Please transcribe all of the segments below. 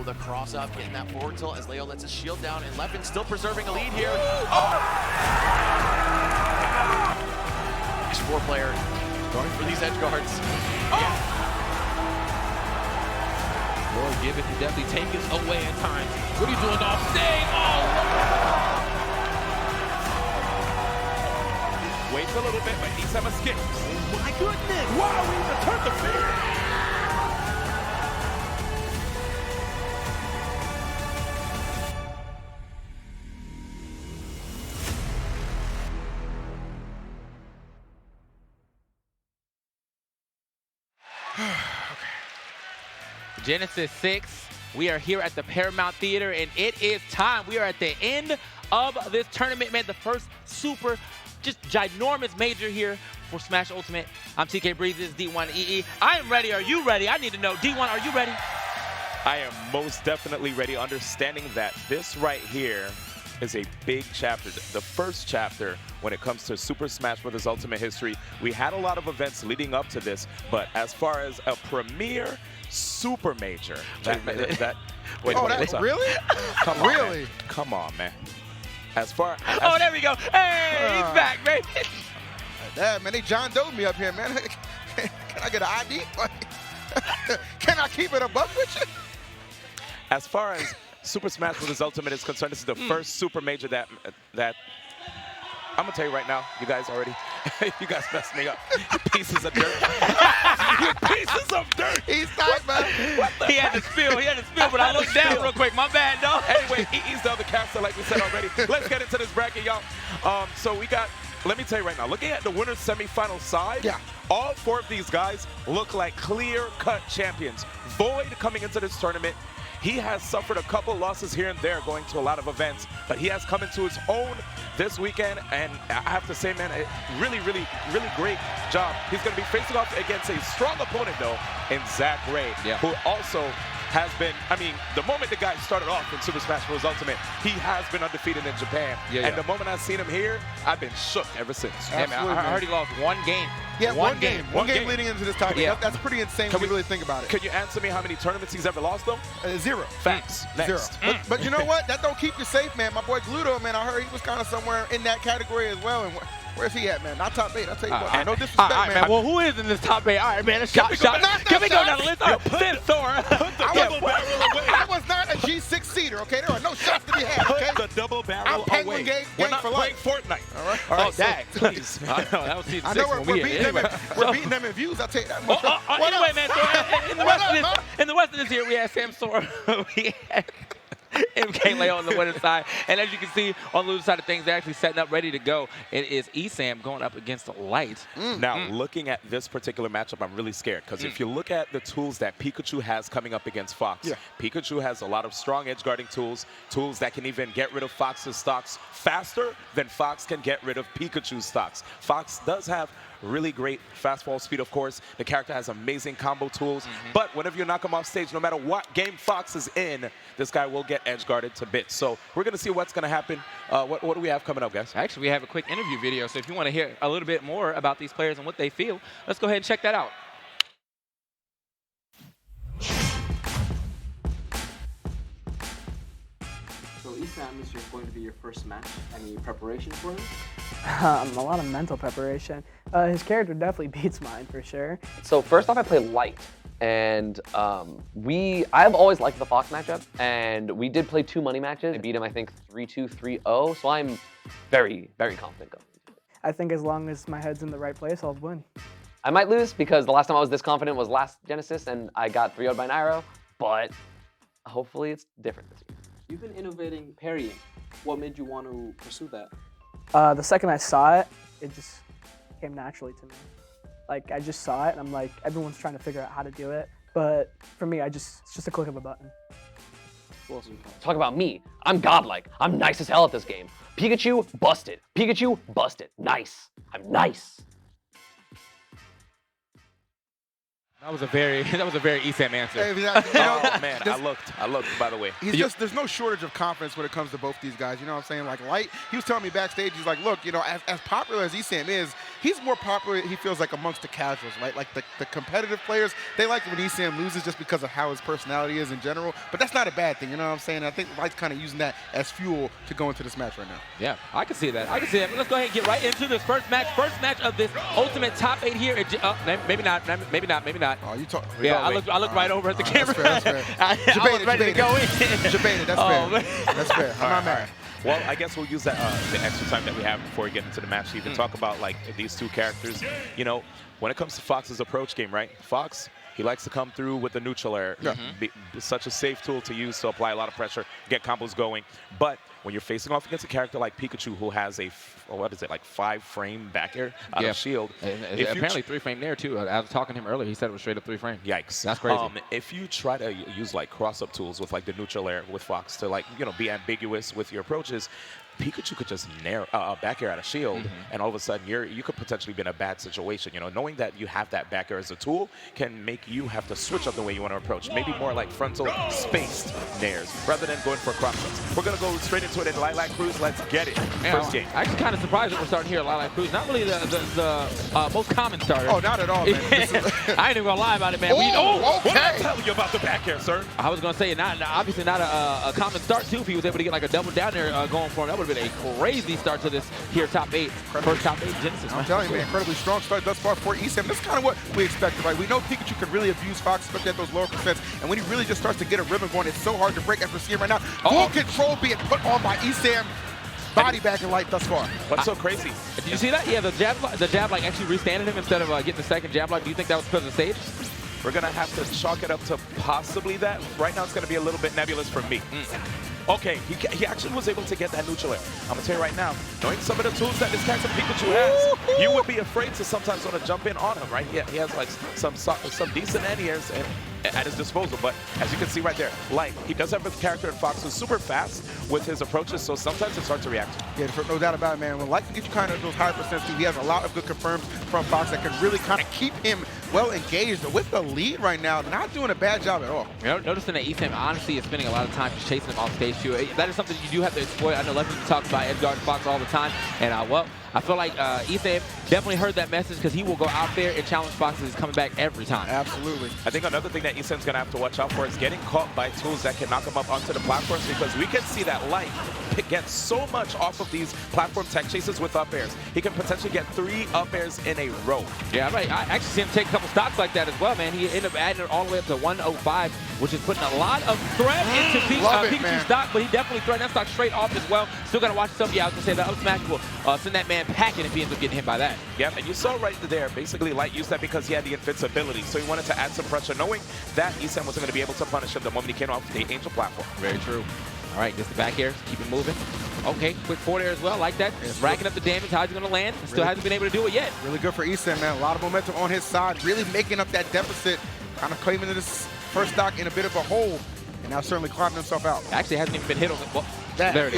the cross up, getting that forward tilt as Leo lets his shield down, and Leffen still preserving a lead here. Each 4-player going for these edge guards. Lord, give it to definitely take us away at times. What are you doing, dog? Stay! Waits a little bit, but Isam escapes. Oh my goodness! Wow, we even turned the fear! Genesis 6, we are here at the Paramount Theater, and it is time. We are at the end of this tournament, man. The first super, just ginormous major here for Smash Ultimate. I'm TK Breeze, this is D1EE. I am ready. Are you ready? I need to know. D1, are you ready? I am most definitely ready, understanding that this right here is a big chapter, the first chapter when it comes to Super Smash Bros. Ultimate history. We had a lot of events leading up to this, but as far as a premier super major, Wait, really? Come on, really? Man. Come on, man. As far as, Oh, there we go. Hey, he's back, baby. Damn, man, they John Doe me up here, man. Can I get an ID? Can I keep it a buck with you? As far as Super Smash Bros. Ultimate is concerned, this is the first super major that I'm gonna tell you right now, you guys already, you guys messed me up. You pieces of dirt. You pieces of dirt. He's tight, man. He had to spill, but I looked down real quick. My bad, dog. Anyway, he's the other caster, like we said already. Let's get into this bracket, y'all. So we got, let me tell you right now, looking at the winner's semifinal side, all 4 of these guys look like clear-cut champions. Void coming into this tournament, he has suffered a couple losses here and there going to a lot of events, but he has come into his own this weekend, and I have to say, man, really great job. He's going to be facing off against a strong opponent, though, in Zackray, who also has been, I mean, the moment the guy started off in Super Smash Bros. Ultimate, he has been undefeated in Japan. And the moment I've seen him here, I've been shook ever since. Yeah, man, I heard he lost 1 game. Yeah, one game leading into this title. Yeah. That's pretty insane when you really think about it. Can you answer me how many tournaments he's ever lost, though? 0. Facts. Next. 0. But you know what? That don't keep you safe, man. My boy Gluto, man, I heard he was kind of somewhere in that category as well. And where's he at, man? Not top 8. I'll tell you what. I know disrespect, all right, man. Well, who is in this top 8? All right, man. Let's shot. Can we go down the list? Samsora. Put the double barrel away. I was not a G6 seeder, okay? There are no shots to be had, okay? Put the double barrel I'm away. Gang We're not for playing life. Fortnite. All right. Oh, dang. Please. I know. That was season 6 I know when we're we beating them. We're beating them in views. I'll tell you that much. Anyway, man. So in the rest of this year, we had Samsora. We had MK Leo on the winner's side. And as you can see, on the loser side of things, they're actually setting up, ready to go. It is Esam going up against Light. Now, looking at this particular matchup, I'm really scared. Because if you look at the tools that Pikachu has coming up against Fox, Pikachu has a lot of strong edge guarding tools that can even get rid of Fox's stocks faster than Fox can get rid of Pikachu's stocks. Fox does have really great fastball speed, of course. The character has amazing combo tools. But whenever you knock him off stage, no matter what game Fox is in, this guy will get edge guarded to bits. So we're going to see what's going to happen. What do we have coming up, guys? Actually, we have a quick interview video. So if you want to hear a little bit more about these players and what they feel, let's go ahead and check that out. So Esam is going to be your first match. Any preparation for him? A lot of mental preparation. His character definitely beats mine for sure. So first off, I play Light, and I've always liked the Fox matchup, and we did play 2 money matches. I beat him, I think 3-2, 3-0. So I'm very, very confident going into it. I think as long as my head's in the right place, I'll win. I might lose because the last time I was this confident was last Genesis, and I got 3-0'd by Nairo. But hopefully it's different this year. You've been innovating parrying. What made you want to pursue that? The second I saw it, it just came naturally to me. Like, I just saw it, and I'm like, everyone's trying to figure out how to do it. But for me, it's just a click of a button. Talk about me. I'm godlike. I'm nice as hell at this game. Pikachu, busted. Pikachu, busted. Nice. I'm nice. That was a very ESAM answer. Hey, you know, Oh man, I looked. By the way, there's no shortage of confidence when it comes to both these guys. You know what I'm saying? Like Light, he was telling me backstage, he's like, look, you know, as popular as ESAM is, he's more popular, he feels like, amongst the casuals, right? Like the competitive players, they like when ESAM loses just because of how his personality is in general. But that's not a bad thing, you know what I'm saying? I think Light's kind of using that as fuel to go into this match right now. Yeah, I can see that. I can see that. Let's go ahead and get right into this first match of this Ultimate Top 8 here. Maybe not. Oh, you talk. Yeah, I looked right over at the camera. That's fair. I was ready to go in. Jabaited, that's fair. That's fair. I'm not mad. Well, I guess we'll use that the extra time that we have before we get into the match to even talk about like these two characters. You know, when it comes to Fox's approach game, right? Fox, he likes to come through with the neutral air. Be such a safe tool to use to apply a lot of pressure, get combos going. But when you're facing off against a character like Pikachu, who has a, what is it, like 5-frame back air out of shield. Apparently 3-frame there, too. I was talking to him earlier. He said it was straight up 3-frame. Yikes. That's crazy. If you try to use, like, cross-up tools with, like, the neutral air with Fox to, like, you know, be ambiguous with your approaches, Pikachu could just back air out of shield, and all of a sudden you could potentially be in a bad situation. You know, knowing that you have that back air as a tool can make you have to switch up the way you want to approach. Maybe more like frontal spaced nairs rather than going for cross-ups. We're going to go straight into it in Lilac Cruz. Let's get it. First game. I'm actually kind of surprised that we're starting here at Lilac Cruz. Not really the most common starter. Oh, not at all, man. I ain't even going to lie about it, man. Okay. What did I tell you about the back air, sir? I was going to say, obviously not a common start, too. If he was able to get like a double down there going for him, that would have been a crazy start to this here top 8. First top 8 Genesis. I'm telling you, man, incredibly strong start thus far for ESAM. That's kind of what we expected, right? We know Pikachu can really abuse Fox, especially at those lower percents. And when he really just starts to get a rhythm going, it's so hard to break, as we're seeing right now. Full control being put on by ESAM. Body back and Light thus far. What's so crazy? Did you see that? Yeah, the jab like actually restanded him instead of getting the second jab lock. Do you think that was because of the stage? We're going to have to chalk it up to possibly that. Right now, it's going to be a little bit nebulous for me. Okay, he actually was able to get that neutral air. I'm going to tell you right now, knowing some of the tools that this character Pikachu has, you would be afraid to sometimes want to jump in on him, right? Yeah, he has like some decent anti-airs at his disposal, but as you can see right there, Light, he does have a character in Fox who's super fast with his approaches, so sometimes it's hard to react to. Yeah, no doubt about it, man. When Light can get you kind of those higher percents, he has a lot of good confirms from Fox that can really kind of keep him well engaged with the lead right now. Not doing a bad job at all. Noticing that ESAM honestly is spending a lot of time just chasing him off stage too. That is something you do have to exploit. I know Lefty talks about Edgar and Fox all the time, and well, I feel like ESAM definitely heard that message because he will go out there and challenge Fox, and he's coming back every time. Absolutely. I think another thing that ESAM's going to have to watch out for is getting caught by tools that can knock him up onto the platforms, because we can see that Light gets so much off of these platform tech chases with up airs. He can potentially get 3 up airs in a row. Yeah, right. I actually see him take a couple stocks like that as well, man. He ended up adding it all the way up to 105, which is putting a lot of threat into Pikachu's stock, but he definitely threatened that stock straight off as well. Still got to watch himself. Yeah, I was going to say that up smash will send that man packing if he ends up getting hit by that. Yep, and you saw right there, basically Light used that because he had the invincibility, so he wanted to add some pressure, knowing that ESAM wasn't going to be able to punish him the moment he came off the Angel platform. Very true. All right, gets the back air, keep it moving. Okay, quick forward air as well, like that. Just racking up the damage. How's he going to land? Still hasn't been able to do it yet. Really good for ESAM, man. A lot of momentum on his side, really making up that deficit, kind of claiming this first stock in a bit of a hole, and now certainly climbing himself out. Actually, hasn't even been hit on the ball. There it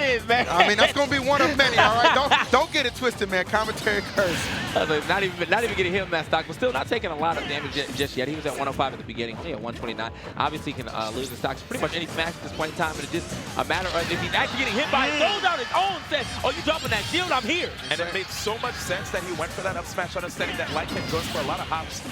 is, man. I mean, that's going to be one of many, all right? Don't get it twisted, man. Commentary curse. Not even getting hit on that stock, but still not taking a lot of damage just yet. He was at 105 at the beginning, only at 129. Obviously, he can lose the stocks pretty much any smash at this point in time, but it's just a matter of if he's actually getting hit by it, throws out his own, says, oh, you dropping that shield, I'm here. And it made so much sense that he went for that up smash, understanding that Light can go for a lot of hops,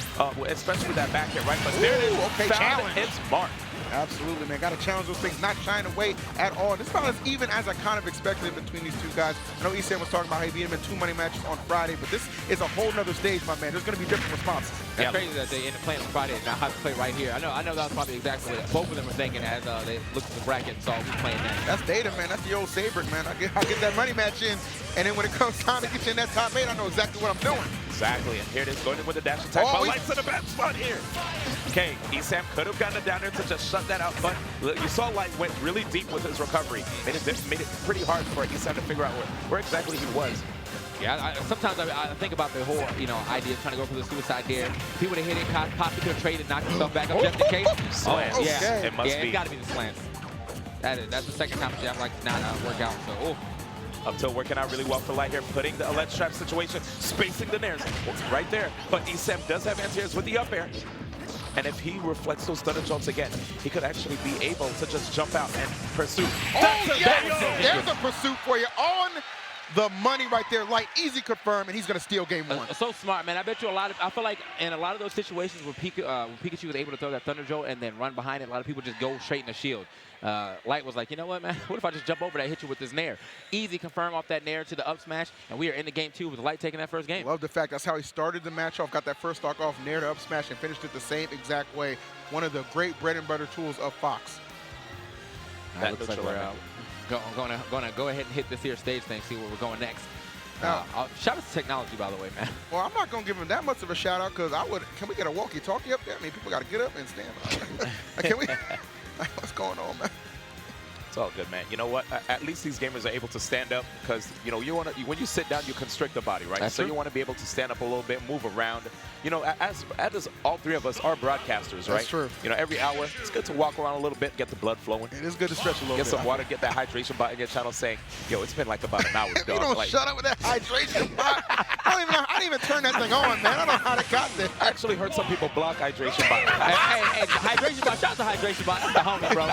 especially with that back hit, right? But there it is, found its mark. Absolutely, man. Got to challenge those things, not shying away at all. This about as even as I kind of expected it between these two guys. I know ESAM was talking about how he beat him in 2 money matches on Friday, but this is a whole nother stage, my man. There's going to be different responses. It's crazy that they ended up playing on Friday and now have to play right here. I know that was probably exactly what both of them were thinking as they looked at the bracket and saw who's playing that. That's data, man. That's the old Saber, man. I'll get that money match in, and then when it comes time to get you in that top 8, I know exactly what I'm doing. Exactly, and here it is, going in with the dash attack. But Light's in a bad spot here. Okay, ESAM could have gotten it down there to just shut that out, but you saw Light went really deep with his recovery. Made it pretty hard for ESAM to figure out where exactly he was. Yeah, sometimes I think about the whole, idea of trying to go for the suicide dare. If he would have hit it, possibly could have traded, knocked himself back up just in case. Slant. Oh, yeah, it must be. It's got to be the slant. That's the second time the jab like not work out. So, Up till working out really well for Light here, putting the ledge trap situation, spacing the nairs right there. But ESAM does have anti-airs with the up air. And if he reflects those thunder jumps again, he could actually be able to just jump out and pursue. Oh, yes! There's a pursuit for you on the money right there. Light, easy confirm, and he's going to steal game one. So smart, man. I bet you I feel like in a lot of those situations where Pikachu was able to throw that Thunder Jolt and then run behind it, a lot of people just go straight in the shield. Light was like, you know what, man? What if I just jump over that, hit you with this nair? Easy confirm off that nair to the up smash, and we are in the game two with Light taking that first game. Love the fact that's how he started the match off, got that first stock off, nair to up smash, and finished it the same exact way. One of the great bread and butter tools of Fox. That looks like we're going to go ahead and hit this here stage thing, see where we're going next. Shout out to technology, by the way, man. Well, I'm not going to give him that much of a shout out because can we get a walkie-talkie up there? I mean, people got to get up and stand up. Can we? What's going on, man? It's all good, man. You know what? At least these gamers are able to stand up because, you know, when you sit down, you constrict the body, right? That's so true. you want to be able to stand up a little bit, move around. You know, as all three of us are broadcasters, right? That's true. You know, every hour, it's good to walk around a little bit, get the blood flowing. It is good to stretch a little Get bit. some water, get that hydration bot in your channel saying, yo, it's been like about an hour, You dog. don't Like, shut up with that hydration bot. I didn't even turn that thing on, man. I don't know how it got there. I actually heard some people block hydration bot. Hey, hydration bot. Shout out to hydration bot. That's the homie, bro.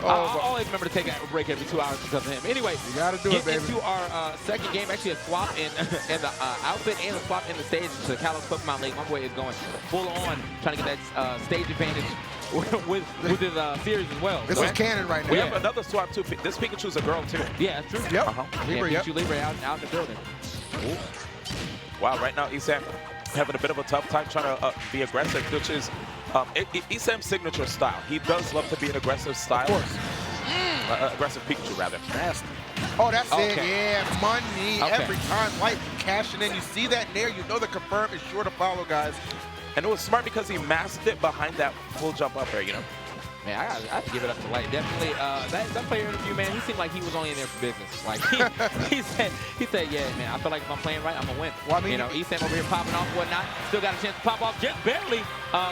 I'll always remember to take a break every 2 hours because of him. Anyway, You got to do it, baby. into our second game. Actually, a swap in the outfit and a swap in the stage to the Kalos Pokemon League. My boy is going full on, trying to get that stage advantage with his series as well. This is canon right now. We have another swap, too. This Pikachu's a girl, too. Yeah, that's true. Yep. Libra, Yep. Pikachu Libre out in the building. Ooh. Wow, right now, ESAM having a bit of a tough time trying to be aggressive, which is ESAM's signature style. He does love to be an aggressive style. Of course. Aggressive Pikachu, rather. Nasty. Oh, that's it. Okay. Yeah, money Okay. every time. Light cashing in. You see that nair, you know the confirm is sure to follow, guys. And it was smart because he masked it behind that full jump up there, you know. Man, I have to give it up to Light. Definitely, that player interview, man, he seemed like he was only in there for business. Like, he said, yeah, man, I feel like if I'm playing right, I'm going to win. Well, I mean, you know, ESAM over here popping off and whatnot. Still got a chance to pop off, just barely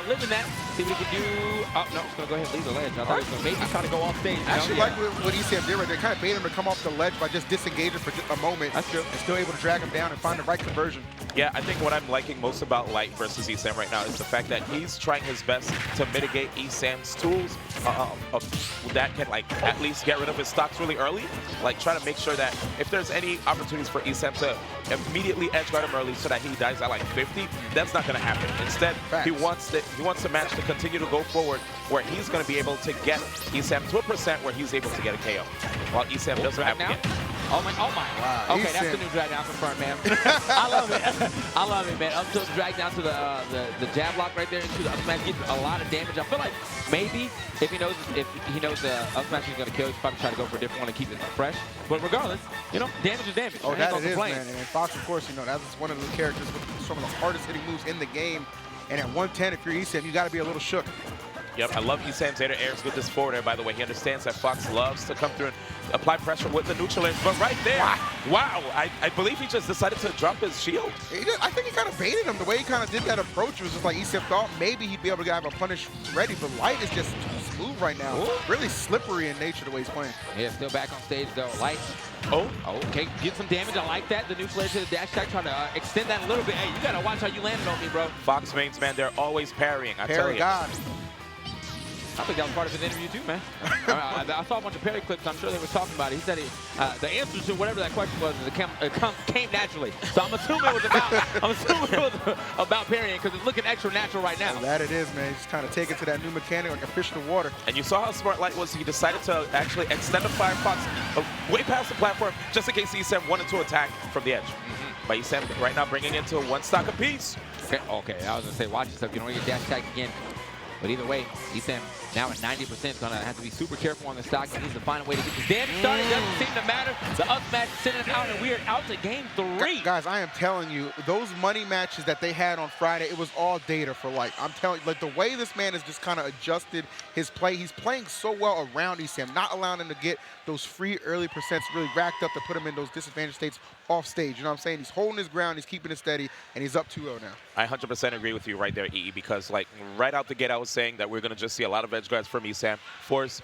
living that. See what he can do. Oh, no, he's going to go ahead and leave the ledge. I thought he was going to maybe try to go off stage. I actually like what ESAM did right there. Kind of bait him to come off the ledge by just disengaging for just a moment. That's true. And still able to drag him down and find the right conversion. Yeah, I think what I'm liking most about Light versus ESAM right now is the fact that he's trying his best to mitigate ESAM's tools that can, like, at least get rid of his stocks really early. Like, try to make sure that if there's any opportunities for ESAM to immediately edge guard him early so that he dies at like 50, that's not going to happen. Instead, he wants the match to continue to go forward where he's going to be able to get ESAM to a % where he's able to get a KO, while ESAM doesn't have to get. Oh my. Wow, Okay, that's the new drag down confirmed, man. I love it. I love it, man. Up till the drag down to the jab block right there into the up smash, gets a lot of damage. I feel like maybe if he knows the up smash is gonna kill, he's probably trying to go for a different one and keep it fresh. But regardless, you know, damage is damage. Oh, I ain't that gonna it is, complain. man. And Fox, of course, you know, that's one of the characters with some of the hardest hitting moves in the game. And at 110, if you're ESAM, you got to be a little shook. Yep, I love ESAM's airs with this forward air, by the way. He understands that Fox loves to come through and apply pressure with the neutral airs. But right there, wow, I believe he just decided to drop his shield. I think he kind of baited him. The way he kind of did that approach was just like ESAM thought maybe he'd be able to have a punish ready, but Light is just too smooth right now. Ooh. Really slippery in nature the way he's playing. Yeah, still back on stage though. Light. Okay, get some damage. I like that. The neutral edge to the dash attack, trying to extend that a little bit. Hey, you gotta watch how you landed on me, bro. Fox mains, man, they're always parrying, I tell Parry you. God. I think that was part of his interview too, man. I saw a bunch of Perry clips. I'm sure they were talking about it. He said the answer to whatever that question was came naturally. So I'm assuming it was about parrying because it's looking extra natural right now. Well, that it is, man. He's kind of taken to that new mechanic like a fish in the water. And you saw how smart Light was. He decided to actually extend the Firefox way past the platform just in case ESAM wanted to attack from the edge. But ESAM right now bringing it to one stock apiece. Okay, I was going to say, watch yourself. You don't get dash attack again. But either way, ESAM now at 90% is going to have to be super careful on the stock. He needs to find a way to get this damage started. Doesn't seem to matter. The up smash is sending it out, and we are out to game 3. Guys, I am telling you, those money matches that they had on Friday, it was all data for Light. I'm telling you, like the way this man has just kind of adjusted his play, he's playing so well around ESAM, not allowing him to get those free early percents really racked up to put him in those disadvantaged states off stage. You know what I'm saying? He's holding his ground, he's keeping it steady, and he's up 2-0 now. I 100% agree with you right there, EE, because like right out the gate, I was saying that we're going to just see a lot of edge guards from Sam. Force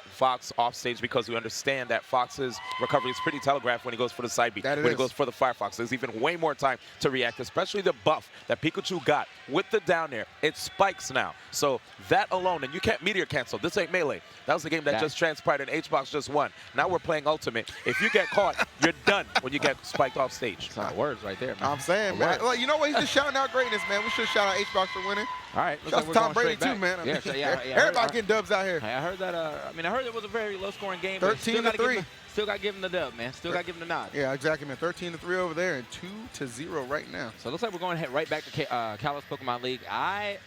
Fox off stage because we understand that Fox's recovery is pretty telegraphed when he goes for the side beat. When he goes for the Firefox, there's even way more time to react, especially the buff that Pikachu got with the down air. It spikes now. So that alone, and you can't meteor cancel. This ain't Melee. That was the game that just transpired and HBox just won. Now we're playing Ultimate. If you get caught, you're done when you get spiked off stage. That's words right there, man. I'm saying, man. Well, you know what? He's just shouting out greatness, man. We should shout out HBox for winning. All right. Shout out to Tom Brady, too, man. Everybody getting dubs out here. I heard that. I heard it was a very low-scoring game. 13-3. Still got to give him the dub, man. Still got to give him the nod. Yeah, exactly, man. 13-3 over there and 2-0 right now. So it looks like we're going to head right back to Kalos Pokemon League. I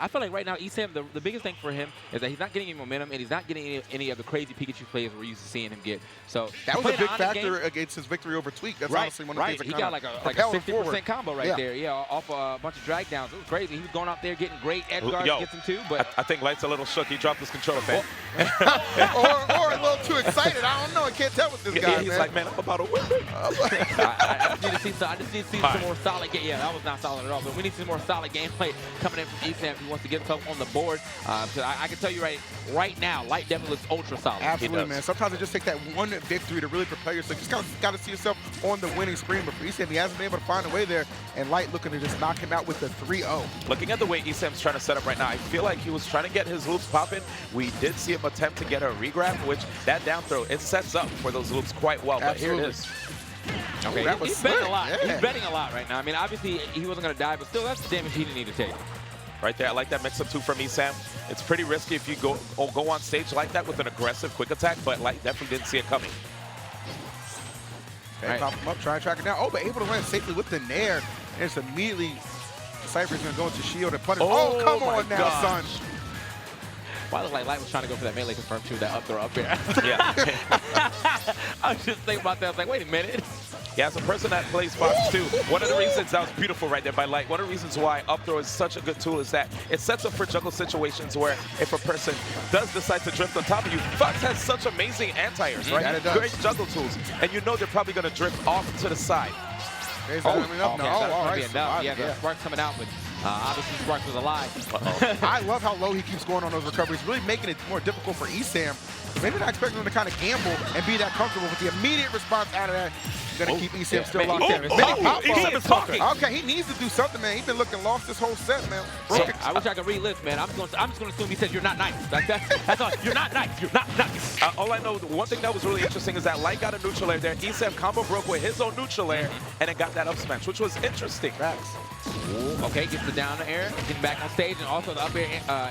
feel like right now, Esam, the biggest thing for him is that he's not getting any momentum and he's not getting any of the crazy Pikachu plays we're used to seeing him get. So that was a big factor against his victory over Tweak. That's honestly one of the things that he got like a 60% combo right there. Yeah, off a bunch of drag downs. It was crazy. He was going out there getting great edge guards, gets him too. But I think Light's a little shook. He dropped his controller fan. or a little too excited. I don't know. I can't tell with this guy. He's like, man, I'm about to win. I just need to see some more solid game. Yeah, that was not solid at all. But we need some more solid gameplay coming in from Esam if he wants to get himself on the board. So I can tell you right now, Light definitely looks ultra solid. Absolutely, man. Sometimes it just takes that one victory to really prepare yourself. You just got to see yourself on the winning screen. But for Esam, he hasn't been able to find a way there. And Light looking to just knock him out with the 3-0. Looking at the way Esam's trying to set up right now, I feel like he was trying to get his loops popping. We did see him attempt to get a regrab, which that down throw, it sets up for those loops quite well. Absolutely. But here it is. Okay, he's betting a lot. Yeah. He's betting a lot right now. I mean, obviously, he wasn't going to die, but still, that's the damage he didn't need to take. Right there, I like that mix-up too from Esam. It's pretty risky if you go on stage like that with an aggressive quick attack, but Light definitely didn't see it coming. Okay, pop him up, try and track it down. Oh, but able to land safely with the Nair. And it's immediately, Cypher's going to go into shield and punish. Oh, come on now, son. Well, I look like Light was trying to go for that melee confirm too, that up throw up there. Yeah. I was just thinking about that. I was like, wait a minute. Yeah, as a person that plays Fox too, one of the reasons, that was beautiful right there by Light, one of the reasons why up throw is such a good tool is that it sets up for juggle situations where if a person does decide to drift on top of you, Fox has such amazing anti-airs, right? Yeah, it does. Great juggle tools, and you know they're probably going to drift off to the side. All right. Yeah, the Sparks coming out, but obviously Sparks was alive. I love how low he keeps going on those recoveries, really making it more difficult for Esam. Maybe not expecting him to kind of gamble and be that comfortable, but the immediate response out of that is going to keep Esam still locked in. Esam is talking. Okay, he needs to do something, man. He's been looking lost this whole set, man. So, I wish I could relist, man. I'm just going to assume he says you're not nice. That's all. You're not nice. You're not nice. All I know, one thing that was really interesting is that Light got a neutral air there. Esam combo broke with his own neutral air, and it got that up smash, which was interesting. Okay, gets the down air, getting back on stage, and also the up air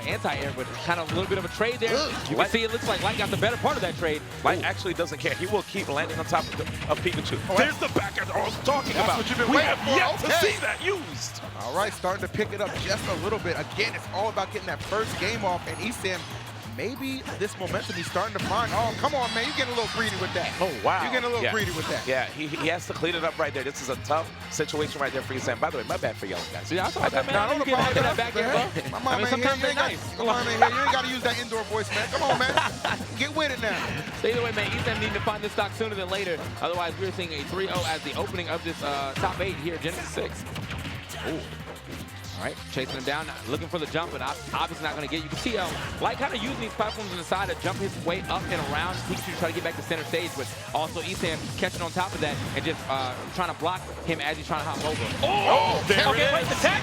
anti-air, but kind of a little bit of a trade there. You can see it looks like Light got the better part of that trade. Light actually doesn't care. He will keep landing on top of Pikachu. There's the back end I was talking about. What you've been we waiting have for. yet to see that used. All right, starting to pick it up just a little bit. Again, it's all about getting that first game off, and Esam, maybe this momentum he's starting to find. Oh, come on, man. You're getting a little greedy with that. Oh, wow. You're getting a little greedy with that. Yeah, he has to clean it up right there. This is a tough situation right there for Esam. By the way, my bad for yelling, guys. Yeah, I thought that, man. I don't that back here. Come on, man. You ain't got to use that indoor voice, man. Come on, man. Get with it now. So either way, man, Esam needing to find this stock sooner than later. Otherwise, we're seeing a 3-0 as the opening of this top 8 here, Genesis 6. Ooh. All right, chasing him down, looking for the jump, but obviously not going to get. You can see Light kind of using these platforms on the side to jump his way up and around. Pikachu try to get back to center stage, but also Esam catching on top of that and just trying to block him as he's trying to hop over. Oh, there it is. The tech,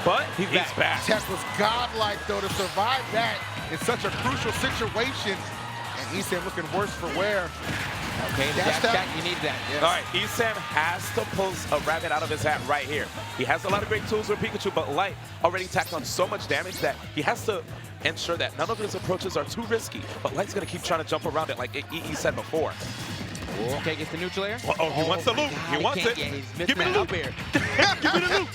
but he's back. Tech was godlike, though, to survive that in such a crucial situation. And Esam looking worse for wear. Okay, the dash attack, you need that. Yes. All right, Esam has to pull a rabbit out of his hat right here. He has a lot of great tools with Pikachu, but Light already tacked on so much damage that he has to ensure that none of his approaches are too risky. But Light's going to keep trying to jump around it like he said before. Okay, gets the neutral air. Oh, he wants the loop. He wants it. Yeah, he's Give me the loop. Up here. Give me the loop.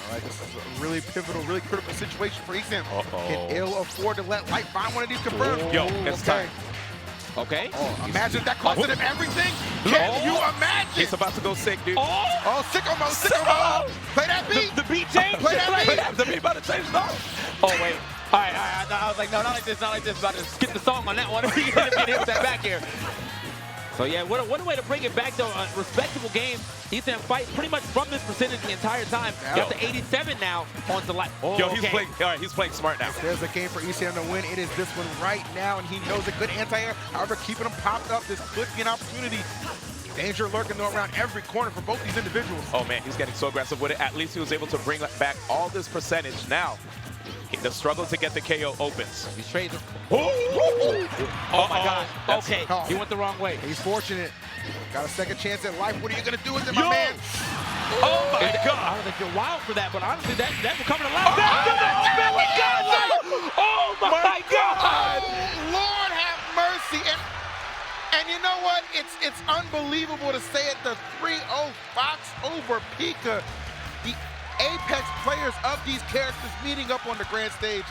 All right, this is a really pivotal, really critical situation for Esam. Can ill afford to let Light find one of these confirmed? Yo, it's time. Okay. Oh, imagine that costed him everything. Can you imagine? He's about to go sick, dude. Oh, sicko mode, sicko mode. Play that beat. The beat changed. Play that beat. The beat about to change, no. Oh, wait. All right. I was like, no, not like this, not like this. About to skip the song on that one. He hit with that back here. So So yeah, what a way to bring it back, though. A respectable game. Ethan fight pretty much from this percentage the entire time. Got to 87 now on the light. Oh, Yo, he's playing. All right, he's playing smart now. If there's a game for ECM to win, it is this one right now, and he knows it. Good anti-air. However, keeping him popped up, this could be an opportunity. Danger lurking though around every corner for both these individuals. Oh man, he's getting so aggressive with it. At least he was able to bring back all this percentage. Now, the struggle to get the KO opens. He's trading. Oh my God. Okay, Oh. he went the wrong way. He's fortunate. Got a second chance at life. What are you going to do with it, my man? Oh my God. I don't think you're wild for that, but honestly, that's becoming a lot. Oh my God! Lord have mercy. And you know what? It's unbelievable to say it. The 3-0 Fox over Pika. The apex players of these characters meeting up on the grand stage.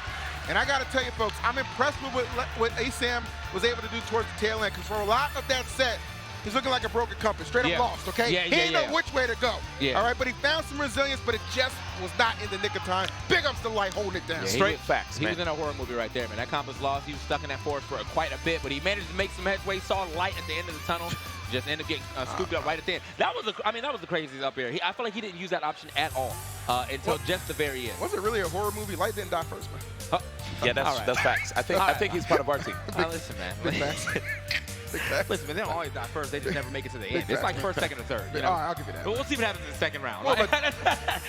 And I got to tell you, folks, I'm impressed with what ASAM was able to do towards the tail end, because for a lot of that set, he's looking like a broken compass, straight up lost, okay? He didn't know which way to go, all right? But he found some resilience, but it just was not in the nick of time. Big ups to Light holding it down. Straight facts, He man. was in a horror movie right there, man. That compass lost. He was stuck in that forest for quite a bit, but he managed to make some headway, saw light at the end of the tunnel, just ended up getting scooped up right at the end. That was the craziest up here. I feel like he didn't use that option at all until just the very end. Was it really a horror movie? Light didn't die first, man. Yeah, that's facts. I think he's part of our team. Listen, man. Big facts. Big facts. Listen, man, they don't always die first. They just never make it to the end. It's like first, second, or third. You know? All right, I'll give you that. But we'll see what happens in the second round. More of a- That's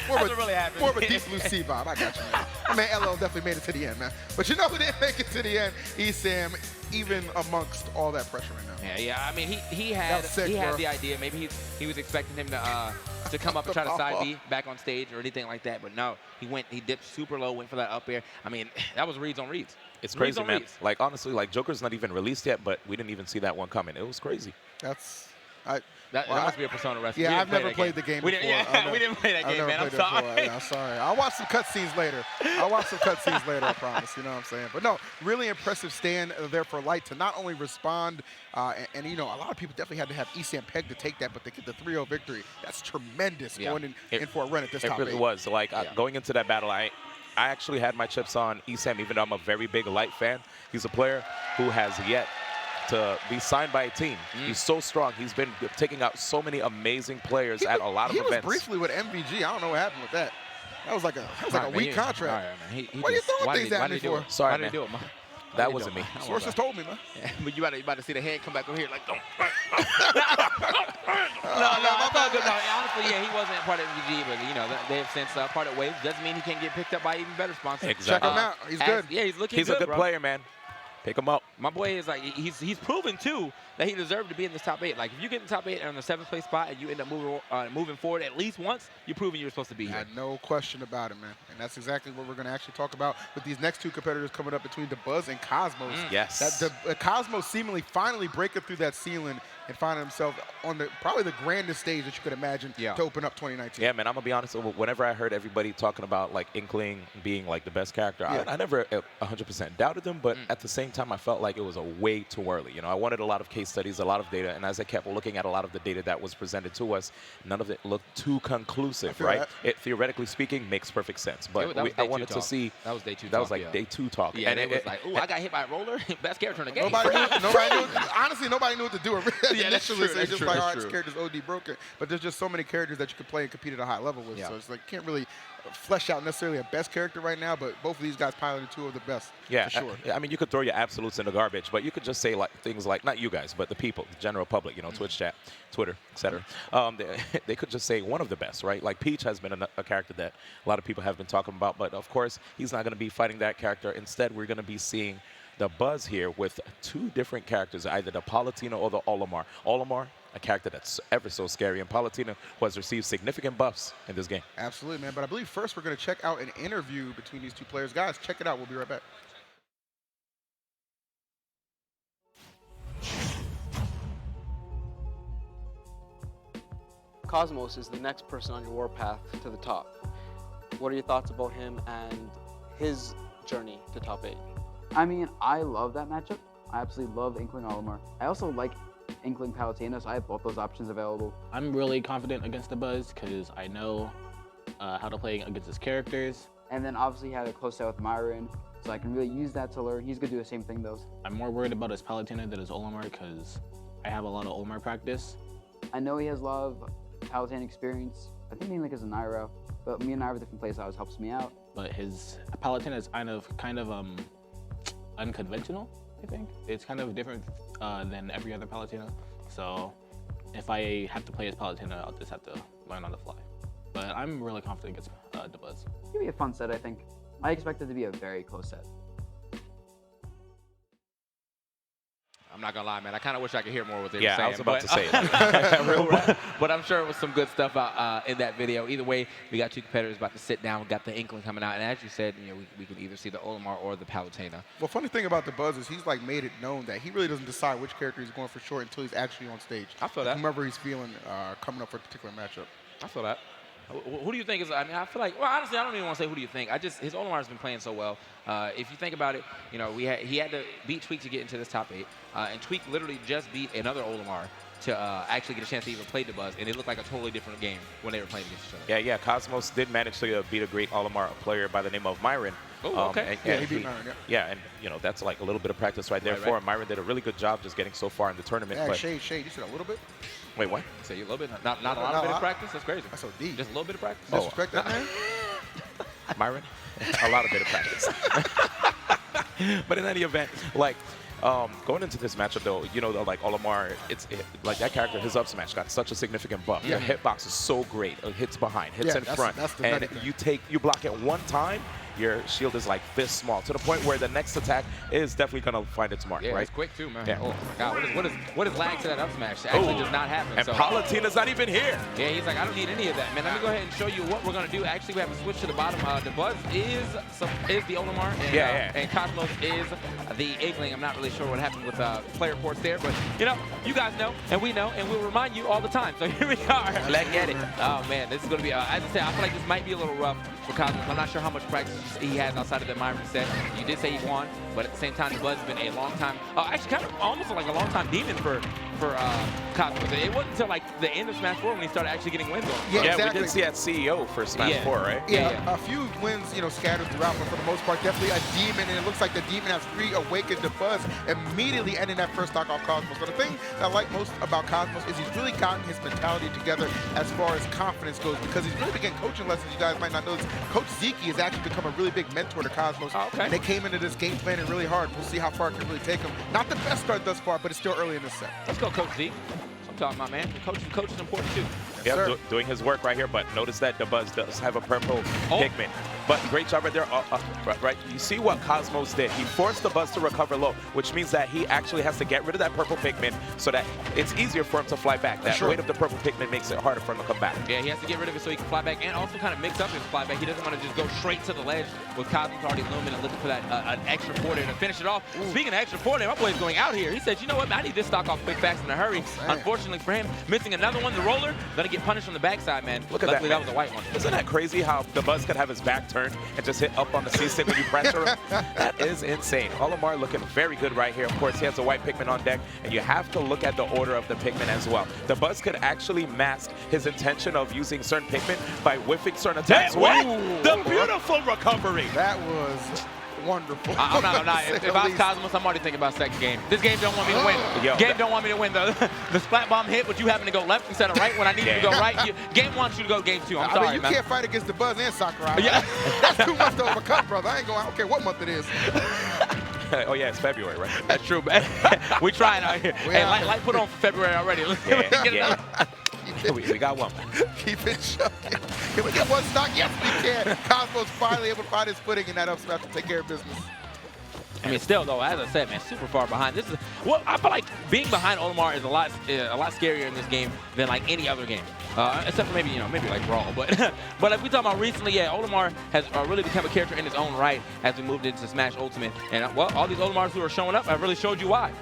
what really happens. More of a deep blue sea vibe. I got you, man. My man, LL definitely made it to the end, man. But you know who didn't make it to the end? ESAM, even amongst all that pressure right now. Yeah. I mean, he had the idea. Maybe he was expecting him to come up and try to side B back on stage or anything like that. But no, he dipped super low, went for that up air. I mean, that was reads on reads. It's crazy, man. Like, honestly, like, Joker's not even released yet, but we didn't even see that one coming. It was crazy. That must be a Persona wrestler. Yeah, I've never played the game before. We didn't play that game, man. I'm sorry. Yeah, I'm sorry. I'll watch some cutscenes later. I promise. You know what I'm saying? But no, really impressive stand there for Light to not only respond, and you know, a lot of people definitely had to have ESAM pegged to take that, but they get the 3-0 victory. That's tremendous going in for a run at this top 8. It really was. Like, going into that battle, I actually had my chips on ESAM, even though I'm a very big Light fan. He's a player who has yet to be signed by a team. He's so strong. He's been taking out so many amazing players at a lot of events. He was briefly with MVG. I don't know what happened with that. That was like a weak contract. Right, What are you throwing things at me for? Sorry, man. Why did he do it, man? That wasn't me. Sources told me, man. Yeah, but you about to see the head come back over here like, don't. Honestly, yeah, he wasn't part of MVG, but you know they have since parted ways. Doesn't mean he can't get picked up by even better sponsors. Exactly. Check him out. He's good. Yeah, he's looking. He's a good bro. player, man. Pick him up. My boy is like he's proven too that he deserved to be in this top 8. Like if you get in the top 8 on the 7th place spot and you end up moving forward at least once, you're proving you're supposed to be here. No question about it, man. And that's exactly what we're going to actually talk about with these next two competitors coming up between the Buzz and Cosmos. Yes. The Cosmos seemingly finally breaking through that ceiling and finding himself on probably the grandest stage that you could imagine to open up 2019. Yeah, man, I'm going to be honest. Whenever I heard everybody talking about like Inkling being like the best character, I never 100% doubted them, but at the same time, I felt like it was a way too early. You know, I wanted a lot of case studies, a lot of data, and as I kept looking at a lot of the data that was presented to us, none of it looked too conclusive, right? It, theoretically speaking, makes perfect sense. But I wanted to see. That was day 2 That was like day 2 talk. Yeah, and it was like, oh, I got hit by a roller. Best character in the game. Honestly, nobody knew what to do initially. So it's just like, all right, this character's OD broken. But there's just so many characters that you can play and compete at a high level with. So it's like, you can't really flesh out necessarily a best character right now, but both of these guys piloted 2 of the best. Yeah, for sure. I mean, you could throw your absolutes in the garbage, but you could just say like things like, not you guys, but the people, the general public, you know, Twitch chat, Twitter, etc. They could just say one of the best, right? Like Peach has been a character that a lot of people have been talking about, but of course, he's not going to be fighting that character. Instead, we're going to be seeing the Buzz here with 2 different characters, either the Palutena or the Olimar. Olimar, a character that's ever so scary, and Palutena, who has received significant buffs in this game. Absolutely, man. But I believe first we're going to check out an interview between these 2 players. Guys, check it out. We'll be right back. Cosmos is the next person on your warpath to the top. What are your thoughts about him and his journey to top 8? I mean, I love that matchup. I absolutely love Inkling Olimar. I also like Inkling Palutena, so I have both those options available. I'm really confident against the Buzz because I know how to play against his characters. And then obviously he had a close set with Myron, so I can really use that to learn. He's going to do the same thing though. I'm more worried about his Palutena than his Olimar because I have a lot of Olimar practice. I know he has a lot of Palatine experience. I think mainly because of Nairo, but me and Nairo have different playstyles helps me out. But his Palutena is kind of unconventional, I think. It's kind of different than every other Palutena. So if I have to play his Palutena, I'll just have to learn on the fly. But I'm really confident against Dabuz. It'll be a fun set, I think. I expect it to be a very close set. I'm not gonna lie, man. I kind of wish I could hear more what they were Yeah, saying. I was about to say but I'm sure it was some good stuff in that video. Either way, we got two competitors about to sit down. We got the Inkling coming out, and as you said, you know, we can either see the Olimar or the Palutena. Well, funny thing about Dabuz is he's like made it known that he really doesn't decide which character he's going for short until he's actually on stage. I feel that. Whomever he's feeling coming up for a particular matchup. I feel that. Who do you think is? I mean, I feel like. Well, honestly, I don't even want to say who do you think. His Olimar's been playing so well. If you think about it, you know, he had to beat Tweak to get into this top 8, and Tweak literally just beat another Olimar to actually get a chance to even play Dabuz, and it looked like a totally different game when they were playing against each other. Yeah. Cosmos did manage to beat a great Olimar player by the name of Myron. Oh, okay. He beat Myron, yeah. Yeah, and you know that's like a little bit of practice right there for him. Myron did a really good job just getting so far in the tournament. Yeah, but Shade, you said a little bit? wait, what? So you a little bit, not a lot of bit of practice. That's crazy. That's so deep. Just a little bit of practice. Disrespect that man? Myron, a lot of bit of practice. But in any event, like going into this matchup though, you know, like Olimar, like that character, his up smash got such a significant buff. Yeah. The hitbox is so great. Hits behind, hits in that's front, the and nutty thing. you block it one time, your shield is like fist small to the point where the next attack is definitely gonna find its mark, Yeah, right? it's quick too, man. Yeah. Oh my God, what is lag to that up smash? It actually does not happen. And so. Palutena's not even here. Yeah, he's like, I don't need any of that, man. Let me go ahead and show you what we're gonna do. Actually, we have to switch to the bottom. Dabuz is the Olimar, and, and Cosmos is the Inkling. I'm not really sure what happened with player ports there, but you know, you guys know, and we know, and we'll remind you all the time. So here we are. Let's get it. Oh man, this is gonna be. As I said, I feel like this might be a little rough for Cosmos. I'm not sure how much practice he has outside of the Myron set. You did say he won, but at the same time, Dabuz has been a long time, actually kind of almost like a long time demon for Cosmos. It wasn't until like the end of Smash 4 when he started actually getting wins on him. Yeah, Yeah, exactly. we did see that CEO for Smash 4, right? Yeah, a few wins, you know, scattered throughout, but for the most part, definitely a demon, and it looks like the demon has reawakened Dabuz, immediately ending that first stock off Cosmos. So the thing that I like most about Cosmos is he's really gotten his mentality together as far as confidence goes, because he's really been getting coaching lessons. You guys might not know this. Coach Ziki has actually become a really big mentor to Cosmos. Oh, okay. And they came into this game planning really hard. We'll see how far it can really take him. Not the best start thus far, but it's still early in this set. Let's go, Coach Z. I'm talking about, man. Coach is important too. Yep, doing his work right here, but notice that Dabuz does have a purple Pikmin. But great job right there. Right, you see what Cosmos did. He forced Dabuz to recover low, which means that he actually has to get rid of that purple Pikmin so that it's easier for him to fly back. That weight of the purple Pikmin makes it harder for him to come back. Yeah, he has to get rid of it so he can fly back and also kind of mix up his fly back. He doesn't want to just go straight to the ledge with Cosmos already looming and looking for that an extra forward to finish it off. Speaking of extra forward, my boy's going out here. He said, you know what, man, I need this stock off quick, fast, in a hurry. Unfortunately for him, missing another one, the roller, gonna get punished on the backside, man. Look at Luckily, that. That was a white one. Isn't that crazy how Dabuz could have his back turned and just hit up on the C-stick when you pressure him? That is insane. Olimar looking very good right here. Of course, he has a white Pikmin on deck, and you have to look at the order of the Pikmin as well. Dabuz could actually mask his intention of using certain Pikmin by whiffing certain attacks. What? The beautiful recovery. That was wonderful. I'm not gonna lie. If I was Cosmos, I'm already thinking about second game. This game don't want me to win. Game don't want me to win. The splat bomb hit, but you happen to go left instead of right when I need you to go right. Game wants you to go game 2. I'm sorry, I mean, you can't fight against Dabuz and Zackray. Yeah. That's too much to overcome, brother. I don't care what month it is. Oh yeah, it's February, right? That's true, man. We trying out here. Hey, light put on for February already. We got one. Keep it shucking. Can we get one stock? Yes, we can. Cosmos finally able to find his footing in that up smash to take care of business. I mean, still though, as I said, man, super far behind. This is well, I feel like being behind Olimar is a lot scarier in this game than like any other game, except for maybe like Brawl. But like we talking about recently, yeah, Olimar has really become a character in his own right as we moved into Smash Ultimate, and well, all these Olimars who are showing up have really showed you why.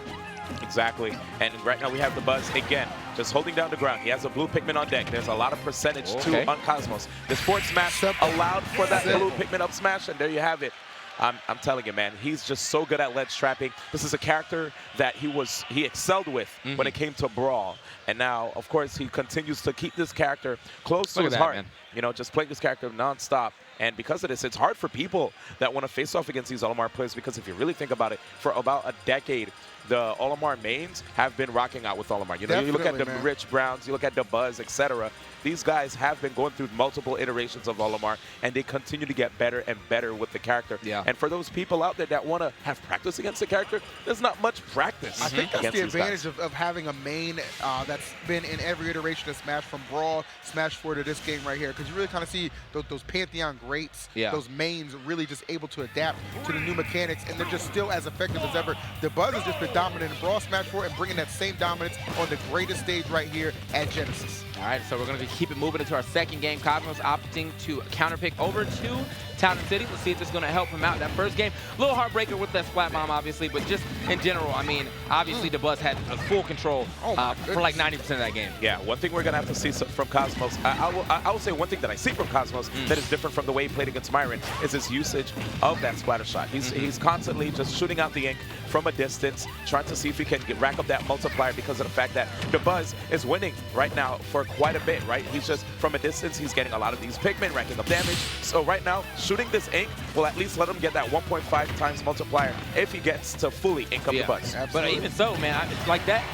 Exactly. And right now we have Dabuz again, just holding down the ground. He has a blue Pikmin on deck. There's a lot of percentage too on Cosmos. This forward smash allowed for that blue Pikmin up smash, and there you have it. I'm telling you, man, he's just so good at ledge trapping. This is a character that he excelled with when it came to Brawl. And now, of course, he continues to keep this character close to his heart. Man. You know, just playing this character nonstop. And because of this, it's hard for people that want to face off against these Olimar players, because if you really think about it, for about a decade, the Olimar mains have been rocking out with Olimar. You know, you look at the Rich Browns, you look at the Buzz, etc. These guys have been going through multiple iterations of Olimar, and they continue to get better and better with the character. Yeah. And for those people out there that want to have practice against the character, there's not much practice. I think that's the advantage of of having a main that's been in every iteration of Smash, from Brawl, Smash 4 to this game right here, because you really kind of see those Pantheon greats, those mains really just able to adapt to the new mechanics, and they're just still as effective as ever. The Buzz has just been dominant in Brawl, Smash 4, and bringing that same dominance on the greatest stage right here at Genesis. All right, so we're going to keep it moving into our second game. Cosmos opting to counterpick over to Town and City. Let's see if this is going to help him out. That first game, a little heartbreaker with that splat bomb, obviously, but just in general, I mean, obviously the Buzz had full control for like 90% of that game. Yeah, one thing we're going to have to see from Cosmos, I will say one thing that I see from Cosmos that is different from the way he played against Myron is his usage of that splatter shot. He's constantly just shooting out the ink from a distance, trying to see if he can rack up that multiplier, because of the fact that the Buzz is winning right now for quite a bit, right? He's just, from a distance, he's getting a lot of these Pikmin, racking up damage. So right now, shooting this ink will at least let him get that 1.5 times multiplier if he gets to fully ink up the Buzz. But even so, man, it's like that.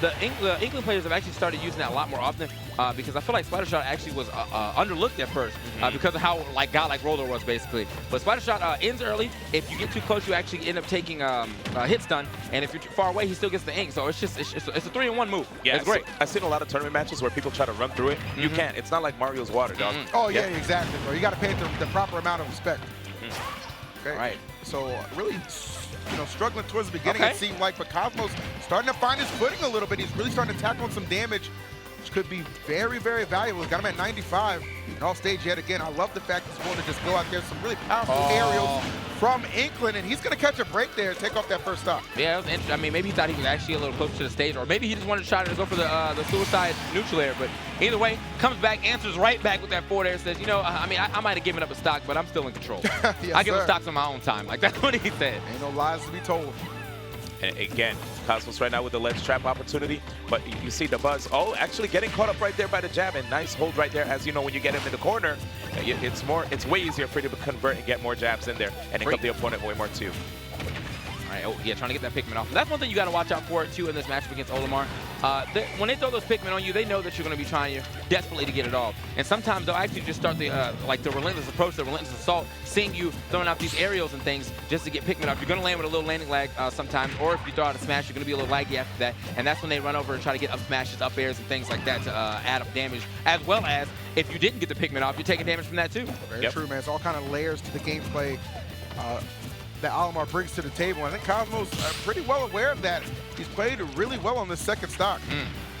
The England players have actually started using that a lot more often, because I feel like Splatter Shot actually was underlooked at first because of how godlike Roller was, basically. But Splatter Shot ends early. If you get too close, you actually end up taking hit stun, and if you're too far away, he still gets the ink. So it's a 3-in-1 move. Yeah, it's great. I've seen a lot of tournament matches where people try to run through it. You can't. It's not like Mario's water, dog. Oh yeah, exactly, bro. You got to pay it the proper amount of respect. Okay. All right. So really, struggling towards the beginning, it seemed like, but Cosmos starting to find his footing a little bit. He's really starting to tackle on some damage, which could be very, very valuable. He's got him at 95 and off stage yet again. I love the fact he's going to just go out there, some really powerful aerials from Inkling, and he's going to catch a break there and take off that first stop. Yeah, it was interesting. I mean, maybe he thought he was actually a little closer to the stage, or maybe he just wanted to try to go for the suicide neutral air. But either way, comes back, answers right back with that forward air, says, I mean, I might have given up a stock, but I'm still in control. Yes, I give him stocks on my own time. Like, that's what he said. Ain't no lies to be told. And again, Cosmos right now with the ledge trap opportunity, but you see the Buzz, actually getting caught up right there by the jab, and nice hold right there. As you know, when you get him in the corner, it's way easier for you to convert and get more jabs in there and ink up the opponent way more too. All right, trying to get that Pikmin off. And that's one thing you got to watch out for, too, in this matchup against Olimar. When they throw those Pikmin on you, they know that you're going to be trying desperately to get it off. And sometimes they'll actually just start the relentless approach, the relentless assault, seeing you throwing out these aerials and things just to get Pikmin off. You're going to land with a little landing lag sometimes, or if you throw out a smash, you're going to be a little laggy after that. And that's when they run over and try to get up smashes, up airs, and things like that to add up damage. As well as, if you didn't get the Pikmin off, you're taking damage from that, too. Very true, man. It's all kind of layers to the gameplay that Olimar brings to the table. I think Cosmos are pretty well aware of that. He's played really well on this second stock.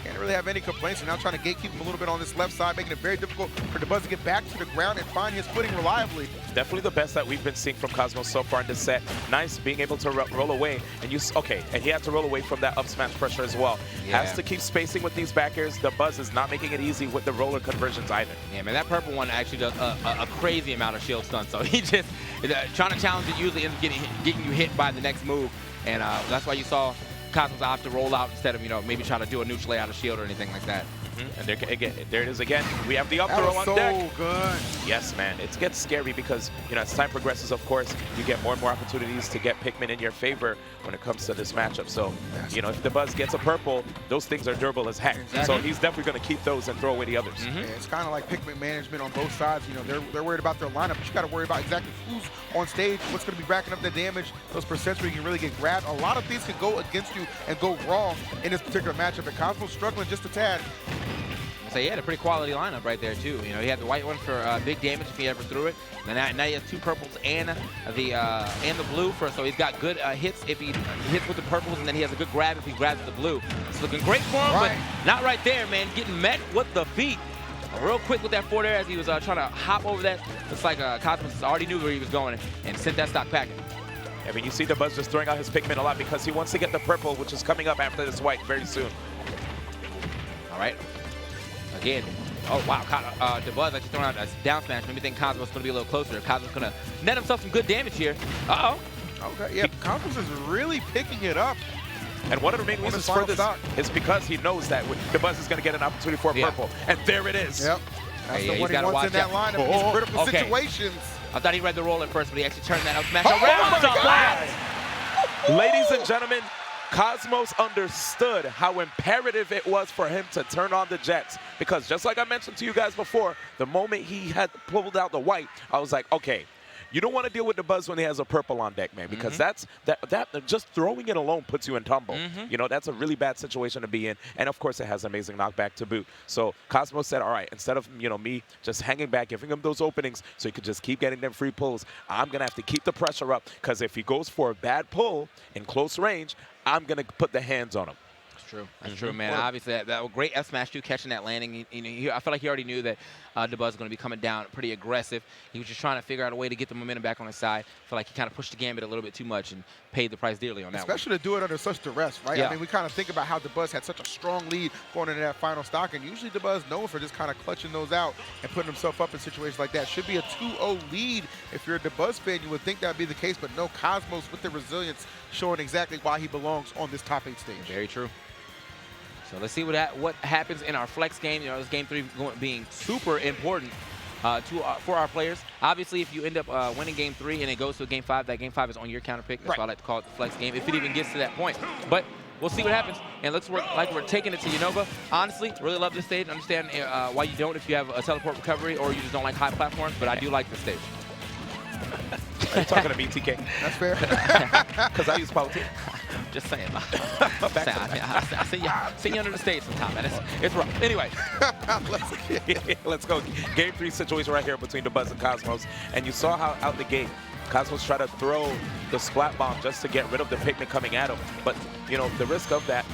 Can't really have any complaints. Now trying to gatekeep him a little bit on this left side, making it very difficult for the Buzz to get back to the ground and find his footing reliably. Definitely the best that we've been seeing from Cosmos so far in this set. Nice being able to roll away, and and he had to roll away from that up smash pressure as well. Has to keep spacing with these back airs. The Buzz is not making it easy with the roller conversions either. Yeah, man, that purple one actually does a crazy amount of shield stun. So he just trying to challenge it usually ends up getting you hit by the next move, and that's why you saw Cosmos opt to roll out instead of, maybe try to do a neutral out of shield or anything like that. And there it is again. We have the up throw on deck. So good. Yes, man. It gets scary because, as time progresses, of course, you get more and more opportunities to get Pikmin in your favor when it comes to this matchup. So, if the Buzz gets a purple, those things are durable as heck. So he's definitely going to keep those and throw away the others. Yeah, it's kind of like Pikmin management on both sides. They're worried about their lineup, but you got to worry about exactly who's on stage, what's going to be racking up the damage, those percents where you can really get grabbed. A lot of things can go against you and go wrong in this particular matchup, and Cosmos struggling just a tad. So he had a pretty quality lineup right there too. He had the white one for big damage if he ever threw it. And now he has 2 purples and the blue so he's got good hits if he hits with the purples, and then he has a good grab if he grabs with the blue. It's looking great for him, but not right there, man. Getting met with the feet. Real quick with that forward air as he was trying to hop over that. Looks like Cosmos already knew where he was going and sent that stock packing. I mean, you see the Buzz just throwing out his Pikmin a lot because he wants to get the purple, which is coming up after this white very soon. All right. Again, oh wow, the Buzz actually throwing out a down smash. Maybe think Cosmos is going to be a little closer. Cosmos going to net himself some good damage here. Okay, yeah, Cosmos is really picking it up. And one of the main reasons for this is because he knows that the Buzz is going to get an opportunity for a purple. And there it is. Yep. That's yeah, the one he gotta wants in that watch lineup in these critical okay. situations. I thought he read the roll at first, but he actually turned that up smash Oh around my the God. blast. Ladies and gentlemen, Cosmos understood how imperative it was for him to turn on the Jets, because just like I mentioned to you guys before, the moment he had pulled out the white, I was like, okay, you don't want to deal with the Buzz when he has a purple on deck, man, because that just throwing it alone puts you in tumble. You know, that's a really bad situation to be in, and of course it has amazing knockback to boot. So Cosmos said, all right, instead of, you know, me just hanging back, giving him those openings so he could just keep getting them free pulls, I'm going to have to keep the pressure up, because if he goes for a bad pull in close range, I'm going to put the hands on him. True. That's true, man. Obviously, that was great F smash too, catching that landing. I feel like he already knew that DeBuzz was going to be coming down pretty aggressive. He was just trying to figure out a way to get the momentum back on his side. I feel like he kind of pushed the gambit a little bit too much and paid the price dearly on that Especially to do it under such duress, right? Yeah. I mean, we kind of think about how DeBuzz had such a strong lead going into that final stock, and usually DeBuzz known for just kind of clutching those out and putting himself up in situations like that. Should be a 2-0 lead. If you're a DeBuzz fan, you would think that would be the case, but no, Cosmos with the resilience showing exactly why he belongs on this top 8 stage. Very true. So let's see what happens in our flex game. You know, this game 3 being super important for our players. Obviously, if you end up winning game 3 and it goes to a game 5, that game 5 is on your counter pick. That's why I like to call it the flex game, if it even gets to that point. But we'll see what happens. And looks like we're taking it to Unova. Honestly, really love this stage. Understand why you don't if you have a teleport recovery or you just don't like high platforms, but I do like this stage. Are you talking to me, TK? That's fair. Because I use Palutena. Just saying. I see you under the stage sometime, man. It's rough. Anyway. Let's go. Game 3 situation right here between DeBuzz and Cosmos. And you saw how out the gate, Cosmos tried to throw the splat bomb just to get rid of the Pikmin coming at him. But, you know, the risk of that,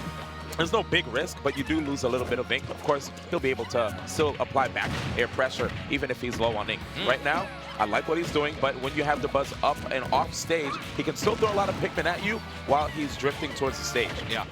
there's no big risk, but you do lose a little bit of ink. Of course, he'll be able to still apply back air pressure, even if he's low on ink. Right now, I like what he's doing, but when you have DeBuzz up and off stage, he can still throw a lot of Pikmin at you while he's drifting towards the stage. Yeah.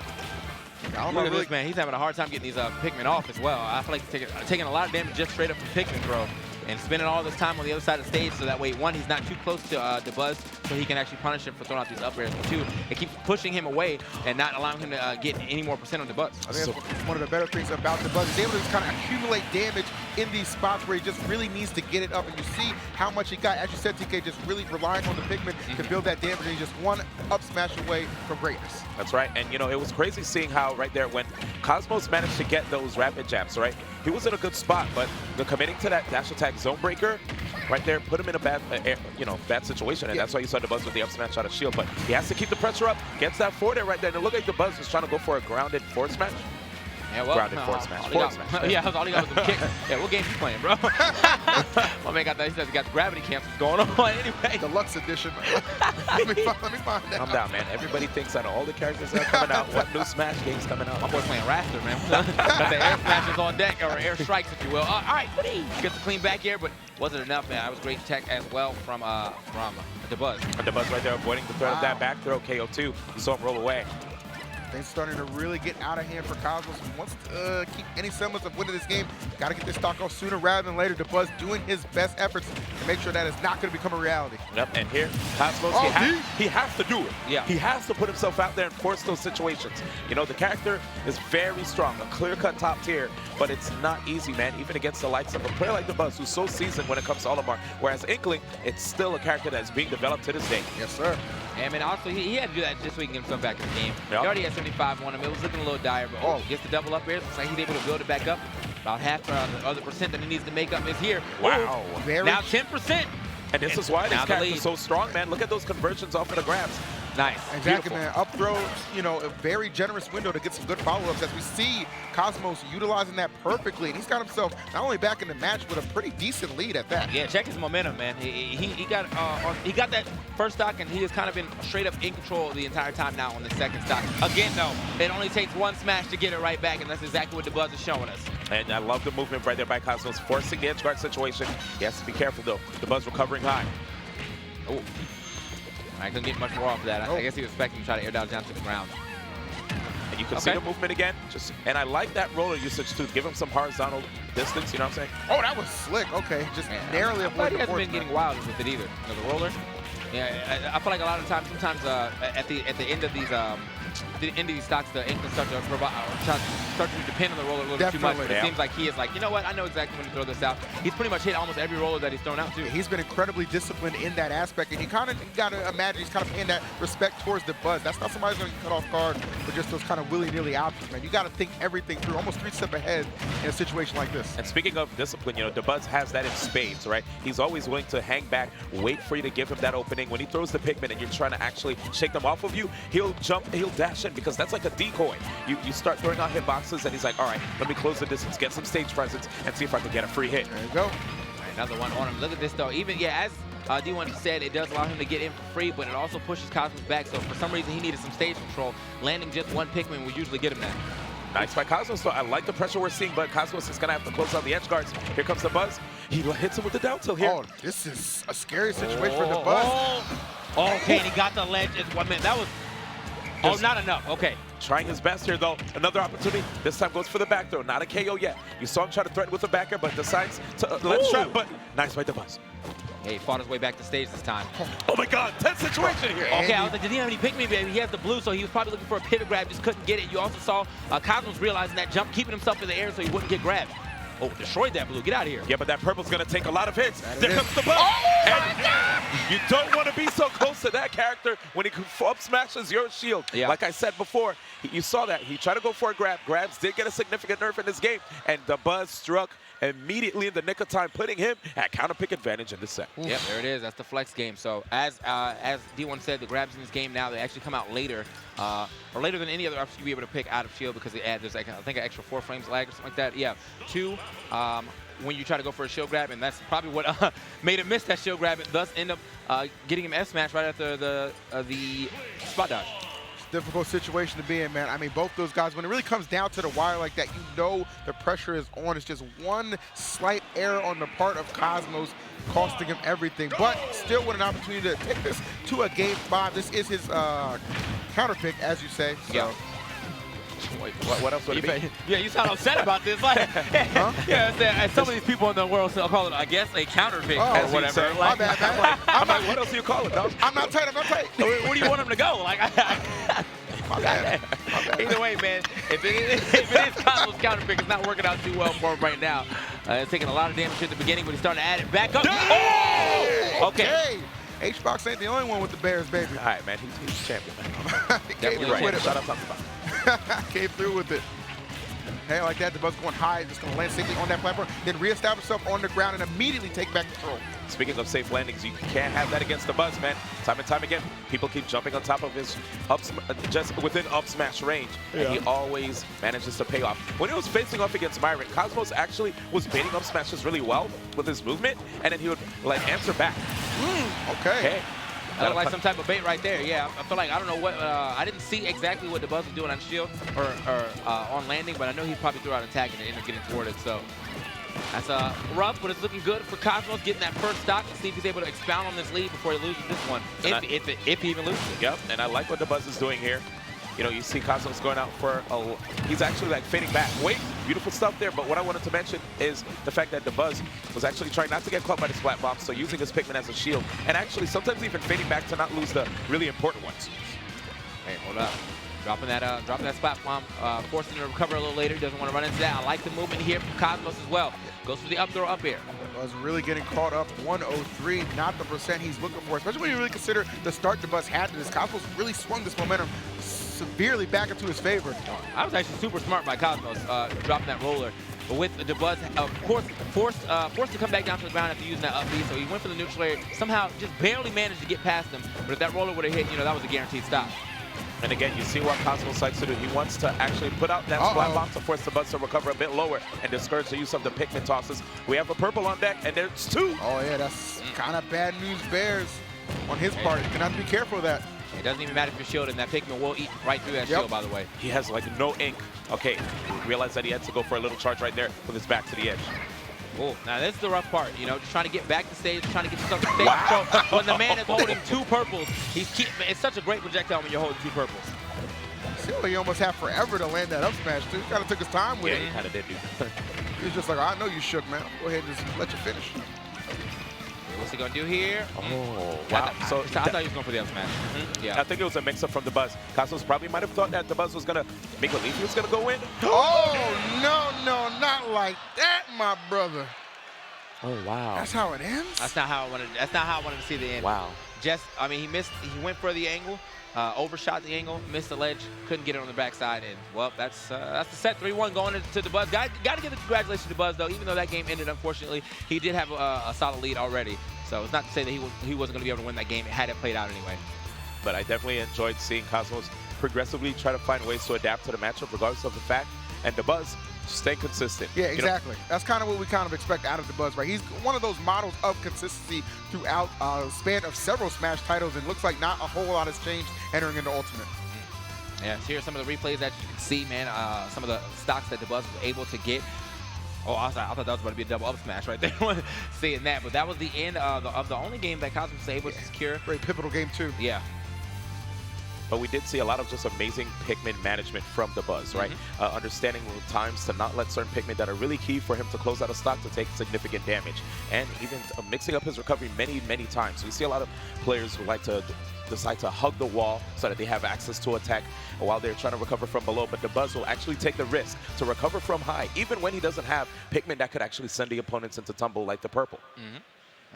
Look at this, man. He's having a hard time getting these Pikmin off as well. I feel like he's taking a lot of damage just straight up from Pikmin throw. And spending all this time on the other side of the stage so that way, one, he's not too close to DeBuzz so he can actually punish him for throwing out these up airs. But two, it keeps pushing him away and not allowing him to get any more percent on DeBuzz. I think that's one of the better things about DeBuzz. He's able to just kind of accumulate damage in these spots where he just really needs to get it up. And you see how much he got. As you said, TK, just really relying on the Pikmin to build that damage. And he's just one up smash away from greatness. That's right. And, you know, it was crazy seeing how right there when Cosmos managed to get those rapid jabs, right? He was in a good spot, but the committing to that dash attack zone breaker right there put him in a bad, bad situation. And that's why you saw DeBuzz with the up smash out of shield. But he has to keep the pressure up, gets that forward air right there. And it looked like DeBuzz was trying to go for a grounded forward smash. Yeah, well, grounded forward smash. Yeah, all he got was a kick. Yeah, what game you playing, bro? My man got that. He says he got the gravity camps going on anyway. Deluxe edition. let me find that. Calm down, man. Everybody thinks out of all the characters that are coming out, what new Smash game's coming out? My boy's playing Raster, man. Got the air smashes on deck, or air strikes, if you will. All right, gets the clean back here, but wasn't enough, man. That was great tech as well from DeBuzz. DeBuzz right there avoiding the threat of that back throw, KO2. You saw him roll away. Things starting to really get out of hand for Cosmos. He wants to keep any semblance of winning this game. Got to get this stock off sooner rather than later. DeBuzz doing his best efforts to make sure that is not going to become a reality. Yep, and here, Cosmos, he has to do it. Yeah. He has to put himself out there and force those situations. You know, the character is very strong, a clear-cut top tier, but it's not easy, man, even against the likes of a player like DeBuzz, who's so seasoned when it comes to Olimar. Whereas Inkling, it's still a character that's being developed to this day. Yes, sir. And, man, also, he had to do that just so he can get himself back in the game. Yep. He already had 75 on him. It was looking a little dire, but gets the double up airs. Looks like he's able to build it back up. About half the other percent that he needs to make up is here. Wow. Now 10%. And this is why this character is so strong, man. Look at those conversions off of the grabs. Nice. Exactly, man. Up throw, you know, a very generous window to get some good follow-ups as we see Cosmos utilizing that perfectly. And he's got himself not only back in the match, but a pretty decent lead at that. Yeah, check his momentum, man. He got that first stock, and he has kind of been straight up in control the entire time now on the second stock. Again, though, it only takes one smash to get it right back, and that's exactly what DeBuzz is showing us. And I love the movement right there by Cosmos, forcing the edge guard situation. He has to be careful, though. DeBuzz recovering high. Oh. I couldn't get much more off of that. I guess he was expecting to try to air down to the ground. And you can see the movement again. And I like that roller usage, too. Give him some horizontal distance, you know what I'm saying? Oh, that was slick. Okay, just narrowly avoided. He hasn't been getting wild with it either. You know, the roller. Yeah, I feel like a lot of times, sometimes at the end of these the end of these stocks, the Inkling start to provide, start to depend on the roller a little too much. But it seems like he is like, you know what? I know exactly when to throw this out. He's pretty much hit almost every roller that he's thrown out too. He's been incredibly disciplined in that aspect, and you got to imagine he's kind of paying that respect towards the buzz. That's not somebody's going to cut off guard with just those kind of willy-nilly options, man. You got to think everything through, almost 3 steps ahead in a situation like this. And speaking of discipline, you know, DeBuzz has that in spades, right? He's always willing to hang back, wait for you to give him that opening. When he throws the Pikmin and you're trying to actually shake them off of you, he'll jump, he'll dash in, because that's like a decoy. You start throwing out hitboxes, and he's like, all right, let me close the distance, get some stage presence, and see if I can get a free hit. There you go. Another one on him. Look at this though. Even as D1 said, it does allow him to get in for free, but it also pushes Cosmos back. So for some reason, he needed some stage control. Landing just one Pikmin would usually get him that. Nice by Cosmos. So I like the pressure we're seeing, but Cosmos is going to have to close out the edge guards. Here comes the Buzz. He hits him with the down tilt here. Oh, this is a scary situation for the Buzz. Okay, and he got the ledge as 1 minute. That was, not enough. Okay. Trying his best here, though. Another opportunity. This time goes for the back throw. Not a KO yet. You saw him try to threaten with the backer, but decides to let's try. But nice by the Buzz. Hey, he fought his way back to stage this time. Oh my God, tense situation here. Okay, I was like, did he have any Pikmin? But he has the blue, so he was probably looking for a pivot grab, just couldn't get it. You also saw Cosmos realizing that jump, keeping himself in the air so he wouldn't get grabbed. Oh, destroyed that blue. Get out of here. Yeah, but that purple's going to take a lot of hits. There comes the Buzz. You don't want to be so close to that character when he up smashes your shield. Yeah. Like I said before, you saw that. He tried to go for a grab. Grabs did get a significant nerf in this game, and the Buzz struck immediately in the nick of time, putting him at counter pick advantage in this set. Yep, there it is. That's the flex game. So as D1 said, the grabs in this game now, they actually come out later, or later than any other option you'll be able to pick out of shield, because they add, there's like, I think an extra 4 frames lag or something like that. Yeah, 2 when you try to go for a shield grab, and that's probably what made him miss that shield grab, and thus end up getting him S-smash right after the spot dodge. Difficult situation to be in, man. I mean, both those guys, when it really comes down to the wire like that, you know the pressure is on. It's just one slight error on the part of Cosmos costing him everything, but still with an opportunity to take this to a game 5. This is his counter pick, as you say. So. Yeah. What else would it be? Yeah, you sound upset about this. Like, yeah, some of these people in the world still call it, I guess, a counter pick or whatever. My bad, man. I'm like, what else do you call it, dog? I'm not tight. I'm not tight. Where do you want him to go? Like, my bad. Either way, man, if it is Cosmos' counter pick, it's not working out too well for him right now. It's taking a lot of damage at the beginning, but he's starting to add it back up. Oh! Okay. H-Box ain't the only one with the Bears, baby. All right, man. He's champion, man. Definitely right. with it. Shut up, talk about it. Came through with it. Hey, like that, the Buzz going high, just going to land safely on that platform, then reestablish himself on the ground and immediately take back control. Speaking of safe landings, you can't have that against the Buzz, man. Time and time again, people keep jumping on top of his just within up smash range, and he always manages to pay off. When he was facing off against Myron, Cosmos actually was baiting up smashes really well with his movement, and then he would like answer back. Okay. Hey. That looked like some type of bait right there. Yeah, I feel like, I don't know what, I didn't see exactly what the Buzz was doing on shield or on landing, but I know he probably threw out an attack and ended up getting thwarted. So that's rough, but it's looking good for Cosmos getting that first stock and see if he's able to expound on this lead before he loses this one, if he even loses it. Yep, and I like what the Buzz is doing here. You know, you see Cosmos going out for he's actually like fading back. Wait, beautiful stuff there, but what I wanted to mention is the fact that the Buzz was actually trying not to get caught by the splat bomb, so using his Pikmin as a shield, and actually sometimes even fading back to not lose the really important ones. Hey, hold up. Dropping that splat bomb, forcing him to recover a little later. Doesn't want to run into that. I like the movement here from Cosmos as well. Goes for the up throw up air. Buzz really getting caught up. 103, not the percent he's looking for, especially when you really consider the start the Buzz had to this. Cosmos really swung this momentum severely back into his favor. I was actually super smart by Cosmos dropping that roller. But with the Buzz, of course, forced to come back down to the ground after using that up B, so he went for the neutral air, somehow just barely managed to get past him. But if that roller would have hit, you know, that was a guaranteed stop. And again, you see what Cosmos likes to do. He wants to actually put out that splat bomb to force the Buzz to recover a bit lower and discourage the use of the Pikmin tosses. We have a purple on deck, and there's 2. Oh, yeah, that's kind of bad news bears on his part. You're going to have to be careful of that. It doesn't even matter if you're shielded, and that Pikmin will eat right through that shield, by the way. He has like no ink. Okay, realized that he had to go for a little charge right there with his back to the edge. Oh, now this is the rough part, you know, just trying to get back to stage, trying to get yourself to stage control. When the man is holding 2 purples, it's such a great projectile when you're holding 2 purples. Seems like he almost had forever to land that up smash, too. He kind of took his time with it. Yeah, he kind of did do that. He was just like, I know you shook, man. Go ahead and just let you finish. he gonna do here? Oh, wow. I thought he was going for the up smash. Yeah. I think it was a mix-up from DeBuzz. Cosmos probably might have thought that DeBuzz was going to make believe he was going to go in. Oh, no, not like that, my brother. Oh, wow. That's how it ends? That's not how I wanted to see the end. Wow. I mean, he went for the angle, overshot the angle, missed the ledge, couldn't get it on the backside, and well, that's the set. 3-1 going to DeBuzz. Got to give the congratulations to DeBuzz though. Even though that game ended, unfortunately, he did have a solid lead already. So it's not to say that he wasn't going to be able to win that game had it played out anyway. But I definitely enjoyed seeing Cosmos progressively try to find ways to adapt to the matchup, regardless of the fact, and DeBuzz staying consistent. Yeah, exactly. That's kind of what we kind of expect out of DeBuzz, right? He's one of those models of consistency throughout a span of several Smash titles, and looks like not a whole lot has changed entering into Ultimate. Yeah, so here are some of the replays that you can see, man. Some of the stocks that DeBuzz was able to get. Oh, I thought that was about to be a double up smash right there. Seeing that, but that was the end of the only game that Cosmos was able to secure. Very pivotal game too. Yeah. But we did see a lot of just amazing Pikmin management from DeBuzz, right? Understanding the times to not let certain Pikmin that are really key for him to close out a stock to take significant damage. And even mixing up his recovery many, many times. So we see a lot of players who like to decide to hug the wall so that they have access to attack while they're trying to recover from below. But DeBuzz will actually take the risk to recover from high, even when he doesn't have Pikmin that could actually send the opponents into tumble like the purple.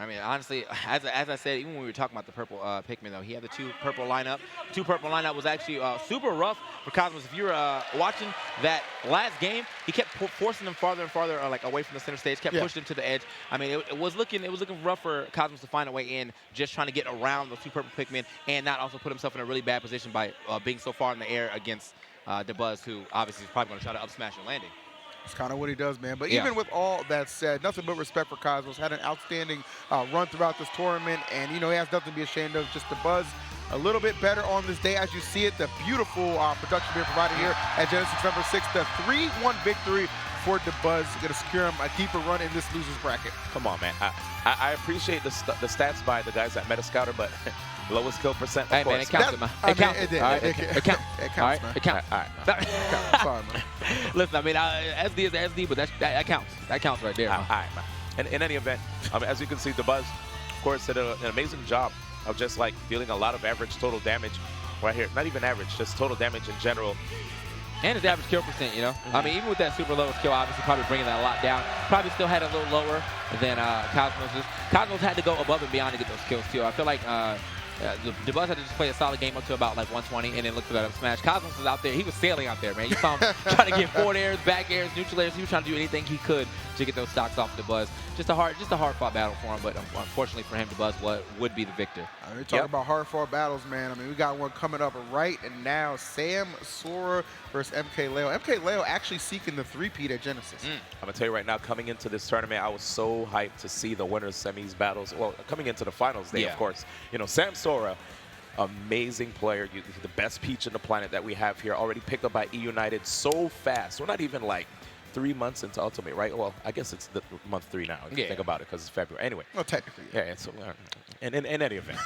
I mean, honestly, as I said, even when we were talking about the purple Pikmin, though, he had the two purple lineup. Two purple lineup was actually super rough for Cosmos. If you were watching that last game, he kept forcing them farther and farther, like away from the center stage, kept pushing them to the edge. I mean, it was looking rough for Cosmos to find a way in, just trying to get around those two purple Pikmin and not also put himself in a really bad position by being so far in the air against DeBuzz, who obviously is probably going to try to up smash and landing. It's kind of what he does, man. But even with all that said, nothing but respect for Cosmos. Had an outstanding run throughout this tournament, and he has nothing to be ashamed of. Just DeBuzz a little bit better on this day, as you see it. The beautiful production being provided here at Genesis number 6. The 3-1 victory for DeBuzz. Going to secure him a deeper run in this losers bracket. Come on, man. I appreciate the stats by the guys at Metascouter, but lowest kill percent, of course. Man, it counts, man. It counts. It counts. It counts, man. It counts. All right. Sorry, man. Listen, I mean, SD is SD, but that counts. That counts right there. All right, man. And in any event, as you can see, DeBuzz, of course, did an amazing job of just like dealing a lot of average total damage right here. Not even average, just total damage in general. And his average kill percent, you know? I mean, even with that super low skill, obviously probably bringing that a lot down. Probably still had a little lower than Cosmos. Cosmos had to go above and beyond to get those kills, too. I feel like DeBuzz had to just play a solid game up to about like 120 and then look for that up smash. Cosmos was out there. He was sailing out there, man. You saw him trying to get forward airs, back airs, neutral airs. He was trying to do anything he could to get those stocks off DeBuzz. Just a hard fought battle for him, but unfortunately for him, DeBuzz would be the victor. We're talking about hard fought battles, man. I mean, we got one coming up right now. Samsora versus MKLeo. MKLeo actually seeking the three-peat at Genesis. I'm going to tell you right now, coming into this tournament, I was so hyped to see the winners semis battles. Well, coming into the finals day, of course. You know, Samsora, amazing player. The best peach in the planet that we have here. Already picked up by E United so fast. We're not even like 3 months into Ultimate, right? Well, I guess it's the month 3 now, if you think about it, because it's February. Anyway. Well, technically, yeah. So, in any event,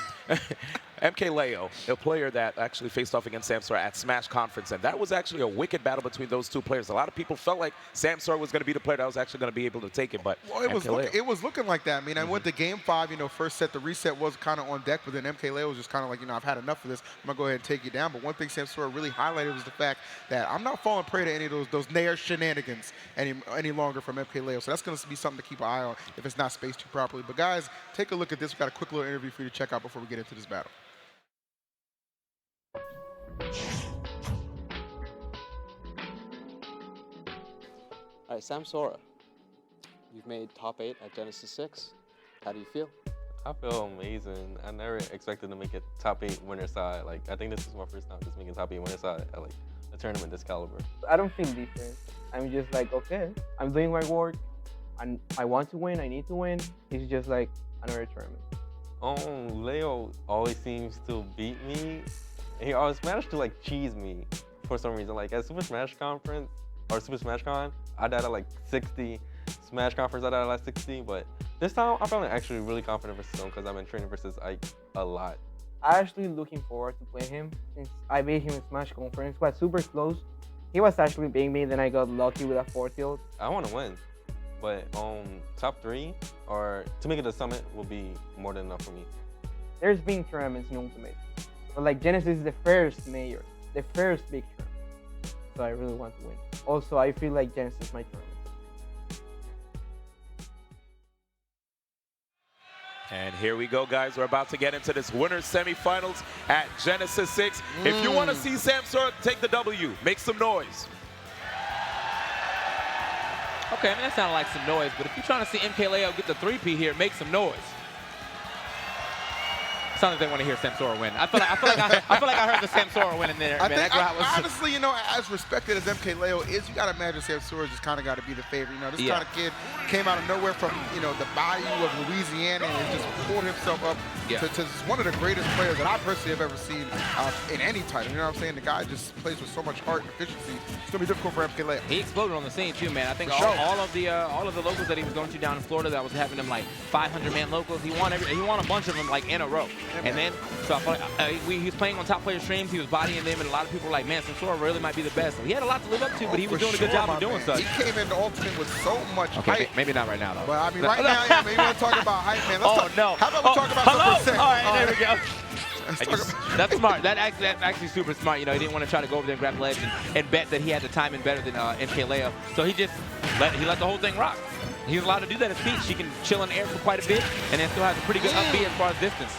MKLeo, a player that actually faced off against Samsora at Smash Conference, and that was actually a wicked battle between those two players. A lot of people felt like Samsora was going to be the player that was actually going to be able to take it, but well, it was looking like that. I mean, I went to Game 5, first set, the reset was kind of on deck, but then MKLeo was just kind of like, I've had enough of this. I'm going to go ahead and take you down. But one thing Samsora really highlighted was the fact that I'm not falling prey to any of those Nair shenanigans any longer from MKLeo. So that's going to be something to keep an eye on if it's not spaced too properly. But guys, take a look at this. We've got a quick little interview for you to check out before we get into this battle. All right, Samsora, you've made top 8 at Genesis 6. How do you feel? I feel amazing. I never expected to make it top 8 winner side. Like, I think this is my first time just making top 8 winner side at like a tournament this caliber. I don't feel different. I'm just like, okay, I'm doing my work. I want to win. I need to win. It's just like another tournament. Leo always seems to beat me. He always managed to like cheese me for some reason. Like at Super Smash Conference or Super Smash Con, I died at like 60. Smash Conference, I died at like 60. But this time, I'm feeling actually really confident versus him because I've been training versus Ike a lot. I'm actually looking forward to play him since I beat him in Smash Conference. But super close. He was actually beating me, then I got lucky with a 4 tilt. I want to win. but top 3 or to make it a summit will be more than enough for me. There's been tournaments in Ultimate, but like Genesis is the first major, the first big tournament. So I really want to win. Also, I feel like Genesis is my tournament. And here we go, guys. We're about to get into this winners semifinals at Genesis 6. If you want to see Samsora take the W, make some noise. Okay, I mean, that sounded like some noise, but if you're trying to see MKLeo get the 3P here, make some noise. Sounds like they want to hear Samsora win. I feel like I heard the Samsora win in there. Man. Honestly, you know, as respected as MKLeo is, you got to imagine Samsora just kind of got to be the favorite. You know, this kind of kid came out of nowhere from, you know, the bayou of Louisiana and just pulled himself up to one of the greatest players that I personally have ever seen in any title. You know what I'm saying? The guy just plays with so much heart and efficiency. It's going to be difficult for MKLeo. He exploded on the scene too, man. I think all of the locals that he was going to down in Florida that was having them like 500-man locals, he won a bunch of them like in a row. And then, so I feel like he was playing on top player streams, he was bodying them, and a lot of people were like, man, Samsora really might be the best. So he had a lot to live up to, but he was doing a good job of doing so. He came into Ultimate with so much hype. Maybe not right now, though. But I mean, right now, yeah, maybe we want to talk about hype, man. Let's talk, how about we talk about some percent? All right, there we go. That's smart. That's actually super smart. You know, he didn't want to try to go over there and grab the ledge and bet that he had the timing better than MKLeo. So he just let the whole thing rock. He's allowed to do that at speed. She can chill in the air for quite a bit, and then still has a pretty good up B as far as distance.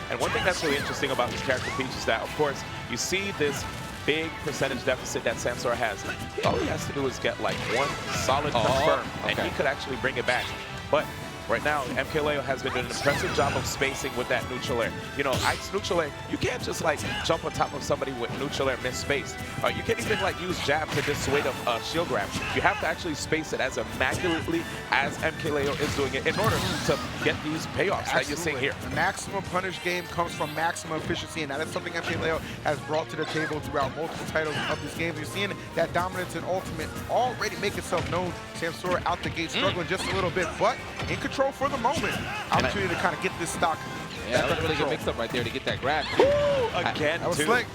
And one thing that's really interesting about this character, Peach, is that, of course, you see this big percentage deficit that Samsora has. All he has to do is get like one solid confirm, and he could actually bring it back. But right now, MKLeo has been doing an impressive job of spacing with that neutral air. You know, Ice neutral air, you can't just like jump on top of somebody with neutral air miss space. You can't even like use jab to dissuade a shield grab. You have to actually space it as immaculately as MKLeo is doing it in order to get these payoffs that you're seeing here. The maximum punish game comes from maximum efficiency, and that is something MKLeo has brought to the table throughout multiple titles of these games. You're seeing that dominance in Ultimate already make itself known. Samsora out the gate struggling just a little bit, but in control for the moment. Opportunity to kind of get this stock. Yeah, that was a really good mix-up right there to get that grab. Again, that was slick.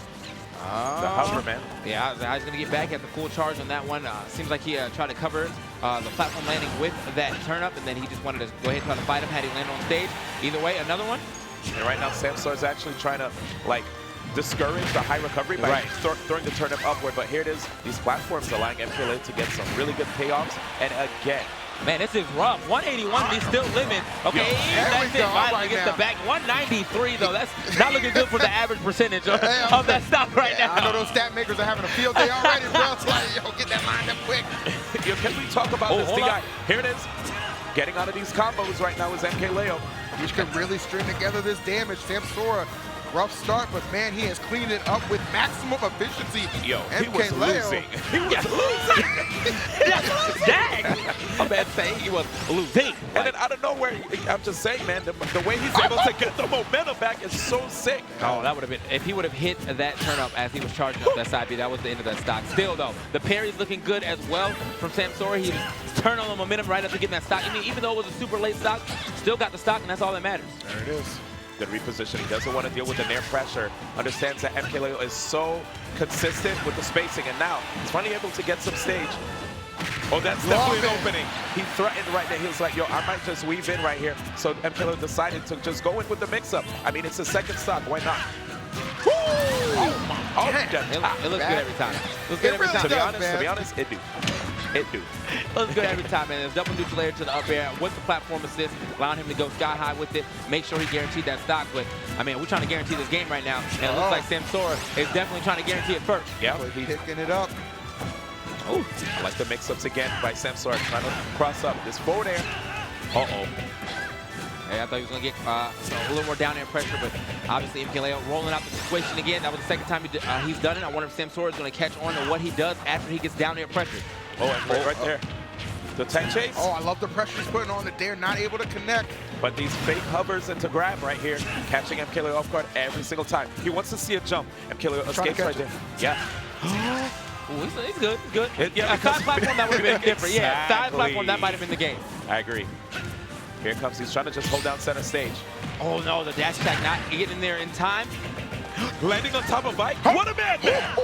The hover, man. Yeah, he's going to get back at the full charge on that one. Seems like he tried to cover the platform landing with that turn-up, and then he just wanted to go ahead and try to fight him had he landed on stage. Either way, another one. And right now, Samsora's actually trying to, like, discourage the high recovery by throwing the turnip upward. But here it is, these platforms allowing MKLeo to get some really good payoffs. And again, man, this is rough. 181, he's still living. Okay, that's it. Finally gets the back. 193, though. That's not looking good for the average percentage of that stock right now. I know those stat makers are having a field day already, bro. It's like, yo, get that lined up quick. Can we talk about this DI? Here it is. Getting out of these combos right now is MKLeo. Which can really string together this damage. Samsora, rough start, but man, he has cleaned it up with maximum efficiency. Yo, he was losing. He was losing. Dang! I'm bad saying he was losing. And then out of nowhere, I'm just saying, man, the way he's able to get the momentum back is so sick. Oh, that would have been, if he would have hit that turn up as he was charging up that side B, that was the end of that stock. Still, though, the parry's looking good as well from Samsora. He turned on the momentum right after getting that stock. I mean, even though it was a super late stock, still got the stock, and that's all that matters. There it is. Good repositioning. Doesn't want to deal with the near pressure. Understands that MKLeo is so consistent with the spacing, and now he's finally able to get some stage. Oh, that's definitely an opening. He threatened right there. He was like, yo, I might just weave in right here. So MKLeo decided to just go in with the mix-up. I mean, it's a second stock. Why not? Woo! Oh, my God. It looks good every time. It looks good every time. To be honest, it do. It do. Looks good every time, man. There's double neutral air to the up air with the platform assist, allowing him to go sky high with it, make sure he guaranteed that stock. But, I mean, we're trying to guarantee this game right now, and it looks like Samsora is definitely trying to guarantee it first. Yeah, he's picking it up. Oh, I like the mix-ups again by Samsora, trying to cross up this forward air. Uh-oh. Hey, I thought he was going to get a little more down air pressure, but obviously MKLeo rolling out the situation again. That was the second time he's done it. I wonder if Samsora is going to catch on to what he does after he gets down air pressure. Oh, and right there. The 10 chase. Oh, I love the pressure he's putting on it there, not able to connect. But these fake hovers into grab right here, catching MKLeo off guard every single time. He wants to see a jump. MKLeo escapes right there. Yeah. Ooh, he's good. He's good. Yeah, a side platform, that would have been different. Yeah, side platform, that might have been the game. I agree. Here it comes. He's trying to just hold down center stage. Oh, no, the dash attack not getting in there in time. Landing on top of Mike. What a man! I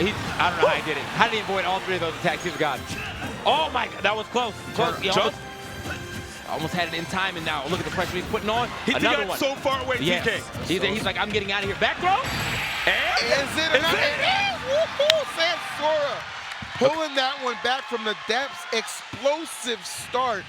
don't know how he did it. How did he avoid all three of those attacks? He's a god. Oh my God, that was close. Close. He Jump. almost had it in time, and now look at the pressure he's putting on. He Another got one. so far away, yes. TK. He's like, I'm getting out of here. Back throw. And Is it enough? It is! Woohoo! Samsora pulling that one back from the depths. Explosive start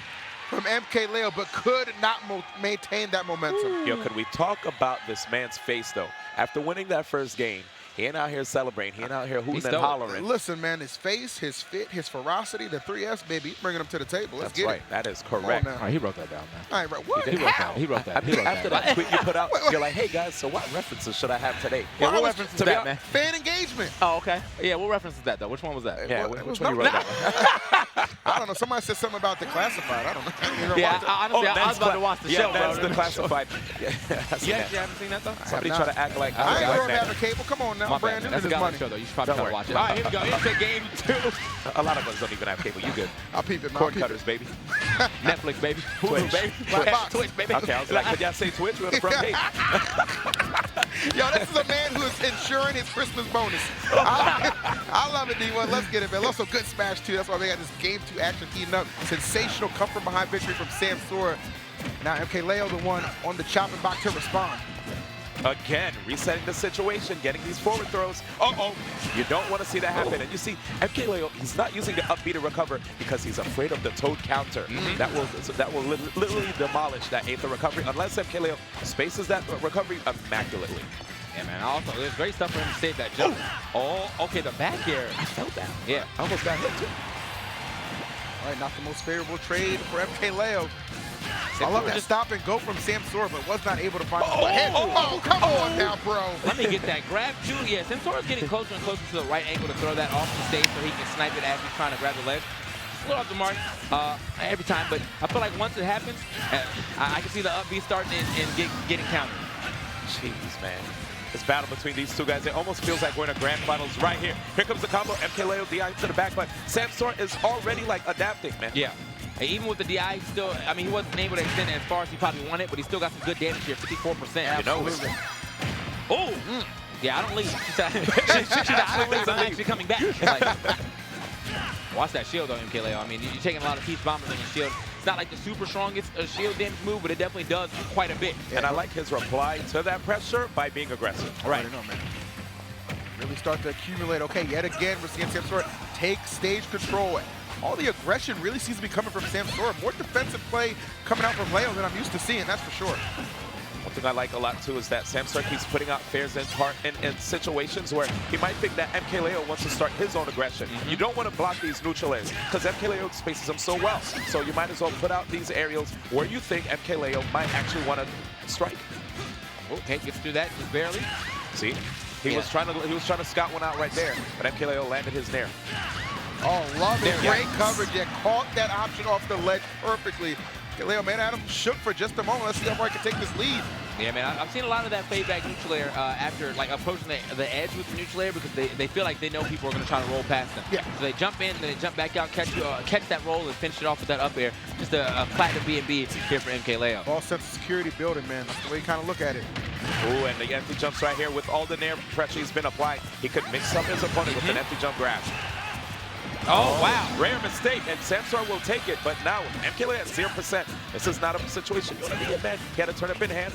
from MK Leo, but could not maintain that momentum. Yo, could we talk about this man's face, though? After winning that first game, he ain't out here celebrating. He ain't out here hooting and hollering. Listen, man, his face, his fit, his ferocity, the 3S, baby, he's bringing him to the table. Let's get right. it. That is correct. Oh, he wrote that down, man. All right, right. What? He wrote that. I mean, after that tweet you put out, you're like, hey, guys, so what references should I have today? Yeah, what reference is that, man? Fan engagement. Oh, okay. Yeah, what reference is that, though? Which one was that? Yeah, which one you wrote that? I don't know. Somebody said something about the classified. I don't know. You know, Yeah, honestly, I was about to watch the show, bro. That's the classified. You actually haven't seen that, though? Somebody try to act like I ain't like gonna that. have a cable. Come on now. My I'm brand bad, new man. to That's a this guy on money. the show, though. You should probably try to watch it. All All right, here we go. Into game 2. A lot of us don't even have cable. You good? I'll peep it, man. Cord cutters, baby. Netflix, baby. Twitch. Hulu, baby. Black Twitch, baby. Okay, I was like, could y'all say Twitch? We're on the front page. Yo, this is a man who is insuring his Christmas bonus. I love it, D1. Let's get it, man. Also, good smash, too. That's why they got this game 2 action heating up. Sensational come from behind victory from Samsora. Now, MK Leo, the one on the chopping block to respond. Again, resetting the situation, getting these forward throws. Uh-oh, you don't want to see that happen. And you see, MK Leo, he's not using the upbeat to recover because he's afraid of the toad counter. That will literally demolish that 8th recovery unless MK Leo spaces that recovery immaculately. Yeah, man. Also, there's great stuff for him to save that jump. Oh, okay, the back air. I felt that. Yeah. I almost got hit, too. All right, not the most favorable trade for MK Leo. I love that stop and go from Samsora, but was not able to find the head. Oh, come on now, bro. Let me get that grab, too. Yeah, Samsora's getting closer and closer to the right angle to throw that off the stage so he can snipe it as he's trying to grab the ledge. A little off the mark every time, but I feel like once it happens, I can see the up B starting and getting countered. Jeez, man. This battle between these two guys, it almost feels like we're in a grand finals right here. Here comes the combo, MK Leo, DI to the back, but Samsora is already, like, adapting, man. Yeah. And even with the DI, still, I mean, he wasn't able to extend it as far as he probably wanted, but he still got some good damage here, 54%. Absolutely. Oh! Yeah, I don't leave. She's I don't leave. I'm actually coming back. Like, watch that shield, though, MK Leo. I mean, you're taking a lot of piece bombers on your shield. It's not like the super strongest shield damage move, but it definitely does quite a bit. And I like his reply to that pressure by being aggressive. Right. Really start to accumulate. Okay, yet again, we're seeing Samsora take stage control. All the aggression really seems to be coming from Samsora. More defensive play coming out from Leo than I'm used to seeing, that's for sure. One thing I like a lot, too, is that Samsora keeps putting out fairs in situations where he might think that MK Leo wants to start his own aggression. You don't want to block these neutral airs because MK Leo spaces them so well. So you might as well put out these aerials where you think MK Leo might actually want to strike. Okay, gets through that just barely. See? He was trying to scout one out right there, but MK Leo landed his nair. Oh, love it. Great coverage. Yeah, caught that option off the ledge perfectly. Leo, man, Adam shook for just a moment. Let's see how far I can take this lead. Yeah, man, I've seen a lot of that fade back neutral air after like approaching the edge with the neutral air because they feel like they know people are going to try to roll past them. Yeah. So they jump in, then they jump back out, catch that roll, and finish it off with that up air. Just a platinum B&B here for MK Leo. All sense of security building, man. That's the way you kind of look at it. Ooh, and the empty jumps right here with all the nair pressure he's been applying. He could mix up his opponent with an empty jump grab. Oh, wow. Rare mistake, and Samsora will take it, but now MK Leo at 0%. This is not a situation you want to be in, man. He had to turn up in hand.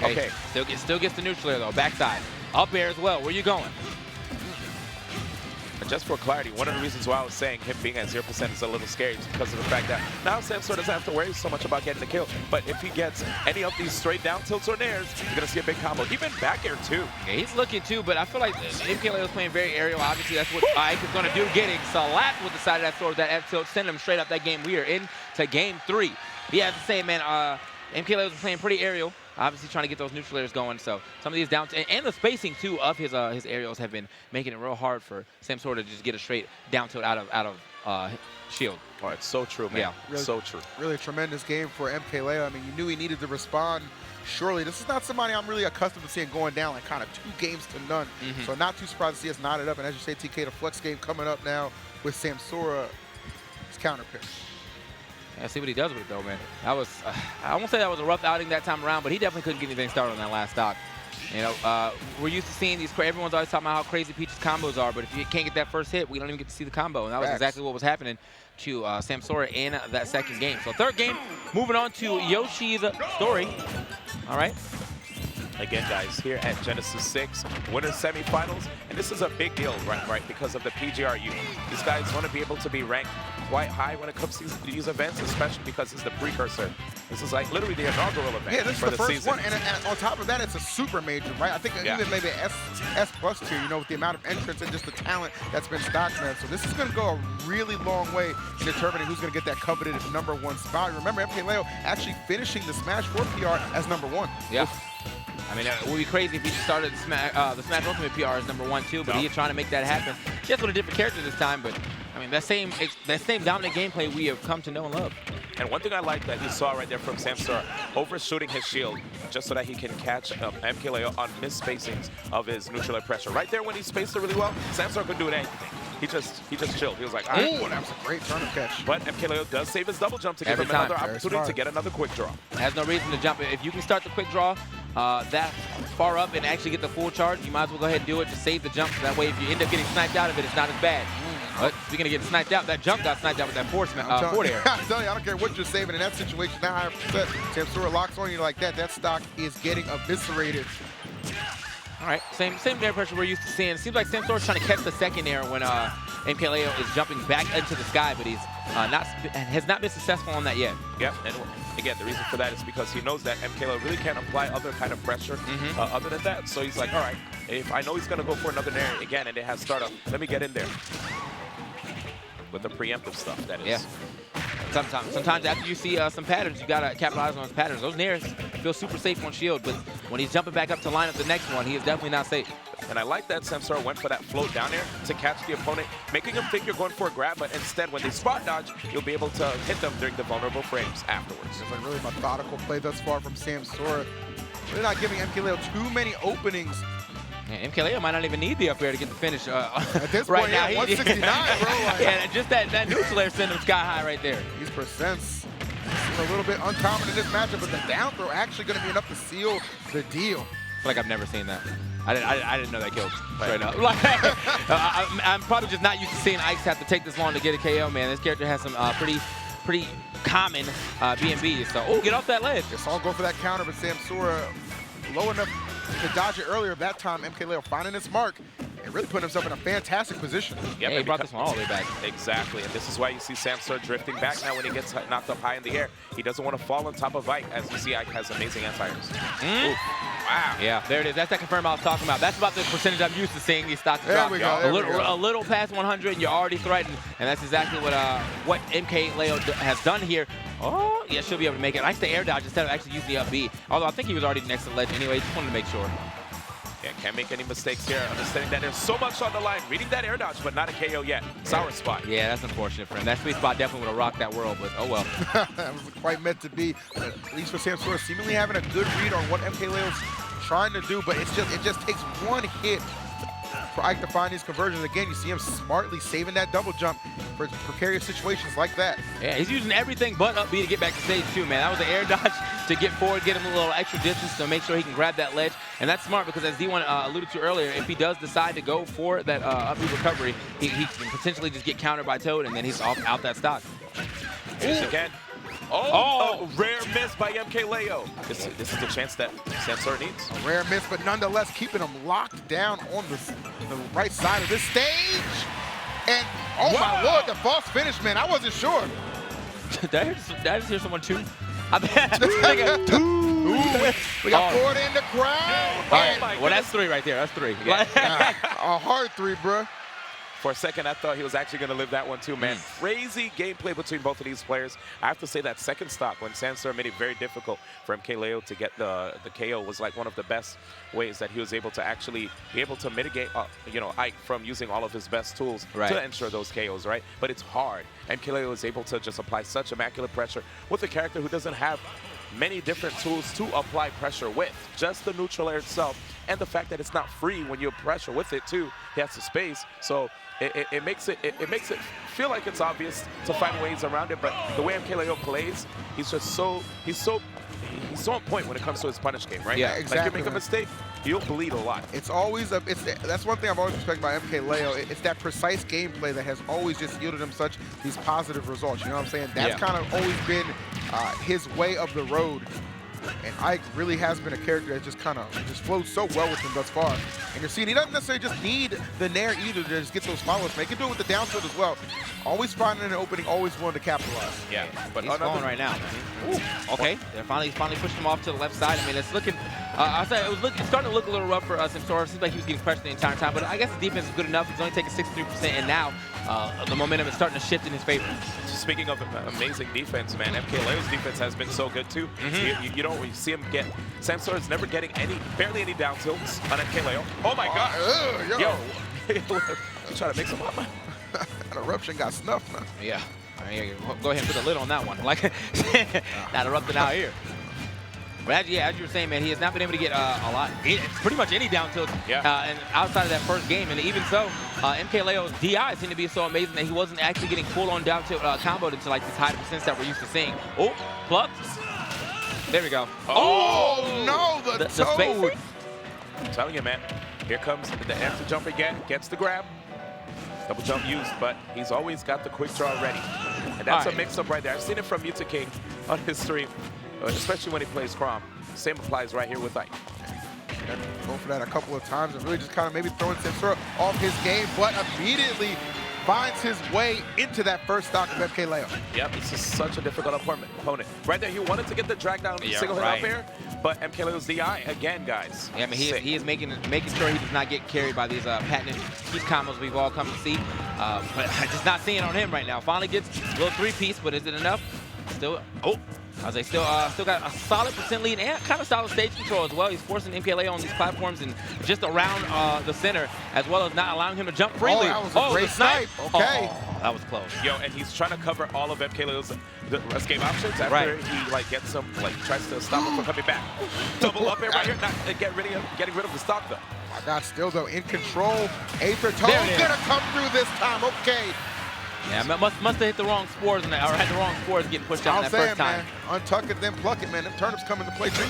Okay. Still gets the neutral air, though. Backside. Up air as well. Where you going? Just for clarity, one of the reasons why I was saying him being at 0% is a little scary is because of the fact that now Samsora doesn't have to worry so much about getting the kill. But if he gets any of these straight down tilts or nairs, you're going to see a big combo. Even back air, too. Yeah, he's looking, too, but I feel like MK Leo's playing very aerial. Obviously, that's what Ike is going to do, getting slapped with the side of that sword, that F tilt, send him straight up that game. We are into game 3. Yeah, I have to say, man, MK Leo's playing pretty aerial. Obviously trying to get those neutral airs going. So some of these down and the spacing too of his aerials have been making it real hard for Samsora to just get a straight down tilt out of shield. Oh, it's so true, man. Yeah, really, so true. Really a tremendous game for MK Leo. I mean, you knew he needed to respond. Surely, this is not somebody I'm really accustomed to seeing going down like kind of 2 games to none. So not too surprised to see us knotted up. And as you say, TK, the flex game coming up now with Samsora. His counter pick. Yeah, see what he does with it, though, man. That was, I won't say that was a rough outing that time around, but he definitely couldn't get anything started on that last stock. You know, we're used to seeing these. Everyone's always talking about how crazy Peach's combos are, but if you can't get that first hit, we don't even get to see the combo, and that was exactly what was happening to Samsora in that second game. So third game, moving on to Yoshi's story. All right. Again, guys, here at Genesis 6, winners semifinals, and this is a big deal, right? Because of the PGRU. These guys want to be able to be ranked quite high when it comes to these events, especially because it's the precursor. This is like literally the inaugural event. Yeah, this is for the first season. one, and on top of that, it's a super major, right? I think even maybe S plus tier, you know, with the amount of entrants and just the talent that's been stocked, man. So this is going to go a really long way in determining who's going to get that coveted #1 spot. Remember, MKLeo actually finishing the Smash 4 PR as #1. Yeah. I mean, it would be crazy if he started the Smash Ultimate PR as #1 too, but he's trying to make that happen. Just with a different character this time, but I mean, that same dominant gameplay we have come to know and love. And one thing I like that you saw right there from Samsora, overshooting his shield just so that he can catch MKLeo on misspacings of his neutral air pressure. Right there when he spaced it really well, Samsora couldn't do anything. He just chilled. He was like, all right. Ooh, that was a great turnip catch. But MKLeo does save his double jump to give him another opportunity to get another quick draw. Has no reason to jump. If you can start the quick draw that far up and actually get the full charge, you might as well go ahead and do it to save the jump. That way, if you end up getting sniped out of it, it's not as bad. But speaking of getting sniped out, that jump got sniped out with that forward air. I'm telling you, I don't care what you're saving in that situation. That higher percent, Samsora locks on you like that. That stock is getting eviscerated. All right, same air pressure we're used to seeing. It seems like Samsora's trying to catch the second air when MKLeo is jumping back into the sky, but he's has not been successful on that yet. Yep, and again, the reason for that is because he knows that MKLeo really can't apply other kind of pressure other than that. So he's like, all right, if I know he's going to go for another nair again and it has startup, let me get in there. With the preemptive stuff, that is. Yeah. Sometimes after you see some patterns, you gotta capitalize on those patterns. Those nairs feel super safe on shield, but when he's jumping back up to line up the next one, he is definitely not safe. And I like that Samsora went for that float down there to catch the opponent, making him think you're going for a grab, but instead when they spot dodge, you'll be able to hit them during the vulnerable frames afterwards. It's a really methodical play thus far from Samsora. They're not giving MKLeo too many openings. Yeah, MKLeo might not even need the up air to get the finish at this right point, now. Yeah, 169, bro. Like, yeah, just that neutral air sent him sky high right there. These percents are a little bit uncommon in this matchup, but the down throw actually going to be enough to seal the deal. I feel like I've never seen that. I didn't know that killed straight up. Like, I'm probably just not used to seeing Ike's have to take this long to get a KO, man. This character has some pretty common B&Bs. So, oh, get off that ledge. Just all go for that counter, but Samsora low enough to dodge it earlier. That time, MKLeo finding his mark and really putting himself in a fantastic position. Yep, yeah, he brought this one all the way back. Exactly, and this is why you see Samsora drifting back now when he gets knocked up high in the air. He doesn't want to fall on top of Ike, as you see Ike has amazing anti-airs. Wow. Yeah, there it is. That's that confirm I was talking about. That's about the percentage I'm used to seeing these stocks drop. A little past 100, and you're already threatened, and that's exactly what MKLeo has done here. Oh, yeah, she'll be able to make it. Nice to air dodge instead of actually using the up B. Although I think he was already next to the ledge anyway. Just wanted to make sure. Yeah, can't make any mistakes here. Understanding that there's so much on the line. Reading that air dodge, but not a KO yet. Sour spot. Yeah, that's unfortunate for him. That sweet spot definitely would have rocked that world, but oh well. That was quite meant to be. At least for Samsora, seemingly having a good read on what MKLeo's trying to do, but it just takes one hit for Ike to find these conversions. Again, you see him smartly saving that double jump for precarious situations like that. Yeah, he's using everything but up B to get back to stage 2, man. That was an air dodge to get forward, get him a little extra distance to make sure he can grab that ledge. And that's smart because, as D1 alluded to earlier, if he does decide to go for that up B recovery, he can potentially just get countered by Toad, and then he's out that stock. Yes, again. Oh, a rare miss by MKLeo. This is the chance that Samsora needs. A rare miss, but nonetheless keeping him locked down on the right side of this stage. And, oh my lord, the false finish, man. I wasn't sure. Did I just hear someone too? We got Ford in the crowd. Well, that's 3 right there. That's 3. Yeah. A hard 3, bro. For a second, I thought he was actually going to live that one too, man. Crazy gameplay between both of these players. I have to say that second stock, when Samsora made it very difficult for MKLeo to get the KO, was like one of the best ways that he was able to actually be able to mitigate, Ike from using all of his best tools to ensure those KOs, right? But it's hard. MKLeo is able to just apply such immaculate pressure with a character who doesn't have many different tools to apply pressure with. Just the neutral air itself, and the fact that it's not free when you pressure with it too. He has the space, so it makes it feel like it's obvious to find ways around it. But the way MKLeo plays, he's he's so on point when it comes to his punish game, right? Yeah, exactly, Like you make a man. mistake, you'll bleed a lot. It's always that's one thing I've always respected by MKLeo. It's that precise gameplay that has always just yielded him such these positive results. You know what I'm saying? That's kind of always been his way of the road. And Ike really has been a character that just kind of flows so well with him thus far. And you're seeing he doesn't necessarily just need the nair either to just get those follows. He can do it with the down tilt as well. Always finding an opening, always willing to capitalize. Yeah, but he's going right now. Okay, they're finally pushed him off to the left side. I mean, it's looking. I said it's starting to look a little rough for Samsora. Seems like he was getting pressured the entire time, but I guess his defense is good enough. He's only taking 63%, and now the momentum is starting to shift in his favor. Speaking of amazing defense, man, MKLeo's defense has been so good too. You don't really see him get. Samsora's never getting barely any down tilts on MKLeo. Oh my God! Yo, trying to make some up. That eruption got snuffed now. Yeah. Go ahead and put a lid on that one. Like, not erupting out here. But as you were saying, man, he has not been able to get a lot, pretty much any down tilt and outside of that first game. And even so, MKLeo's DI seemed to be so amazing that he wasn't actually getting full-on down tilt comboed into like these high percents that we're used to seeing. Oh, plucked. There we go. Oh no, the toad. I'm telling you, man. Here comes the answer jump again. Gets the grab. Double jump used, but he's always got the quick draw ready. And that's a mix-up right there. I've seen it from Yuta King on his stream, especially when he plays Crom. Same applies right here with Ike. Go for that a couple of times and really just kind of maybe throwing Samsora off his game, but immediately finds his way into that first stock of MKLeo. Yep, this is such a difficult opponent. Right there, he wanted to get the drag down single hit up air, but MKLeo's DI again, guys. Yeah, I mean, he is making sure he does not get carried by these patented keep combos we've all come to see. But I'm just not seeing it on him right now. Finally gets a little three-piece, but is it enough? Still, I say still got a solid percent lead and kind of solid stage control as well. He's forcing MKLeo on these platforms and just around the center, as well as not allowing him to jump freely. Oh, that was a great snipe. Okay. Oh, that was close. Yo, and he's trying to cover all of MKLeo's escape options after he like gets some, like tries to stop him from coming back. Double up air right here, not getting rid of the stock though. My God, still though in control. Aether Toad gonna come through this time. Okay. Yeah, must have hit the wrong spores or had the wrong spores getting pushed out that first time. Man, untuck it, then pluck it, man. Them turnips come into play too.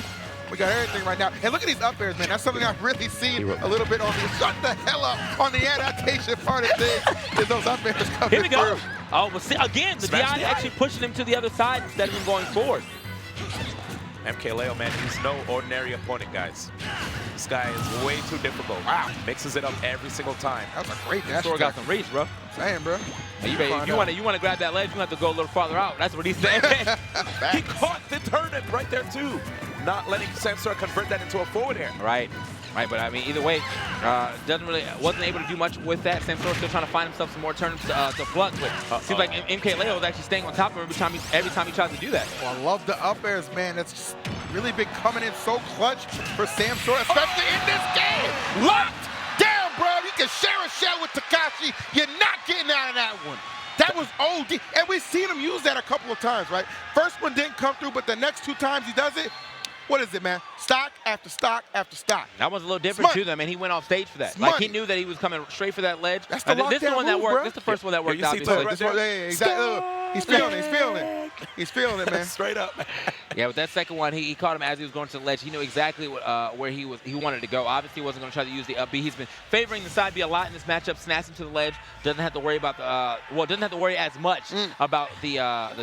We got everything right now. And look at these up airs, man. That's something I've really seen a little bit on the shut the hell up on the adaptation part of things. Is those up airs coming Here we go. through. Oh, but see, again, the DI actually pushing him to the other side instead of him going forward. MKLeo, man, he's no ordinary opponent, guys. This guy is way too difficult. Wow. Mixes it up every single time. That was a great dash. Samsora got some reach, bro. Damn, bro. If you want to grab that ledge, you have to go a little farther out. That's what he said. He caught the turnip right there, too. Not letting Samsora convert that into a forward air. Right, but I mean, either way, wasn't able to do much with that. Samsora still trying to find himself some more turnips to pluck, but seems like MKLeo is actually staying on top of him every time he tries to do that. Well, I love the up airs, man. That's just really been coming in so clutch for Samsora, especially in this game. Locked down, bro. You can share a shell with Takashi. You're not getting out of that one. That was OD. And we've seen him use that a couple of times, right? First one didn't come through, but the next two times he does it, what is it, man? Stock after stock after stock. That was a little different, too, though. I mean, he went off stage for that. Like, he knew that he was coming straight for that ledge. That's the this is the one that worked. Bro. This is the first one that worked, obviously. Exactly. He's feeling it. He's feeling it. He's feeling it, man. Straight up. Yeah, with that second one, he caught him as he was going to the ledge. He knew exactly where he wanted to go. Obviously, he wasn't going to try to use the up B. He's been favoring the side B a lot in this matchup, snatching to the ledge. Doesn't have to worry about doesn't have to worry as much about the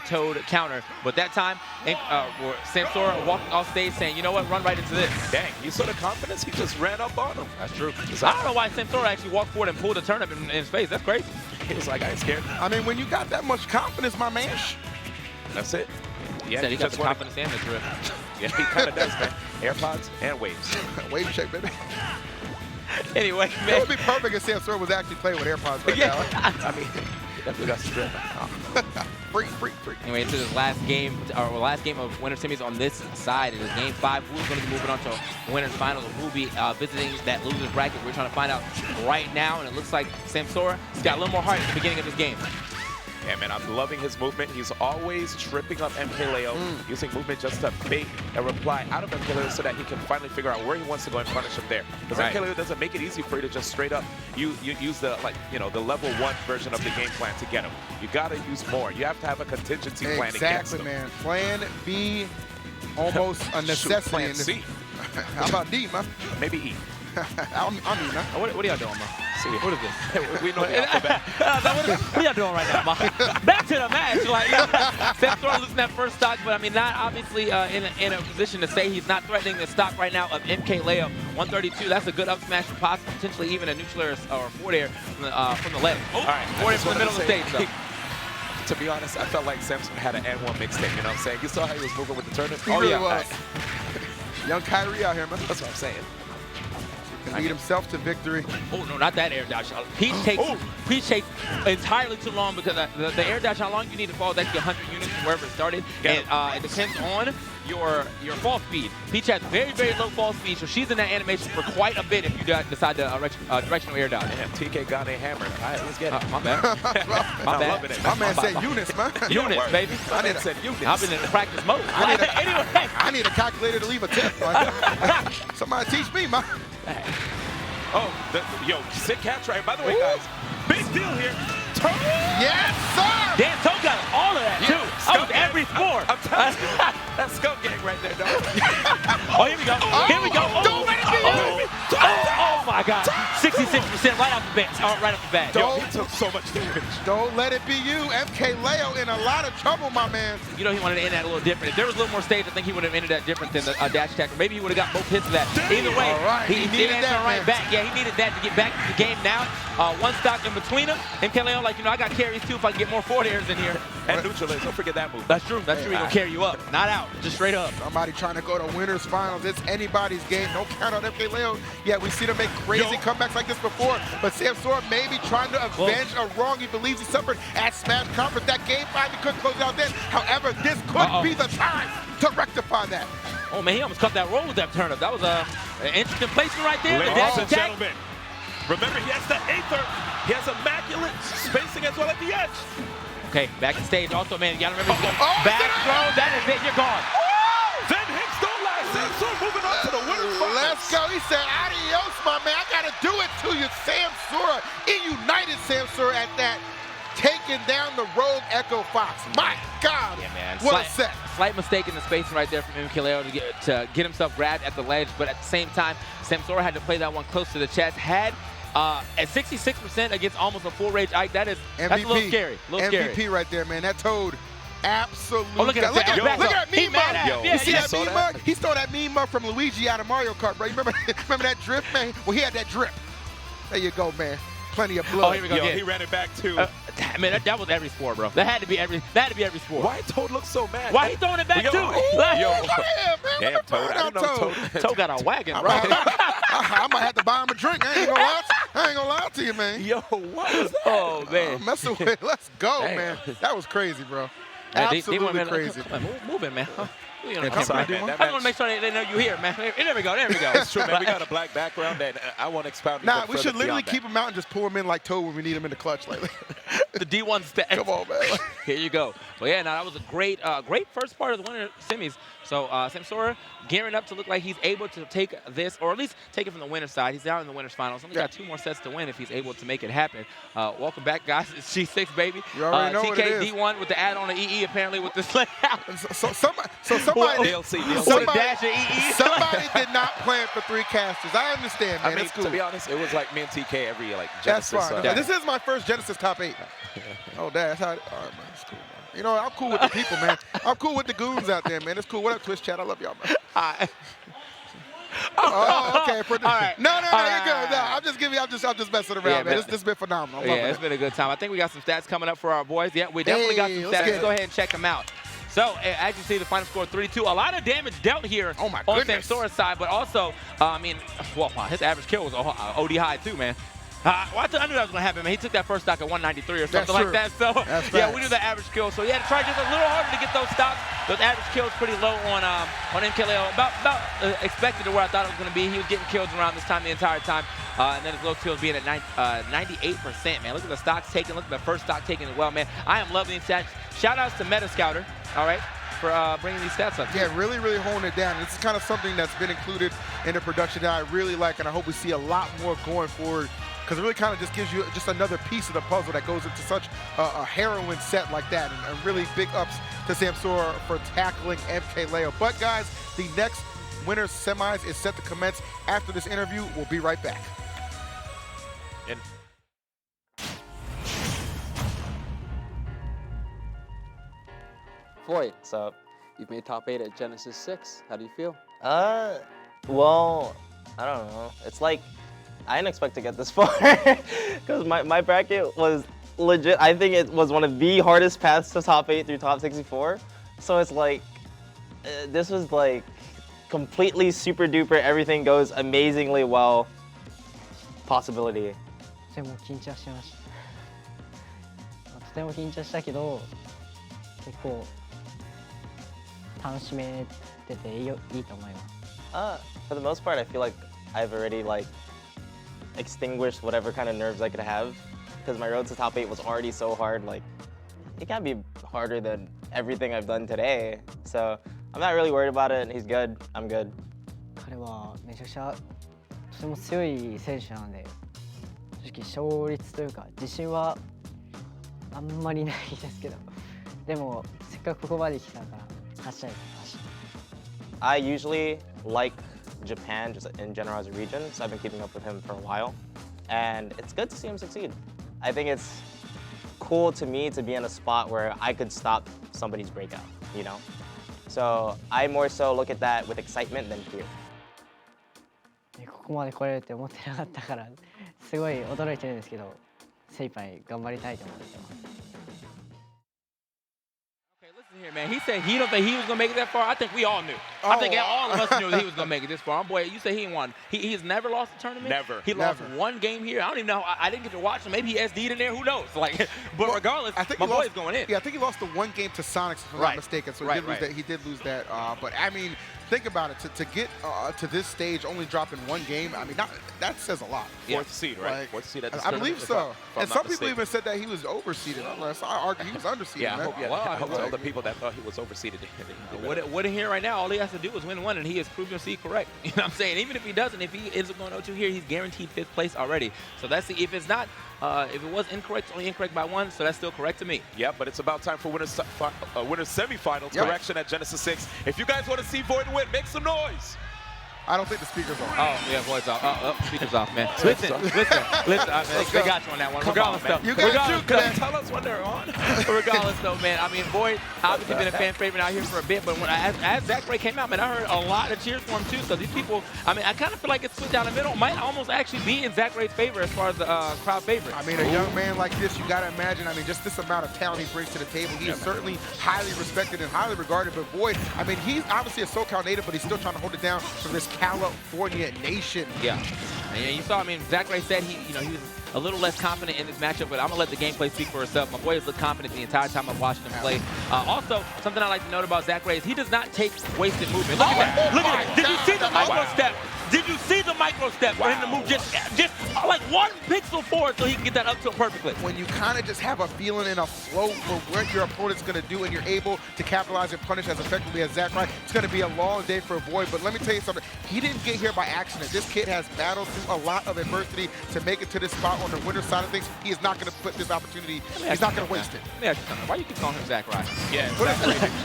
Toad counter. But that time, Samsora walked off stage saying, "You know what? Run right into this." Dang, you saw the confidence. He just ran up on him. That's true. I don't know why Samsora actually walked forward and pulled a turnip in his face. That's crazy. He was like, I ain't scared. I mean, when you got that much confidence, my man. That's it. Yeah, he got the confidence and the drip. Yeah, he kind of does, man. AirPods and waves. Wave check, baby. Anyway, man. It would be perfect if Samsora was actually playing with AirPods right now. I mean, definitely got some drip. Freak. Anyway, into this last game of winner semis on this side. It is game 5. Who's going to be moving on to winners finals? Who will be visiting that losers bracket? We're trying to find out right now, and it looks like Samsora has got a little more heart at the beginning of this game. Yeah, man, I'm loving his movement. He's always tripping up MKLeo, using movement just to bait a reply out of MKLeo so that he can finally figure out where he wants to go and punish him there. Because MKLeo doesn't make it easy for you to just straight up you use the the level 1 version of the game plan to get him. You got to use more. You have to have a contingency plan against him. Exactly, man. Plan B almost a necessity. Plan C. How about D, man? Maybe E. I mean, man. What are y'all doing, man? C. What is this? We know the alphabet. What are y'all doing right now, man? Back to the match. Like, Samsora losing that first stock, but I mean, not obviously in a position to say he's not threatening the stock right now of MK Leo. 132, that's a good up smash for possibly potentially even a neutral air or forward air from the left. All right. Forward air from the middle of the stage, though. To be honest, I felt like Samson had an N1 mixtape, you know what I'm saying? You saw how he was moving with the turnip? He really was. Young Kyrie out here, man. That's what I'm saying. He can lead himself to victory. Oh, no, not that air dash. Peach takes entirely too long because the air dash, how long you need to fall is actually 100 units from wherever it started. And it depends on your fall speed. Peach has very, very low fall speed, so she's in that animation for quite a bit if you decide to directional air dodge. Damn, TK got a hammer. All right, let's get it. My bad. My bad. My man said units, man. Units, baby. My man said units. I've been in practice mode. Anyway. I need a calculator to leave a tip. Somebody teach me, man. Oh, yo, sick catch right. By the way, guys, big deal here. Yes, sir. Dan Toe got all of that, too. Oh, every four. I'm telling you, that's skunk gang right there, dog. Oh, here we go. Here we go. Don't let it be you. Oh, my God. 66% right off the bat. Right off the bat. Yo, he took so much damage. Don't let it be you. MK Leo in a lot of trouble, my man. You know he wanted to end that a little different. If there was a little more stage, I think he would have ended that different than the dash attack. Or maybe he would have got both hits of that. Either way, he needed that right back. Yeah, he needed that to get back to the game now. One stock in between him. MK Leo, like, you know, I got carries too if I can get more forward airs in here. And neutral is. Don't forget that move. That's true. That's true. He's going to carry you up. Not out. Just straight up. Somebody trying to go to winners finals. It's anybody's game. Don't count on MK Leo. Yeah, we've seen him make crazy comebacks like this before. But Samsora may be trying to avenge a wrong he believes he suffered at Smash Conference. That game 5, he couldn't close it out then. However, this could be the time to rectify that. Oh, man, he almost cut that roll with that turnip. That was an interesting placement right there. Ladies and gentlemen, remember, he has the Aether. He has immaculate spacing as well at the edge. Okay, back to stage. Also, man, you gotta remember, back throw. That is it. You're gone. Then hits don't last. Samsora moving on to the winner's finals. Let's go. He said, adios, my man. I gotta do it to you, Samsora. He united Samsora at that, taking down the rogue Echo Fox. My God, yeah, man. What a set. Slight mistake in the spacing right there from MK Leo to get himself grabbed at the ledge, but at the same time, Samsora had to play that one close to the chest. At 66% against almost a full rage Ike, that's a little scary. MVP right there, man. That Toad, absolutely. Oh, look at that. Look at that meme mug. You see that meme mug? That? He stole that meme mug from Luigi out of Mario Kart, bro. You remember that drip, man? Well, he had that drip. There you go, man. Plenty of blood. Oh, here we go. He ran it back too. Man, that was every sport, bro. That had to be every sport. Why Toad looks so mad? Why he throwing it back too? Damn, Toad. I didn't know Toad. Toad got a wagon, bro. I might have to buy him a drink. I ain't gonna lie to you, man. Yo, what was that? Oh, man. Messing with it. Let's go, man. That was crazy, bro. Absolutely crazy. Move it, man. I'm sorry, man. I want to make sure they know you here, man. There we go. It's true, man. We got a black background, and I won't expound. Nah, we should literally keep him out and just pull him in like Toad when we need him in the clutch. Like the D1 step. Come on, man. Here you go. Well, yeah, that was a great first part of the winner semis. So Samsora gearing up to look like he's able to take this, or at least take it from the winner's side. He's out in the winner's finals. Only got 2 more sets to win if he's able to make it happen. Welcome back, guys. It's G6, baby. You already know what it is. TK D1 with the add-on to EE, apparently, with this layout. Somebody did not plan for 3 casters. I understand, man. I mean, it's cool. To be honest, it was like me and TK every That's Genesis. fine. This is my first Genesis top 8. Oh, that's how. All right, man. It's cool, man. You know, I'm cool with the people, man. I'm cool with the goons out there, man. It's cool. What up, Twitch chat? I love y'all, man. Oh, okay. No, you're good. No, I'm just messing around, man. This has been phenomenal. It's been a good time. I think we got some stats coming up for our boys. Yeah, we definitely got some stats. Let's go ahead and check them out. So, as you see, the final score 3-2. A lot of damage dealt here on Samsora's side, but also, his average kill was OD high too, man. I knew that was going to happen, man. He took that first stock at 193 or something like that. So, yeah, we knew the average kill. So, he had to try just a little harder to get those stocks. Those average kills pretty low on MK Leo. About expected to where I thought it was going to be. He was getting kills around this time the entire time. And then his low kills being at 98%, man. Look at the stocks taken. Look at the first stock taken as well, man. I am loving these stats. Shout-outs to Meta Scouter, all right, for bringing these stats up. Yeah, really, really honing it down. This is kind of something that's been included in the production that I really like, and I hope we see a lot more going forward, because it really kind of just gives you just another piece of the puzzle that goes into such a harrowing set like that, and really big ups to Samsora for tackling MKLeo. But guys, the next winner's semis is set to commence after this interview. We'll be right back. And Void, What's up? you've made top 8 at Genesis 6. How do you feel? Well, I don't know. It's like, I didn't expect to get this far because my bracket was legit. I think it was one of the hardest paths to top 8 through top 64. So it's like, this was like completely super duper, everything goes amazingly well possibility. とても緊張しました。とても緊張したけど、結構楽しめてていいと思います。For the most part, I feel like I've already like extinguished whatever kind of nerves I could have because my road to top 8 was already so hard. Like, it can't be harder than everything I've done today. So I'm not really worried about it. He's good. I'm good. 彼はめちゃくちゃとても強い選手なので、正直勝率というか自信はあんまりないですけど、でもせっかくここまで来たから勝ちたいと思います。I usually like Japan just in general as a region, so I've been keeping up with him for a while. And it's good to see him succeed. I think it's cool to me to be in a spot where I could stop somebody's breakout, you know? So I more so look at that with excitement than fear. ここまで来れるって思ってなかったからすごい驚いてるんですけど、精一杯頑張りたいと思ってます。Here, man. He said he don't think he was gonna make it that far. I think we all knew. I think all of us knew that he was gonna make it this far. Boy, you said he won. He has never lost a tournament. Never. He lost one game here. I don't even know. I didn't get to watch him. Maybe he SD'd in there. Who knows? Like, but regardless, I think my boy's lost, going in. Yeah, I think he lost the one game to Sonics, if I'm not mistaken. So he did lose that. But I mean, think about it. To get to this stage, only dropping one game. I mean, that says a lot. Fourth seed, right? Like, Fourth seed at this I believe so. And some people mistaken. even said that he was overseeded. Unless I argue he was underseeded. Yeah, man. I hope all the people that thought he was overseeded. What in here right now, all he has to do is win one, and he has proven to see correct. You know what I'm saying? Even if he doesn't, if he isn't going 0-2 here, he's guaranteed 5th place already. So that's the, if it's not, if it was incorrect, only incorrect by 1, so that's still correct to me. Yeah, but it's about time for winners semifinals correction at Genesis 6. If you guys want to see Void win, make some noise. I don't think the speaker's on. Oh, yeah, voice off. Speaker's off, man. Listen. They got you on that one. Regardless, though. Tell us when they're on. Regardless, though, man. I mean, Void obviously been a fan favorite out here for a bit, but when as Zackray came out, man, I heard a lot of cheers for him too. So these people, I mean, I kind of feel like it's split down the middle. Might almost actually be in Zackray's favor as far as the crowd favorite. I mean, a young man like this, you got to imagine. I mean, just this amount of talent he brings to the table. He is certainly highly respected and highly regarded. But Void, I mean, he's obviously a SoCal native, but he's still trying to hold it down from this California nation. Yeah. And you saw, I mean, Zackray said he was a little less confident in this matchup, but I'm gonna let the gameplay speak for itself. My boy has looked confident the entire time I've watched him play. Also, something I like to note about Zackray is he does not take wasted movement. Look at that. Look at it. Did you see the micro step? Did you see the micro step for him to move just like 1 pixel forward so he can get that up tilt perfectly? When you kind of just have a feeling and a flow for what your opponent's going to do and you're able to capitalize and punish as effectively as Zackray, it's going to be a long day for Void. But let me tell you something. He didn't get here by accident. This kid has battled through a lot of adversity to make it to this spot on the winner's side of things. He is not going to put this opportunity. He's not going to waste it. Let me ask you something. Why you keep calling him Zackray? Yeah.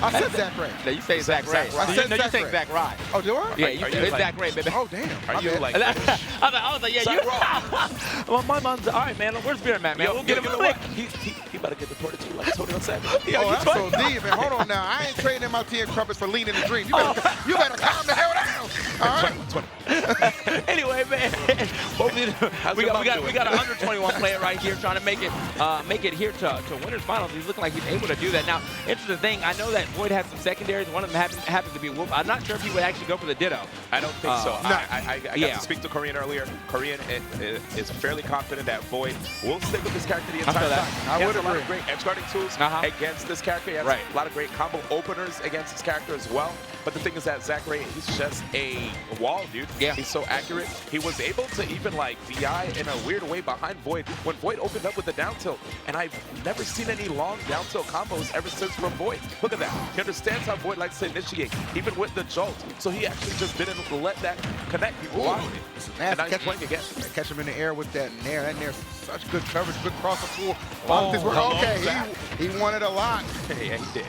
I said Zackray. No, you say Zackray. I said you say Zackray. Oh, do I? Yeah, you say it's Zackray, baby. Oh, damn. Are you like I was like, yeah, you. Well, my mom's all right, man. Where's Beer Man, man? We'll get him quick. He better get deported too, like Tony on Saturday. Oh, that's so deep, man. Hold on now. I ain't trading my tea and crumpets for lean in the dream. You better calm the hell down. All right. Anyway, man, we got an under 21 player right here trying to make it here to winners finals. He's looking like he's able to do that. Now, interesting thing, I know that Void has some secondaries. One of them happens to be Whoop. I'm not sure if he would actually go for the Ditto. I don't think so. I got to speak to Korean earlier. Korean is fairly confident that Void will stick with this character the entire time. I would agree. He has a lot agree. of great edge guarding tools against this character. He has a lot of great combo openers against this character as well. But the thing is that Zackray, he's just a wall, dude. Yeah. He's so accurate. He was able to even like DI in a weird way behind Void when Void opened up with the down tilt. And I've never seen any long down tilt combos ever since from Void. Look at that. He understands how Void likes to initiate, even with the jolt. So he actually just didn't let that connect. He blocked it. And now he's playing again. Catch him in the air with that nair. That nair's such good coverage, good crosser pull. Oh, okay, he wanted a lot. Yeah, he did.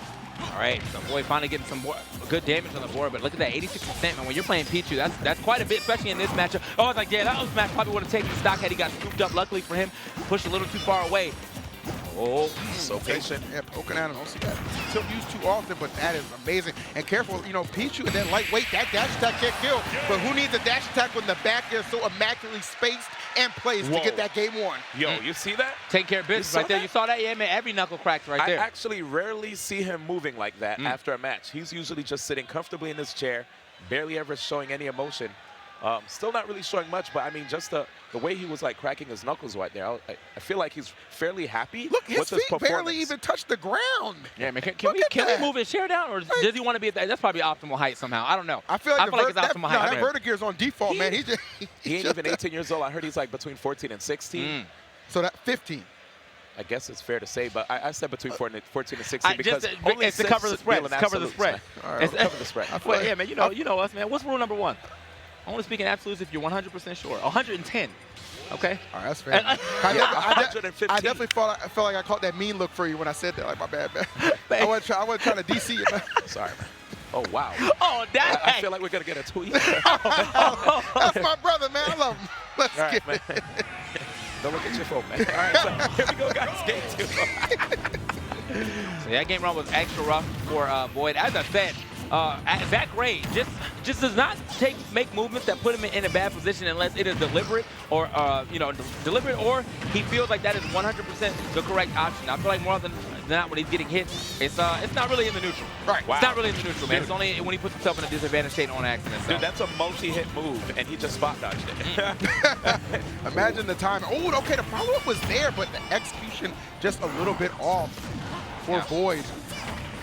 All right, so Void finally getting some good damage on the board, but look at that, 86%, man. When you're playing Pichu, that's quite a bit, especially in this matchup. Oh, I was like, yeah, that was match probably would have taken the stock had he got scooped up. Luckily for him, pushed a little too far away. Oh, so patient. Yeah, poking at him. Don't see that tilt used too often, but that is amazing. And careful, you know, Pichu and that lightweight, that dash attack can't kill. But who needs a dash attack when the back is so immaculately spaced and placed to get that game won? Yo, you see that? Taking care of business right there. You saw that? Yeah, man, every knuckle cracked right there. I actually rarely see him moving like that after a match. He's usually just sitting comfortably in his chair, barely ever showing any emotion. Still not really showing much, but I mean, just the way he was like cracking his knuckles right there, I feel like he's fairly happy. Look, his with his feet performance. barely even touch the ground. Yeah, man, can we move his chair down, or does he want to be at that? That's probably optimal height somehow. I don't know. I feel like, it's optimal height. that Vertigear's on default, man. He ain't even 18 years old. I heard he's like between 14 and 16. So that 15. I guess it's fair to say, but I said between 14 and 16 because only it's to cover the spread. It's cover the spread. All right, cover the spread. Well, yeah, man, you know us, man. What's rule number 1? Only speaking absolutes if you're 100% sure. 110. Okay. All right, that's fair. I definitely felt like I caught that mean look for you when I said that. Like, my bad, man. I wasn't trying to DC you, man. Sorry, man. Oh, wow. Oh, that. I feel like we're going to get a tweet. That's my brother, man. I love him. Let's get it. Don't look at your phone, man. All right, so here we go, guys. Game 2. So that game run was extra rough for Void. As I said, Zackray just does not make movements that put him in a bad position unless it is deliberate or deliberate, or he feels like that is 100% the correct option. I feel like more than not when he's getting hit, it's not really in the neutral. Right. Wow. It's not really in the neutral, man. It's only when he puts himself in a disadvantage state on accident. Dude, that's a multi-hit move, and he just spot dodged it. Imagine the time. Oh, okay, the follow-up was there, but the execution just a little bit off for Void.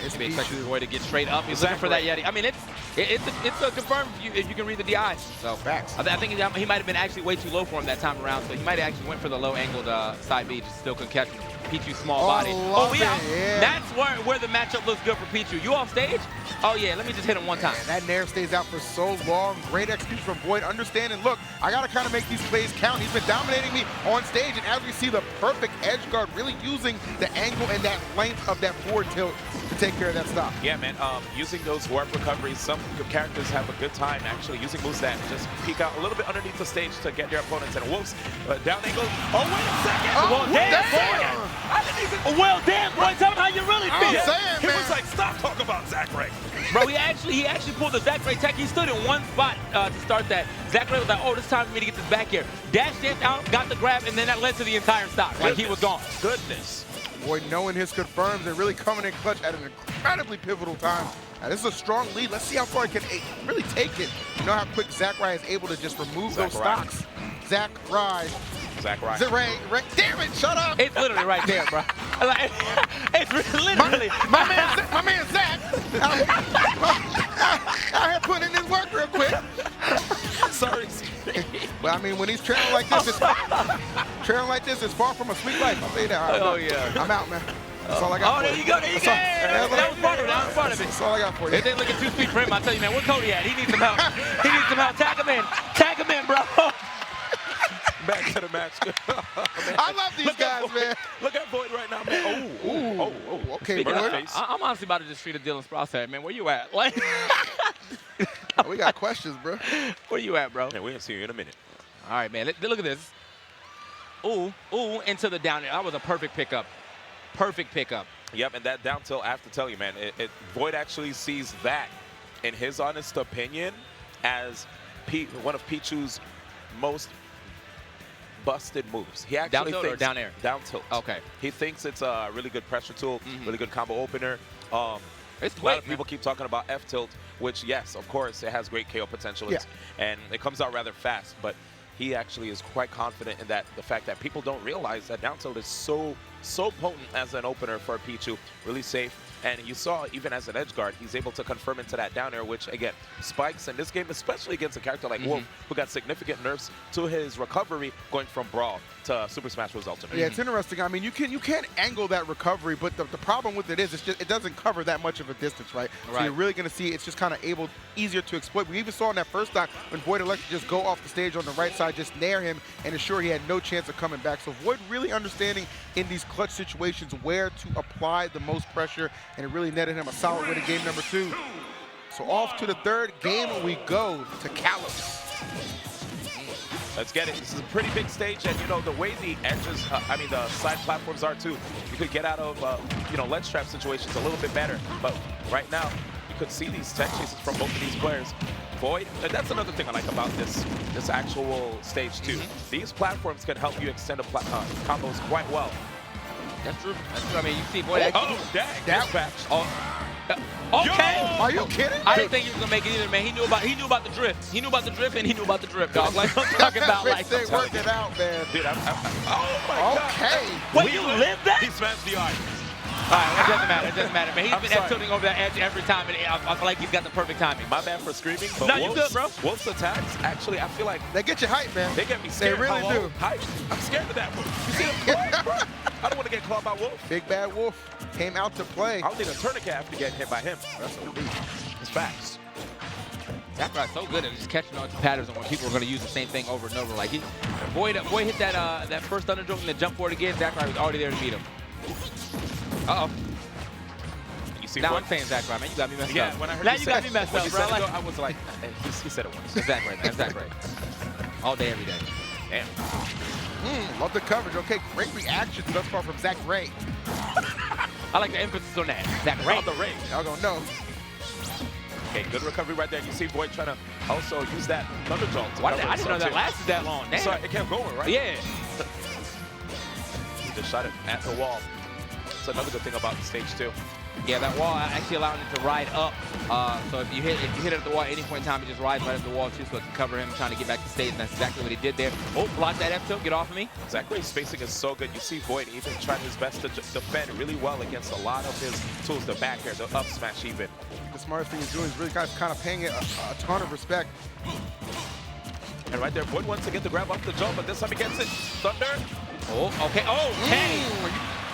It's expecting Void to get straight up. He's looking for that Yeti. I mean, it's a confirmed if you can read the DI. So facts. I think he might have been actually way too low for him that time around. So he might have actually went for the low-angled side B, just still couldn't catch him. Pichu's small body. Oh, yeah. That's where the matchup looks good for Pichu. You off stage? Oh, yeah, let me just hit him one time. That nair stays out for so long. Great execution from Void. Understanding, look, I got to kind of make these plays count. He's been dominating me on stage, and as we see the perfect edge guard really using the angle and that length of that forward tilt to take care of that stop. Yeah, man, using those warp recoveries, some characters have a good time actually using moves that just peek out a little bit underneath the stage to get their opponents, and whoops, down angle. Oh, wait a second! Well, damn, I didn't even... Well, damn, boy, tell me how you really feel. He was like, stop talking about Zackray. Bro, he actually pulled the Zackray tech. He stood in one spot to start that. Zackray was like, oh, it's time for me to get this back here. Dashed it out, got the grab, and then that led to the entire stock. Like, he was gone. Goodness. Void knowing his confirms and really coming in clutch at an incredibly pivotal time. Now, this is a strong lead. Let's see how far he can really take it. You know how quick Zackray is able to just remove those stocks. Zackray. Damn it, shut up. It's literally right there, bro. Like, it's literally. My man Zach out here putting in his work real quick. Sorry. But I mean, when he's trailing like this, it's far from a sweet life. I'll tell you that. Oh, yeah. I'm out, man. That's all I got for you. There you go. That was part of it. That's all I got for you. If they look at too sweet for him, I tell you, man, where's Cody at? He needs some help. He needs some help. Tag him in, bro. Back to the match. I love these guys, man. Look at Void right now, man. Oh, okay, bro. I'm honestly about to just treat a Dylan Sprouse head, man. Where you at? Like, we got questions, bro. Where you at, bro? Yeah, we're gonna see you in a minute. All right, man. Look at this. Ooh, into the down air. That was a perfect pickup. Perfect pickup. Yep, and that down tilt, I have to tell you, man, Void actually sees that, in his honest opinion, as one of Pichu's most busted moves. He actually down tilt or down air? Down tilt. Okay. He thinks it's a really good pressure tool, really good combo opener. It's a lot of people keep talking about F tilt, which, yes, of course, it has great KO potential, and it comes out rather fast, but he actually is quite confident in that, the fact that people don't realize that down tilt is so potent as an opener for Pichu, really safe. And you saw, even as an edge guard, he's able to confirm into that down air, which, again, spikes in this game, especially against a character like Wolf, who got significant nerfs to his recovery going from Brawl to Super Smash Bros. Ultimate. Yeah, it's interesting. I mean, you can angle that recovery, but the problem with it is it doesn't cover that much of a distance, right? So you're really going to see it's just kind of easier to exploit. We even saw in that first time when Void elected to just go off the stage on the right side, just nair him, and ensure he had no chance of coming back. So Void really understanding in these clutch situations where to apply the most pressure and it really netted him a solid win in game number 2. So off to the third game we go to Kalos. Let's get it. This is a pretty big stage, and you know the way the edges, the side platforms are too. You could get out of ledge trap situations a little bit better. But right now, you could see these tech chases from both of these players. Void, and that's another thing I like about this actual stage too. These platforms can help you extend combos quite well. That's true. That's true. I mean, you see Void. Dang, Okay. Yo, are you kidding? I didn't think he was gonna make it either, man. He knew about the drift. He knew about the drift, and he knew about the drip, dog. Like I'm talking about, like they worked it out, man. Dude, oh my God. Okay. Wait, you lived that? He smashed the art. All right, it doesn't matter. It doesn't matter, man. He's been tilting over that edge every time, and I feel like he's got the perfect timing. My bad for screaming. But No, you good, bro. Wolf's attacks, actually, I feel like they get you hyped, man. They get me scared. They really do. Hype. I'm scared of that move. You see them claws, bro? I don't want to get clawed by Wolf. Big Bad Wolf came out to play. I don't need a tourniquet after getting hit by him. That's what it is. It's facts. Zackray's so good at just catching on to patterns and when people are going to use the same thing over and over. Like Void hit that first underdrop and then jump forward again. Zackray was already there to meet him. Uh-oh. Now I'm saying Zackray, man. You got me messed up. When I heard now you got me messed up, bro. Like, I was like, he said it once. It's Zackray, man. It's Zackray. All day, every day. Damn. Love the coverage. Okay, great reaction thus far from Zackray. I like the emphasis on that. Zackray. On the ring. Y'all gonna know. Okay, good recovery right there. You see Void trying to also use that thunder jolt. I didn't know that lasted that long. Damn. So it kept going, right? Yeah. He just shot it at the wall. That's another good thing about the stage too. Yeah, that wall actually allowed him to ride up. So if you hit it at the wall at any point in time, he just rides right up the wall too, so it can cover him trying to get back to stage. And that's exactly what he did there. Oh, block that F tilt, get off of me. Zakray's spacing is so good. You see Void even trying his best to defend really well against a lot of his tools, the back air, the up smash even. The smartest thing he's doing is really kind of paying it a ton of respect. And right there, Void wants to get the grab off the jump, but this time he gets it. Thunder. Oh, okay. Oh, okay.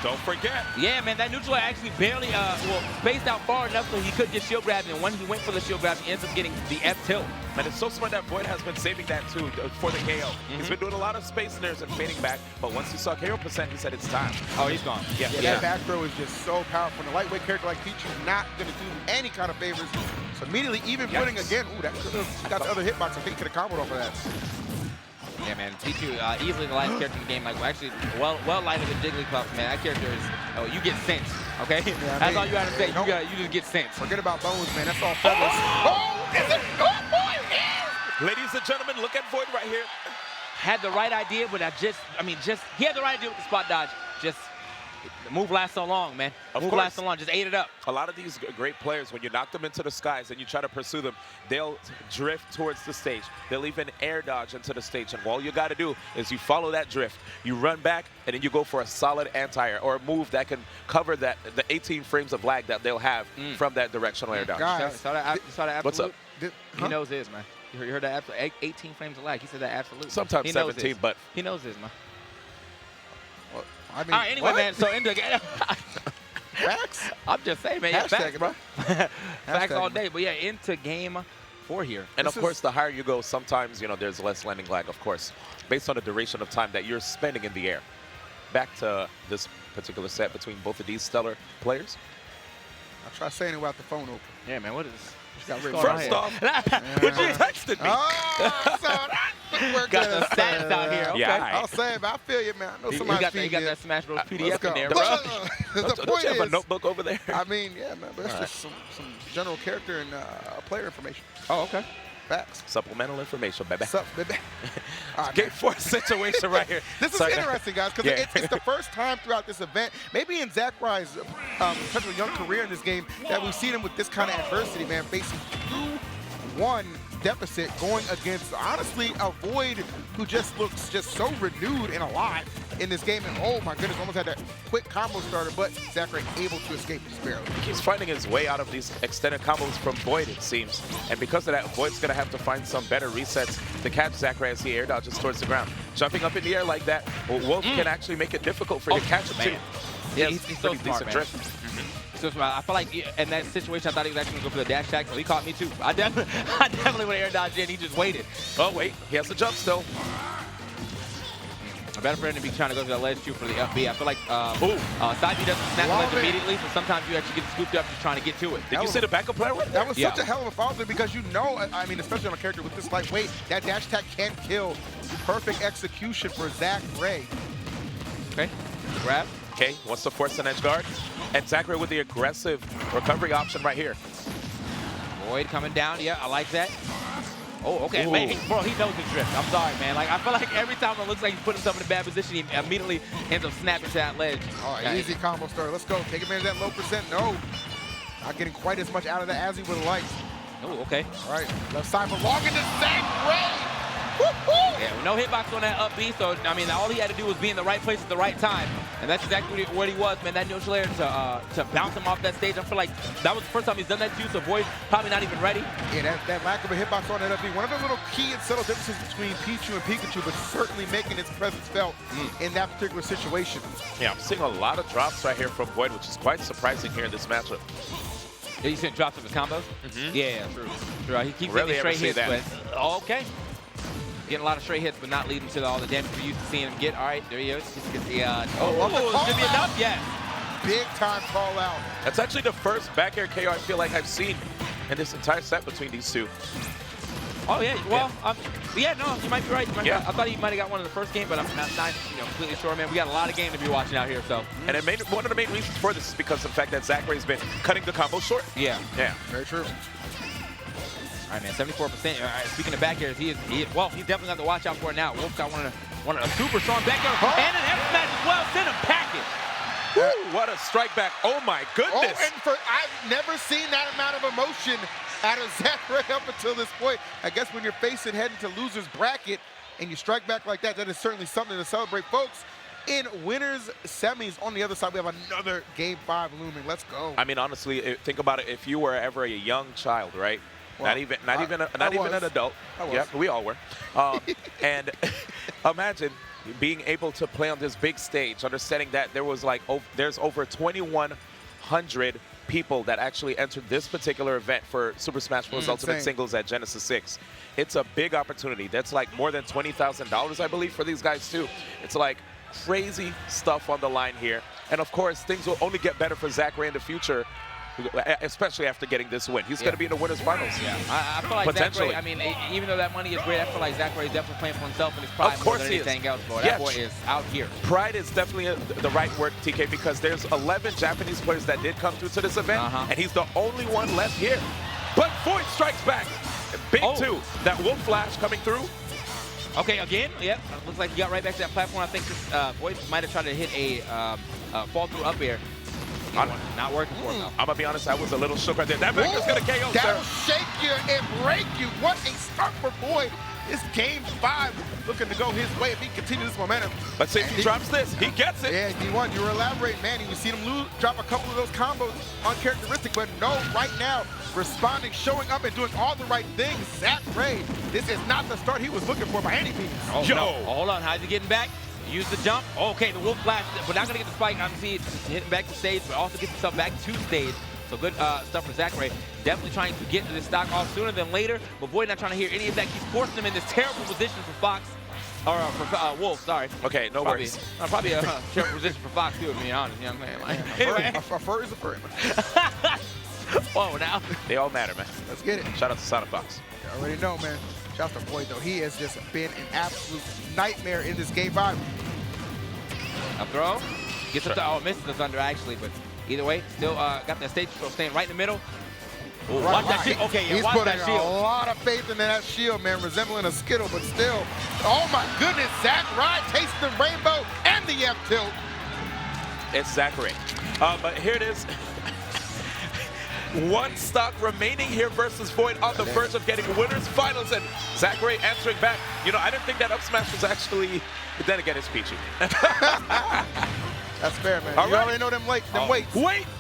Don't forget. Yeah, man, that neutral actually barely, spaced out far enough so he could just shield grab. And when he went for the shield grab, he ends up getting the F tilt. Man, it's so smart that Void has been saving that too for the KO. He's been doing a lot of space snares and fading back, but once he saw KO percent, he said it's time. Oh, he's gone. Yeah, that back throw is just so powerful. And a lightweight character like Pichu is not going to do any kind of favors. So immediately, even putting again, ooh, that could have got the other hitbox. I think he could have comboed off of that. Yeah, man, Pichu, easily the lightest character in the game. Like, actually, well lighter than Jigglypuff, man. That character is, you get sense, okay? Yeah, that's all you gotta say. You just get sense. Forget about bones, man. That's all feathers. Ladies and gentlemen, look at Void right here. Had the right idea, but he had the right idea with the spot dodge. Just, the move lasts so long, man. Move lasts so long, just ate it up. A lot of these great players, when you knock them into the skies and you try to pursue them, they'll drift towards the stage. They'll even air dodge into the stage. And all you got to do is you follow that drift. You run back, and then you go for a solid anti-air or a move that can cover the 18 frames of lag that they'll have from that directional air dodge. Guys, saw that absolute? What's up? He knows his, man. You heard that absolute? 18 frames of lag. He said that absolutely. Sometimes 17, but he knows his, man. I mean, all right, anyway, man, so into facts? I'm just saying, man. Yeah, facts, bro. Facts all day. But yeah, into game 4 here. And of course, the higher you go, sometimes, there's less landing lag, of course, based on the duration of time that you're spending in the air. Back to this particular set between both of these stellar players. I'll try saying it without the phone open. Yeah, man, what is this? First off, you texted me. Got the stats out here. Okay. Yeah, I'll say it, but I feel you, man. I know somebody's you got that Smash Bros. PDF in there, bro. Don't you have a notebook over there? I mean, yeah, man, but it's just some general character and player information. Oh, okay. Facts. Supplemental information, baby. Baby. Game 4 situation right here. This is interesting, guys, because it's the first time throughout this event, maybe in Zackray's potential young career in this game, that we've seen him with this kind of adversity, man, facing 2-1 deficit going against, honestly, a Void who just looks so renewed and alive in this game. And oh my goodness, almost had that quick combo starter, but Zackray able to escape just barely. He keeps finding his way out of these extended combos from Void, it seems. And because of that, Void's going to have to find some better resets to catch Zackray as he air dodges towards the ground. Jumping up in the air like that, Wolf can actually make it difficult for you to catch him, too. Yeah, he's so smart, man. So I feel like in that situation, I thought he was actually going to go for the dash attack, so he caught me too. I definitely would air dodge in. He just waited. Oh, wait. He has the jump still. Better for him to be trying to go to the ledge too for the up B. I feel like side B doesn't snap the ledge immediately, so sometimes you actually get scooped up just trying to get to it. Did you see the backup player with that? Was such a hell of a follow through because you know, I mean, especially on a character with this light weight, that dash attack can kill. Perfect execution for Zackray. Okay, grab. Okay, wants to force an edge guard. And Zackray with the aggressive recovery option right here. Void coming down. Yeah, I like that. Oh, okay. Man, bro, he knows his drift. I'm sorry, man. Like, I feel like every time it looks like he's putting himself in a bad position, he immediately ends up snapping to that ledge. All right, easy combo start. Let's go. Take advantage of that low percent. No. Not getting quite as much out of that as he would like. Oh, okay. All right, left side belonging to Zackray. Yeah, no hitbox on that up B, so, I mean, all he had to do was be in the right place at the right time. And that's exactly what he was, man. That neutral air to bounce him off that stage. I feel like that was the first time he's done that too, so Void probably not even ready. Yeah, that lack of a hitbox on that up B. One of the little key and subtle differences between Pichu and Pikachu, but certainly making its presence felt in that particular situation. Yeah, I'm seeing a lot of drops right here from Void, which is quite surprising here in this matchup. Yeah, you said drops of his combos? Yeah, true. He keeps getting straight hits, but okay. Getting a lot of straight hits, but not leading to all the damage we're used to seeing him get. All right, there he is. Just get the, should be enough, yes. Big time call out. That's actually the first back air KO I feel like I've seen in this entire set between these two. Oh, yeah, well, yeah, no, you might be right. I thought he might have got one in the first game, but I'm not completely sure, man. We got a lot of game to be watching out here, so. And one of the main reasons for this is because of the fact that Zackray's been cutting the combo short. Yeah. Yeah. Very true. All right, man, 74%. Speaking of back airs, he's definitely got to watch out for it now. Wolf got one of a super strong back air and an F smash as well. Send him packing. Woo, what a strike back. Oh, my goodness. And I've never seen that amount of emotion out of Zackray up until this point. I guess when you're facing heading to loser's bracket and you strike back like that, that is certainly something to celebrate. Folks, in winners semis on the other side, we have another Game 5 looming. Let's go. I mean, honestly, think about it. If you were ever a young child, right? Well, not even an adult. Yeah, we all were. And imagine being able to play on this big stage, understanding that there's over 2,100 people that actually entered this particular event for Super Smash Bros. Ultimate Singles at Genesis 6. It's a big opportunity. That's like more than $20,000, I believe, for these guys too. It's like crazy stuff on the line here. And of course, things will only get better for Zackray in the future, especially after getting this win. He's going to be in the winners finals. Yeah, I feel like potentially. Zackray, I mean, even though that money is great, I feel like Zackray is definitely playing for himself and his pride more than anything else, bro. That boy is out here. Pride is definitely the right word, TK, because there's 11 Japanese players that did come through to this event, and he's the only one left here. But Void strikes back. Big two. That Wolf Flash coming through. Okay, again, yep. Looks like he got right back to that platform. I think Void might have tried to hit a fall through up air. Not working for him, though. I'm going to be honest, I was a little shook right there. That back is going to KO, That'll shake you and break you. What a start for Void. This Game 5 looking to go his way if he continues this momentum. Let's see if he drops this. He gets it. Yeah, D1, you were elaborating, man. You see him drop a couple of those combos uncharacteristic, but no, right now, responding, showing up, and doing all the right things. Zackray, this is not the start he was looking for by any means. Oh, no. Hold on, how's he getting back? Use the jump. Okay, the Wolf Flash, but not going to get the spike. Obviously, it's hitting back to stage, but also gets himself back to stage. So good stuff for Zackray. Definitely trying to get to this stock off sooner than later, but Void not trying to hear any of that. He's forcing him in this terrible position for Fox. Or for Wolf, sorry. Okay, no worries. Probably a terrible position for Fox, too, to be honest. You know what I'm saying? Like, anyway. A fur is a fur. Oh, now. They all matter, man. Let's get it. Shout out to Sonic Fox. You already know, man. Shout out to Void, though. He has just been an absolute nightmare in this Game 5. Up throw. Gets up to, misses the Thunder, actually, but either way, still got that stage control staying right in the middle. Ooh, watch that shield. Okay, yeah, he's watch putting that shield. a lot of faith in that shield, man, resembling a Skittle, but still. Oh my goodness, Zackray tastes the rainbow and the F tilt. It's Zackray. But here it is. One stock remaining here versus Void on the verge of getting winners finals, and Zackray answering back. You know, I didn't think that up smash was actually, but then again, it's peachy. That's fair, man. All you already know them weights. Wait!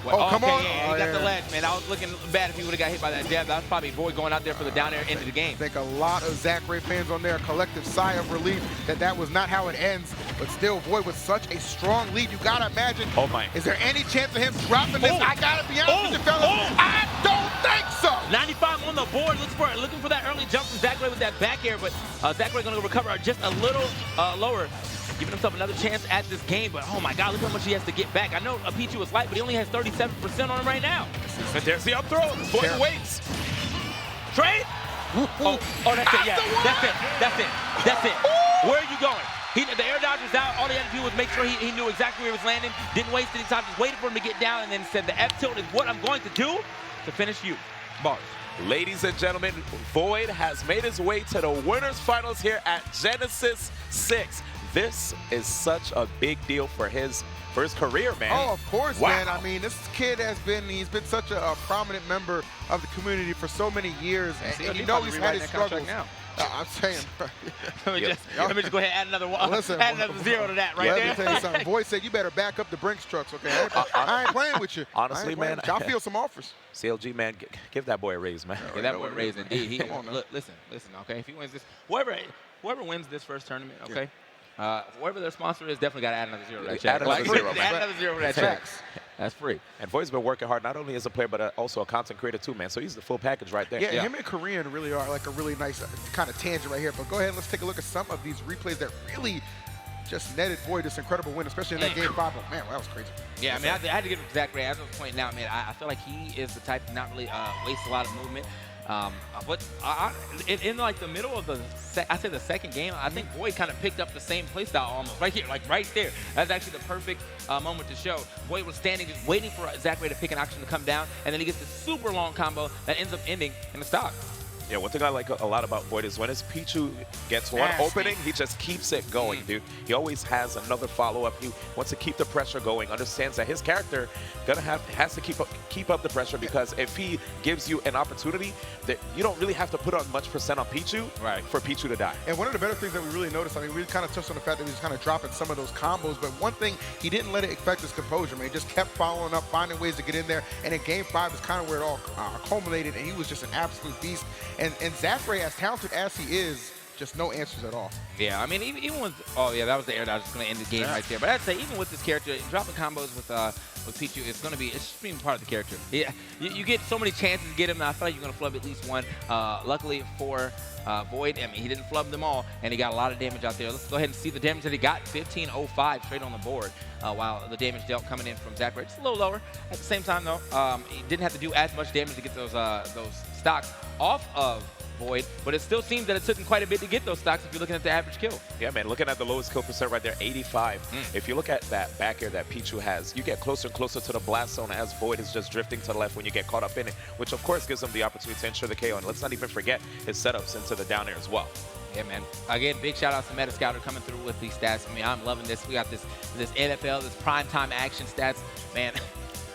Oh, come on. Yeah, he got the ledge, man. I was looking bad if he would have got hit by that jab. That was probably Void going out there for the down air into the game. I think a lot of Zackray fans on there, a collective sigh of relief that was not how it ends, but still Void with such a strong lead. You gotta imagine. Oh my. Is there any chance of him dropping this? I gotta be honest with you, fellas. I don't think so. 95 on the board, looking for that early jump from Zackray with that back air, but Zackray gonna recover just a little lower. giving himself another chance at this game. But oh my God, look how much he has to get back. I know Pichu was light, but he only has 37% on him right now. But there's the up throw. Void waits. Trade. Oh, that's it. Yeah, that's it. Where are you going? The air dodge was out. All he had to do was make sure he knew exactly where he was landing. Didn't waste any time. Just waited for him to get down and then said the F tilt is what I'm going to do to finish you. Bars. Ladies and gentlemen, Void has made his way to the winners finals here at Genesis 6. This is such a big deal for his career, man. Oh, of course, wow. man. I mean, this kid he's been such a prominent member of the community for so many years. And you know he's had his struggles. Now. I'm saying. let me just go ahead and add another one. Listen, add another zero to that right there. Let me tell you something. Void said you better back up the Brinks trucks, okay? I ain't playing with you. Honestly, man. I'll feel some offers. CLG, man, give that boy a raise, man. Give that boy a raise, indeed. Come on, look, listen, okay? If he wins this, whoever wins this first tournament, okay? Whoever their sponsor is, definitely got to add another zero to that check. Add another zero, man. Add another zero to that check. That's free. And Void's been working hard, not only as a player, but also a content creator too, man. So he's the full package right there. Yeah, him and Korean really are like a really nice kind of tangent right here. But go ahead and let's take a look at some of these replays that really just netted Void this incredible win, especially in that game 5. Oh, man, that was crazy. Yeah, I mean, I had to give it to Zackray. As I was pointing out, man, I feel like he is the type to not really waste a lot of movement. But in like the middle of the second game, I think Void kind of picked up the same playstyle almost right here, like right there. That's actually the perfect moment to show. Void was standing just waiting for Zackray to pick an option to come down, and then he gets this super long combo that ends up ending in the stock. Yeah, one thing I like a lot about Void is when his Pichu gets one opening, he just keeps it going, dude. He always has another follow-up. He wants to keep the pressure going, understands that his character has to keep up the pressure, because if he gives you an opportunity, that you don't really have to put on much percent on Pichu for Pichu to die. And one of the better things that we really noticed, I mean, we kind of touched on the fact that he was kind of dropping some of those combos, but one thing, he didn't let it affect his composure, man. He just kept following up, finding ways to get in there, and in game 5 is kind of where it all culminated, and he was just an absolute beast. And Zackray, as talented as he is, just no answers at all. Yeah, I mean, even with that was the air dodge that's going to end the game right there. But I'd say even with this character, dropping combos with Pichu, it's just being part of the character. Yeah, you get so many chances to get him. And I feel like you're going to flub at least one. Luckily for Void, I mean, he didn't flub them all, and he got a lot of damage out there. Let's go ahead and see the damage that he got. 1505 straight on the board, while the damage dealt coming in from Zackray just a little lower. At the same time, though, he didn't have to do as much damage to get those stocks off of Void, but it still seems that it took him quite a bit to get those stocks if you're looking at the average kill. Yeah, man, looking at the lowest kill percent right there, 85. If you look at that back air that Pichu has, you get closer and closer to the blast zone as Void is just drifting to the left when you get caught up in it, which of course gives him the opportunity to ensure the KO. And let's not even forget his setups into the down air as well. Yeah, man. Again, big shout out to Metascouter coming through with these stats. I mean, I'm loving this. We got this NFL, this primetime action stats. Man,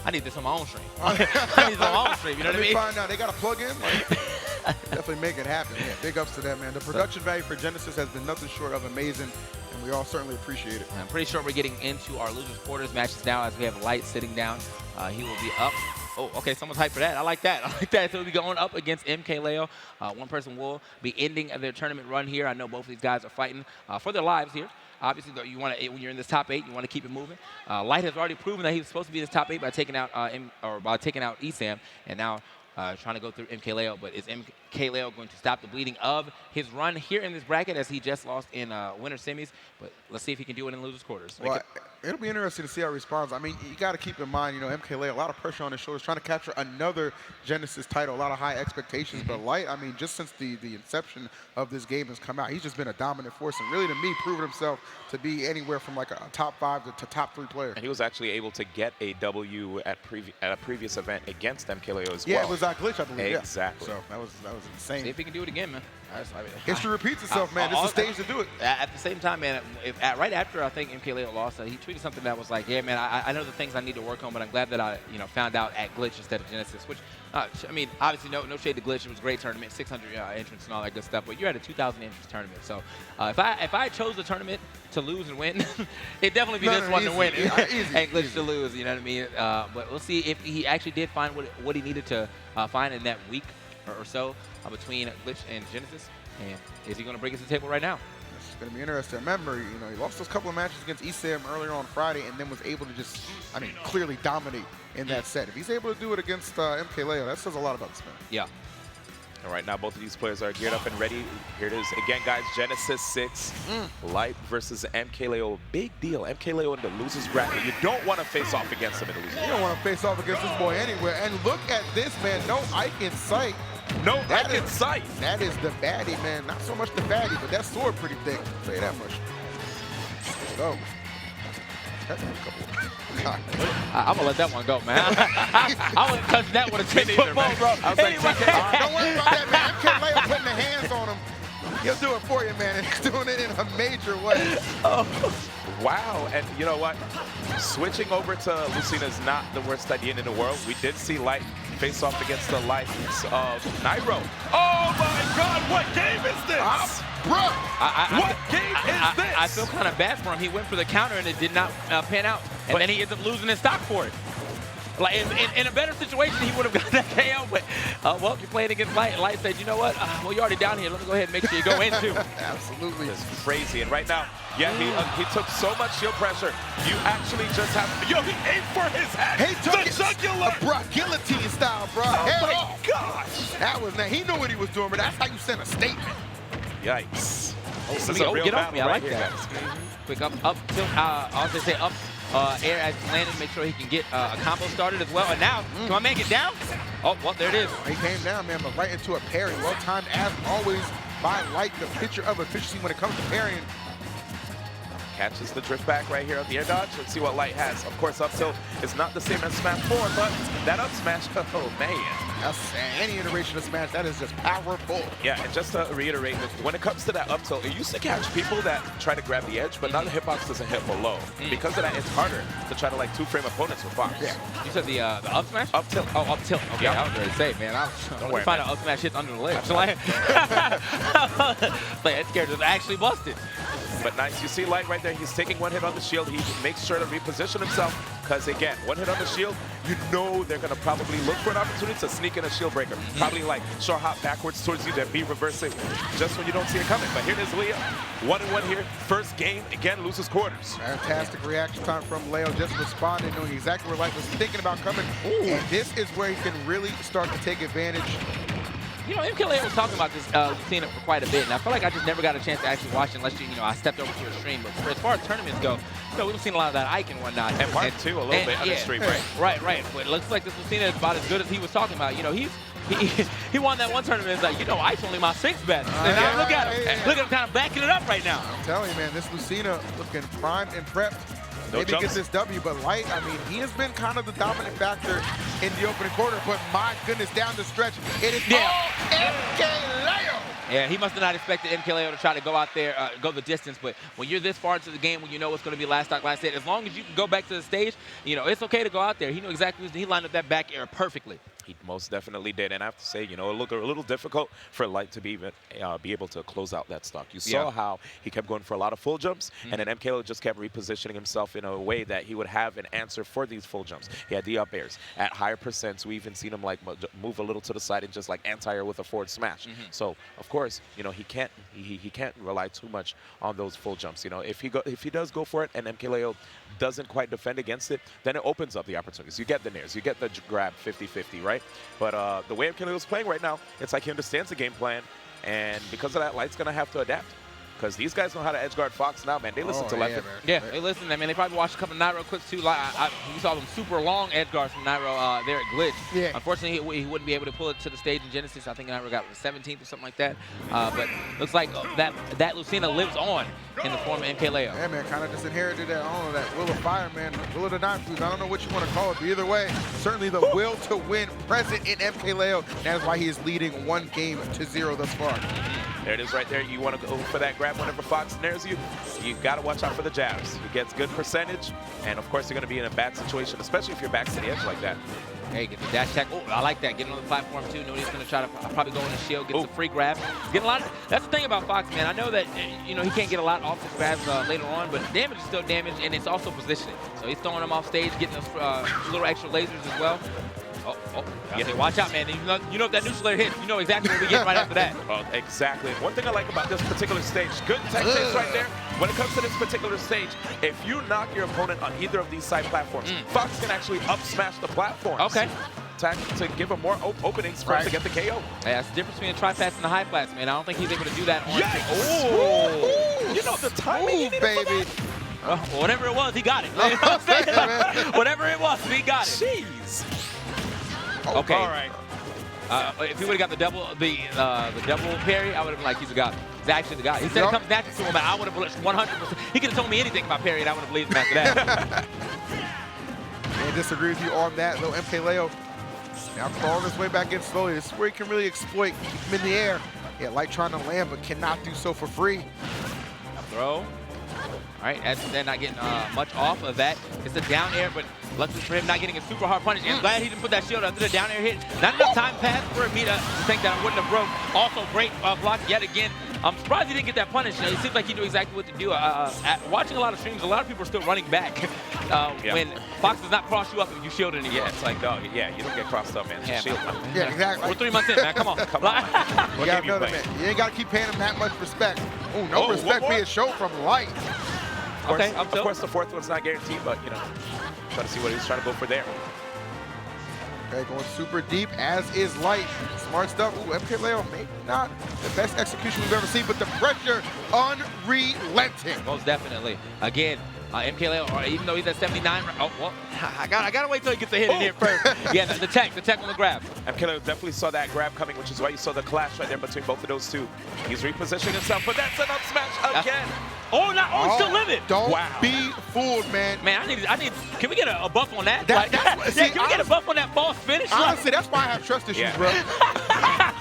I need this on my own stream. I need this on my own stream, you know what I mean? Find out. They got a plug-in? Definitely make it happen. Yeah, big ups to that, man. The production value for Genesis has been nothing short of amazing, and we all certainly appreciate it. I'm pretty sure we're getting into our losers quarters matches now as we have Light sitting down. He will be up. Oh, okay, someone's hyped for that. I like that. I like that. So we'll be going up against MKLeo. One person will be ending their tournament run here. I know both of these guys are fighting for their lives here. Obviously, though, you want to, when you're in this top 8, you want to keep it moving. Light has already proven that he was supposed to be in this top 8 by taking out ESAM, and now trying to go through MKLeo. But is MKLeo going to stop the bleeding of his run here in this bracket, as he just lost in winter semis? But let's see if he can do it in losers quarters. Well, it'll be interesting to see how he responds. I mean, you got to keep in mind, you know, MKLeo, a lot of pressure on his shoulders, trying to capture another Genesis title, a lot of high expectations. But Light, I mean, just since the inception of this game has come out, he's just been a dominant force, and really, to me, proven himself to be anywhere from like a top 5 to top 3 player. And he was actually able to get a W at a previous event against MKLeo as well. Yeah, it was that glitch, I believe. Exactly. So that was insane. See if he can do it again, man. History repeats itself, man. This is the stage to do it. At the same time, man, right after I think MKLeo lost, he tweeted something that was like, yeah, man, I know the things I need to work on, but I'm glad that I found out at Glitch instead of Genesis, which, I mean, obviously no shade to Glitch. It was a great tournament, 600 entrants and all that good stuff, but you're at a 2,000 entrants tournament. So if I chose the tournament to lose and win, it'd definitely be this one to win and Glitch to lose, you know what I mean? But we'll see if he actually did find what he needed to find in that week or so between Glitch and Genesis, and is he going to bring it to the table right now? It's going to be interesting. Remember, you know, he lost those couple of matches against ESAM earlier on Friday, and then was able to just, I mean, clearly dominate in that set. If he's able to do it against MKLeo, that says a lot about this man. Yeah. And right now, both of these players are geared up and ready. Here it is again, guys. Genesis 6, Light versus MKLeo. Big deal. MKLeo in the losers bracket. You don't want to face off against him in the losers bracket. You don't want to face off against this boy anywhere. And look at this, man. No Ike in sight. No Ike in sight. That is the baddie, man. Not so much the baddie, but that sword pretty thick. I'll tell you that much. So. I'm gonna let that one go, man. I wouldn't touch that with a 10-foot pole, bro. I was like, don't worry about that, man. MKLeo putting the hands on him. He'll do it for you, man, and he's doing it in a major way. Oh, wow. And you know what? Switching over to Lucina is not the worst idea in the world. We did see Light face off against the likes of Nairo. Oh, my God. What game is this? Bro, what game is this? I feel kind of bad for him. He went for the counter, and it did not pan out. And then he ends up losing his stock for it. Like in a better situation, he would have got that KO. But well, you're playing against Light. Light said, you know what? Well, you're already down here. Let me go ahead and make sure you go in too. Absolutely. It's crazy. And right now, yeah, he took so much shield pressure. You actually just have. Yo, he aimed for his head. He took the jugular. Bro, guillotine style, bro. Oh my gosh. That was he knew what he was doing, but that's how you send a statement. Yikes. This is a real get off me. I like that. Quick up tilt. I was gonna say up air as he landed. Make sure he can get a combo started as well. And now, can my man get down? Oh, well, there it is. He came down, man, but right into a parry. Well timed as always by Light. The picture of efficiency when it comes to parrying. Catches the drift back right here on the air dodge. Let's see what Light has. Of course, up tilt is not the same as Smash 4, but that up smash, oh man. That's any iteration of Smash, that is just powerful. Yeah, and just to reiterate, when it comes to that up tilt, it used to catch people that try to grab the edge, but now the hitbox doesn't hit below. Because of that, it's harder to try to like two-frame opponents with Fox. Yeah. You said the up smash? Up tilt. Oh, up tilt. Okay, Yeah. I was ready to say, man. Don't worry, find out up smash hits under the leg. So like, that character is actually busted. But nice, you see Light right there, he's taking one hit on the shield. He makes sure to reposition himself, because again, one hit on the shield, you know they're gonna probably look for an opportunity to sneak in a shield breaker. Probably like short hop backwards towards you, then be reversing just when you don't see it coming. But here it is, Leo, 1-1 here. First game, again, loses quarters. Fantastic reaction time from Leo, just responding, knowing exactly where Light was thinking about coming. And this is where he can really start to take advantage. You know, MKLeo was talking about this, we've seen it for quite a bit, and I feel like I just never got a chance to actually watch it unless I stepped over to a stream. But as far as tournaments go, we've seen a lot of that Ike and whatnot. And Mark too, a little bit on the stream, right? Right. But it looks like this Lucina is about as good as he was talking about. You know, he won that one tournament. It's like, Ike's only my 6th best. And now look at him. Look at him kind of backing it up right now. I'm telling you, man, this Lucina looking primed and prepped. Maybe gets this W, but Light, I mean, he has been kind of the dominant factor in the opening quarter, but my goodness, down the stretch, it is all MKLeo. Yeah, he must have not expected MKLeo to try to go out there, go the distance, but when you're this far into the game, when you know it's going to be last stock, last hit, as long as you can go back to the stage, it's okay to go out there. He knew exactly, he lined up that back air perfectly. He most definitely did, and I have to say, it looked a little difficult for Light to be able to close out that stock. You saw how he kept going for a lot of full jumps, and then MKLeo just kept repositioning himself in a way that he would have an answer for these full jumps. He had the up airs at higher percents. We even seen him like move a little to the side and just like anti-air with a forward smash. So of course, he can't rely too much on those full jumps. If he does go for it and MKLeo doesn't quite defend against it, then it opens up the opportunities. You get the nairs, you get the grab 50-50, right? But the way MKLeo is playing right now, it's like he understands the game plan, and because of that, Light's gonna have to adapt. Because these guys know how to edge guard Fox now, man. They listen to left. Yeah, they listen. I mean, they probably watched a couple of Nairo clips too. Like we saw them super long edge guards from Nairo there at Glitch. Yeah. Unfortunately, he wouldn't be able to pull it to the stage in Genesis. I think Nairo got the 17th or something like that. But looks like that Lucina lives on in the form of MKLeo. Yeah, man, kind of just inherited that, that will of fire, man. Will of the nine foods. I don't know what you want to call it, but either way, certainly the will to win present in MKLeo. That is why he is leading 1-0 thus far. There it is right there. You want to go for that grab whenever Fox snares you. You got to watch out for the jabs. He gets good percentage, and of course you're going to be in a bad situation, especially if you're back to the edge like that. Hey, get the dash attack. Oh, I like that. Getting on the platform too. Nobody's going to try to probably go in the shield, get some free grabs. Getting a lot of, that's the thing about Fox, man. I know that he can't get a lot off his grabs later on, but damage is still damage, and it's also positioning. So he's throwing them off stage, getting those little extra lasers as well. Yeah, watch out, man. You know if that neutral layer hits, you know exactly what we get right after that. Well, exactly. One thing I like about this particular stage, good tech chase right there. When it comes to this particular stage, if you knock your opponent on either of these side platforms, Fox can actually up smash the platforms. Okay. attack to give him more openings for him to get the KO. Yeah, that's the difference between a tri-pass and a high pass, man. I don't think he's able to do that on Oh! You know the timing, baby. whatever it was, he got it. Whatever it was, he got it. Jeez. Okay. All right. If he would have got the double parry, I would have been like, he's a god. He's actually the guy. He said it comes natural to him, and I would have believed 100%. He could have told me anything about parry, and I would have believed him after that. Can't disagree with you on that, though. MKLeo now crawling his way back in slowly. This is where he can really exploit. Keep him in the air. Yeah, Light trying to land, but cannot do so for free. Throw. All right, they're not getting much off of that. It's a down air, but luckily for him, not getting a super hard punish. And glad he didn't put that shield after the down air hit. Not enough time passed for me to think that I wouldn't have broke. Also, great block yet again. I'm surprised he didn't get that punish. It seems like he knew exactly what to do. Watching a lot of streams, a lot of people are still running back when Fox does not cross you up if you shield it. Yeah, it's like, dog, yeah, you don't get crossed up, man. Yeah, shield. Yeah, exactly. We're 3 months in, man. Come on. Come on. You gotta know that, man. You ain't gotta keep paying him that much respect. Oh, no respect being shown from Light. Of course, the fourth one's not guaranteed, but, you know, trying to see what he's trying to go for there. Okay, going super deep, as is Light. Smart stuff. Ooh, MKLeo, maybe not the best execution we've ever seen, but the pressure unrelenting. Most definitely. Again, MKLeo, even though he's at 79, oh, well, I gotta wait till he gets a hit in here first. Yeah, the tech on the grab. MKLeo definitely saw that grab coming, which is why you saw the clash right there between both of those two. He's repositioning himself, but that's an up smash again. He's still living. Don't be fooled, man. Man, I need. Can we get a buff on that? Can we get a buff on that false finish? Honestly, that's why I have trust issues, bro.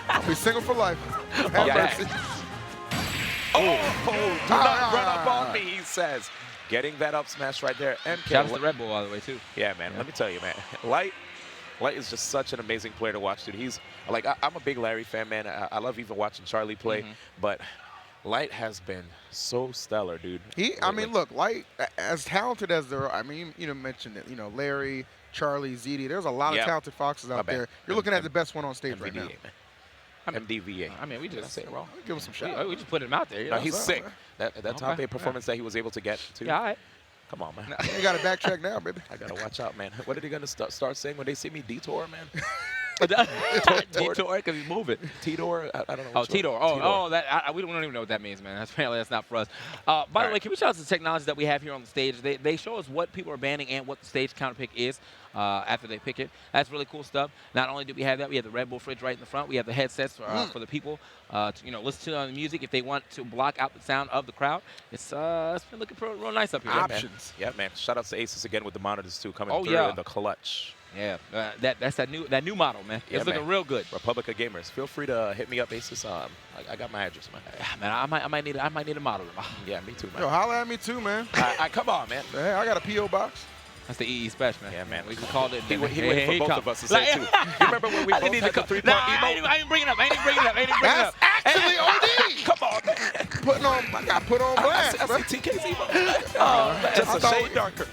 I'll be single for life. Do not run up on me, he says. Getting that up smash right there. Shout out to the Red Bull all the way, too. Yeah, man. Let me tell you, man. Light is just such an amazing player to watch, dude. He's like, I'm a big Larry fan, man. I love even watching Charlie play, but Light has been so stellar, dude. I mean, look, Light, as talented as there are, I mean, you mentioned it, Larry, Charlie, ZD, there's a lot of talented Foxes out there. You're looking at the best one on stage right now. MDVA. I mean, we just say it wrong. Give him some shout. We just put him out there. You know? He's sick. That top 8 performance that he was able to get to. Yeah, all right. Come on, man. You got to backtrack now, baby. I got to watch out, man. What are they going to start saying when they see me? Detour, man? Detour, because he's moving. Tidor? I don't know. Oh, Tidor. We don't even know what that means, man. Apparently, that's not for us. By the way, can we shout out to the technology that we have here on the stage? They show us what people are banning and what the stage counter pick is after they pick it. That's really cool stuff. Not only do we have that, we have the Red Bull fridge right in the front. We have the headsets for the people to listen to the music if they want to block out the sound of the crowd. It's been looking real nice up here. Options. Yeah, man. Shout out to Asus again with the monitors too coming through in the clutch. Yeah, that's that new model, man. It's looking real good. Republica Gamers. Feel free to hit me up, Asus. I got my address, man. Man, I might need a model. Yeah, me too, man. Yo, holla at me too, man. Come on, man. Hey, I got a P.O. box. That's the EE special, man. Yeah, man. We called it. He waited for both of us to say too. You remember when we both had the 3-part emo? I ain't bringing it up. That's actually OD. Come on, man. I got put on blast. I see TK's emo. Just a shade darker.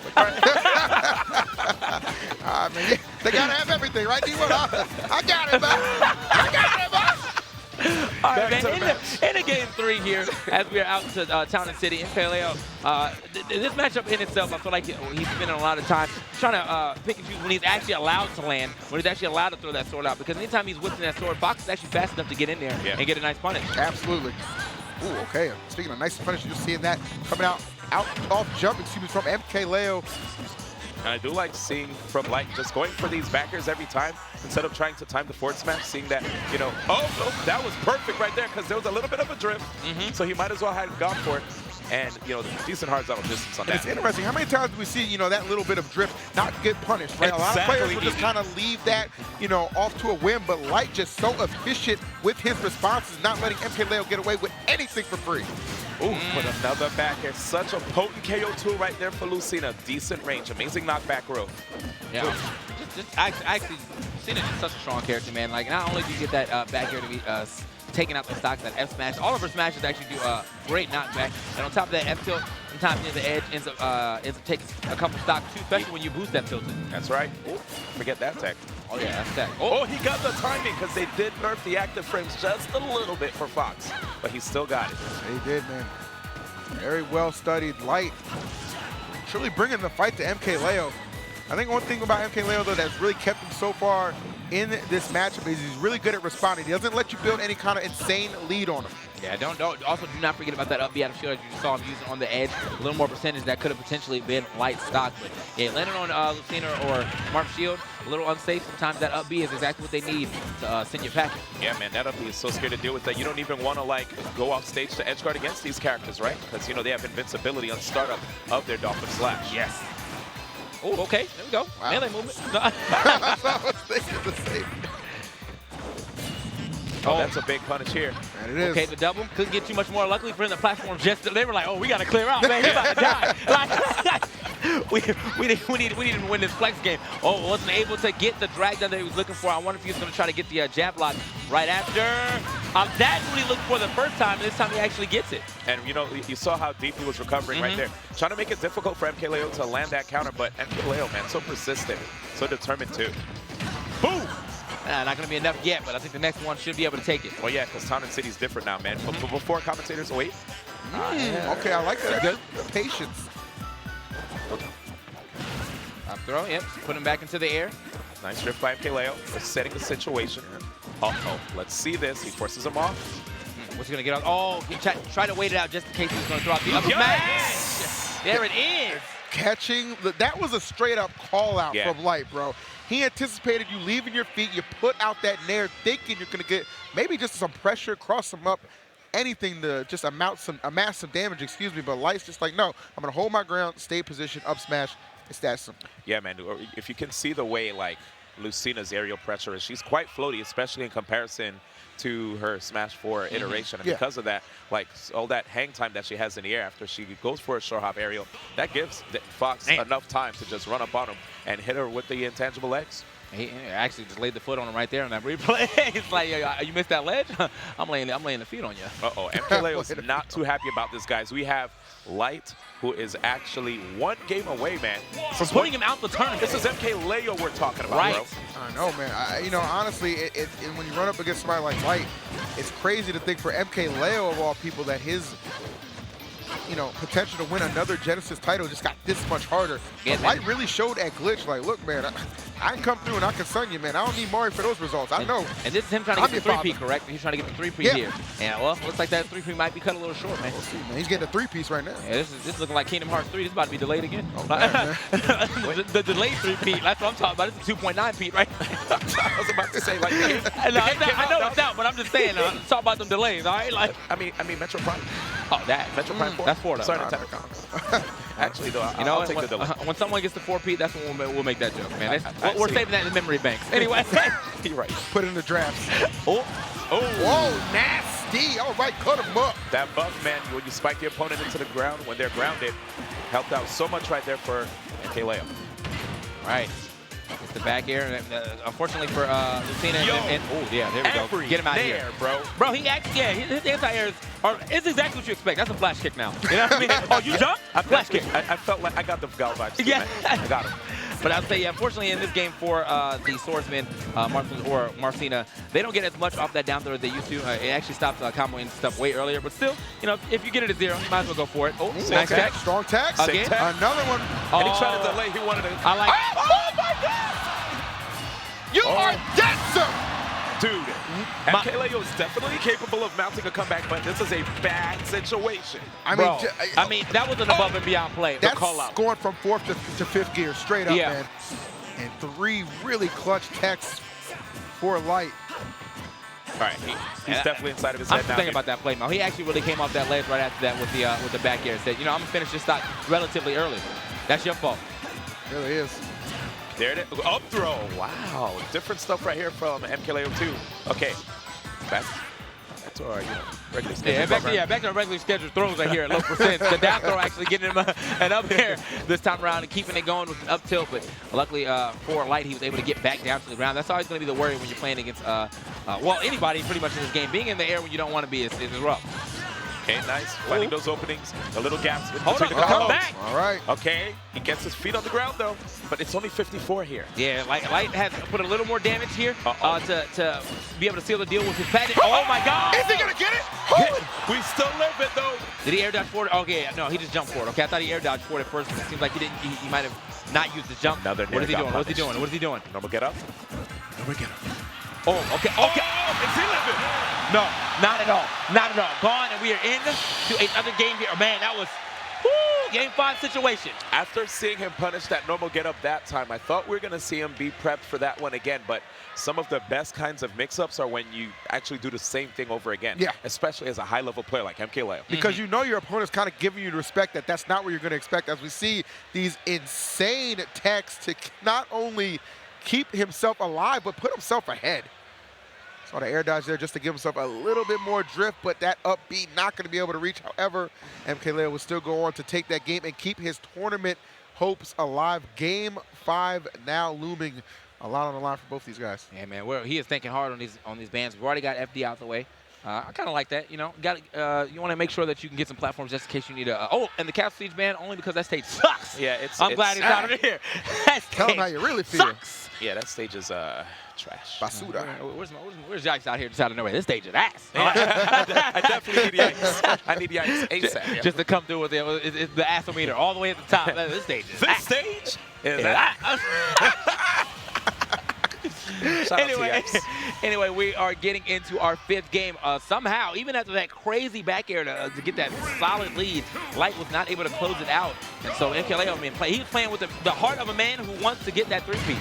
Man, they gotta have everything, right? I got it, man. I got it, man. All right, man. In the game 3 here, as we are out to Town and City in MKLeo, this matchup in itself, I feel like he's spending a lot of time trying to pick and choose when he's actually allowed to land, when he's actually allowed to throw that sword out. Because anytime he's whipping that sword, Fox is actually fast enough to get in there and get a nice punish. Absolutely. Ooh, okay. Speaking of nice punish, you're seeing that coming out off jump, from MKLeo. And I do like seeing from Light just going for these backers every time instead of trying to time the forward smash, seeing that, that was perfect right there because there was a little bit of a drift. So he might as well have gone for it. And, decent horizontal distance on that. It's interesting. How many times do we see, that little bit of drift not get punished, right? A lot of players will just kind of leave that, off to a whim, but Light just so efficient with his responses, not letting MKLeo get away with anything for free. Ooh, but another backer. Such a potent KO tool right there for Lucina. Decent range, amazing knockback row. Yeah, actually, Lucina is such a strong character, man. Like, not only do you get that back air to be taking out the stocks, that F smash, all of her smashes actually do great knockback. And on top of that, F tilt, sometimes near the edge, ends up taking a couple stocks too, especially when you boost that tilted. That's right. Ooh, forget that tech. Oh, yeah, that's tech. Oh, he got the timing because they did nerf the active frames just a little bit for Fox, but he still got it. They did, man. Very well studied. Light truly bringing the fight to MKLeo. I think one thing about MKLeo, though, that's really kept him so far in this matchup is he's really good at responding. He doesn't let you build any kind of insane lead on him. Yeah, also do not forget about that up B out of shield as you saw him using on the edge. A little more percentage that could have potentially been light stock. But yeah, landing on Lucina or Mark Shield, a little unsafe. Sometimes that up B is exactly what they need to send you packing. Yeah, man, that up B is so scared to deal with that. You don't even want to, like, go off stage to edge guard against these characters, right? Because, you know, they have invincibility on startup of their Dolphin Slash. Yes. Oh, okay. There we go. Wow. Melee movement. That's what I was thinking the same. Oh, that's a big punish here. And it is. Okay, the double. Couldn't get too much more. Luckily for him, the platform just, they were like, oh, we got to clear out, man. He's about to die. Like, we need to win this flex game. Oh, wasn't able to get the drag that he was looking for. I wonder if he was going to try to get the jab lock right after. That's what he looked for the first time. This time he actually gets it. And, you know, you saw how deep he was recovering right there. Trying to make it difficult for MKLeo to land that counter, but MKLeo, man, so persistent, so determined too. Boom! Not going to be enough yet, but I think the next one should be able to take it. Well, yeah, because Town and City's different now, man. But before commentators, wait. Okay, I like that. Good patience. Up throw, yep. Put him back into the air. Nice drift by MKLeo. We're setting the situation. Uh-oh, let's see this. He forces him off. What's he going to get on? Oh, he tried to wait it out just in case he was going to throw out the upper smash. There it is. Catching, that was a straight up call out from Light, bro. He anticipated you leaving your feet, you put out that nair thinking you're gonna get maybe just some pressure, cross him up, anything to just amass some damage, excuse me, but Light's just like, no, I'm gonna hold my ground, stay position, up smash. It's that simple. Yeah, man, if you can see the way, like, Lucina's aerial pressure is, she's quite floaty, especially in comparison to her Smash 4 iteration. And because of that, like, all that hang time that she has in the air after she goes for a short hop aerial, that gives Fox enough time to just run up on him and hit her with the intangible legs. He actually just laid the foot on him right there on that replay. It's like, you missed that ledge? I'm laying the feet on you. Uh-oh, MKLeo is not too happy about this, guys. We have Light, who is actually one game away, man. From putting him out the tournament. This is MKLeo we're talking about, bro. I know, man. You know, honestly, when you run up against somebody like Light, it's crazy to think for MKLeo of all people that his, you know, potential to win another Genesis title just got this much harder. But Light really showed at Glitch, like, look, man, I can come through and I can sun you, man. I don't need Mario for those results. I know. And this is him trying to get the 3P, correct? He's trying to get the 3P here. And, well, looks like that 3P might be cut a little short, man. We'll see, man. He's getting a 3-piece right now. Yeah, this is looking like Kingdom Hearts 3. This is about to be delayed again. Oh, man, the delayed 3P, that's what I'm talking about. It's a 2.9P, right? I was about to say, like, I know it's out, but I'm just saying, talk about them delays, all right? Like, I mean, Metro Prime. Oh, that. Metro Prime 4. That's 4, though. Sorry to technical. Actually, though, I'll take the delay. When someone gets the 4P, that's when we'll make that joke, man. We're saving that in the memory banks. Anyway. You're right. Put it in the drafts. Oh. Whoa, nasty. All right, cut him up. That buff, man, when you spike the opponent into the ground when they're grounded, helped out so much right there for MKLeo. All right. It's the back air. Unfortunately for Lucina. Oh, yeah, there we go. Get him out of here. Bro. Bro, he actually, his anti-airs is exactly what you expect. That's a flash kick now. You know what I mean? Oh, you jump? Flash kick. I felt like I got the Gal vibes too, man. I got him. But I'll say, unfortunately, in this game for the swordsman, Marcina, they don't get as much off that down throw as they used to. It actually stops comboing stuff way earlier. But still, you know, if you get it at 0, you might as well go for it. Oh, nice tag. Strong tag. Again. Another one. And he tried to delay. He wanted to. I like Oh, my God! You are dead, sir! Dude, MKLeo is definitely capable of mounting a comeback, but this is a bad situation. I mean, that was an above and beyond play. That's call out. going from 4th to 5th gear, straight up, man. And 3 really clutch techs for Light. All right, he's definitely inside of his head now. I'm thinking about that play, Mo. He actually really came off that ledge right after that with the back air. Said, you know, I'm gonna finish this stock relatively early. That's your fault. It really is. There it is. Up throw. Wow. Different stuff right here from MKLeo 2. Okay. Back to our regular schedule. Back to our regular schedule throws right here at low percent. The down throw actually getting him an up air this time around and keeping it going with an up tilt. But luckily for Light, he was able to get back down to the ground. That's always going to be the worry when you're playing against, well, anybody pretty much in this game. Being in the air when you don't want to be is rough. Okay, nice. Finding those openings, the little gaps between the combos. Back. All right. Okay, he gets his feet on the ground though, but it's only 54 here. Yeah, Light has put a little more damage here to be able to seal the deal with his patent. Oh my God! Is he gonna get it? We still live it though. Did he air dodge forward? Okay, no, he just jumped forward. Okay, I thought he air dodged forward at first, but it seems like he didn't. He might have not use the jump. Another What is he got doing? What's he punished. doing? What is he doing? Normal get up. Normal get up. Oh, okay, okay. Oh, is he living? No, not at all. Not at all. Gone, and we are in to another game here. Man, that was game 5 situation. After seeing him punish that normal get up that time, I thought we were going to see him be prepped for that one again, but some of the best kinds of mix-ups are when you actually do the same thing over again. Yeah. Especially as a high-level player like MKLeo. Because you know your opponent's kind of giving you the respect that that's not what you're going to expect, as we see these insane techs to not only keep himself alive, but put himself ahead. Saw the air dodge there just to give himself a little bit more drift, but that up B not going to be able to reach. However, MKLeo will still go on to take that game and keep his tournament hopes alive. Game 5 now looming. A lot on the line for both these guys. Yeah, man, he is thinking hard on these bans. We've already got FD out the way. I kind of like that, you know. You want to make sure that you can get some platforms just in case you need a. Oh, and the Castle Siege ban only because that stage sucks. Yeah, I'm glad it's out of here. Tell them how you really feel. Sucks. Yeah, that stage is trash. Basura. Where's Yikes out here just out of nowhere? This stage is ass. I definitely need Yikes. I need Yikes ASAP. Just to come through with it's the assometer all the way at the top. This stage is This ass. stage is Anyway, we are getting into our 5th game. Somehow, even after that crazy back air to get that solid lead, Light was not able to close it out. And so MKLeo, he was playing with the heart of a man who wants to get that 3-peat.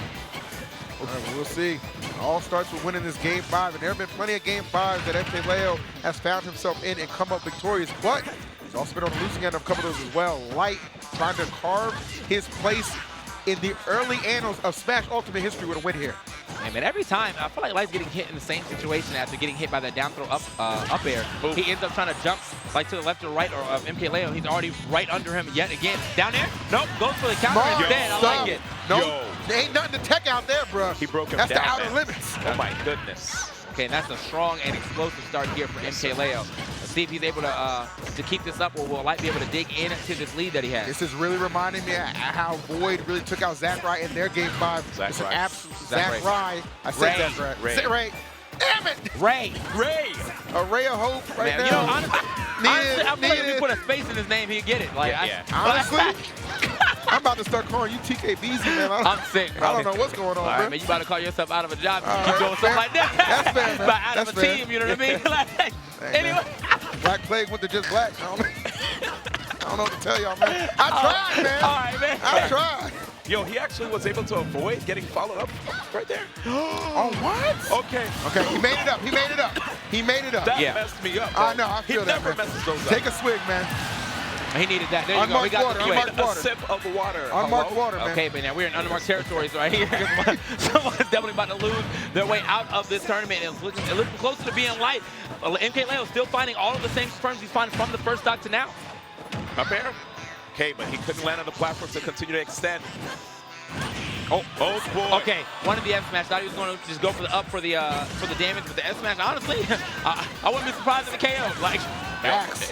All right, we'll see. It all starts with winning this game 5, and there have been plenty of game 5s that MKLeo has found himself in and come up victorious, but he's also been on the losing end of a couple of those as well. Light trying to carve his place in the early annals of Smash Ultimate history with a win here. Yeah, man, every time, I feel like Light's getting hit in the same situation after getting hit by that down throw up air. He ends up trying to jump like to the left or right of MKLeo. He's already right under him yet again. Down there? Nope, goes for the counter instead. I like it. No, there ain't nothing to tech out there, bro. He broke him That's down, the outer man. limits. Oh my goodness. Okay, and that's a strong and explosive start here for MKLeo. Let's see if he's able to keep this up, or will Light be able to dig into this lead that he has? This is really reminding me of how Void really took out Zackray in their game 5. It's an absolute Zackray. I said Zackray. Ray. Damn it! Ray. A ray of hope right Man, now. you know, honestly, I feel like if we put a space in his name, he'd get it. Like, honestly, I'm about to start calling you TKBZ, man. I'm sick, bro. I don't know what's going on, All man. right, man, you about to call yourself out of a job if you keep doing something like that. That's fair, man. But out That's of a fair. team, you know what I mean? Like, anyway. Black Plague went to just black. I don't know what to tell y'all, man. I tried, man. All right, man. I tried. Yo, he actually was able to avoid getting followed up right there. Oh, what? Okay. Okay, he made it up. He made it up. He made it up. That messed me up. I know. I feel he that, never man. messes those up. Take a swig, man. He needed that. There you go. We got the unmarked water. A sip of water. Unmarked water, man. Okay, but now we're in unmarked territories right here. Someone's definitely about to lose their way out of this tournament. It's looking closer to being Light. MKLeo still finding all of the same firms he's finding from the first stock to now. Up air. Okay, but he couldn't land on the platform to continue to extend. Oh boy. Okay, one of the F smash. Thought he was going to just go for the up for the damage, but the F smash. Honestly, I wouldn't be surprised if it KO. Like,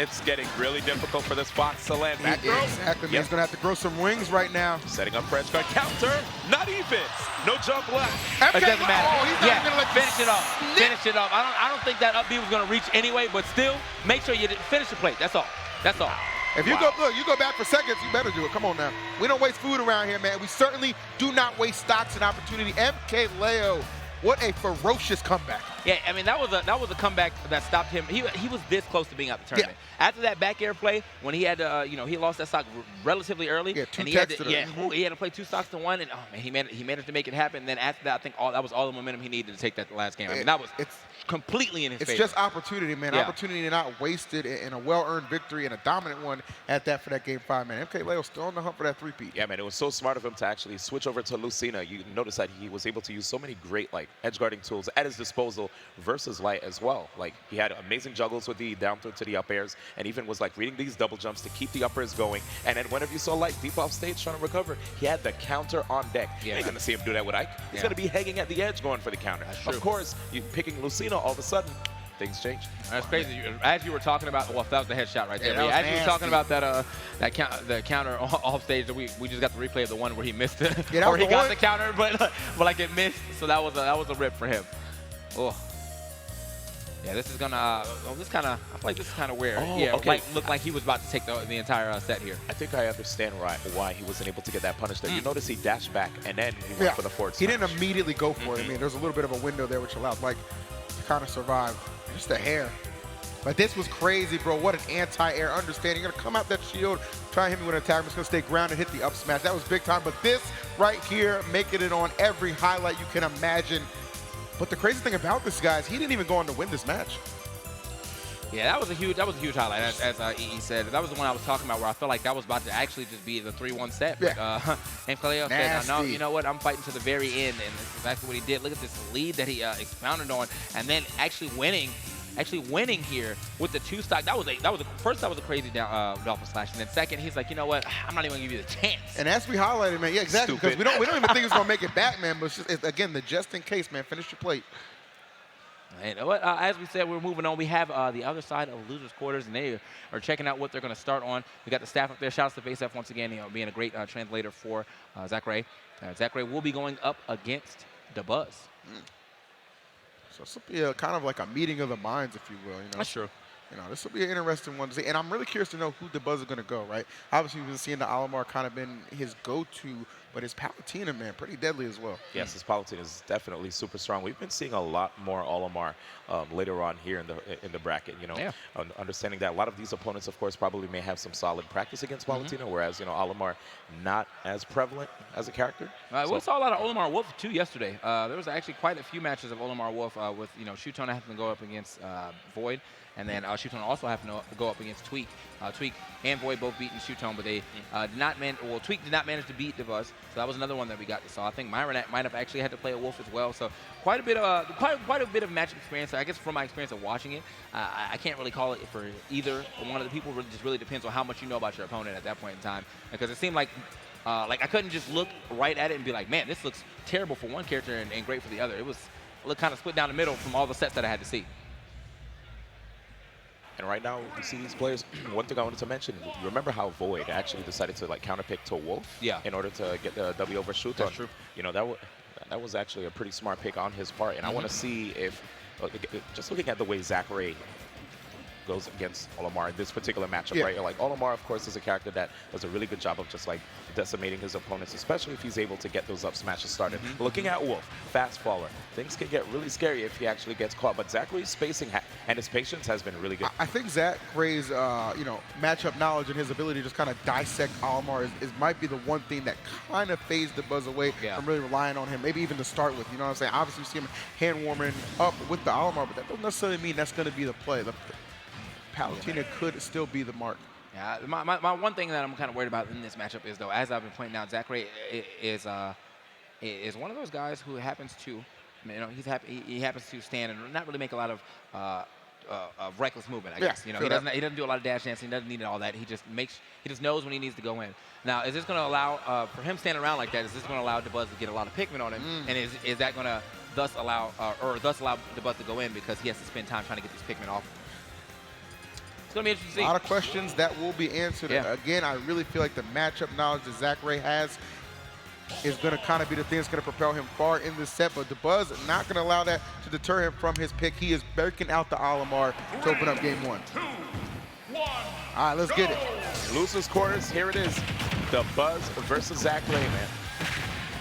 it's getting really difficult for this Fox to land back throw. Exactly. He's going to have to grow some wings right now. Setting up for edge guard counter. Not even. No jump left. It doesn't matter. Oh, he's not gonna let finish it off. Finish it off. I don't think that up B was going to reach anyway, but still, make sure you finish the plate. That's all. That's all. If you go back for seconds, you better do it. Come on now. We don't waste food around here, man. We certainly do not waste stocks and opportunity. MKLeo, what a ferocious comeback. Yeah, I mean, that was a comeback that stopped him. He was this close to being out the tournament. Yeah. After that back air play, when he had to, he lost that stock relatively early. Yeah, and he had to play 2 stocks to 1, and oh man, he managed to make it happen. And then after that, I think that was all the momentum he needed to take that last game. I mean, that was completely in his favor. It's just opportunity, man. Yeah. Opportunity to not waste it in a well-earned victory and a dominant one at that for that game 5, man. MKLeo still on the hunt for that 3-peat. Yeah, man, it was so smart of him to actually switch over to Lucina. You notice that he was able to use so many great edge guarding tools at his disposal versus Light as well. Like, he had amazing juggles with the down throw to the up airs, and even was reading these double jumps to keep the up airs going. And then whenever you saw Light deep off stage trying to recover, he had the counter on deck. Yeah, you're going to see him do that with Ike. He's going to be hanging at the edge going for the counter. Of course, you picking Lucina, all of a sudden, things change. That's crazy. As you were talking about, well, that was the headshot right there. Yeah, as you were talking about the counter off stage, we just got the replay of the one where he missed it, or he got the counter, but like it missed. So that was a rip for him. Oh. Yeah, this is gonna. I feel like this is kind of where. Oh, yeah, okay. looked like he was about to take the entire set here. I think I understand why he wasn't able to get that punish there. You notice he dashed back and then he went for the forward He smash. didn't immediately go for it. I mean, there's a little bit of a window there which allowed Mike to kind of survive. Just a hair. But this was crazy, bro. What an anti-air understanding. You're going to come out that shield, try and hit me with an attack. I'm just going to stay grounded, hit the up smash. That was big time. But this right here, making it on every highlight you can imagine. But the crazy thing about this, guys, he didn't even go on to win this match. Yeah, that was a huge highlight, as EE said. That was the one I was talking about where I felt like that was about to actually just be the 3-1 set. But, and Kaleo said, no, you know what? I'm fighting to the very end, and that's exactly what he did. Look at this lead that he expounded on, and then actually winning here with the 2-stock. First that was a crazy Dolphin Slash, and then second he's like, you know what? I'm not even gonna give you the chance. And as we highlighted, man, yeah, exactly, because we don't even think it's gonna make it back, man. But it's again, the just in case, man. Finish your plate. You know what? As we said, we're moving on. We have the other side of losers' quarters, and they are checking out what they're going to start on. We got the staff up there. Shouts to FaceF once again, being a great translator for Zackray. Zackray will be going up against DeBuzz. So this will be kind of like a meeting of the minds, if you will. You know? That's true. You know, this will be an interesting one to see. And I'm really curious to know who DeBuzz is going to go, right? Obviously, we've been seeing the Olimar kind of been his go-to, but his Palutena, man, pretty deadly as well. Yes, his Palutena is definitely super strong. We've been seeing a lot more Olimar later on here in the bracket, you know. Yeah. Understanding that a lot of these opponents, of course, probably may have some solid practice against Palutena, whereas, you know, Olimar not as prevalent as a character. We saw a lot of Olimar Wolf, too, yesterday. There was actually quite a few matches of Olimar Wolf with, you know, Shootone having to go up against Void. And then Shootone also having to go up against Tweak. Tweak and Void both beating Shootone, but they did not Tweak did not manage to beat DeBuzz. So that was another one that we got to saw. I think Myron might have actually had to play a Wolf as well. So quite a bit of matchup experience. I guess from my experience of watching it, I can't really call it for either one of the people. It just really depends on how much you know about your opponent at that point in time. Because it seemed like I couldn't just look right at it and be like, man, this looks terrible for one character and great for the other. It looked kind of split down the middle from all the sets that I had to see. And right now, we see these players. One thing I wanted to mention, you remember how Void actually decided to like counterpick to Wolf in order to get the W over Shootone? That's true. You know, that was actually a pretty smart pick on his part. And I want to see if, just looking at the way Zackray goes against Olimar in this particular matchup, right? Like Olimar, of course, is a character that does a really good job of just like decimating his opponents, especially if he's able to get those up smashes started. Looking at Wolf, fast faller, things can get really scary if he actually gets caught. But Zackray's spacing and his patience has been really good. I think Zackray's matchup knowledge and his ability to just kind of dissect Olimar might be the one thing that kind of fades DeBuzz away from really relying on him, maybe even to start with. You know what I'm saying? Obviously, you see him hand warming up with the Olimar, but that doesn't necessarily mean that's going to be the play. The Palutena could still be the mark. Yeah, my one thing that I'm kind of worried about in this matchup is, though, as I've been pointing out, Zackray is one of those guys who happens to, you know, he happens to stand and not really make a lot of reckless movement, I guess. You know, he doesn't do a lot of dash dancing. He doesn't need all that. He just knows when he needs to go in. Now, is this going to allow for him standing around like that? Is this going to allow DeBuzz to get a lot of Pikmin on him? And is that going to thus allow DeBuzz to go in because he has to spend time trying to get these Pikmin off? It's going to be interesting to see. A lot of questions that will be answered. Again, I really feel like the matchup knowledge that Zackray has is going to kind of be the thing that's going to propel him far in this set. But DeBuzz not going to allow that to deter him from his pick. He is breaking out the Olimar to open up game one. All right, let's get it. Losers quarters, here it is. DeBuzz versus Zackray, man.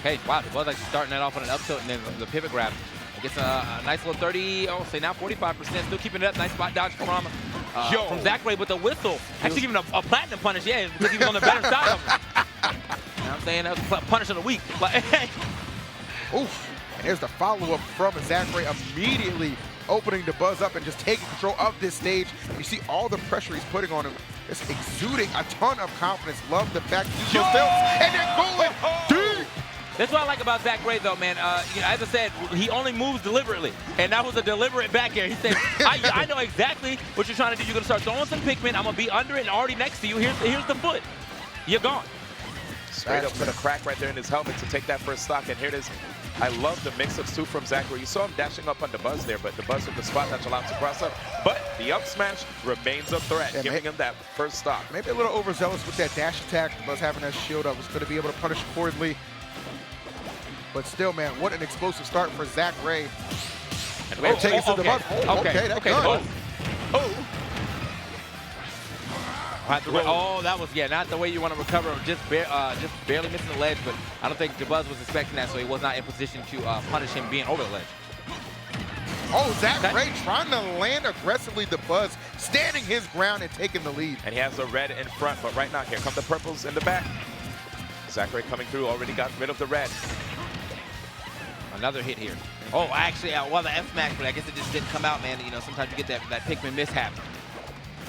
Hey, wow, DeBuzz like starting that off on an up tilt and then the pivot grab. Gets a nice little 30, say now 45%, still keeping it up. Nice spot dodge from Zackray, but the whistle actually giving a platinum punish, because he was on the better side of him. You know what I'm saying? That was a punish of the week. Oof. And there's the follow-up from Zackray, immediately opening DeBuzz up and just taking control of this stage. You see all the pressure he's putting on him. It's exuding a ton of confidence. Love the back to and then going deep. That's what I like about Zackray, though, man. You know, as I said, he only moves deliberately, and that was a deliberate back air. He said, I know exactly what you're trying to do. You're going to start throwing some Pikmin. I'm going to be under it and already next to you. Here's the foot. You're gone. Straight up to the crack right there in his helmet to take that first stock, and here it is. I love the mix-ups, too, from Zackray. You saw him dashing up on DeBuzz there, but DeBuzz with the spot that's allowed to cross up. But the up smash remains a threat, giving him that first stock. Maybe a little overzealous with that dash attack. DeBuzz having that shield up was going to be able to punish accordingly. But still, man, what an explosive start for Zackray. And takes to the buzz. Okay, that's good. Oh, that was, not the way you want to recover. Just barely missing the ledge, but I don't think DeBuzz was expecting that, so he was not in position to punish him being over the ledge. Oh, Zackray trying to land aggressively. DeBuzz standing his ground and taking the lead. And he has the red in front, but right now, here come the purples in the back. Zackray coming through, already got rid of the red. Another hit here. Oh, actually, well, the F smash, but I guess it just didn't come out, man. You know, sometimes you get that Pikmin mishap.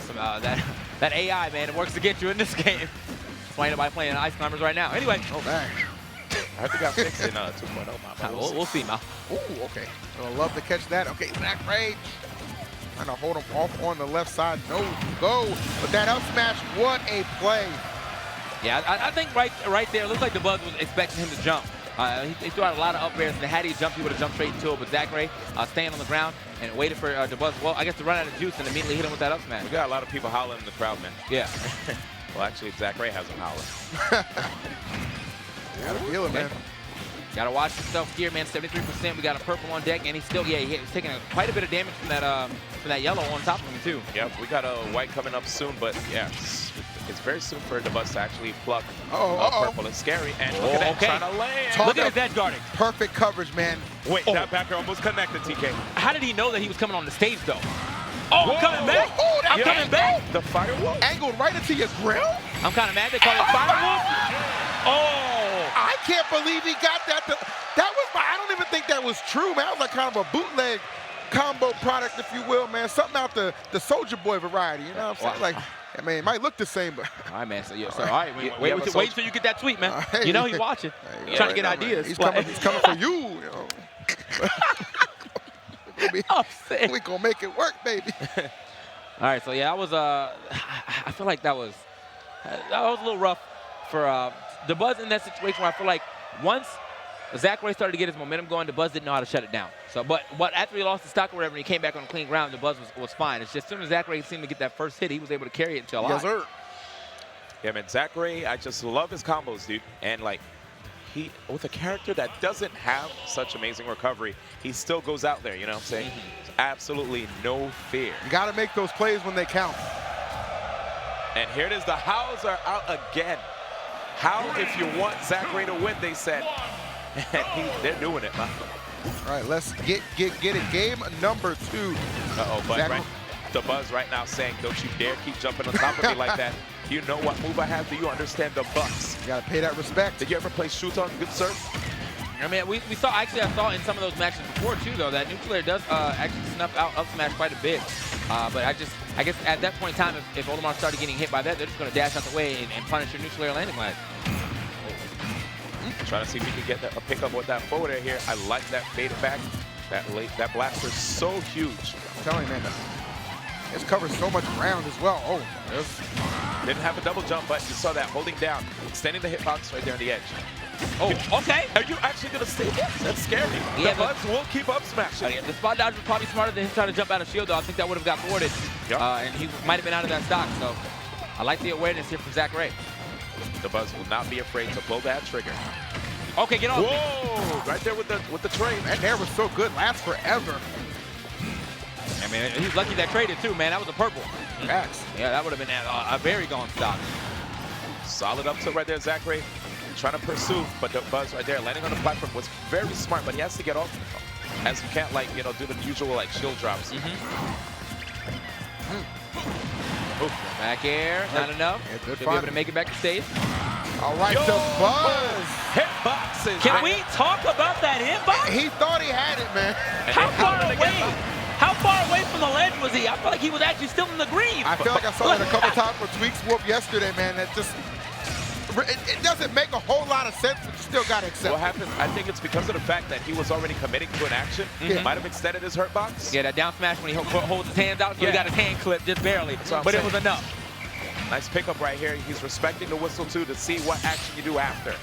Some, that AI, man, it works against you in this game. That's why nobody playing Ice Climbers right now. Anyway. Oh, man. I think I fixed it in 2.0. We'll see, Mal. Ooh, okay. I'd love to catch that. Okay, Zackray trying to hold him off on the left side. No go. But that up smash, what a play. Yeah, I think right there, it looks like DeBuzz was expecting him to jump. He threw out a lot of up airs, and had he jumped, he would have jumped straight into it. But Zackray staying on the ground and waited for DeBuzz, well, I guess to run out of juice and immediately hit him with that up smash. We got a lot of people howling in the crowd, man. Yeah. Well, actually, Zackray has him howling. Gotta feel it, man. Gotta watch himself here, man. 73%. We got a purple on deck, and he's still, he's taking quite a bit of damage from that yellow on top of him too. Yep, we got a white coming up soon, but yeah, it's very soon for DeBuzz to actually pluck purple. It's scary, and look at that, trying to land. Look at his edge guarding. Perfect coverage, man. Wait, that backer almost connected, TK. How did he know that he was coming on the stage, though? Oh, I'm coming back. I'm coming back. The firewall angled right into your grill. I'm kind of mad they call it firewall. Oh, I can't believe he got that. I don't even think that was true, man. That was like kind of a bootleg combo product, if you will, man. Something out the Soulja Boy variety, you know what I'm saying? Like, I mean, it might look the same, but. All right, man. So, all right, wait until you get that tweet, man. You know he's watching. He's trying to get ideas. He's coming for you, you know. We gonna make it work, baby. All right, so yeah, that was I feel like that was a little rough for DeBuzz in that situation where I feel like once Zackray started to get his momentum going, DeBuzz didn't know how to shut it down. So, but after he lost the stock or whatever, and he came back on clean ground, DeBuzz was fine. It's just as soon as Zackray seemed to get that first hit, he was able to carry it until a lot. Yes, sir. Yeah, man, Zackray, I just love his combos, dude, and like. He, with a character that doesn't have such amazing recovery, he still goes out there, you know what I'm saying? Absolutely no fear. You got to make those plays when they count. And here it is, the hows are out again. How, if you want Zackray to win, they said. They're doing it, man. All right, let's get it. Game number 2. But DeBuzz right now saying, don't you dare keep jumping on top of me like that. You know what move I have? Do you understand the bucks? You gotta pay that respect. Did you ever play shoot on good serve? I mean, we saw, actually I saw in some of those matches before too, though, that Nuclear does actually snuff out up smash quite a bit. But I guess at that point in time, if Olimar started getting hit by that, they're just gonna dash out the way and punish your Nuclear landing lag. Trying to see if we can get a pickup with that forward air here. I like that faded back. That blaster is so huge. I'm telling you, man. It's covered so much ground as well. Oh, didn't have a double jump, but you saw that holding down, extending the hitbox right there on the edge. Oh, okay. Are you actually gonna stay there? That's scary. Yeah, DeBuzz will keep up smashing. The spot dodge was probably smarter than him trying to jump out of shield, though. I think that would have got thwarted. Yep. And he might have been out of that stock. So I like the awareness here from Zackray. DeBuzz will not be afraid to pull that trigger. Okay, get on. Whoa! Right there with the trade. That air was so good, lasts forever. I mean, he's lucky that traded too, man. That was a purple. Facts. Yeah, that would have been a very gone stock. Solid up tilt right there, Zackray. Trying to pursue, but DeBuzz right there, landing on the platform was very smart, but he has to get off, as you can't, like, you know, do the usual, like, shield drops. Back air, not enough. Good He'll be able to make it back to stage. All right, DeBuzz. Hitboxes. Can we talk about that hitbox? He thought he had it, man. How far away from the ledge was he? I feel like he was actually still in the green. I feel like I saw it a couple times for Tweaks Whoop yesterday, man. It just, it doesn't make a whole lot of sense, but you still got to accept What happened, I think it's because of the fact that he was already committing to an action. He might have extended his hurt box. Yeah, that down smash when he holds his hands out, so he got his hand clipped just barely, but it was enough. Nice pickup right here. He's respecting the whistle, too, to see what action you do after.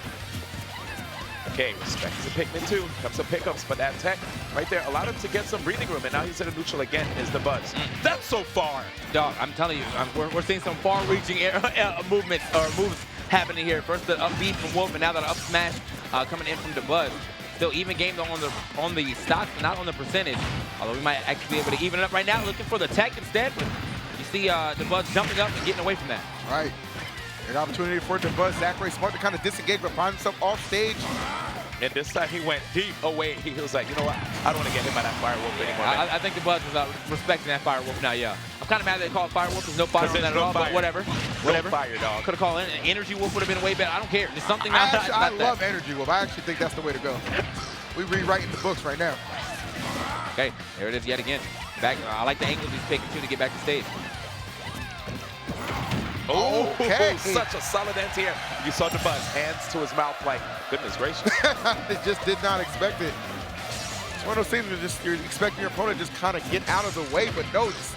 Okay, respect the Pikmin, too. Comes some pickups, but that tech right there allowed him to get some breathing room, and now he's in a neutral again, is DeBuzz. That's so far. Dog, I'm telling you, we're seeing some far-reaching moves happening here. First the up B from Wolf, and now that up smash coming in from DeBuzz. still even game though on the stocks, but not on the percentage. Although we might actually be able to even it up right now, looking for the tech instead. But you see the Buzz jumping up and getting away from that. Right. An opportunity for the Buzz. Zackray smart to kind of disengage, but find himself off stage. And this time he went deep away. He was like, you know what? I don't want to get hit by that Firewolf anymore. I think the Buzz is respecting that Firewolf now, yeah. I'm kind of mad they call it Firewolf. There's no fire on that at all, but whatever. Whatever. No fire, dog. Could have called it an Energy Wolf, would have been way better. I don't care. There's something I love Energy Wolf. I actually think that's the way to go. We rewriting the books right now. Okay, there it is yet again. Back. I like the angles he's picking too to get back to stage. Oh, okay. Such a solid anti-air. You saw the Buzz, hands to his mouth like, goodness gracious. They just did not expect it. It's one of those things where just you're expecting your opponent to just kind of get out of the way, but no, just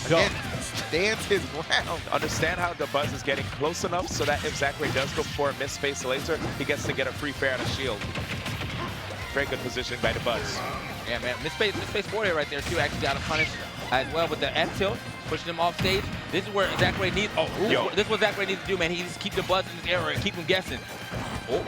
again, stands his ground. Understand how the Buzz is getting close enough so that if Zackray does go for a misspace laser, he gets to get a free fair out of shield. Very good position by the Buzz. Yeah, man, misspace forward right there too. Actually got a punish as well with the F tilt, pushing him off stage. This is where Zackray needs. This is what Zackray needs to do, man. He needs to keep the Buzz in his area and keep him guessing. Oh,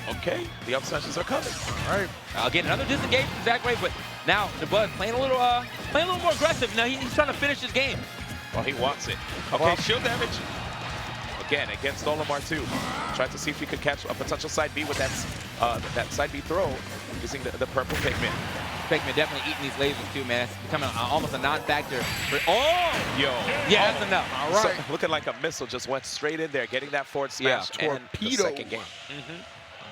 okay. The up smashes are coming. All right. Again, another disengage from Zackray, but now the Buzz playing a little more aggressive. Now he's trying to finish his game. Well, he wants it. Okay, shield damage. Again, against Olimar too. Tries to see if he could catch a potential side B with that side B throw using the purple Pikmin. Pikmin definitely eating these lasers too, man. It's becoming almost a non-factor. Yeah, that's enough. All right. So, looking like a missile just went straight in there, getting that forward smash. And the second game.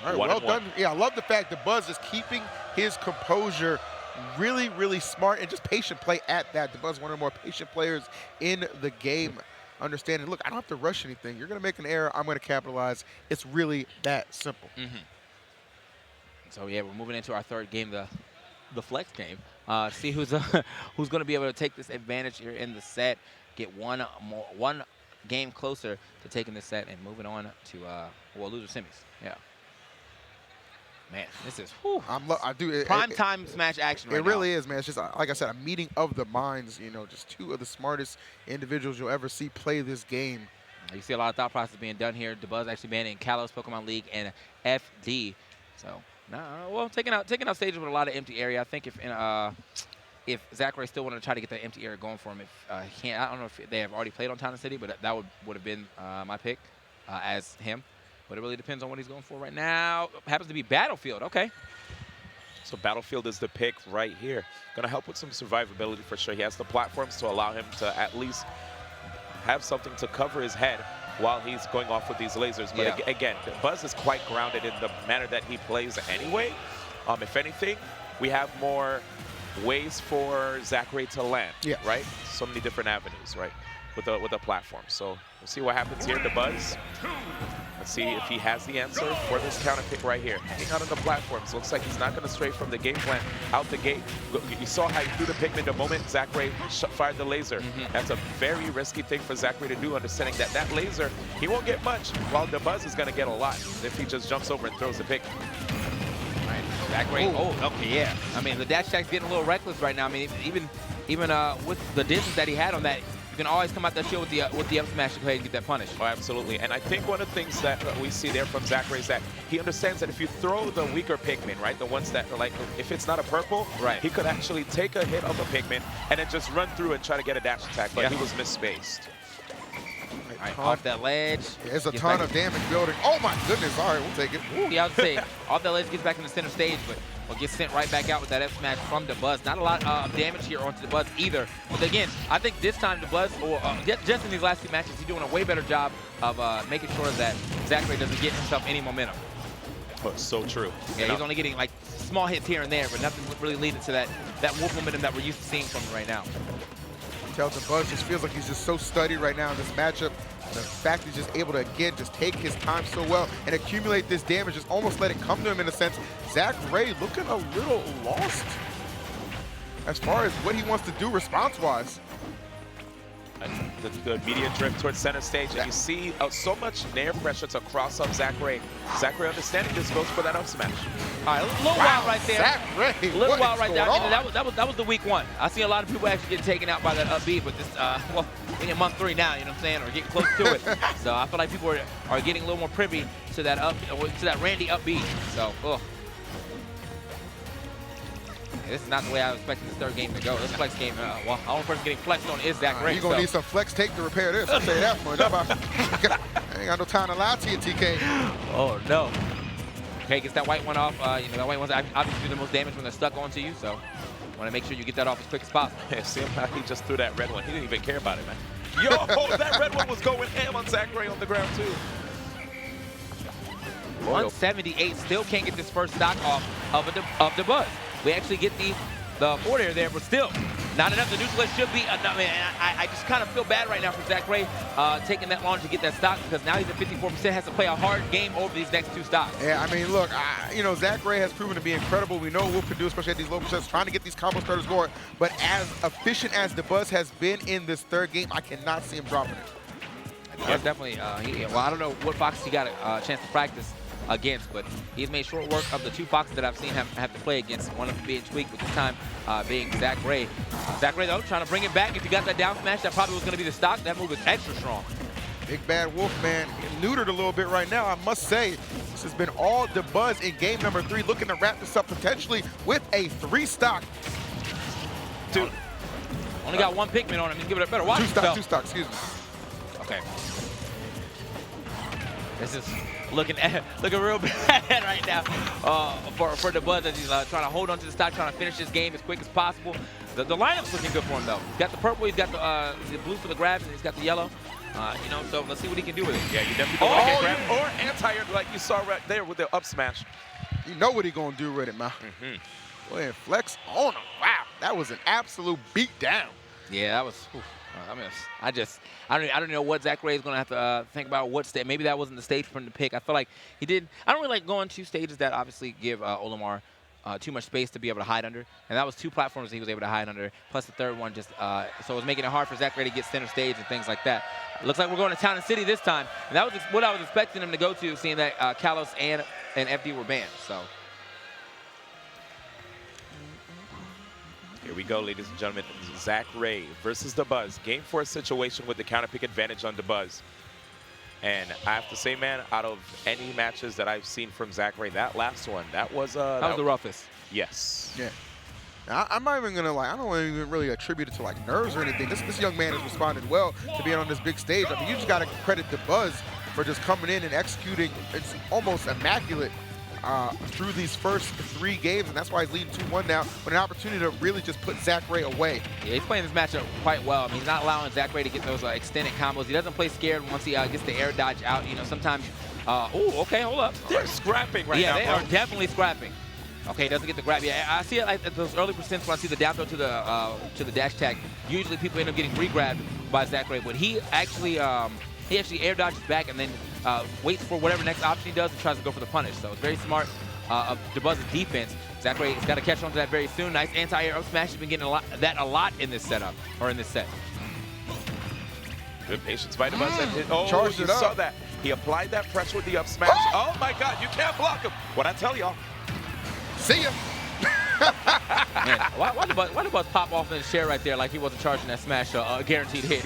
All right, well done. Yeah, I love the fact the Buzz is keeping his composure. Really, really smart and just patient play at that. The Buzz, one of the more patient players in the game. Understanding, look, I don't have to rush anything. You're going to make an error. I'm going to capitalize. It's really that simple. So, yeah, we're moving into our third game, the flex game. See who's going to be able to take this advantage here in the set, get one game closer to taking the set and moving on to, well, loser semis. Yeah. Man, this is prime time smash action right now. It really is, man. It's just, like I said, a meeting of the minds. You know, just two of the smartest individuals you'll ever see play this game. You see a lot of thought process being done here. The Buzz actually banning Kalos Pokemon League and FD. So, well, taking out stages with a lot of empty area. I think if Zackray still wanted to try to get that empty area going for him, if he can't, I don't know if they have already played on Town City, but that would have been my pick as him. But it really depends on what he's going for right now. Happens to be Battlefield. Okay. So Battlefield is the pick right here. Going to help with some survivability for sure. He has the platforms to allow him to at least have something to cover his head while he's going off with these lasers. But again, Buzz is quite grounded in the manner that he plays anyway. If anything, we have more ways for Zackray to land, right? So many different avenues, right, with a platform. So we'll see what happens here. The Buzz. Let's see if he has the answer for this counter pick right here. Hanging out on the platforms. Looks like he's not going to stray from the game plan out the gate. You saw how he threw the Pikmin the moment Zackray fired the laser. That's a very risky thing for Zackray to do, understanding that that laser, he won't get much, while the Buzz is going to get a lot if he just jumps over and throws the Pikmin. Right, Zackray. Oh, okay, yeah. I mean, the dash attack's getting a little reckless right now. I mean, even with the distance that he had on that, you can always come out that shield with the up smash to go ahead and get that punish. Oh, absolutely. And I think one of the things that we see there from Zackray is that he understands that if you throw the weaker Pikmin, right, the ones that are like, if it's not a purple, he could actually take a hit of a Pikmin and then just run through and try to get a dash attack, but he was misspaced. Right, off that ledge. There's a ton of damage building. Oh my goodness, all right, we'll take it. Ooh, yeah, I would say off that ledge, gets back in the center stage, but will get sent right back out with that F smash from the Buzz. Not a lot of damage here onto the Buzz either. But again, I think this time the Buzz, or just in these last two matches, he's doing a way better job of making sure that Zackray doesn't get himself any momentum. Oh, so true. Yeah, he's only getting like small hits here and there, but nothing really leading to that wolf momentum that we're used to seeing from him right now. Tell the Buzz just feels like he's just so steady right now in this matchup. The fact he's just able to, again, just take his time so well and accumulate this damage, just almost let it come to him in a sense. Zackray looking a little lost as far as what he wants to do response-wise. And the immediate drift towards center stage, and you see so much nair pressure to cross up Zackray. Zackray understanding this goes for that up smash. All right, a little wild right there. Zackray, a little wild right there. I mean, that was the weak one. I see a lot of people actually getting taken out by that up B, but this, well, we're in month 3 now, you know what I'm saying, or getting close to it. So I feel like people are getting a little more privy to that Randy up B. So, This is not the way I was expecting this third game to go. This flex game, well, the only person getting flexed on is Zackray. You're going to need some flex tape to repair this. I'll say that much. I ain't got no time to lie to you, TK. Oh, no. Okay, gets that white one off. You know, that white one's obviously do the most damage when they're stuck onto you, so want to make sure you get that off as quick as possible. Yeah, see how he just threw that red one. He didn't even care about it, man. Yo, that red one was going ham on Zackray on the ground, too. 178, still can't get this first stock off of the Buzz. We actually get the forward air there, but still not enough. The neutral should be enough. Man, I just kind of feel bad right now for Zackray taking that long to get that stock, because now he's at 54%, has to play a hard game over these next 2 stocks. Yeah, I mean, look, you know, Zackray has proven to be incredible. We know what can do, especially at these low percents, trying to get these combo starters going. But as efficient as the Buzz has been in this third game, I cannot see him dropping it. That's definitely, well, I don't know what Fox he got a chance to practice against, but he's made short work of the 2 Foxes that I've seen him have to play against, one of them being Tweak, but this time being Zackray. Zackray, though, trying to bring it back. If you got that down smash, that probably was going to be the stock. That move is extra strong. Big Bad Wolf, man, neutered a little bit right now. I must say, this has been all the Buzz in game number 3, looking to wrap this up potentially with a 3 stock. Dude. Only got 1 Pikmin on him. He's giving it a better watch. 2 stock, excuse me. Okay. This is looking real bad right now for the Buzz, as he's trying to hold on to the stock, trying to finish this game as quick as possible. The lineup's looking good for him, though. He's got the purple, he's got the blue for the grabs, and he's got the yellow. You know, so let's see what he can do with it. Yeah, you definitely don't like grab or anti-air like you saw right there with the up smash. You know what he's going to do with it, man. Go ahead, flex on him. Wow, that was an absolute beat down. Yeah, that was. I mean, I don't know what Zackray is going to have to think about. What stage? Maybe that wasn't the stage for him to pick. I feel like he did. I don't really like going to stages that obviously give Olimar too much space to be able to hide under. And that was 2 platforms he was able to hide under, plus the third one just so it was making it hard for Zackray to get center stage and things like that. Looks like we're going to Town and City this time, and that was what I was expecting him to go to, seeing that Kalos and FD were banned. So. Here we go, ladies and gentlemen. Zackray versus the Buzz. Game 4 situation with the counter pick advantage on the Buzz. And I have to say, man, out of any matches that I've seen from Zackray, that last one, that was the roughest. Yes. Yeah. Now, I'm not even gonna lie. I don't even really attribute it to like nerves or anything. This young man has responded well to being on this big stage. I mean, you just gotta credit the Buzz for just coming in and executing. It's almost immaculate through these first 3 games, and that's why he's leading 2-1 now, with an opportunity to really just put Zackray away. Yeah, he's playing this matchup quite well. I mean, he's not allowing Zackray to get those extended combos. He doesn't play scared once he gets the air dodge out. You know, sometimes, oh, okay, hold up. They're scrapping right now. Yeah, they are definitely scrapping. Okay, doesn't get the grab. Yeah, I see it like at those early percents when I see the down throw to the dash tag. Usually people end up getting re-grabbed by Zackray, but he actually air dodges back and then waits for whatever next option he does and tries to go for the punish. So it's very smart of DeBuzz's defense. Zackray has got to catch on to that very soon. Nice anti-air up smash. He's been getting a lot in this setup, or in this set. Good patience by DeBuzz. Oh, charged you saw that. He applied that pressure with the up smash. Oh my God, you can't block him. What I tell y'all. See ya. Man, why did Buzz pop off in his chair right there like he wasn't charging that smash a guaranteed hit?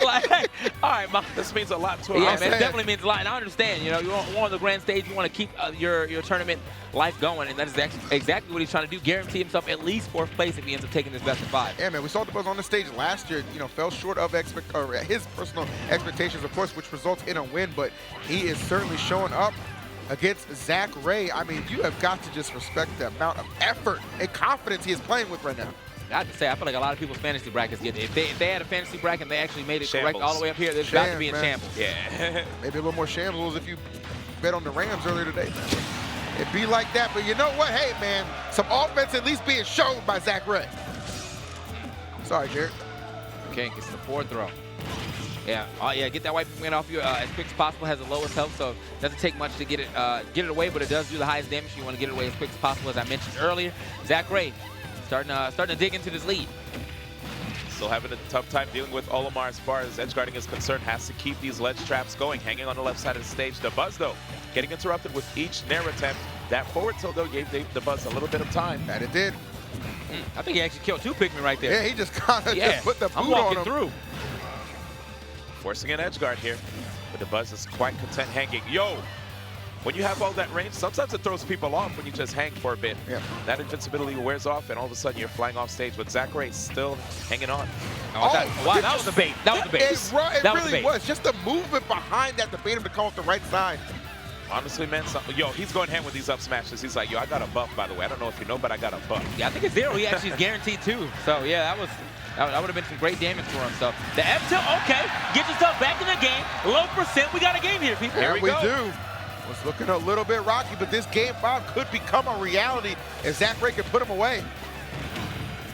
Like, hey, all right, man. This means a lot to him. Yeah, man, it definitely means a lot. And I understand, you know, you're on the grand stage, you want to keep your tournament life going, and that is exactly what he's trying to do, guarantee himself at least 4th place if he ends up taking this best of 5. Yeah, man, we saw the Buzz on the stage last year, you know, fell short of his personal expectations, of course, which results in a win, but he is certainly showing up against Zackray. I mean, you have got to just respect the amount of effort and confidence he is playing with right now. I have to say, I feel like a lot of people's fantasy brackets get it. If they had a fantasy bracket and they actually made it correct all the way up here, there's got to be in shambles. Yeah. Maybe a little more shambles if you bet on the Rams earlier today. It'd be like that, but you know what? Hey, man, some offense at least being shown by Zackray. Sorry, Jared. Okay, gets the forward throw. Yeah, get that white win off you as quick as possible. Has the lowest health, so it doesn't take much to get it away, but it does do the highest damage. You want to get it away as quick as possible, as I mentioned earlier. Zackray starting to dig into this lead. Still having a tough time dealing with Olimar as far as edge guarding is concerned. Has to keep these ledge traps going, hanging on the left side of the stage. The Buzz, though, getting interrupted with each nair attempt. That forward tilt, though, gave the Buzz a little bit of time. That it did. I think he actually killed 2 Pikmin right there. Yeah, he just kind of just put the boot I'm walking on him. through. Forcing an edge guard here, but the Buzz is quite content hanging. Yo! when you have all that range, sometimes it throws people off when you just hang for a bit. Yeah. That invincibility wears off, and all of a sudden you're flying off stage. But Zackray still hanging on. Wow, that was a bait. That was a bait. It really was. Just the movement behind that to bait him to come off the right side. Honestly, man, yo, he's going ham with these up smashes. He's like, yo, I got a buff, by the way. I don't know if you know, but I got a buff. Yeah, I think it's 0. He actually is guaranteed 2. So, yeah, that would have been some great damage for him. So, the F-tilt, okay. Get yourself back in the game. Low percent. We got a game here, people. Here we go. do. Was looking a little bit rocky, but this game 5 could become a reality if Zackray can put him away.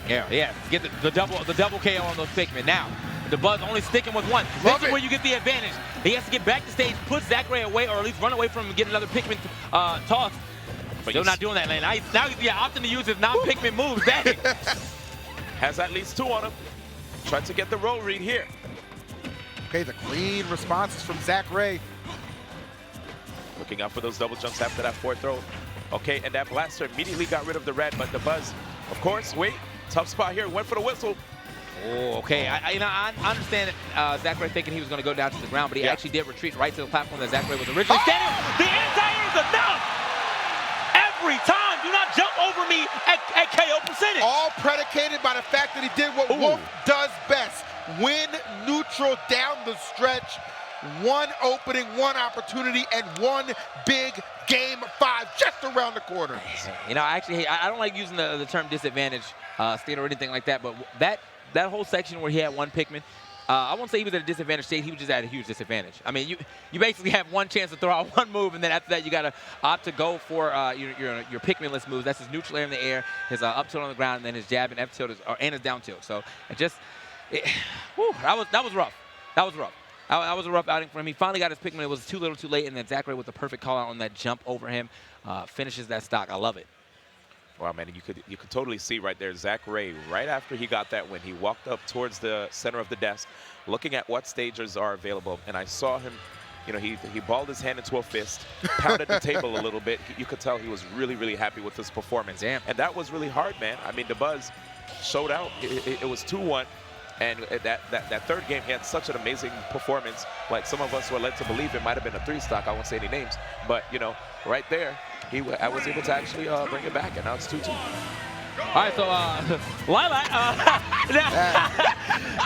Yeah. Get the double KO on those Pikmin. Now, the Buzz only sticking with 1. This is where you get the advantage. He has to get back to stage, put Zackray away, or at least run away from him and get another Pikmin toss. But still not doing that, Lane. Now he's opting to use his non-Pikmin moves. Dang. Has at least 2 on him. Tries to get the roll read here. Okay, the clean responses from Zackray. Looking out for those double jumps after that 4th throw. Okay, and that blaster immediately got rid of the red, but the Buzz, of course, wait. Tough spot here. Went for the whistle. Oh, okay. I understand Zackray thinking he was going to go down to the ground, but he actually did retreat right to the platform that Zackray was originally standing. The anti-air is enough! Every time! Do not jump over me at KO percentage! All predicated by the fact that he did what Wolf does best. Win neutral down the stretch. 1 opening, 1 opportunity, and 1 big game 5 just around the corner. You know, actually, I don't like using the term disadvantage state or anything like that, but that whole section where he had 1 Pikmin, I won't say he was at a disadvantage state, he was just at a huge disadvantage. I mean, you basically have 1 chance to throw out 1 move, and then after that you got to opt to go for your Pikmin-less moves. That's his neutral air in the air, his up tilt on the ground, and then his jab and F tilt and his down tilt. So that was rough. That was rough. That was a rough outing for him. He finally got his Pikmin. It was too little too late, and then Zackray with the perfect call out on that jump over him finishes that stock. I love it. Wow, man, you could totally see right there, Zackray, right after he got that win, he walked up towards the center of the desk, looking at what stages are available, and I saw him, you know, he balled his hand into a fist, pounded the table a little bit. You could tell he was really, really happy with his performance. Damn. And that was really hard, man. I mean, the Buzz showed out. It was 2-1. And that 3rd game, he had such an amazing performance. Like some of us were led to believe it might have been a 3 stock. I won't say any names. But, you know, right there, I was able to actually bring it back. And now it's 2-2. All right, so Lilac.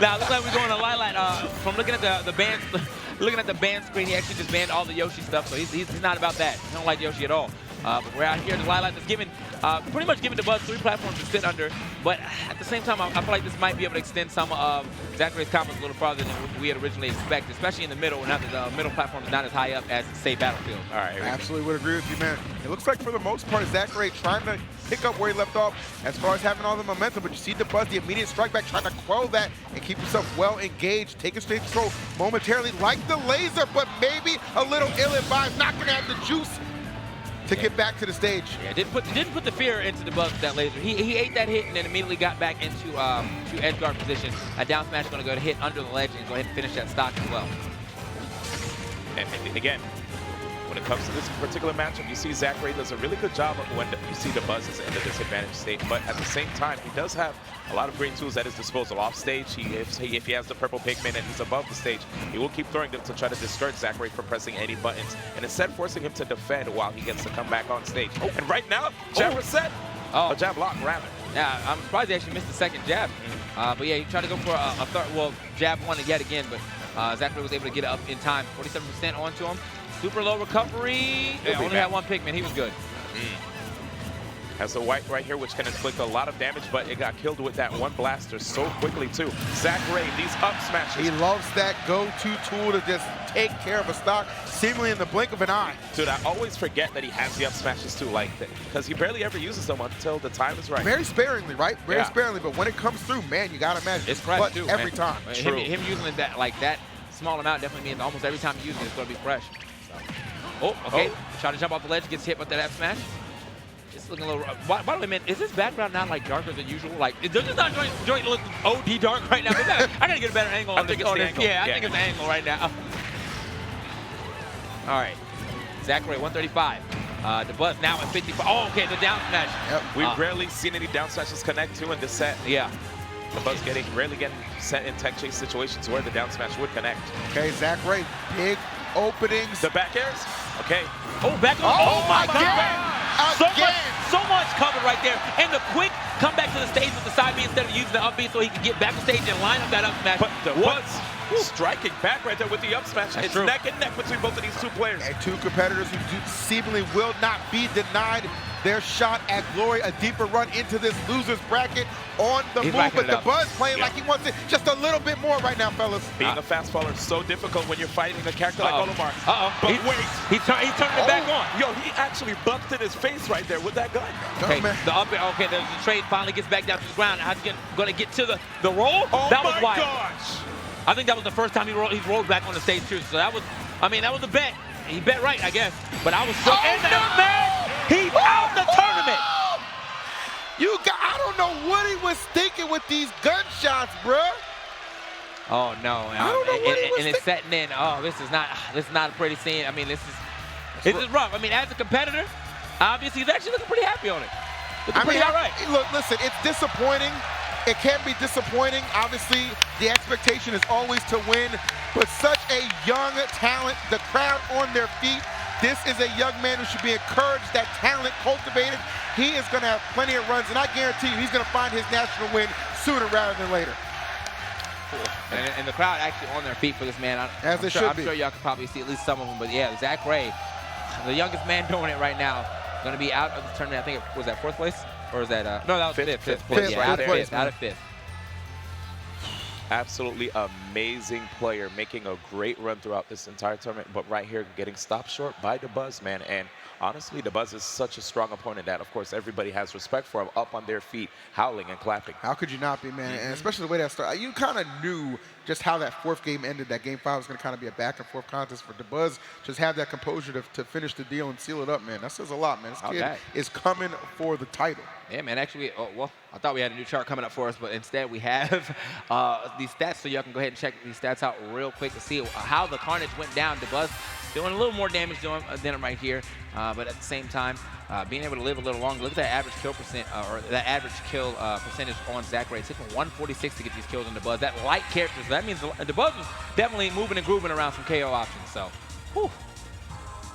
Now, looks like we're going to Lilac. From looking at the ban screen, he actually just banned all the Yoshi stuff. So he's not about that. He don't like Yoshi at all. But we're out here. The Lilac is pretty much giving the Buzz 3 platforms to sit under. But at the same time, I feel like this might be able to extend some of Zackray's combos a little farther than we had originally expected, especially in the middle, now that the middle platform is not as high up as, say, Battlefield. All right. I absolutely would agree with you, man. It looks like for the most part, Zackray trying to pick up where he left off as far as having all the momentum, but you see the Buzz, the immediate strike back, trying to quell that and keep himself well engaged, taking stage control momentarily like the laser, but maybe a little ill-advised, not going to have the juice to get back to the stage. Yeah, didn't put the fear into the Buzz with that laser. He ate that hit and then immediately got back into to edge guard position. A down smash is going to go to hit under the ledge and go ahead and finish that stock as well. And again, when it comes to this particular matchup, you see Zackray does a really good job of when you see the Buzz is in the disadvantage state, but at the same time, he does have a lot of great tools at his disposal. Off stage, if he has the purple Pikmin and he's above the stage, he will keep throwing them to try to discourage Zackray from pressing any buttons, and instead forcing him to defend while he gets to come back on stage. And right now, jab reset. A jab lock, rather. Yeah, I'm surprised he actually missed the 2nd jab. But yeah, he tried to go for a third, jab 1 yet again, but Zackray was able to get it up in time. 47% onto him. Super low recovery. Yeah, only had 1 Pikmin. He was good. Has the white right here, which can inflict a lot of damage, but it got killed with that 1 blaster so quickly, too. Zackray, these up smashes. He loves that go-to tool to just take care of a stock, seemingly in the blink of an eye. Dude, I always forget that he has the up smashes, too, like, because he barely ever uses them until the time is right. Very sparingly, right? Very sparingly, but when it comes through, man, you got to imagine. It's fresh, too, every time. Him using that small amount definitely means almost every time you use it, it's going to be fresh. So. Okay. Trying to jump off the ledge, gets hit with that F smash. It's looking a little rough. By the way, man, is this background not like darker than usual? Like, does this not joint look OD dark right now? I gotta get a better angle on this. Yeah, I think it's the angle right now. All right, Zackray 135. The Buzz now at 55. Oh, okay, the down smash. Yep. We've rarely seen any down smashes connect to in this set. Yeah. The Buzz rarely getting set in tech chase situations where the down smash would connect. Okay, Zackray, big openings. The back airs. Okay. Oh, back on. Oh, my again. God. So much covered right there. And the quick come back to the stage with the side B instead of using the up B so he can get back to stage and line up that up smash. But DeBuzz striking back right there with the up smash. It's neck and neck between both of these two players. And two competitors who seemingly will not be denied their shot at glory. A deeper run into this loser's bracket on the move, but DeBuzz playing like he wants it just a little bit more right now, fellas. Being a fast faller is so difficult when you're fighting a character like Olimar. But wait. He turned it back on. Yo, he actually busted his face right there with that gun. Okay, the trade finally gets back down to the ground. How's he going to get to the roll? Oh, that was wild. Gosh. I think that was the first time he's rolled back on the stage too. So that was a bet. He bet right, I guess. But I was so he's out the tournament. I don't know what he was thinking with these gunshots, bruh. Oh no! I don't know what he was it's setting in. Oh, this is not a pretty scene. I mean, this is rough. I mean, as a competitor, obviously he's actually looking pretty happy on it. Looking pretty all right. Look, listen, it's disappointing. It can be disappointing. Obviously, the expectation is always to win, but such a young talent, the crowd on their feet. This is a young man who should be encouraged, that talent cultivated. He is going to have plenty of runs, and I guarantee you he's going to find his national win sooner rather than later. And the crowd actually on their feet for this man. I'm sure y'all can probably see at least some of them, but yeah, Zackray, the youngest man doing it right now, going to be out of the tournament. I think was that 4th place? Or is that, no, that was fifth place. Yeah, out of fifth. Absolutely amazing player, making a great run throughout this entire tournament, but right here getting stopped short by DeBuzz, man. And honestly, DeBuzz is such a strong opponent that, of course, everybody has respect for him, up on their feet, howling and clapping. How could you not be, man? And especially the way that started. You kind of knew just how that 4th game ended. That game 5 was going to kind of be a back-and-forth contest for DeBuzz. Just have that composure to finish the deal and seal it up, man. That says a lot, man. This kid is coming for the title. Yeah, man. Actually, well, I thought we had a new chart coming up for us, but instead we have these stats, so y'all can go ahead and check these stats out real quick to see how the carnage went down. DeBuzz doing a little more damage to him than him right here, but at the same time, being able to live a little longer. Look at that average kill percent, or that average kill percentage on Zackray. It took him 146 to get these kills on DeBuzz. That light character, so that means DeBuzz was definitely moving and grooving around some KO options. So, whew.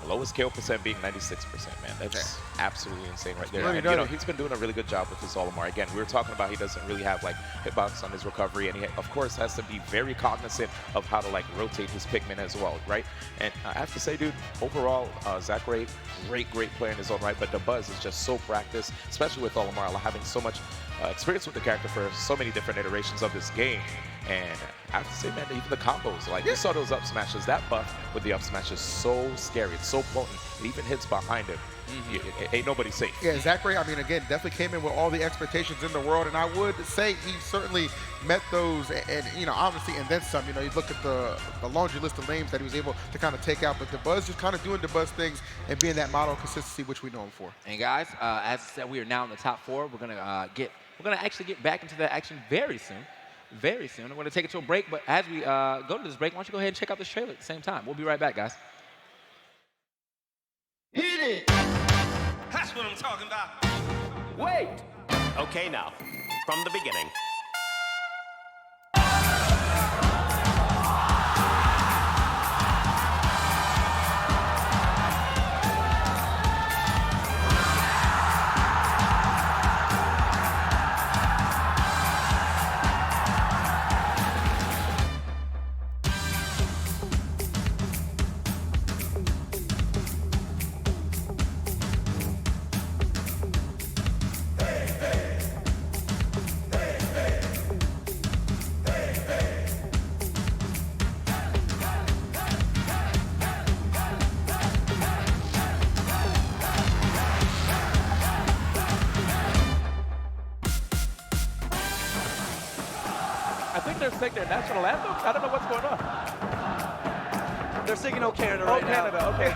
Lowest kill percent being 96%, man. That's absolutely insane right there. Really And, you know, he's been doing a really good job with his Olimar. Again, we were talking about he doesn't really have like hitbox on his recovery, and he of course has to be very cognizant of how to like rotate his Pikmin as well, right? And I have to say, dude, overall, Zackray, great player in his own right, but DeBuzz is just so practiced, especially with Olimar, having so much experience with the character for so many different iterations of this game. And I have to say, man, even the combos, like we saw those up smashes, that buff with the up smash is so scary. It's so potent. It even hits behind him. Ain't nobody safe. Yeah, Zackray, I mean, again, definitely came in with all the expectations in the world, and I would say he certainly met those, and you know, obviously, and then some. You know, you look at the laundry list of names that he was able to kind of take out, but DeBuzz just kind of doing DeBuzz things and being that model of consistency, which we know him for. And guys, as I said, we are now in the top 4. We're gonna actually get back into that action very soon. Very soon. I'm going to take it to a break, but as we go to this break, why don't you go ahead and check out this trailer at the same time. We'll be right back, guys. Hit it! That's what I'm talking about. Wait! Okay, now, from the beginning. I think they're singing their national anthem. I don't know what's going on. They're singing "Oh Canada" right now. Oh, Canada, okay.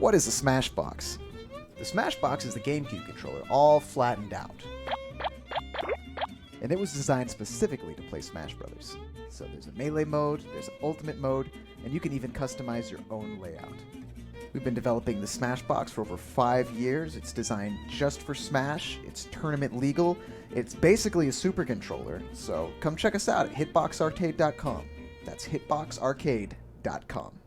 What is a Smashbox? The Smashbox is the GameCube controller, all flattened out. And it was designed specifically to play Smash Brothers. So there's a melee mode, there's an ultimate mode, and you can even customize your own layout. We've been developing the Smashbox for over 5 years. It's designed just for Smash. It's tournament legal. It's basically a super controller. So come check us out at hitboxarcade.com. That's hitboxarcade.com.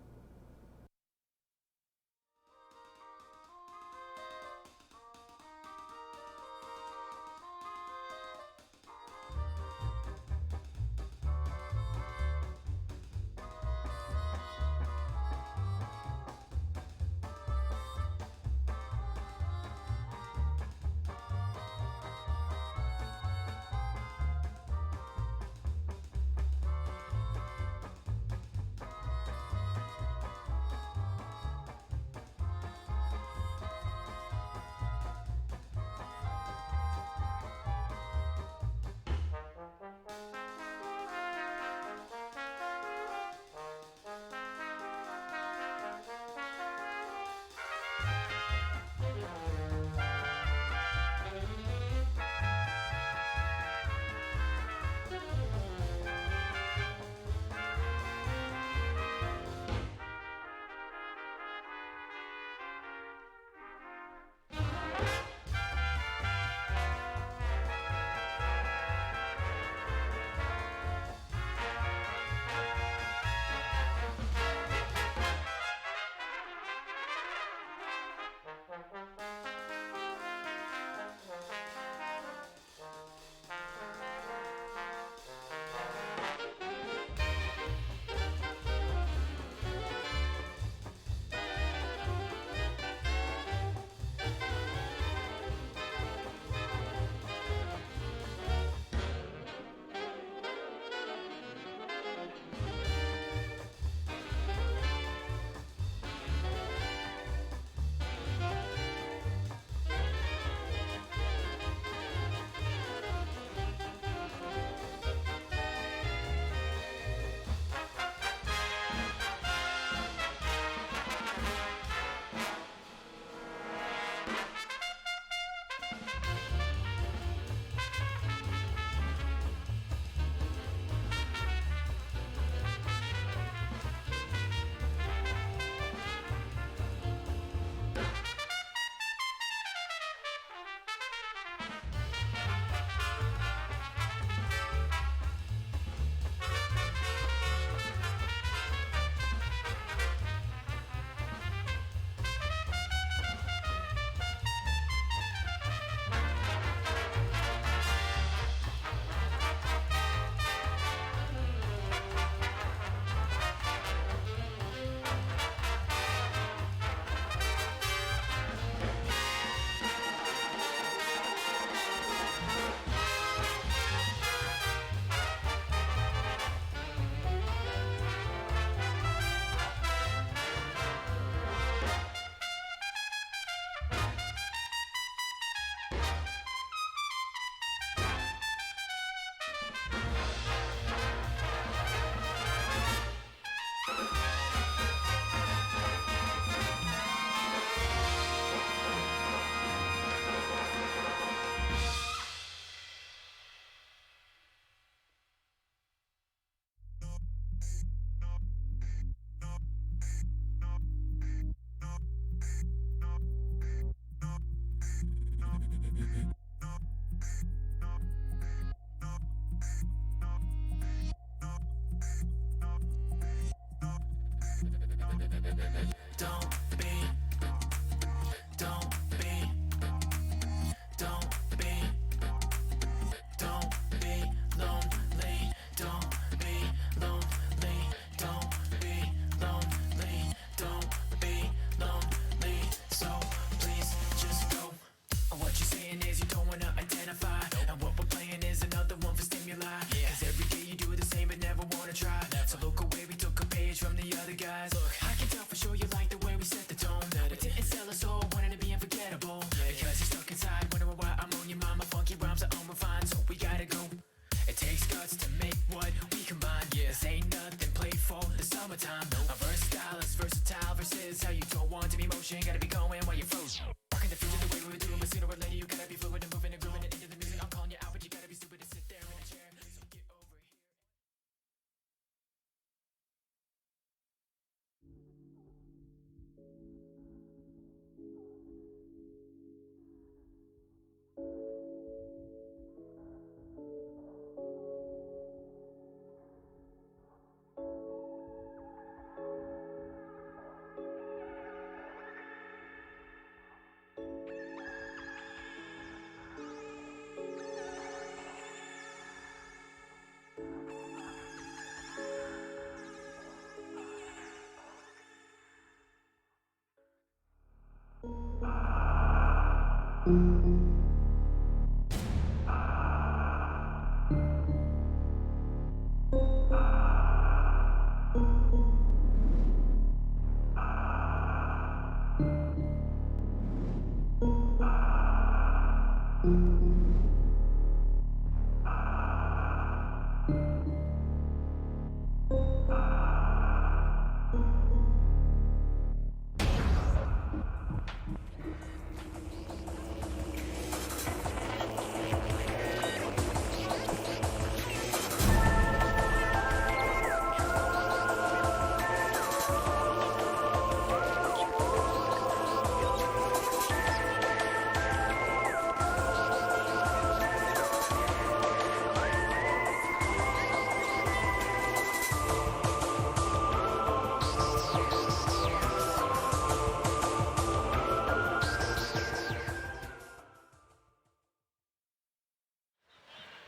summertime. A verse style is versatile versus how you don't want to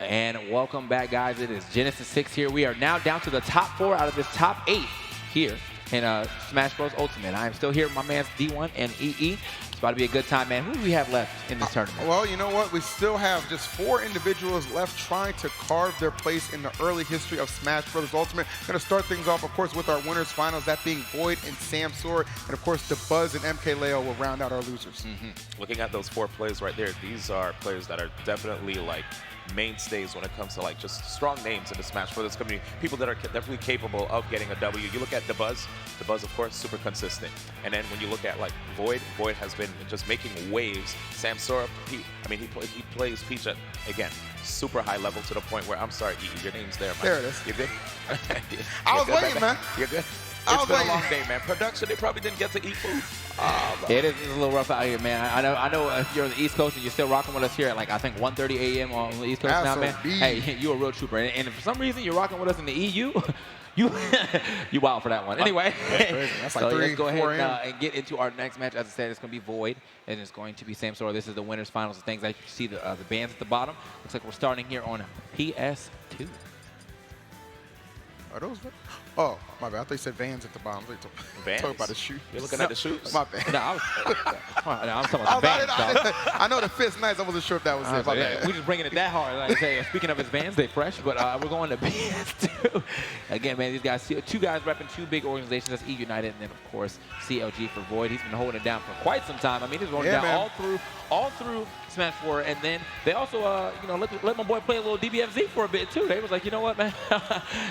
And welcome back, guys. It is Genesis 6 here. We are now down to the top 4 out of this top 8 here in Smash Bros. Ultimate. I am still here with my mans D1 and EE. It's about to be a good time, man. Who do we have left in this tournament? Well, you know what? We still have just 4 individuals left trying to carve their place in the early history of Smash Bros. Ultimate. Going to start things off, of course, with our winners finals, that being Void and Samsora. And, of course, the Buzz and MK Leo will round out our losers. Looking at those 4 players right there, these are players that are definitely like mainstays when it comes to like just strong names in the Smash Bros. Community. People that are definitely capable of getting a W. You look at the Buzz, of course, super consistent. And then when you look at like Void has been just making waves. Samsora, he plays Peach at, again, super high level to the point where, I'm sorry, your name's there, man. There it is. You good? I was waiting, man. You're good. It's been a long day, man. Production, they probably didn't get to eat food. It is a little rough out here, man. I know if you're on the East Coast and you're still rocking with us here at like, I think 1:30 a.m. on the East Coast now, man. Hey, you're a real trooper. And if for some reason you're rocking with us in the EU, you wild for that one. Anyway, that's like so 3, let's go 4 ahead and get into our next match. As I said, it's going to be Void, and it's going to be Samsora. This is the winners finals and things. Like you see the bands at the bottom. Looks like we're starting here on PS2. Are those? Oh, my bad. I thought you said Vans at the bottom. Vans? Talk about the shoes. You're looking at the shoes? My bad. No, I'm talking about the Vans. I know the fit's nice. I wasn't sure if that was it. My bad. We just bringing it that hard. Like I say, speaking of his Vans, they fresh, but we're going to PS2. Again, man, these guys, 2 guys repping 2 big organizations. That's E United, and then of course CLG for Void. He's been holding it down for quite some time. I mean, he's holding it down all through Smash 4, and then they also, let my boy play a little DBFZ for a bit too. They was like, you know what, man,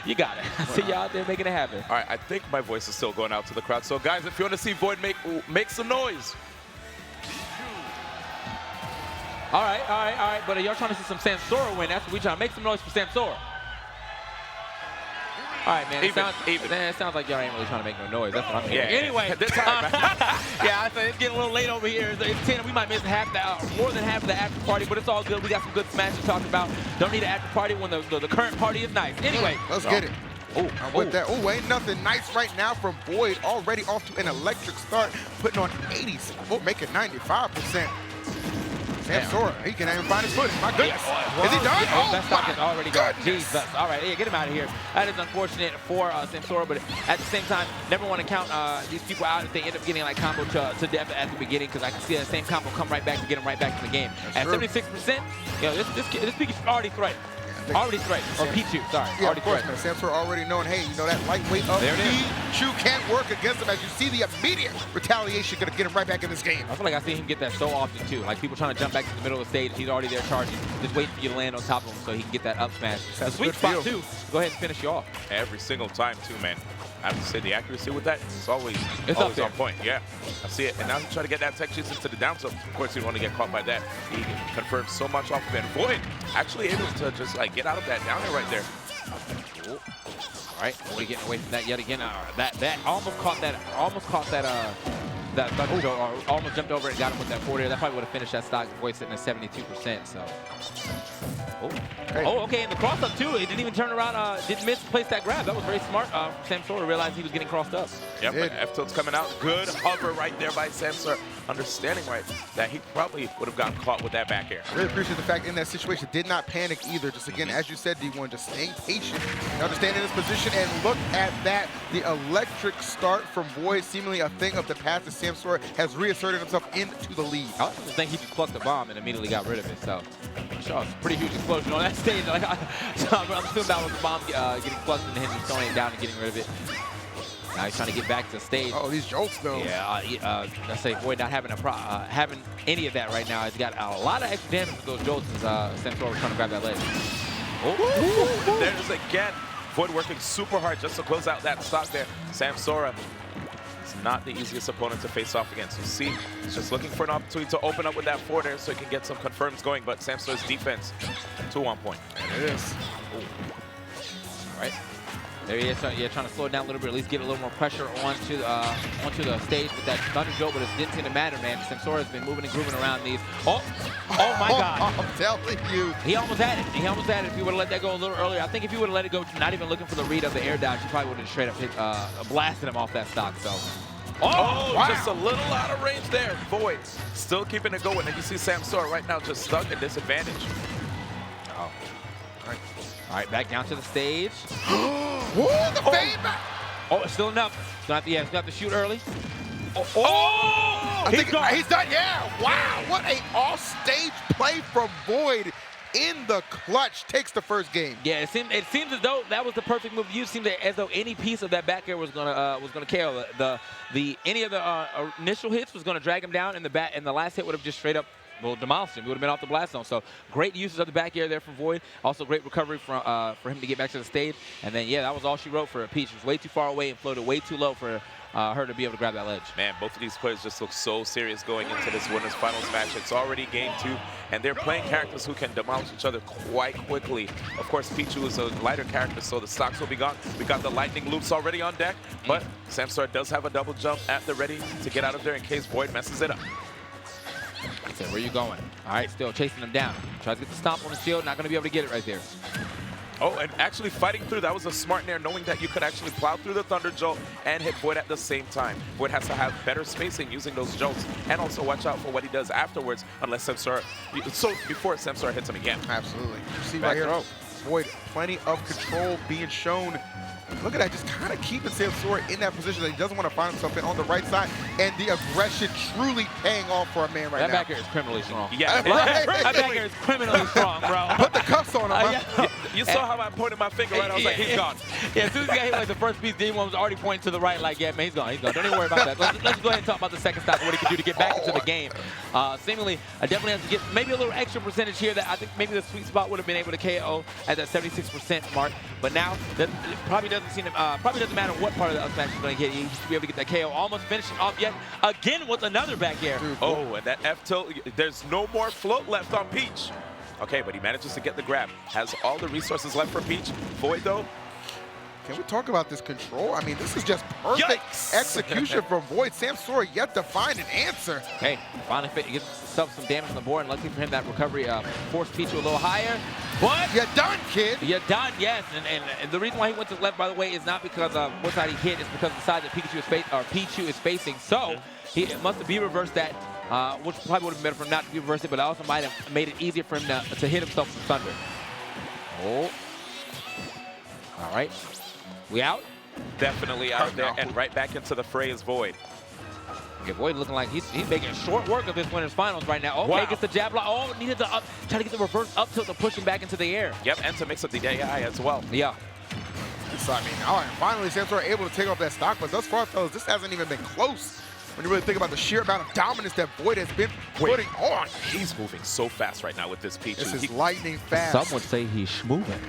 you got it. I see you out there making it happen. All right, I think my voice is still going out to the crowd. So guys, if you want to see Void make some noise. All right. But y'all trying to see some Samsora win? That's what we trying to make some noise for Samsora. All right, man. It sounds like y'all ain't really trying to make no noise. That's what I'm hearing. Anyway, this time, yeah, it's getting a little late over here. It's 10. We might miss more than half of the after party, but it's all good. We got some good Smash to talk about. Don't need an after party when the current party is nice. Anyway, let's get it. With that, ain't nothing nice right now from Void. Already off to an electric start, putting on 80s, making 95%. Samsora, he can't even find his footing. My goodness. Is he done? That stock is already gone. Jesus. All right, get him out of here. That is unfortunate for Samsora, but at the same time, never want to count these people out if they end up getting like combo to death at the beginning, because I can see that same combo come right back to get him right back to the game. At 76%, this pick is already threatened. Already threatened. Or Pichu, sorry. Yeah, already of course, man. Samsora already knowing, hey, that lightweight up Pichu can't work against him. As you see, the immediate retaliation going to get him right back in this game. I feel like I see him get that so often, too. Like, people trying to jump back to the middle of the stage. He's already there charging. Just waiting for you to land on top of him so he can get that up smash. The sweet spot, too. Go ahead and finish you off. Every single time, too, man. I have to say the accuracy with that is always up on point. Yeah, I see it. And now he's trying to get that tech chase into the down tilt. Of course, you don't want to get caught by that. He confirms so much off of it. Void actually able to just like get out of that down air right there. Cool. All right, Void getting away from that yet again. That almost caught that that thunder jolt, or almost jumped over and got him with that forward air. That probably would have finished that stock. Void sitting at 72%. So. Oh, okay, and the cross up too. He didn't even turn around, didn't misplace that grab. That was very smart. Samsora realized he was getting crossed up. Yep, but F-tilt's coming out. Good hover right there by Samsora. Understanding right that he probably would have gotten caught with that back air. I really appreciate the fact in that situation did not panic either. Just again, as you said, D1, just staying patient, understanding his position, and look at that. The electric start from Void, seemingly a thing of the past as Samsora has reasserted himself into the lead. I also think he just plucked the bomb and immediately got rid of it. So, sure, it's a pretty huge explosion on that stage. Like, so I'm assuming that was the bomb getting plucked and him just throwing it down and getting rid of it. Now he's trying to get back to the stage. Oh, these jolts though. Yeah, I say Void not having having any of that right now. He's got a lot of extra damage with those jolts as Samsora was trying to grab that ledge. Oh, there's again. Void working super hard just to close out that stock there. Samsora is not the easiest opponent to face off against. You see, he's just looking for an opportunity to open up with that forward air so he can get some confirms going, but Samsora's defense too on point. And it is. All right. There he is, trying to slow it down a little bit, at least get a little more pressure onto the stage with that thunder jolt, but it didn't seem to matter, man. Samsora's been moving and grooving around these. Oh my God. I'm telling you. He almost had it. He almost had it if he would have let that go a little earlier. I think if he would have let it go, not even looking for the read of the air dodge, he probably would have straight up hit, blasted him off that stock, so. Wow. Just a little out of range there. Void still keeping it going, and you see Samsora right now just stuck at disadvantage. Oh. All right, back down to the stage. Whoa, the fade back. Oh, it's still enough. It's not to shoot early. I think he's done. Yeah. Wow. What a off-stage play from Void in the clutch. Takes the first game. Yeah, it seems as though that was the perfect move. You seemed as though any piece of that back air was gonna KO. Any of the initial hits was gonna drag him down, and the last hit would have just straight up demolished him. He would have been off the blast zone. So great uses of the back air there from Void. Also great recovery for him to get back to the stage. And then, yeah, that was all she wrote for Peach. She was way too far away and floated way too low for her to be able to grab that ledge. Man, both of these players just look so serious going into this winners finals match. It's already game 2, and they're playing characters who can demolish each other quite quickly. Of course, Pichu is a lighter character, so the stocks will be gone. We got the lightning loops already on deck, but Samsora does have a double jump at the ready to get out of there in case Void messes it up. He said, where you going? All right, still chasing him down. Tries to get the stomp on the shield, not going to be able to get it right there. Oh, and actually fighting through, that was a smart nair, knowing that you could actually plow through the Thunder Jolt and hit Void at the same time. Void has to have better spacing using those jolts, and also watch out for what he does afterwards, unless Samsora, before Samsora hits him again. Absolutely. You see right here, Void, plenty of control being shown. Look at that, just kind of keeping Samsora in that position that he doesn't want to find himself in on the right side, and the aggression truly paying off for a man right now. That back air is criminally strong. Yeah, that back air is criminally strong, bro. Put the cuffs on him. You saw how I pointed my finger right? I was like, he's gone. Yeah, as soon as he got hit like the first piece, D1 was already pointing to the right, like, yeah, man, he's gone. Don't even worry about that. Let's go ahead and talk about the second stock, what he can do to get back into the game. Seemingly, I definitely have to get maybe a little extra percentage here that I think maybe the sweet spot would have been able to KO at that 76% mark. But now, it probably doesn't seem to, probably doesn't matter what part of the up smash he's going to get. He should be able to get that KO. Almost finishing off yet again with another back air. Oh, and that F tilt, there's no more float left on Peach. Okay, but he manages to get the grab. Has all the resources left for Peach. Void, though. Can we talk about this control? I mean, this is just perfect execution from Void. Samsora yet to find an answer. Hey, finally gets himself some damage on the board, and luckily for him, that recovery forced Pichu a little higher. But you're done, kid. You're done, yes. And the reason why he went to the left, by the way, is not because of what side he hit. It's because of the side that Pichu is facing. So he must have reversed that, which probably would have been better for him not to be reversed it, but also might have made it easier for him to hit himself with thunder. Oh. All right. We out? Definitely out there, and right back into the fray is Void. Okay, Void looking like he's making short work of this winners finals right now. Okay, gets the jab block. Oh, needed the up, trying to get the reverse up tilt to push him back into the air. Yep, and to mix up the AI as well. Yeah. So, I mean, all right, finally Samsora able to take off that stock, but thus far, fellas, this hasn't even been close. When you really think about the sheer amount of dominance that Void has been putting on. He's moving so fast right now with this Pichu. This is lightning fast. Some would say he's schmoving.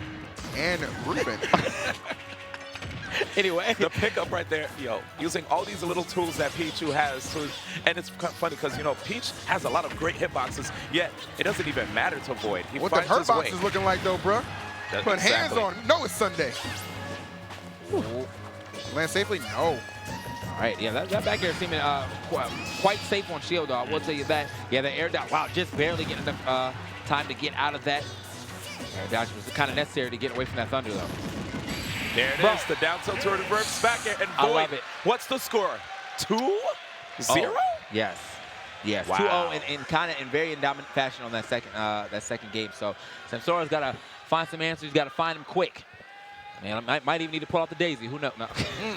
And Ruben. Anyway. The pickup right there, yo, using all these little tools that Pichu has. And it's kind of funny because, you know, Peach has a lot of great hitboxes, yet it doesn't even matter to Void. He What the finds his hurt way. box is looking like, though, bro? Put hands on him. No, it's Sunday. Land safely? No. All right, yeah, that back air seeming quite safe on shield, though. I will tell you that. Yeah, the air dodge, wow, just barely getting enough time to get out of that. Air dodge was kind of necessary to get away from that thunder, though. There it is, the down tilt to reverse back air, and Void, I love it. What's the score? 2-0? Yes. Yes, Wow. 2-0 in kind of in very dominant fashion on that second game. So Samsora's got to find some answers. He's got to find them quick. Man, I might even need to pull out the daisy. Who knows? No.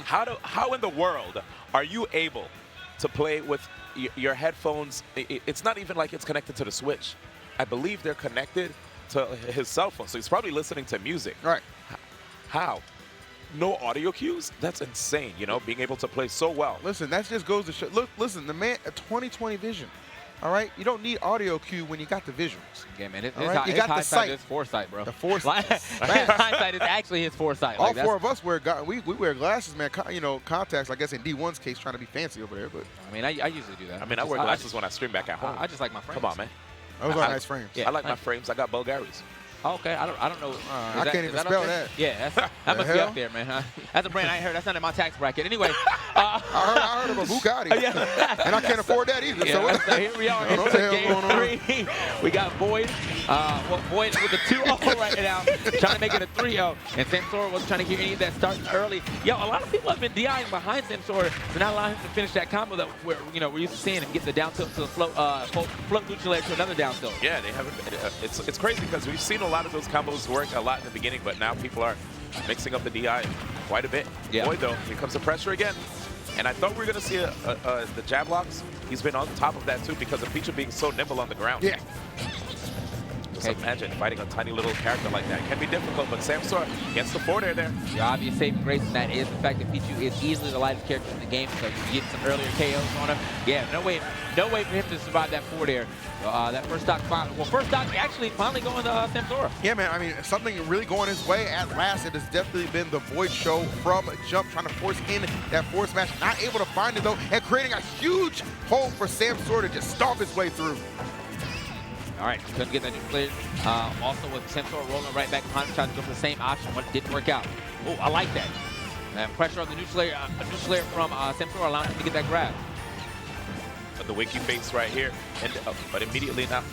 How in the world are you able to play with your headphones? It's not even like it's connected to the Switch. I believe they're connected to his cell phone, so he's probably listening to music. Right. How? No audio cues? That's insane, you know, being able to play so well. Listen, that just goes to show. Look, listen, the man, a 20/20 vision. All right, you don't need audio cue when you got the visuals. Yeah, man, you got the sight. His foresight, bro. The foresight. Hindsight is actually his foresight. All four of us wear we wear glasses, man. You know, contacts. I guess in D1's case, trying to be fancy over there, but I mean, I usually do that. I mean, I wear glasses when I stream back at home. I just like my frames. Come on, man. Those are nice frames. Yeah, I like my frames. I got Bulgaris. Oh, okay, I don't know. I can't even spell that. Yeah, that must be up there, man. That's a brand I ain't heard. That's not in my tax bracket. Anyway, I heard of a Bugatti, and I can't afford that either. Yeah, so here we are in game 3. We got Void. Void with a 2-0 right now, trying to make it a 3-0. And Samsora wasn't trying to get any of that starting early. Yo, a lot of people have been DIing behind Samsora to not allow him to finish that combo that we're used to seeing him get the down tilt to the float neutral air to another down tilt. Yeah, they haven't. It's crazy because we've seen a lot of those combos work a lot in the beginning, but now people are mixing up the DI quite a bit. Yeah. Boy, though, here comes the pressure again. And I thought we were going to see the jab locks. He's been on top of that, too, because of Pichu being so nimble on the ground. Yeah. Just imagine fighting a tiny little character like that. It can be difficult, but Samsora gets the forward air there. The obvious saving grace in that is the fact that Pichu is easily the lightest character in the game, so you can get some earlier KOs on him. Yeah, no way for him to survive that forward air. That first stock, first stock actually finally going to Samsora. Yeah, man, I mean, something really going his way at last. It has definitely been the Void show from jump, trying to force in that forward smash. Not able to find it, though, and creating a huge hole for Samsora to just stomp his way through. All right, couldn't get that new cleared. Also with Samsora rolling right back behind him, trying to go for the same option, but it didn't work out. Oh, I like that. Pressure on the neutral air from Samsora, allowing him to get that grab. The wiki face right here, and but immediately now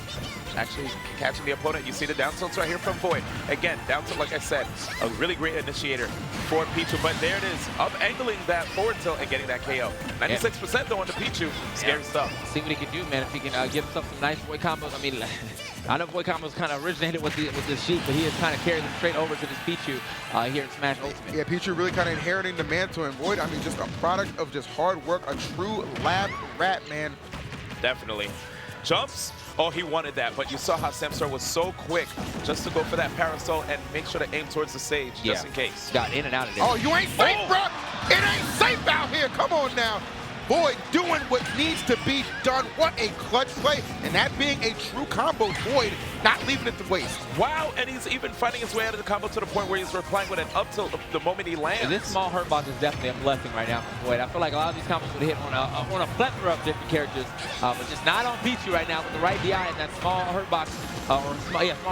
actually catching the opponent. You see the down tilts right here from Void. Again, down tilt, like I said, a really great initiator for Pichu, but there it is, up angling that forward tilt and getting that KO. 96% though on the Pichu. Scary stuff. See what he can do, man, if he can give himself some nice Void combos. I mean, I know Void combos kind of originated with this Sheik, but he has kind of carried them straight over to this Pichu here in Smash Ultimate. Yeah, Pichu really kind of inheriting the mantle, and Void, I mean, just a product of just hard work, a true lab rat, man. Definitely. Jumps. Oh, he wanted that, but you saw how Samsora was so quick just to go for that parasol and make sure to aim towards the stage just in case. Got in and out of there. Oh, you ain't safe, bro. It ain't safe out here. Come on now. Void doing what needs to be done. What a clutch play. And that being a true combo, Void not leaving it to waste. Wow, and he's even finding his way out of the combo to the point where he's replying with an up tilt the moment he lands. And this small hurt box is definitely a blessing right now for Void. I feel like a lot of these combos would hit on a plethora of different characters, but just not on Pichu right now with the right DI and that small hurt box, small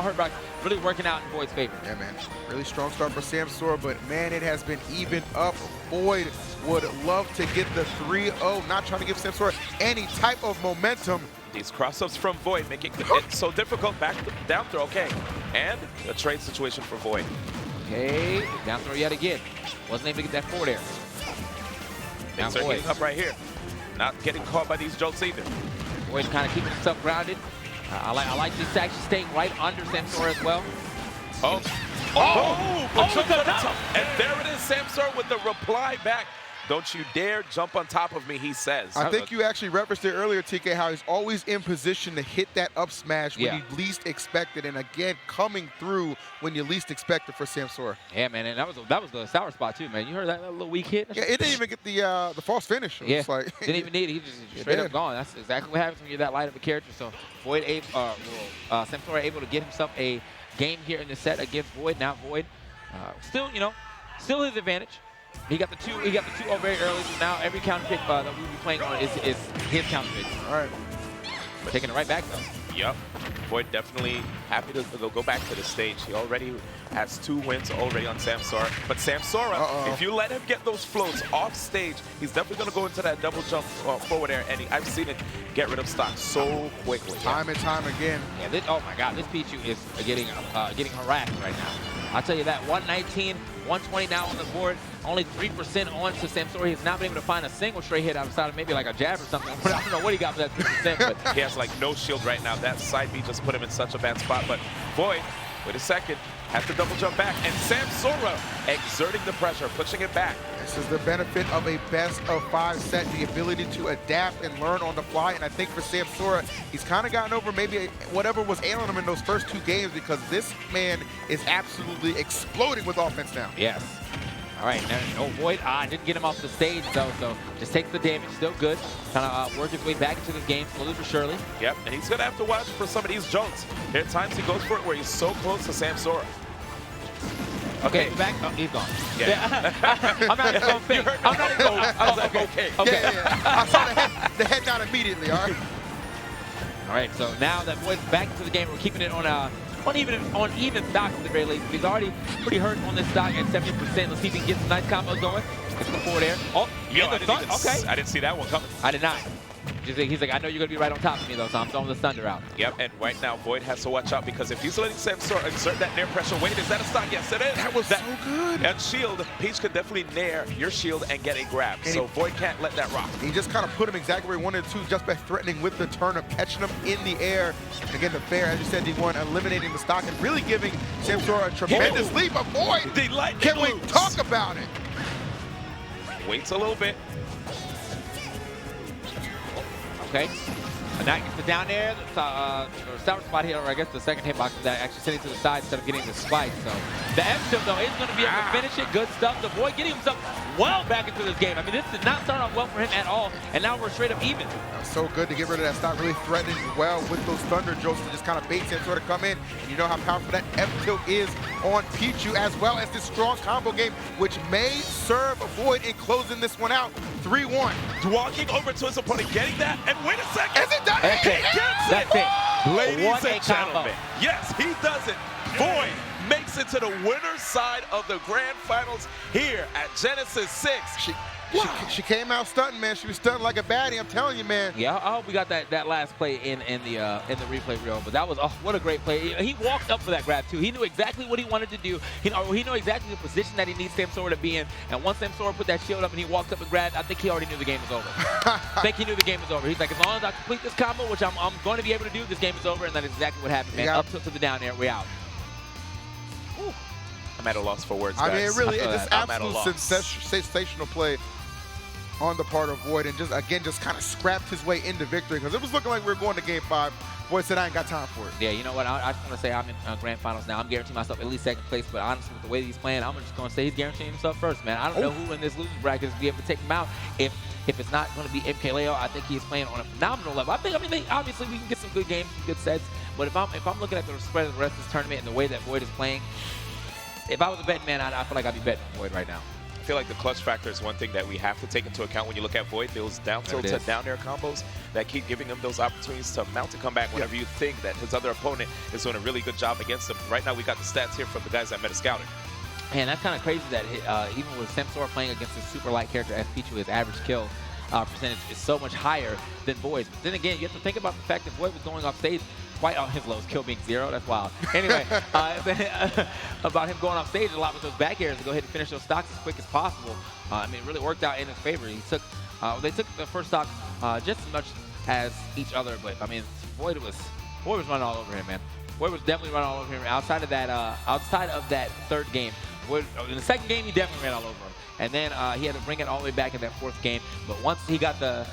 hurt box really working out in Void's favor. Yeah, man. Really strong start for Samsora, but man, it has been even up. Void would love to get the 3-0, not trying to give Samsora any type of momentum. These cross-ups from Void making it so difficult. Back down throw, okay. And a trade situation for Void. Okay, down throw yet again. Wasn't able to get that forward air. Now Things are getting up right here. Not getting caught by these jolts either. Void kind of keeping himself grounded. I like this actually staying right under Samsora as well. And there it is, Samsora with the reply back. Don't you dare jump on top of me, he says. I think you actually referenced it earlier, TK, how he's always in position to hit that up smash when you least expect it. And again, coming through when you least expect it for Samsora. Yeah, man, and that was the sour spot too, man. You heard that little weak hit? Yeah, it didn't even get the false finish. It was like, didn't even need it. He just straight up gone. That's exactly what happens when you're that light of a character. So Void, Samsora able to get himself a game here in the set against Void. Now Void, still his advantage. He got the two very early, so now every counter pick that we'll be playing on is his counter pick. All right. We're taking it right back, though. Yep. Void definitely happy to go back to the stage. He already has 2 wins already on Samsora. But Samsora, if you let him get those floats off stage, he's definitely going to go into that double jump forward air. And I've seen it get rid of stock so quickly. Time and time again. Yeah, oh my God, this Pichu is getting harassed right now. I'll tell you that, 119, 120 now on the board, only 3% on to Samsora. He's not been able to find a single straight hit outside of maybe like a jab or something. But I don't know what he got for that 3%. But he has like no shield right now. That side B just put him in such a bad spot. But Void, wait a second, has to double jump back. And Samsora exerting the pressure, pushing it back. This is the benefit of a best-of-5 set, the ability to adapt and learn on the fly. And I think for Samsora, he's kind of gotten over maybe whatever was ailing him in those first 2 games, because this man is absolutely exploding with offense now. Yes. All right, no Void. Didn't get him off the stage, though, so just takes the damage. Still good. Kind of work his way back into this game, slowly but surely. Yep, and he's going to have to watch for some of these jolts. There are times he goes for it where he's so close to Samsora. Okay, back. Oh, he's gone. Yeah. I'm not even going to fake. I'm not even going to. I was like, okay. Yeah. I saw the head down immediately, all right? All right, so now that Void's back into the game, we're keeping it on even stock at the very least. He's already pretty hurt on this stock at 70%. Let's see if he can get some nice combos going. Let's go forward there. Oh, yeah, I didn't see that one coming. I did not. He's like, I know you're going to be right on top of me, though, so I'm throwing the thunder out. Yep, and right now, Void has to watch out, because if he's letting Samsora exert that nair pressure, wait, is that a stock? Yes, it is. That was so good. And shield, Peach could definitely nair your shield and get a grab, and so Void can't let that rock. He just kind of put him exactly where he wanted to, just by threatening with the turnip, catching him in the air. Again, the fair, as you said, D1, eliminating the stock and really giving Samsora a tremendous leap. But Void, can we talk about it? Waits a little bit. Okay. And that gets it down there. Or sour spot here, or I guess the second hitbox is that actually sending to the side instead of getting the spike. So the F-tilt, though, is going to be able to finish it. Good stuff. The Void getting himself well back into this game. I mean, this did not start off well for him at all, and now we're straight up even. So good to get rid of that stock, really threatening well with those thunder jolts to just kind of bait Samsora to come in. And you know how powerful that F-tilt is on Pichu, as well as this strong combo game, which may serve a Void in closing this one out. 3-1. Walking over to his opponent, getting that, and wait a second. Is it done? That's it. That's it. Ladies and gentlemen, yes, he does it. Void makes it to the winner's side of the grand finals here at Genesis 6. She came out stunting, man. She was stunting like a baddie. I'm telling you, man. Yeah, I hope we got that last play in the replay reel. But that was what a great play. He walked up for that grab too. He knew exactly what he wanted to do. He knew exactly the position that he needs Samsora to be in. And once Samsora put that shield up and he walked up and grabbed, I think he already knew the game was over. I think he knew the game was over. He's like, as long as I complete this combo, which I'm going to be able to do, this game is over. And that is exactly what happened, man. Up tilt to the down air, we out. Whew. I'm at a loss for words, guys. I mean, it really is just absolute sensational play on the part of Void, and just kind of scrapped his way into victory, because it was looking like we were going to game 5. Void said, I ain't got time for it. Yeah, you know what? I just want to say I'm in grand finals now. I'm guaranteeing myself at least second place, but honestly, with the way he's playing, I'm just going to say he's guaranteeing himself first, man. I don't know who in this losing bracket is going to be able to take him out. If it's not going to be MKLeo, I think he's playing on a phenomenal level. I mean, obviously we can get some good games, some good sets, but if I'm looking at the spread of the rest of this tournament and the way that Void is playing, if I was a betting man, I feel like I'd be betting on Void right now. I feel like the clutch factor is one thing that we have to take into account when you look at Void. Those down tilt to down air combos that keep giving him those opportunities to mount a comeback whenever you think that his other opponent is doing a really good job against him. Right now, we got the stats here from the guys at Metascouting. And that's kind of crazy that even with Samsora playing against a super light character as Pichu, his average kill percentage is so much higher than Void's. But then again, you have to think about the fact that Void was going off stage quite on his lowest kill being 0. That's wild. Anyway, about him going off stage a lot with those back airs to go ahead and finish those stocks as quick as possible. I mean, it really worked out in his favor. They took the first stock just as much as each other, but I mean, Void was running all over him, man. Void was definitely running all over him. Outside of that third game, Void, in the second game, he definitely ran all over him. And then he had to bring it all the way back in that fourth game. But once he got the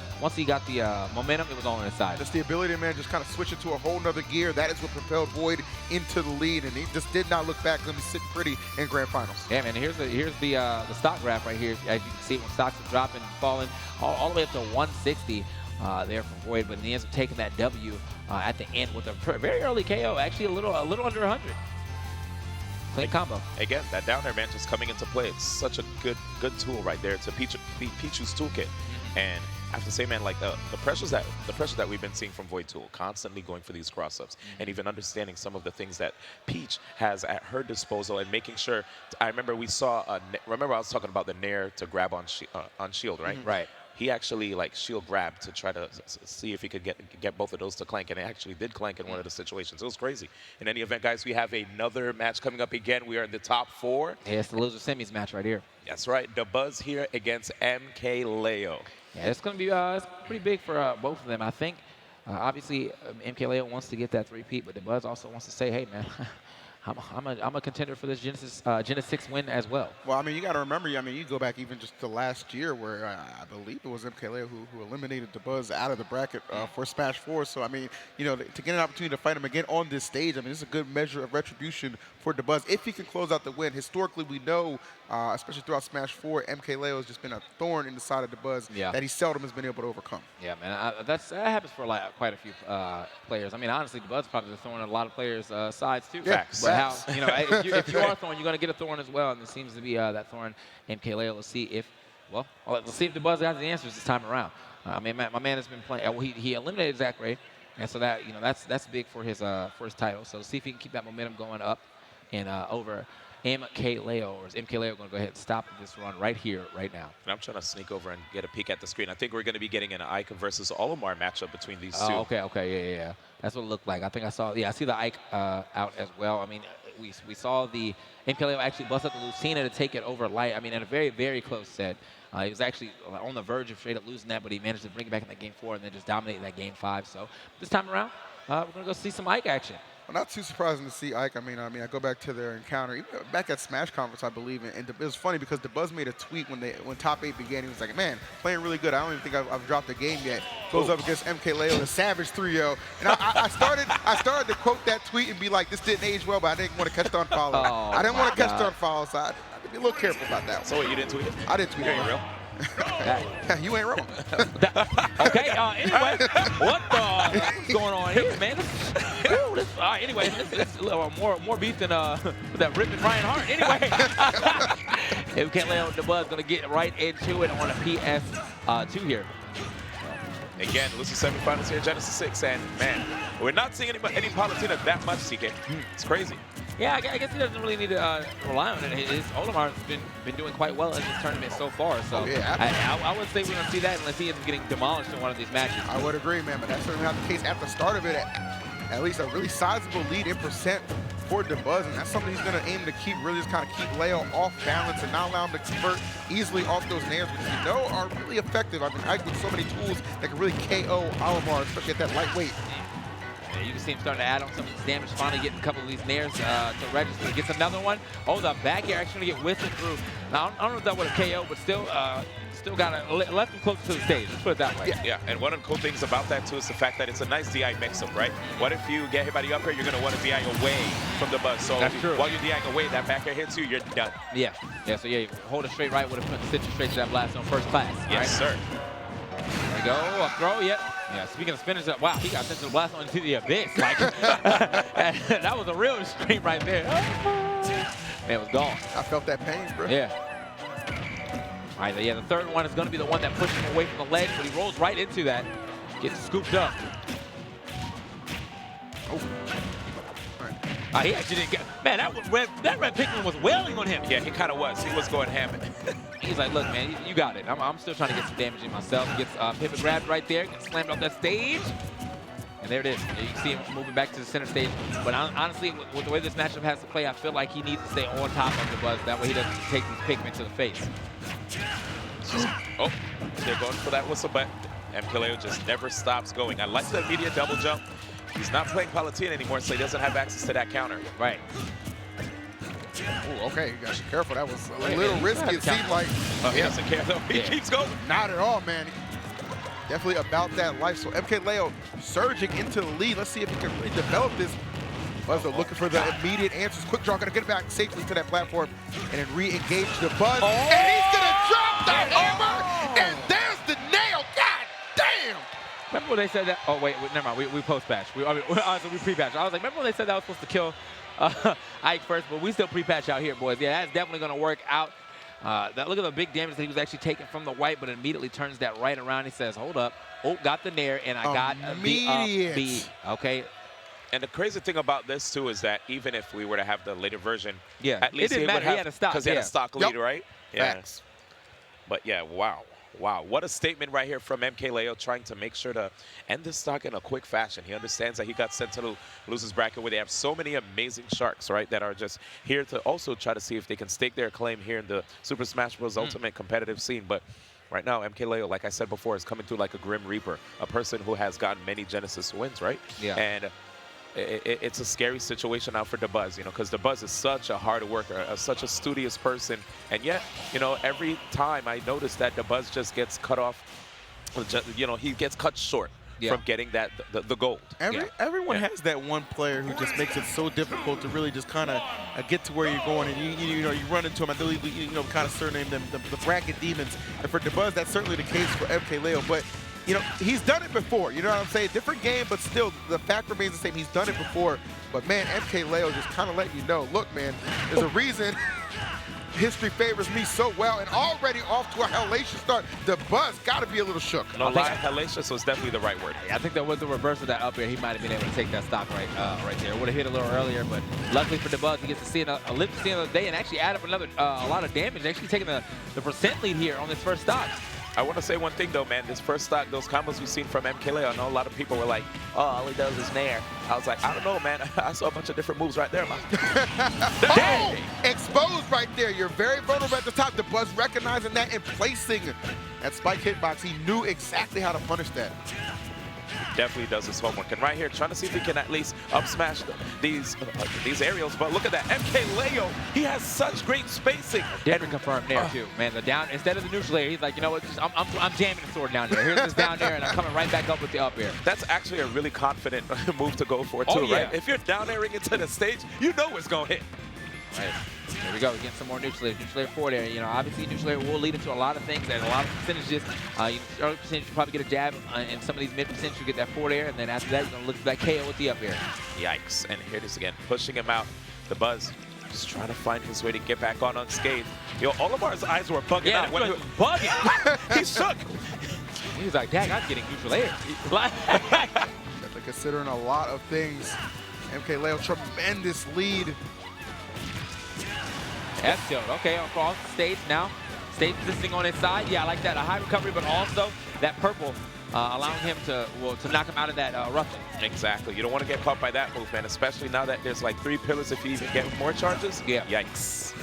momentum, it was all on his side. Just the ability, man, just kind of switch into a whole nother gear. That is what propelled Void into the lead, and he just did not look back. Going to be sitting pretty in grand finals. Yeah, man. Here's the stock graph right here. As you can see, when stocks are dropping, falling all the way up to 160 there from Void, but he ends up taking that W at the end with a very early KO, actually a little under 100. Clean combo. Again, that down air, man, just coming into play. It's such a good tool right there. It's a Pichu's toolkit. And I have to say, man, like the pressures that we've been seeing from Void Tool, constantly going for these cross-ups, and even understanding some of the things that Peach has at her disposal, and making sure. I remember we saw. Remember I was talking about the nair to grab on shield, right? Right. He actually like shield grabbed to try to see if he could get both of those to clank, and it actually did clank in one of the situations. It was crazy. In any event, guys, we have another match coming up again. We are in the top 4. Yeah, it's the loser semis match right here. That's right. The Buzz here against MK Leo. Yeah, it's going to be it's pretty big for both of them. I think, obviously, MK Leo wants to get that 3-peat, but the Buzz also wants to say, hey, man, I'm a contender for this Genesis 6 win as well. Well, I mean, you got to remember, I mean, you go back even just to last year where I believe it was MK Leo who eliminated the Buzz out of the bracket for Smash 4. So, I mean, you know, to get an opportunity to fight him again on this stage, I mean, this is a good measure of retribution for the Buzz if he can close out the win. Historically, we know, especially throughout Smash 4, MK Leo has just been a thorn in the side of the Buzz that he seldom has been able to overcome. Yeah, man, that happens for quite a few players. I mean, honestly, the Buzz probably is a thorn in a lot of players' sides too. Facts. But how, you know, if you are a thorn, you're going to get a thorn as well, and it seems to be that thorn MK Leo. Let's see if the Buzz has the answers this time around. I mean, my man has been playing. Well, he eliminated Zackray, and so that, you know, that's big for his title. So let's see if he can keep that momentum going up and over MK Leo, or is MK Leo going to go ahead and stop this run right here, right now? And I'm trying to sneak over and get a peek at the screen. I think we're going to be getting an Ike versus Olimar matchup between these two. Okay, yeah. That's what it looked like. I think I see the Ike out as well. I mean, we saw the MK Leo actually bust up the Lucina to take it over Light. I mean, in a very, very close set. He was actually on the verge of straight up losing that, but he managed to bring it back in that game 4 and then just dominate that game 5. So this time around, we're going to go see some Ike action. Well, not too surprising to see Ike. I mean, I go back to their encounter, even back at Smash Conference, I believe, and it was funny because the Buzz made a tweet when Top 8 began. He was like, "Man, playing really good. I don't even think I've dropped a game yet." Goes up against MK Leo, the Savage 3-0, and I started to quote that tweet and be like, "This didn't age well," but I didn't want to catch it on follow. I didn't want to catch it on follow, so I had to be a little careful about that. So wait, you didn't tweet it? I didn't tweet it. Real? You ain't wrong. Okay, anyway, what's going on here, man? Anyway, this is a little more beef than that Rip and Ryan Hart. Anyway, MK Leo and the Buzz going to get right into it on a PS2 here. Again, losing semifinals here, Genesis 6, and man, we're not seeing any Palutena that much, CK. It's crazy. Yeah, I guess he doesn't really need to rely on it. Olimar's been doing quite well in this tournament so far. So I would say we're going to see that unless he isn't getting demolished in one of these matches. I would agree, man, but that's certainly not the case at the start of it. At least a really sizable lead in percent for the Buzz, and that's something he's going to aim to keep, really just kind of keep Leo off balance and not allow him to convert easily off those nairs, which we know are really effective. I mean, Ike with so many tools that can really KO Olimar, especially at that lightweight. Yeah, you can see him starting to add on some of his damage, finally getting a couple of these nairs to register. He gets another one. Oh, the back air actually get whistled through. Now, I don't know if that would have KO, but still got left him closer to the stage. Let's put it that way. Yeah, and one of the cool things about that, too, is the fact that it's a nice DI mix-up, right? What if you get hit by the up air, you're going to want to DI away from the Buzz. So That's true. While you're DIing away, that back air hits you, you're done. Yeah, so you hold it straight right, would have sent you straight to that blast on first class. Yes, sir. There we go, up throw, yep. Yeah, speaking of spinners, wow, he got sent to the blast into the abyss. Like, that was a real extreme right there. Man, it was gone. I felt that pain, bro. Yeah. All right, yeah, the third one is going to be the one that pushes him away from the ledge, but he rolls right into that, gets scooped up. Oh. He actually didn't get, man, that red Pikmin was wailing on him. Yeah, he kind of was. He was going ham. He's like, look, man, you got it. I'm still trying to get some damage in myself. He gets pivot grabbed right there, gets slammed off that stage. And there it is. You can see him moving back to the center stage. But honestly, with the way this matchup has to play, I feel like he needs to stay on top of the Buzz. That way he doesn't take these Pikmin to the face. Oh, they're going for that whistle, but MK Leo just never stops going. I like the immediate double jump. He's not playing Palutena anymore, so he doesn't have access to that counter. Right. Ooh, okay, you gotta be careful. That was a little risky, it seemed like. He doesn't care, though. He keeps going. Not at all, man. Definitely about that life. So MK Leo surging into the lead. Let's see if he can really develop this. Buzz looking for the immediate answers. Quick draw, gonna get it back safely to that platform and then re-engage the Buzz. And he's gonna drop the hammer, and there's the nail. God damn! Remember when they said that? Oh, wait, never mind. We post-batch. We pre-batch. I was like, remember when they said that was supposed to kill Ike first, but we still pre-patch out here, boys. Yeah, that's definitely going to work out. Look at the big damage that he was actually taking from the white, but immediately turns that right around. He says, hold up. Oh, got the nair, and I got the up B. Okay. And the crazy thing about this, too, is that even if we were to have the later version, yeah, at least it didn't matter. He had a stock. Because he had a stock lead, right? Yeah. Facts. But, yeah, wow. Wow, what a statement right here from MK Leo, trying to make sure to end this stock in a quick fashion. He understands that he got sent to the losers bracket where they have so many amazing sharks, right, that are just here to also try to see if they can stake their claim here in the Super Smash Bros. Ultimate competitive scene. But right now, MK Leo, like I said before, is coming through like a Grim Reaper, a person who has gotten many Genesis wins, right? Yeah. And it's a scary situation now for DeBuzz, you know, because DeBuzz is such a hard worker, such a studious person, and yet, you know, every time I notice that DeBuzz just gets cut off, you know, he gets cut short from getting that the gold. Everyone has that one player who just makes it so difficult to really just kind of get to where you're going, and you know you run into them. I believe you know kind of surname them the bracket demons, and for DeBuzz that's certainly the case for MK Leo, but. You know, he's done it before, you know what I'm saying? Different game, but still, the fact remains the same. He's done it before. But, man, MK Leo just kind of letting you know, look, man, there's a reason history favors me so well. And already off to a hellacious start. DeBuzz got to be a little shook. No lie, hellacious was definitely the right word. I think that was the reverse of that up air. He might have been able to take that stock right there. Would have hit a little earlier, but luckily for DeBuzz, he gets to see a lift to see another day and actually add up another a lot of damage. Actually taking the percent lead here on this first stock. I want to say one thing, though, man. This first stock, those combos we've seen from MK Leo, I know a lot of people were like, oh, all he does is nair. I was like, I don't know, man. I saw a bunch of different moves right there, man. Oh, exposed right there. You're very vulnerable at the top. DeBuzz recognizing that and placing that spike hitbox. He knew exactly how to punish that. Definitely does his homework. And right here, trying to see if he can at least up smash these aerials. But look at that. MK Leo, he has such great spacing. Definitely confirmed there, too. Man, the down, instead of the neutral air, he's like, you know what, I'm jamming the sword down there. Here's this down there, and I'm coming right back up with the up air. That's actually a really confident move to go for, too, right? If you're down airing into the stage, you know it's going to hit. Right. There we go. Getting some more neutral air. Neutral air forward air. You know, obviously neutral air will lead into a lot of things and a lot of percentages. Early percentage, you probably get a jab, and some of these mid percentages, you get that forward air, and then after that, you're going to look for that KO with the up air. Yikes. And here it is again, pushing him out. DeBuzz just trying to find his way to get back on unscathed. Yo, Olimar's eyes were bugging out. Yeah, bugging. He shook. He was like, dang, I'm getting neutral air. Considering a lot of things, MK Leo, tremendous lead. That's good. Okay, across the stage now. Stage positioning on his side. Yeah, I like that. A high recovery, but also that purple allowing him to knock him out of that roughing. Exactly. You don't want to get caught by that move, man, especially now that there's like 3 pillars if you even get more charges. Yeah. Yikes.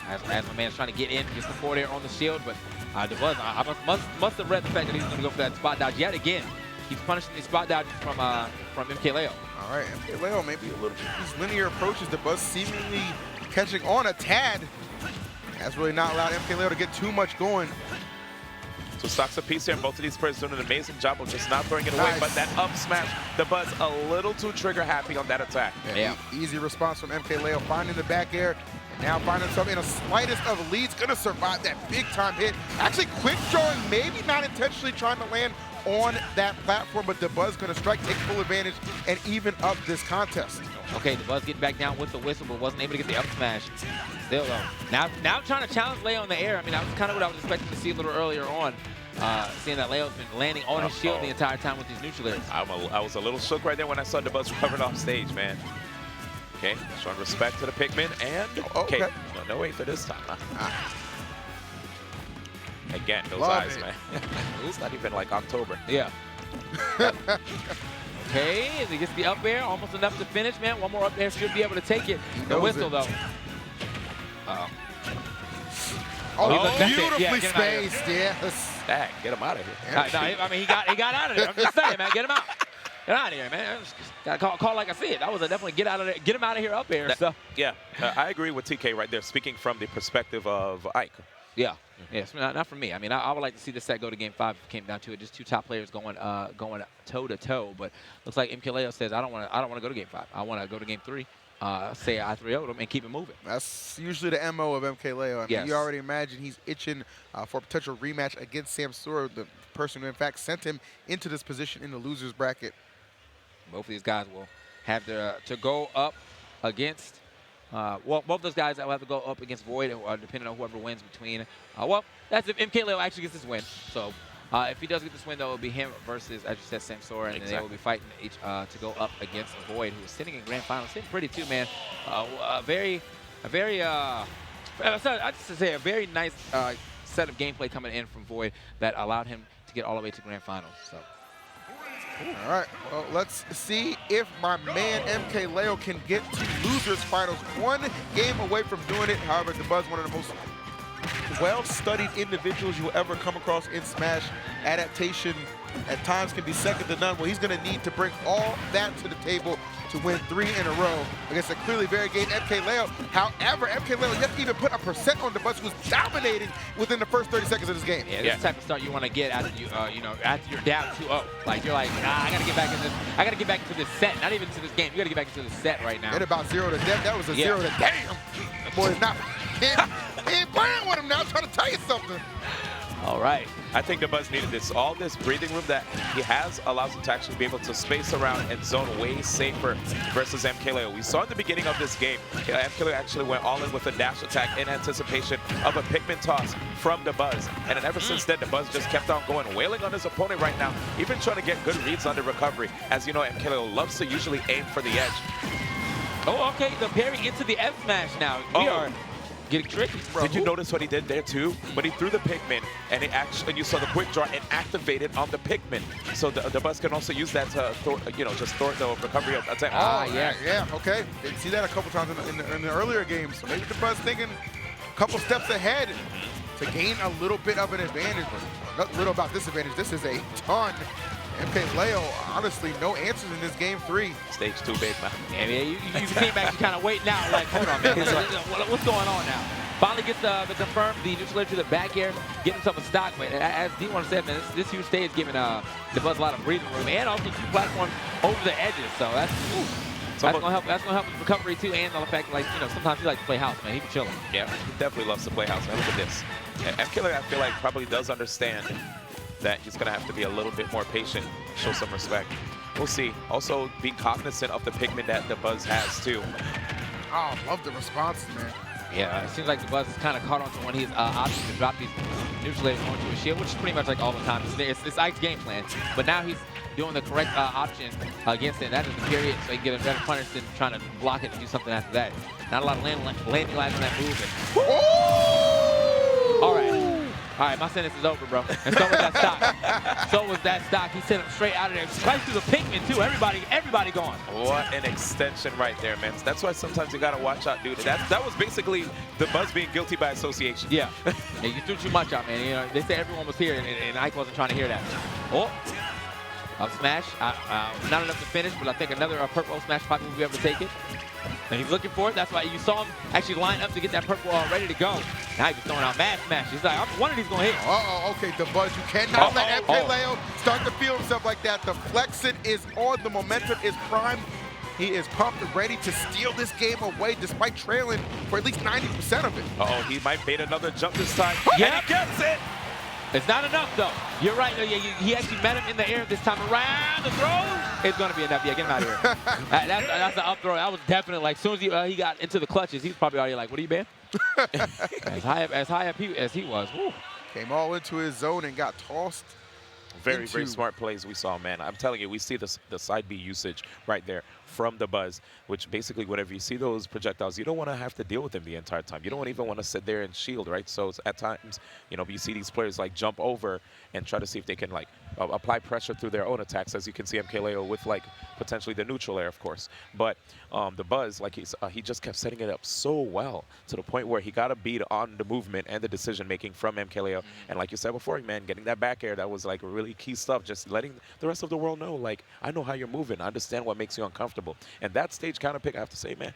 As my man's trying to get in, gets the forward air on the shield, but DeBuzz, I must have read the fact that he was going to go for that spot dodge yet again. He's punishing the spot dodge from MK Leo. All right, MK Leo maybe a little bit. These linear approaches, DeBuzz seemingly catching on a tad. That's really not allowed MK Leo to get too much going. So stocks a piece here, and both of these players doing an amazing job of just not throwing it away. But that up smash, DeBuzz a little too trigger happy on that attack. Yeah. Easy response from MK Leo, finding the back air. And now finding himself in a slightest of leads, gonna survive that big time hit. Actually quick drawing, maybe not intentionally trying to land on that platform, but DeBuzz gonna strike, take full advantage, and even up this contest. Okay, DeBuzz getting back down with the whistle, but wasn't able to get the up smash. Still though, now trying to challenge Leo in the air. I mean, that was kind of what I was expecting to see a little earlier on. Seeing that Leo's been landing on his shield the entire time with these neutral airs. I was a little shook right there when I saw DeBuzz recovering off stage, man. Okay, showing respect to the Pikmin, and okay, no wait for this time, huh? Again, those eyes, man. It's not even like October. Yeah. Okay, as he gets the up air, almost enough to finish, man. One more up air should be able to take it. The whistle, though. Oh, beautifully spaced, yes. Dang, get him out of here. I mean, he got out of there. I'm just saying, man, get him out. Get out of here, man. Got to call like I said. That was a definitely get out of there, get him out of here up air. So. Yeah, I agree with TK right there, speaking from the perspective of Ike. Yeah. Yes, not for me. I mean, I would like to see this set go to Game 5 if it came down to it. Just 2 top players going toe to toe. But looks like MK Leo says I don't want to go to Game 5. I want to go to Game 3. Say I 3-0'd him and keep it moving. That's usually the MO of MK Leo. I mean, you already imagine he's itching for a potential rematch against Samsora, the person who in fact sent him into this position in the losers bracket. Both of these guys will have to go up against. Well, both those guys will have to go up against Void, depending on whoever wins between. Well, that's if MKLeo actually gets this win. So if he does get this win, though, it'll be him versus, as you said, Samsora, and then they will be fighting to go up against Void, who is sitting in grand finals, sitting pretty too, man. A very nice set of gameplay coming in from Void that allowed him to get all the way to grand finals. So. All right, well, let's see if my man MKLeo can get to losers finals. One game away from doing it. However, the Buzz, one of the most well-studied individuals you'll ever come across in Smash. Adaptation at times can be second to none. Well, he's going to need to bring all that to the table to win 3 in a row against a clearly very game MKLeo. However, MKLeo yet to even put a percent on the Buzz, who's dominating within the first 30 seconds of this game. Yeah, this is the type of start you want to get after after you're down 2-0. Like you're like, nah, I gotta get back in this. I gotta get back into this set, not even into this game. You gotta get back into this set right now. At about 0 to death, that was a 0 to damn. That boy is not. He ain't playing with him now. I'm trying to tell you something. All right. I think the Buzz needed this. All this breathing room that he has allows him to actually be able to space around and zone way safer versus MKLeo. We saw at the beginning of this game, MKLeo actually went all in with a dash attack in anticipation of a Pikmin toss from the Buzz. And then ever since then, the Buzz just kept on going, wailing on his opponent right now, even trying to get good reads on the recovery. As you know, MKLeo loves to usually aim for the edge. Oh, okay, the parry into the F smash now. We are getting tricky, bro. Did you notice what he did there too? When he threw the Pikmin and you saw the quick draw and activated on the Pikmin. So the Buzz can also use that to just thwart the recovery of attack. Yeah, okay. Didn't see that a couple times in the earlier games. So maybe the Buzz thinking a couple steps ahead to gain a little bit of an advantage. But not little about this advantage. This is a ton. MKLeo, honestly, no answers in this game 3. Stage 2 big, man. Yeah, you came back, you kind of waiting out, like, hold on, man. What's going on now? Finally gets the confirmed, the neutral air to the back air, get himself a stock. But as D1 said, man, this huge stage is giving the Buzz a lot of breathing room, and also 2 platforms over the edges. So that's gonna help. That's gonna help his recovery too, and the fact, like, sometimes he likes to play house, man. He be chilling. Yeah, he definitely loves to play house, man. Look at this. MKLeo, I feel like, probably does understand that he's going to have to be a little bit more patient, show some respect. We'll see. Also, be cognizant of the Pikmin that the Buzz has, too. Oh, love the responses, man. Yeah, it seems like the Buzz is kind of caught on to one of his options to drop these neutral onto his shield, which is pretty much like all the time. It's Ike's game plan, but now he's doing the correct option against it. That is the period, so he can get a better punish than trying to block it and do something after that. Not a lot of landing lines on that move. All right, my sentence is over, bro. And so was that stock. So was that stock. He sent him straight out of there, right through the Pikmin too. Everybody gone. What an extension right there, man. That's why sometimes you gotta watch out, dude. That was basically the Buzz being guilty by association. Yeah. Yeah, you threw too much out, man. They said everyone was here, and Ike wasn't trying to hear that. Oh. Up smash. Not enough to finish, but I think another purple smash probably will be able to take it. And he's looking for it. That's why you saw him actually line up to get that purple ready to go. Now he's looking out mad smash. He's like, one of these going to hit. Okay, the Buzz. You cannot let MKLeo start to feel himself like that. The flexing is on. The momentum is prime. He is pumped and ready to steal this game away despite trailing for at least 90% of it. He might bait another jump this time. Yeah, he gets it. It's not enough, though. You're right. He actually met him in the air this time around. The throw is going to be enough. Yeah, get him out of here. That's an up throw. That was definitely, like, as soon as he got into the clutches, he's probably already like, what are you, man? as high up as he was. Woo. Came all into his zone and got tossed. Very smart plays we saw, man. I'm telling you, we see the side B usage right there from the Buzz, which basically whenever you see those projectiles, you don't want to have to deal with them the entire time. You don't even want to sit there and shield, right? So at times, you see these players like jump over and try to see if they can like apply pressure through their own attacks, as you can see MKLeo with like potentially the neutral air, of course. But the Buzz, like he just kept setting it up so well to the point where he got a beat on the movement and the decision making from MKLeo. And like you said before, man, getting that back air, that was like really key stuff. Just letting the rest of the world know, like, I know how you're moving. I understand what makes you uncomfortable. And that stage counter pick, I have to say, man,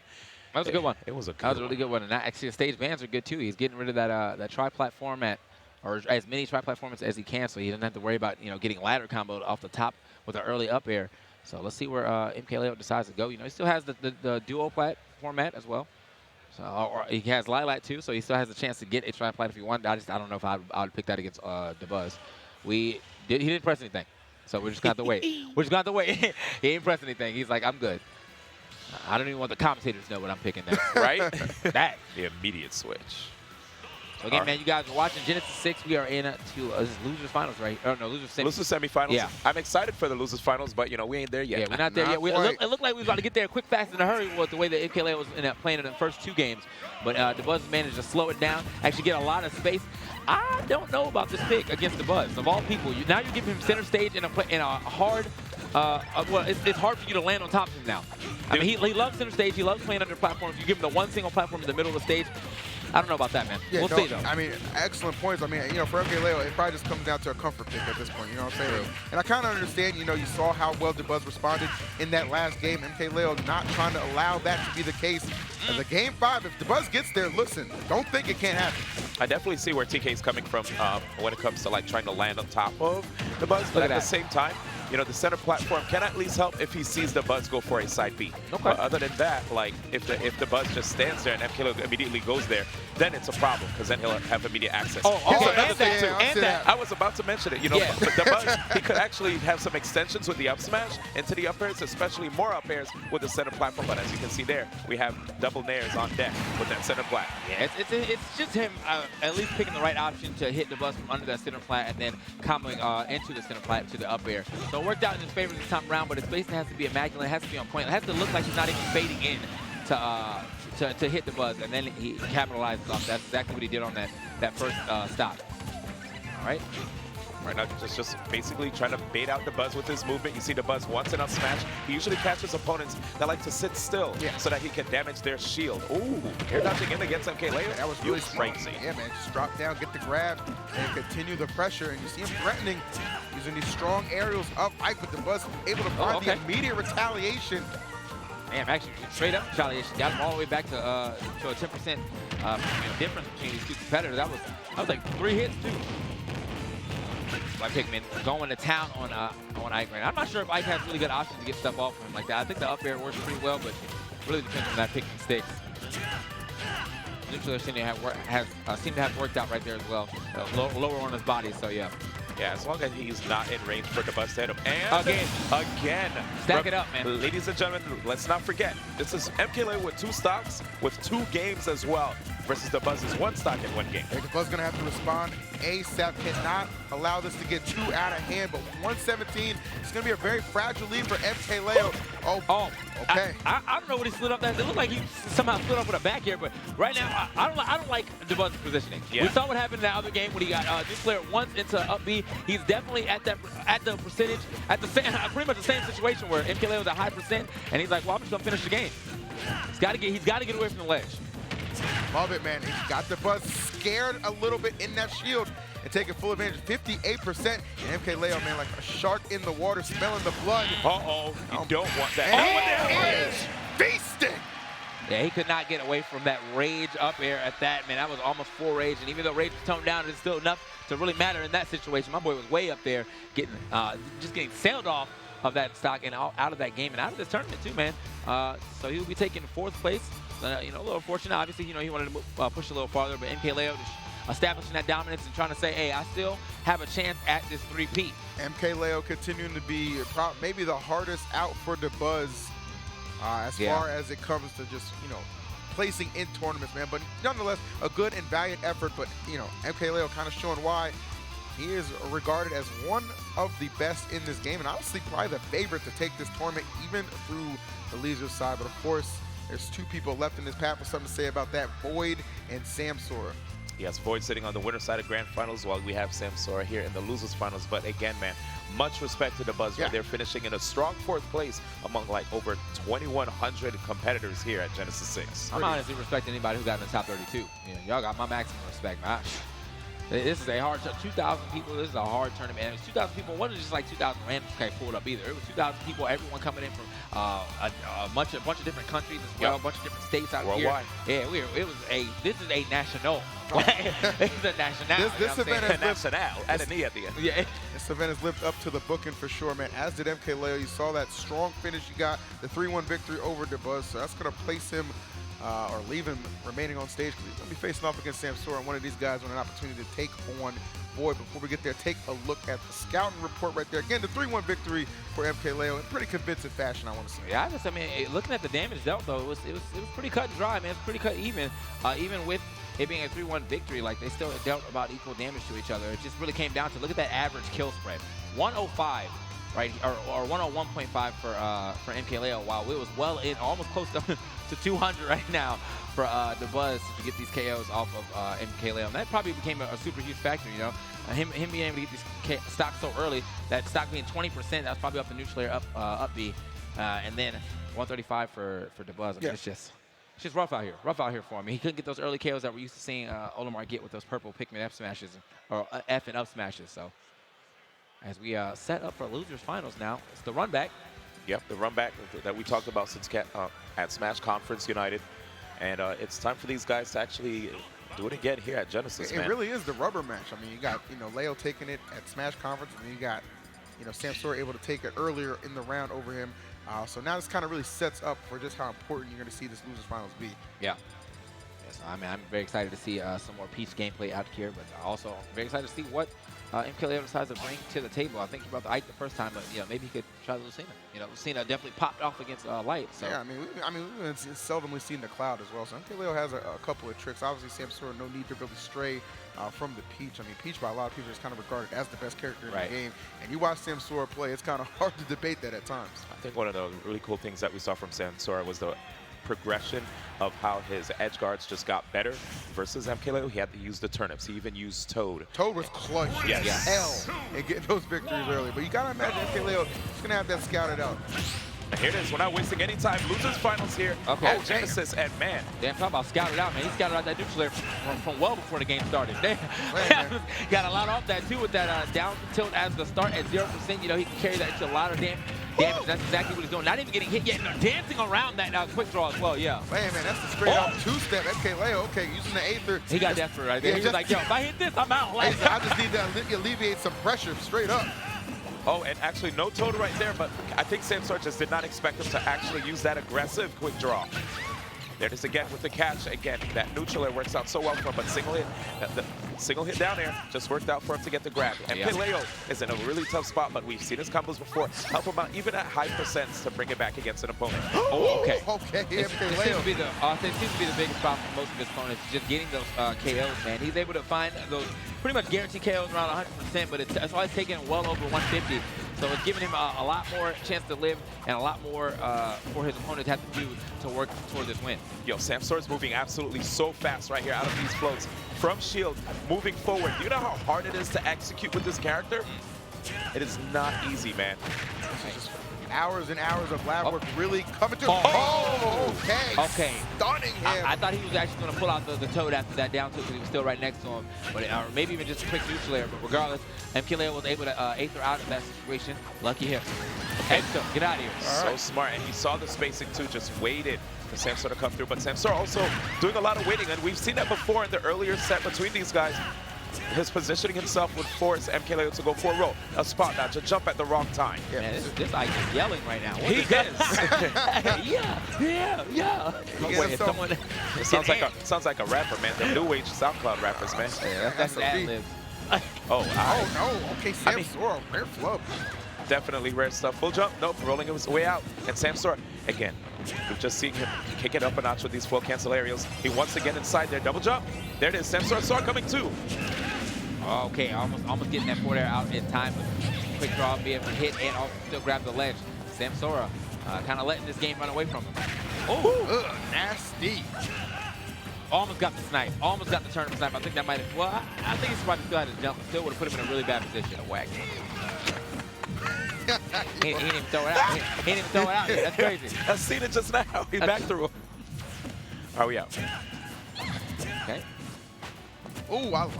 that was a good one. It was a good That was a really good one. And actually, the stage bans are good too. He's getting rid of that tri-platform or as many tri-platforms as he can, so he doesn't have to worry about getting ladder comboed off the top with an early up air. So let's see where MKLeo decides to go. He still has the duo plat format as well. So or he has Lilac too, so he still has a chance to get a tri-plat if he wanted. I don't know if I would pick that against the Buzz. He didn't press anything, so we're just gonna have to wait. We're just gonna have to wait. He ain't pressed anything. He's like, I'm good. I don't even want the commentators to know what I'm picking now. Right? That. The immediate switch. So again, man, you guys are watching Genesis 6. We are in to losers finals, right? Oh no, losers semis. Losers semifinals. Yeah. I'm excited for the losers finals, but we ain't there yet. Yeah, we're not there yet. It looked like we was about to get there quick, fast, in a hurry with the way that MKLeo was playing in the first 2 games. But the Buzz managed to slow it down, actually get a lot of space. I don't know about this pick against the Buzz. Of all people, now you're giving him center stage in a hard. Well, it's hard for you to land on top of him now. I mean, he loves center stage. He loves playing under platforms. You give him the one single platform in the middle of the stage. I don't know about that, man. Yeah, we'll see, though. I mean, excellent points. I mean, for MKLeo, it probably just comes down to a comfort pick at this point. You know what I'm saying? And I kind of understand. You saw how well DeBuzz responded in that last game. MKLeo not trying to allow that to be the case. As a game 5, if DeBuzz gets there, listen, don't think it can't happen. I definitely see where TK is coming from when it comes to trying to land on top of the Buzz, but at the same time, the center platform can at least help if he sees the Buzz go for a side B. Okay. But other than that, if the Buzz just stands there and MKLeo immediately goes there, then it's a problem because then he'll have immediate access. Oh, also another thing too. And that. I was about to mention it. The Buzz, he could actually have some extensions with the up smash into the up airs, especially more up airs with the center platform. But as you can see there, we have double nairs on deck with that center plat. Yeah, it's just him at least picking the right option to hit the Buzz from under that center plat and then coming into the center plat to the up air. So it worked out in his favor this time around, but his spacing has to be immaculate. It has to be on point. It has to look like he's not even fading in to hit the Buzz, and then he capitalizes off. That's exactly what he did on that first stop. All right. Right now, just basically trying to bait out the Buzz with his movement. You see the Buzz once an up smash. He usually catches opponents that like to sit still so that he can damage their shield. Ooh, air dodging in against MKLeo. That was really crazy. Yeah, man, just drop down, get the grab, and continue the pressure. And you see him threatening, using these strong aerials up Ike, but the Buzz able to find the immediate retaliation. Man, actually, straight up retaliation. Got him all the way back to a 10% difference between these 2 competitors. That was like 3 hits, too. By Pikmin going to town on Ike right now. I'm not sure if Ike has really good options to get stuff off of him like that. I think the up air works pretty well, but it really depends on that Pikmin sticks. Neutral seem to have worked out right there as well. Lower on his body, so yeah. Yeah, as long as he's not in range for the Buzz to hit him. And again. Stack it up, man. Ladies and gentlemen, let's not forget, this is MKLeo with 2 stocks with 2 games as well versus the Buzz's 1 stock in 1 game. The Buzz going to have to respond ASAP. Cannot allow this to get too out of hand, but 117 is going to be a very fragile lead for MKLeo. Oh, okay. I don't know what he slid up that. It looked like he somehow slid up with a back here, but right now, I don't like the Buzz's positioning. Yeah. We saw what happened in the other game when he got new player once into up B. He's definitely at the percentage, pretty much the same situation where MKLeo was a high percent, and he's like, well, I'm just gonna finish the game. He's got to get away from the ledge. Love it, man. He got the Buzz scared a little bit in that shield and taking full advantage. 58%. And MKLeo, man, like a shark in the water, smelling the blood. Uh-oh. You don't want that. And feasting. Yeah, he could not get away from that rage up air at that, man. That was almost full rage. And even though rage was toned down, it's still enough to really matter in that situation. My boy was way up there, just getting sailed off of that stock and out of that game and out of this tournament too, man. So he'll be taking 4th place. A little unfortunate. Obviously, he wanted to push a little farther, but MKLeo just establishing that dominance and trying to say, hey, I still have a chance at this 3-peat. MKLeo continuing to be maybe the hardest out for the Buzz as far as it comes to just, placing in tournaments, man. But nonetheless, a good and valiant effort. But, MKLeo kind of showing why he is regarded as one of the best in this game, and honestly probably the favorite to take this tournament even through the loser side. But of course, there's 2 people left in this path with something to say about that, Void and Samsora. Yes, Void sitting on the winner's side of Grand Finals while we have Samsora here in the losers finals. But again, man, much respect to the Buzz. They're finishing in a strong 4th place among over 2,100 competitors here at Genesis 6. I'm honestly respecting anybody who got in the top 32. Y'all got my maximum respect, man. This is a hard 2,000 people. This is a hard tournament. And it was 2,000 people. It wasn't just like 2,000 randoms pulled up either. It was 2,000 people, everyone coming in from a bunch of different countries as well, a bunch of different states out worldwide. Here. Yeah, this is a national. This is a national. This event has national. Add an E at the end. Yeah. This event has lived up to the booking for sure, man. As did MKLeo. You saw that strong finish. You got the 3-1 victory over the Buzz. So that's going to place him or leave him remaining on stage because he's going to be facing off against Samsora, and one of these guys want an opportunity to take on avoid. Before we get there, take a look at the scouting report right there. Again, the 3-1 victory for MKLeo in pretty convincing fashion, I want to say. Yeah, I mean, looking at the damage dealt, though, it was pretty cut and dry, man. It's pretty cut even. Even with it being a 3-1 victory, like, they still dealt about equal damage to each other. It just really came down to, look at that average kill spread. 105, right, or 101.5 for MKLeo, while it was well in, almost close to 200 right now for DeBuzz to get these KOs off of MKLeo. And that probably became a super huge factor, you know. Him being able to get these stocks so early, that stock being 20%, that was probably off the neutral layer up B. And then 135 for DeBuzz. I mean, it's just rough out here for him. He couldn't get those early KOs that we're used to seeing Olimar get with those purple Pikmin F smashes, or F and up smashes. So as we set up for losers finals now, it's the run back. Yep, the run back that we talked about since at Smash Conference United. And it's time for these guys to actually do it again here at Genesis, man. It really is the rubber match. I mean, you got, Leo taking it at Smash Conference, and then you got, Samsora able to take it earlier in the round over him. So now this kind of really sets up for just how important you're going to see this losers finals be. Yeah. Yes, I mean, I'm very excited to see some more Peach gameplay out here, but also very excited to see what MKLeo decides to bring to the table. I think he brought the Ike the first time, but maybe he could try Lucina. Lucina definitely popped off against Light. So. Yeah, I mean, we've seldomly seen the Cloud as well. So MKLeo has a couple of tricks. Obviously, Samsora, no need to really stray from the Peach. I mean, Peach by a lot of people is kind of regarded as the best character in the game. And you watch Samsora play, it's kind of hard to debate that at times. I think one of the really cool things that we saw from Samsora was the progression of how his edge guards just got better versus MKLeo. He had to use the turnips. He even used Toad. Toad was clutch as hell in getting those victories early. But you got to imagine MKLeo is going to have that scouted out. And here it is. We're not wasting any time. Losers finals here at Genesis. And man. Damn, talk about scouted out, man. He scouted out that neutral layer from well before the game started. Got a lot off that, too, with that down tilt as the start at 0%. He can carry that into a lot of damage. That's exactly what he's doing. Not even getting hit yet. Dancing around that quick draw as well, Man, that's the straight up two-step. MKLeo, using the Aether. He got desperate right there. He was like, yo, if I hit this, I'm out. I just need to alleviate some pressure straight up. Oh, and actually no Toad right there, but I think Samsora just did not expect him to actually use that aggressive quick draw. There it is again with the catch. Again, that neutral air works out so well for him, but single hit, the single hit down there just worked out for him to get the grab. And MKLeo is in a really tough spot, but we've seen his combos before. Help him out even at high percents to bring it back against an opponent. Okay, MKLeo. It seems to be the biggest problem for most of his opponents, just getting those KOs, man. He's able to find those pretty much guaranteed KOs around 100%, but it's always taking well over 150. So it's giving him a lot more chance to live and a lot more for his opponent to have to do to work toward this win. Yo, Samsora's moving absolutely so fast right here out of these floats. From shield, moving forward. You know how hard it is to execute with this character? It is not easy, man. This is just hours and hours of lab work really coming to okay. Stunning him. I thought he was actually going to pull out the Toad after that down tilt because he was still right next to him. But or maybe even just a quick neutral layer. But regardless, MKLeo was able to Aether out of that situation. Lucky him. Okay, so get out of here. So smart. And he saw the spacing too, just waited for Samsora to come through. But Samsora also doing a lot of waiting. And we've seen that before in the earlier set between these guys. His positioning himself would force MKLeo to go for a roll, a spot dodge, to jump at the wrong time. Yeah, man, this Ike is yelling right now. He is. Yeah. It sounds like a rapper, man. The new age SoundCloud rappers, man. Yeah, that's ad-libs. Oh no. Okay, Samsora, rare flub. Definitely rare stuff. Full jump, nope, rolling his way out. And Samsora, again, we've just seen him kick it up a notch with these full cancel aerials. He once again inside there, double jump. There it is, Samsora saw coming too. Okay, almost getting that forward air out in time. Quick draw, be able to hit and also still grab the ledge. Samsora kind of letting this game run away from him. Oh, nasty. Almost got the snipe. Almost got the turn snipe. I think that might have, well, I think he's probably still had his jump. Still would have put him in a really bad position. A whack. He didn't even throw it out. He didn't even throw it out. That's crazy. I've seen it just now. He's back through him. Are we out? Okay. Oh,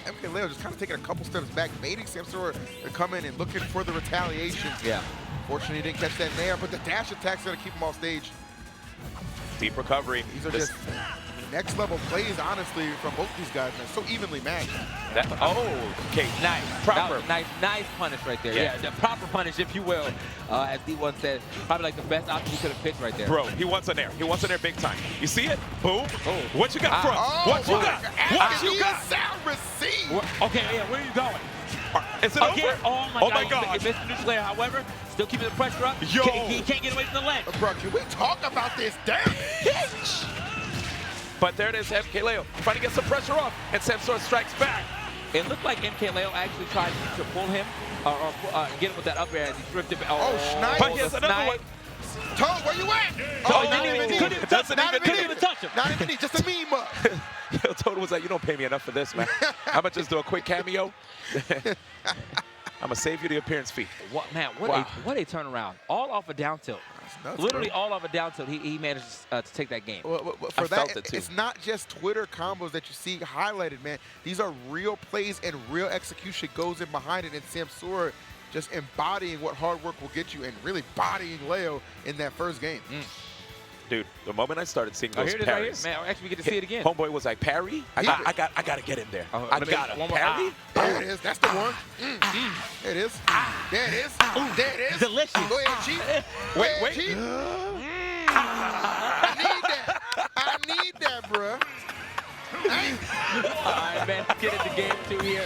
MKLeo just kind of taking a couple steps back, baiting Samsora to come in and looking for the retaliation. Yeah. Fortunately, he didn't catch that nair, but the dash attack's going to keep him off stage. Deep recovery. These are just next level plays, honestly, from both these guys, man. So evenly matched. Okay. Nice. Proper. Nice punish right there. Yeah, the proper punish, if you will. As D1 said, probably like the best option he could have pitched right there. Bro, he wants an air. He wants an air big time. You see it? Boom. What you got from? What you got? What you got? Sound receive. Okay, yeah, where are you going? Is it Again? over? Oh my God. He missed the neutral layer, however, still keeping the pressure up. Yo. He can't get away from the ledge. Bro, can we talk about this damage? But there it is, MKLeo trying to get some pressure off, and Samsora strikes back. It looked like MKLeo actually tried to pull him or get him with that up air as he drifted. Snipe. But here's another one. Toad, where you at? Couldn't even touch him. Not even need, just a meme up. Yo, Toad was like, you don't pay me enough for this, man. I'm going to just do a quick cameo. I'm going to save you the appearance fee. What a turnaround. All off a down tilt. Nuts, Literally bro. all off a down tilt. He managed to take that game. Well, for that, it's not just Twitter combos that you see highlighted, man. These are real plays and real execution goes in behind it. And Samsora just embodying what hard work will get you and really bodying Leo in that first game. Dude, the moment I started seeing those here it is parries, right here. Man, actually, we get to see it again. Homeboy was like, parry? I got to get in there. I got to parry? There it is. That's the one. There it is. There it is. There it is. Delicious. Go ahead, Chief. Wait. Chief. I need that. I need that, bruh. All right, man. Let's get into game 2 here.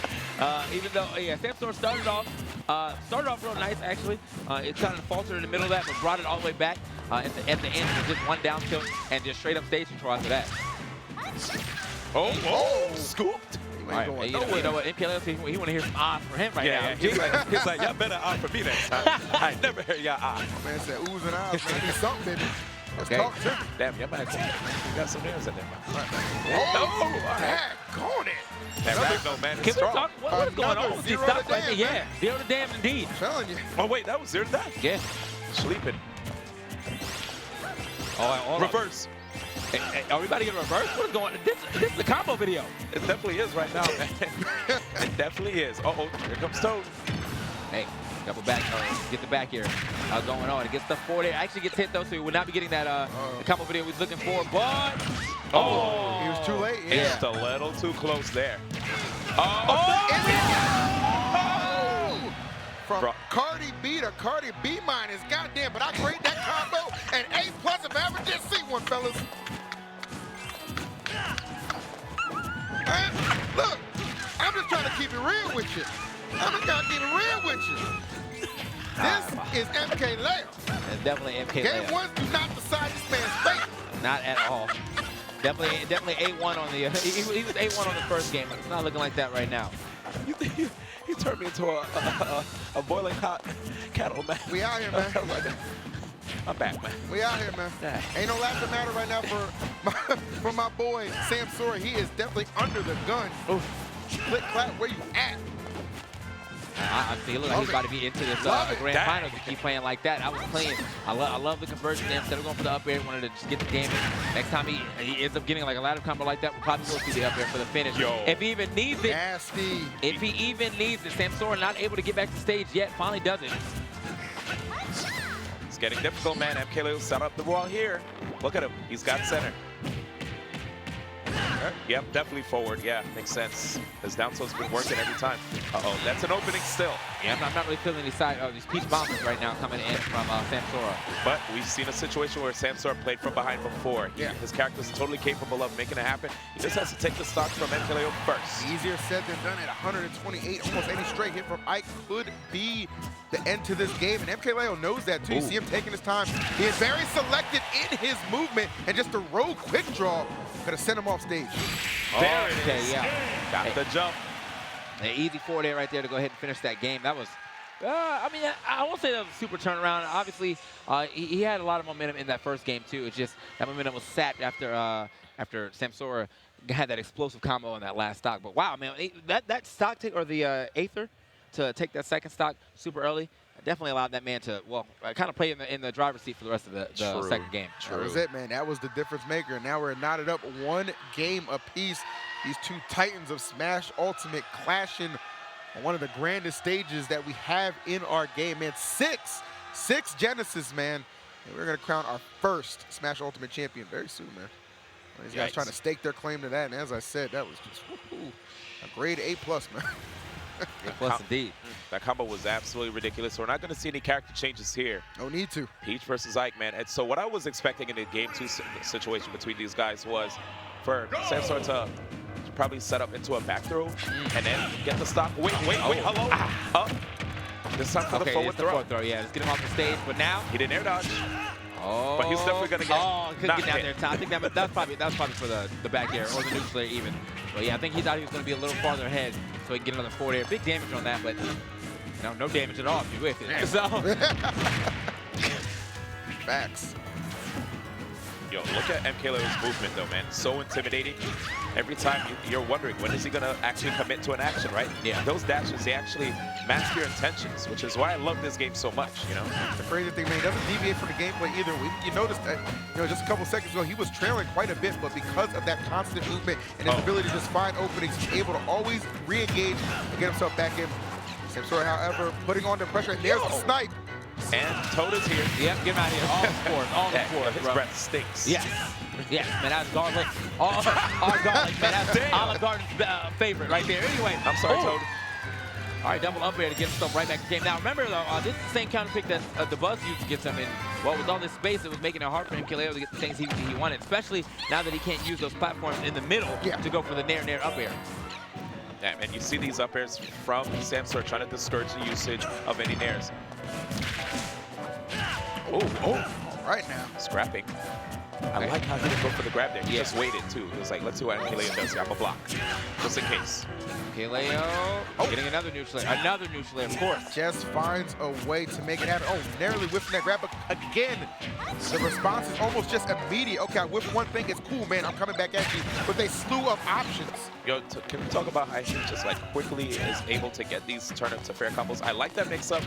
Even though, Samsora started off real nice, actually. It kind of faltered in the middle of that, but brought it all the way back. At the end, with just one down tilt and just straight up stage control after that. Scooped. All right, you know what? MKLeo, he want to hear some ahs for him right now. He's like, y'all better ah for me next time. I ain't never heard y'all ah. My man said oohs and ahs, man. I need something, baby. Let's Okay. talk to him. Damn, y'all might have got some nails in there. Going it. That ragdoll, man, Can is we strong. talk? What is going on with these stops right there? Yeah, 0 to damn indeed. I'm telling you. Oh, wait, that was 0 to that? Yeah. Sleeping. Oh, reverse. Are we about to get a reverse? What is going on? This is a combo video. It definitely is right now, man. It definitely is. Uh-oh, here comes Toad. Hey, double back, get the back here going on. It gets the forward air. Actually gets hit though, so we would not be getting that the combo video we was looking for, but... Oh, he was too late. Just a little too close there. From Cardi B to Cardi B minus, goddamn, but I grade that combo an A+ if I ever did see one, fellas. Look, I'm just trying to keep it real with you. I'm just trying to keep it real with you. This is MKLeo. It's definitely MKLeo. Game 1 do not decide this man's fate. Not at all. Definitely A1 on the. He was A1 on the first game. It's not looking like that right now. You turned me into a boiling hot kettle, man. We out here, man. I'm back, man. We out here, man. Yeah. Ain't no laughing matter right now for my boy Samsora. He is definitely under the gun. Click clap, where you at? I feel like he's about to be into this grand finals to keep playing like that. I was playing. I love the conversion. Instead of going for the up air, wanted to just get the game in. Next time he ends up getting like a ladder combo like that, we'll probably go see the up air for the finish. Yo. If he even needs it. Nasty. If he even needs it, Samsora not able to get back to stage yet. Finally does it. It's getting difficult, man. MKLeo set up the wall here. Look at him. He's got center. Yep, definitely forward. Yeah, makes sense. His down tilt's been working every time. Uh-oh, that's an opening still. Yeah, I'm not really feeling these peach bombers right now coming in from Samsora. But we've seen a situation where Samsora played from behind before. His character's totally capable of making it happen. He just has to take the stock from MKLeo first. Easier said than done at 128. Almost any straight hit from Ike could be the end to this game. And MKLeo knows that too. You see him taking his time. He is very selective in his movement. And just a rogue quick draw could have sent him off stage. There it is. Yeah. Got the jump. An easy forward there right there to go ahead and finish that game. That was, I mean, I won't say that was a super turnaround. Obviously, he had a lot of momentum in that first game too. It's just that momentum was sapped after Samsora had that explosive combo in that last stock. But wow, man, that stock take, or the Aether to take that second stock super early definitely allowed that man to, well, kind of play in the driver's seat for the rest of the second game. That was it, man. That was the difference maker. Now we're knotted up 1 game apiece. These two titans of Smash Ultimate clashing on one of the grandest stages that we have in our game, man. Six Genesis, man. And we're going to crown our first Smash Ultimate champion very soon, man. These guys trying to stake their claim to that, and as I said, that was just a grade A+, man. Plus indeed. That combo was absolutely ridiculous. So we're not going to see any character changes here. No need to. Peach versus Ike, man. And so what I was expecting in the game 2 situation between these guys was for Samsora to probably set up into a back throw and then get the stock. Wait, hello. Up. This time for the forward throw. Yeah, let's get him off the stage. But now he didn't air dodge. Oh, but he's definitely gonna get. Oh, couldn't get down there. I think that's probably for the back air or the neutral air even. But yeah, I think he thought he was gonna be a little farther ahead so he can get another forward air. Big damage on that, but no damage at all if you whiff it. So. Facts. Yo, look at MKLeo's movement though, man. So intimidating. Every time you're wondering, when is he gonna actually commit to an action, right? Yeah. Those dashes, they actually mask your intentions, which is why I love this game so much, you know? The crazy thing, man, he doesn't deviate from the gameplay either. You noticed that, just a couple seconds ago, he was trailing quite a bit, but because of that constant movement and his ability to just find openings, he's able to always re-engage and get himself back in. Samsora, however, putting on the pressure, and there's a snipe. And Toad is here. Yep, get him out of here. All the fours, all the fours, his bro. breath stinks. Yes, man, that's garlic. All garlic, man. That's Olive Garden's favorite right there. Anyway. I'm sorry, Toad. All right, double up air to get himself right back in the game. Now, remember, though, this is the same counter pick that the Buzz used to get him in. Well, with all this space, it was making it hard for MKLeo to get the things he wanted, especially now that he can't use those platforms in the middle to go for the nair up air. Yeah, and you see these up airs from Samsora trying to discourage the usage of any nairs. Oh, all right now. Scrapping. I like how he didn't go for the grab there. He just waited, too. He was like, let's see what MKLeo does here. I'm a block. Just in case. MKLeo getting another neutral air. Another neutral air, of course. Just finds a way to make it happen. Oh, narrowly whiffing that grab. But again, the response is almost just immediate. Okay, I whiffed one thing. It's cool, man. I'm coming back at you with a slew of options. Yo, can we talk about how he just like quickly is able to get these turn up to fair combos? I like that mix up.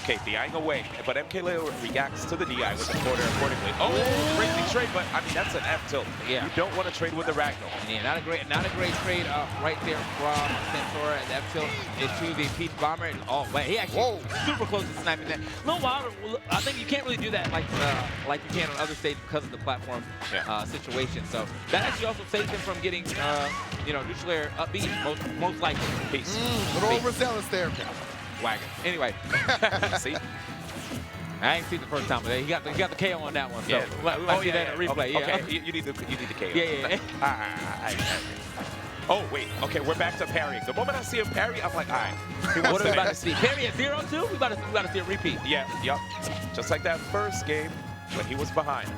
Okay, DIing away, but MKLeo reacts to the DI with the quarter accordingly. Oh, crazy trade, but I mean that's an F tilt. Yeah. You don't want to trade with the Ragdoll. Yeah, not a great trade right there from Samsora. And F tilt is to the Peach Bomber. And, oh wait, he actually super close to sniping that. A little wilder. I think you can't really do that like you can on other stages because of the platform situation. So that actually also saves him from getting neutral air up B most likely. Peace. A little overzealous there. Wagon. Anyway. See? I ain't seen the first time, but he got the KO on that one. So we might see that in a replay. Okay, you need the KO. Yeah. Oh wait. Okay, we're back to parrying. The moment I see him parry, I'm like, all right. What are we about to see? Parry at 0-2? We about to see a repeat. Yeah. Yep. Just like that first game when he was behind.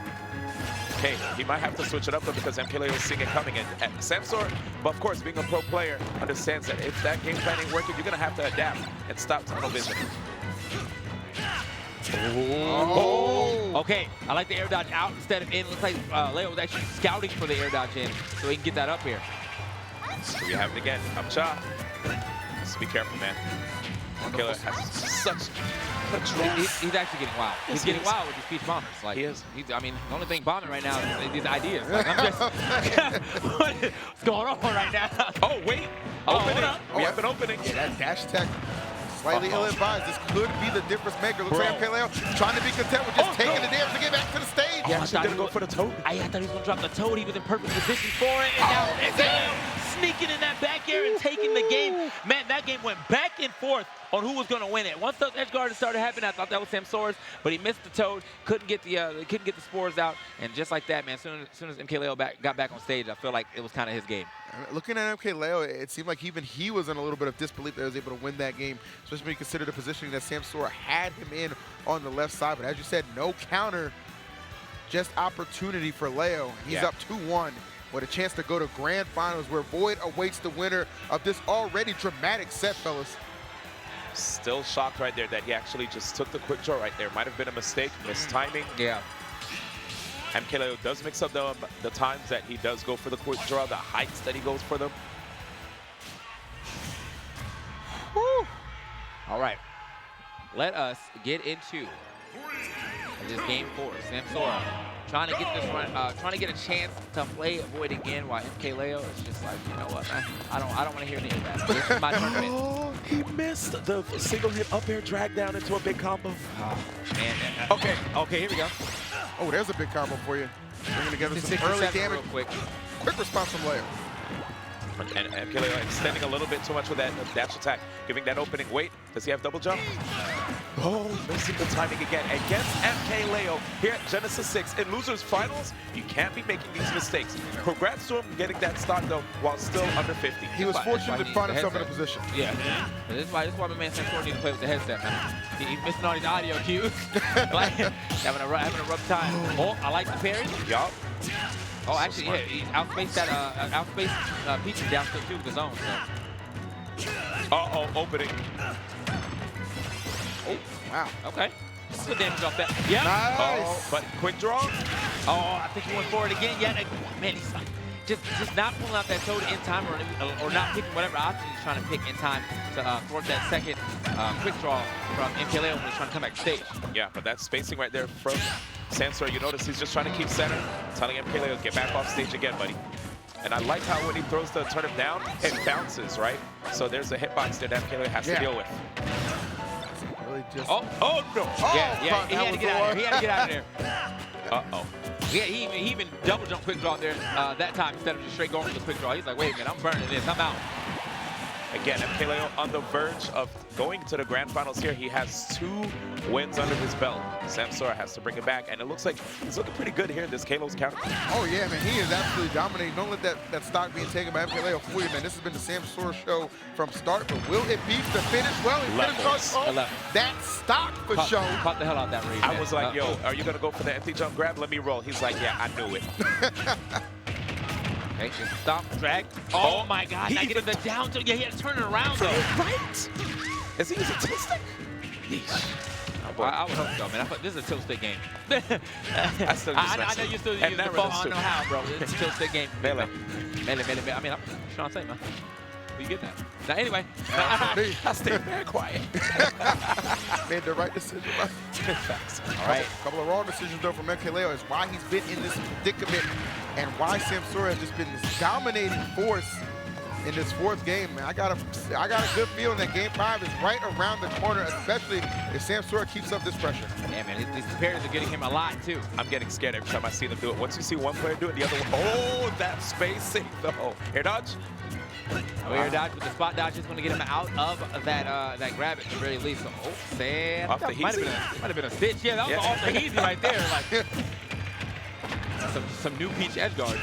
Okay, he might have to switch it up though because MKLeo is seeing it coming. And Samsora, but of course, being a pro player, understands that if that game plan ain't working, you're gonna have to adapt and stop tunnel vision. Okay, I like the air dodge out instead of in. Looks like Leo was actually scouting for the air dodge in so he can get that up here. So we have it again. Up shot. Just be careful, man. MKLeo has such control. He's actually getting wild. He's getting wild with these Peach Bombers. Like, he is. I mean, the only thing bombing right now is these ideas. Like, I'm just, what's going on right now? Oh, wait. Opening. We have an opening. Yeah, that dash tech. Slightly ill-advised. This could be the difference maker. Looks like MKLeo trying to be content with just taking the damage to get back to the stage. He actually didn't go for the Toad. I thought he was going to drop the Toad. He was in perfect position for it. And now MKLeo sneaking in that back air and taking the game. Man, that game went back and forth on who was going to win it. Once those edge guards started happening, I thought that was Samsora's, but he missed the Toad, couldn't get the spores out, and just like that, man, as soon as MKLeo got back on stage, I feel like it was kind of his game. Looking at MKLeo, it seemed like even he was in a little bit of disbelief that he was able to win that game, especially when you consider the positioning that Samsora had him in on the left side. But as you said, no counter, just opportunity for Leo. He's up 2-1 with a chance to go to grand finals where Void awaits the winner of this already dramatic set, fellas. Still shocked right there that he actually just took the quick draw right there. Might have been a mistake, missed timing. Yeah. MKLeo does mix up the times that he does go for the quick draw, the heights that he goes for them. Woo. All right. Let us get into this game 4. Samsora trying to get this run, trying to get a chance to play Void again, while MKLeo is just like, you know what, man, I don't want to hear any of that. This is my tournament. Oh, he missed the single hit up air drag down into a big combo. Oh, man. Okay, here we go. Oh, there's a big combo for you. Bringing together some early damage. Quick response from Leo. And MKLeo extending a little bit too much with that dash attack, giving that opening. Wait, does he have double jump? Oh, missing the timing again against MK Leo here at Genesis 6. In Losers Finals, you can't be making these mistakes. Congrats to him getting that stock, though, while still under 50. He was fortunate to find himself in a position. Yeah. This is why my man Samsora needs to play with the headset, man. He's missing all these audio cues. Like, having a rough time. Oh, I like the parry. Yup. Oh, actually, yeah, he outspaced that, Peaches down still too with his own, so. Uh-oh, opening. Oh, wow. Okay. Good damage off that. Yeah. Nice. Oh, but quick draw. Oh, I think he went forward again. Yeah, man, he's just not pulling out that toad in time or not picking whatever option he's trying to pick in time to thwart that second quick draw from MKLeo when he's trying to come back to stage. Yeah, but that spacing right there from Samsora, you notice he's just trying to keep center, telling MKLeo, get back off stage again, buddy. And I like how when he throws the turn him down, it bounces, right? So there's a hitbox that MKLeo has to deal with. Just... Oh no! Yeah, he had to get out of there. He had to get out of there. Uh-oh. Yeah, he even double jump quick draw there that time instead of just straight going for the quick draw. He's like, wait a minute, I'm burning this. I'm out. Again, MKLeo on the verge of going to the grand finals here. He has 2 wins under his belt. Samsora has to bring it back, and it looks like he's looking pretty good here in this Kalo's counter. Oh, yeah, man. He is absolutely dominating. Don't let that stock being taken by MKLeo for you, man. This has been the Samsora show from start, but will it be the finish? Well, he finished on that stock for show. Caught the hell out that read. I was like, yo, are you going to go for the empty jump grab? Let me roll. He's like, yeah, I knew it. Okay, just stop, drag. Oh my God, now get the down to, yeah, he had to turn it around though. Right? Is he using tilt stick? I would hope so, man. I thought this is a tilt stick game. I know you're still using the phone. I don't know how, bro. It's a tilt stick game. Melee. I mean, I'm trying to say, man. You get that. Now, anyway. I stayed very quiet. Made the right decision. Facts. All right. A couple of wrong decisions, though, from MKLeo is why he's been in this predicament and why Samsora has just been this dominating force in this 4th game, man. I got a good feeling that Game 5 is right around the corner, especially if Samsora keeps up this pressure. Yeah, man, these parries are getting him a lot, too. I'm getting scared every time I see them do it. Once you see one player do it, the other one, oh, that spacing, though. Air dodge? Air dodge with the spot dodge is going to get him out of that grab at the very least. So, oh, Sam. Off the might have been a stitch. Yeah, that was off the easy right there. Like, some new Peach edge guard.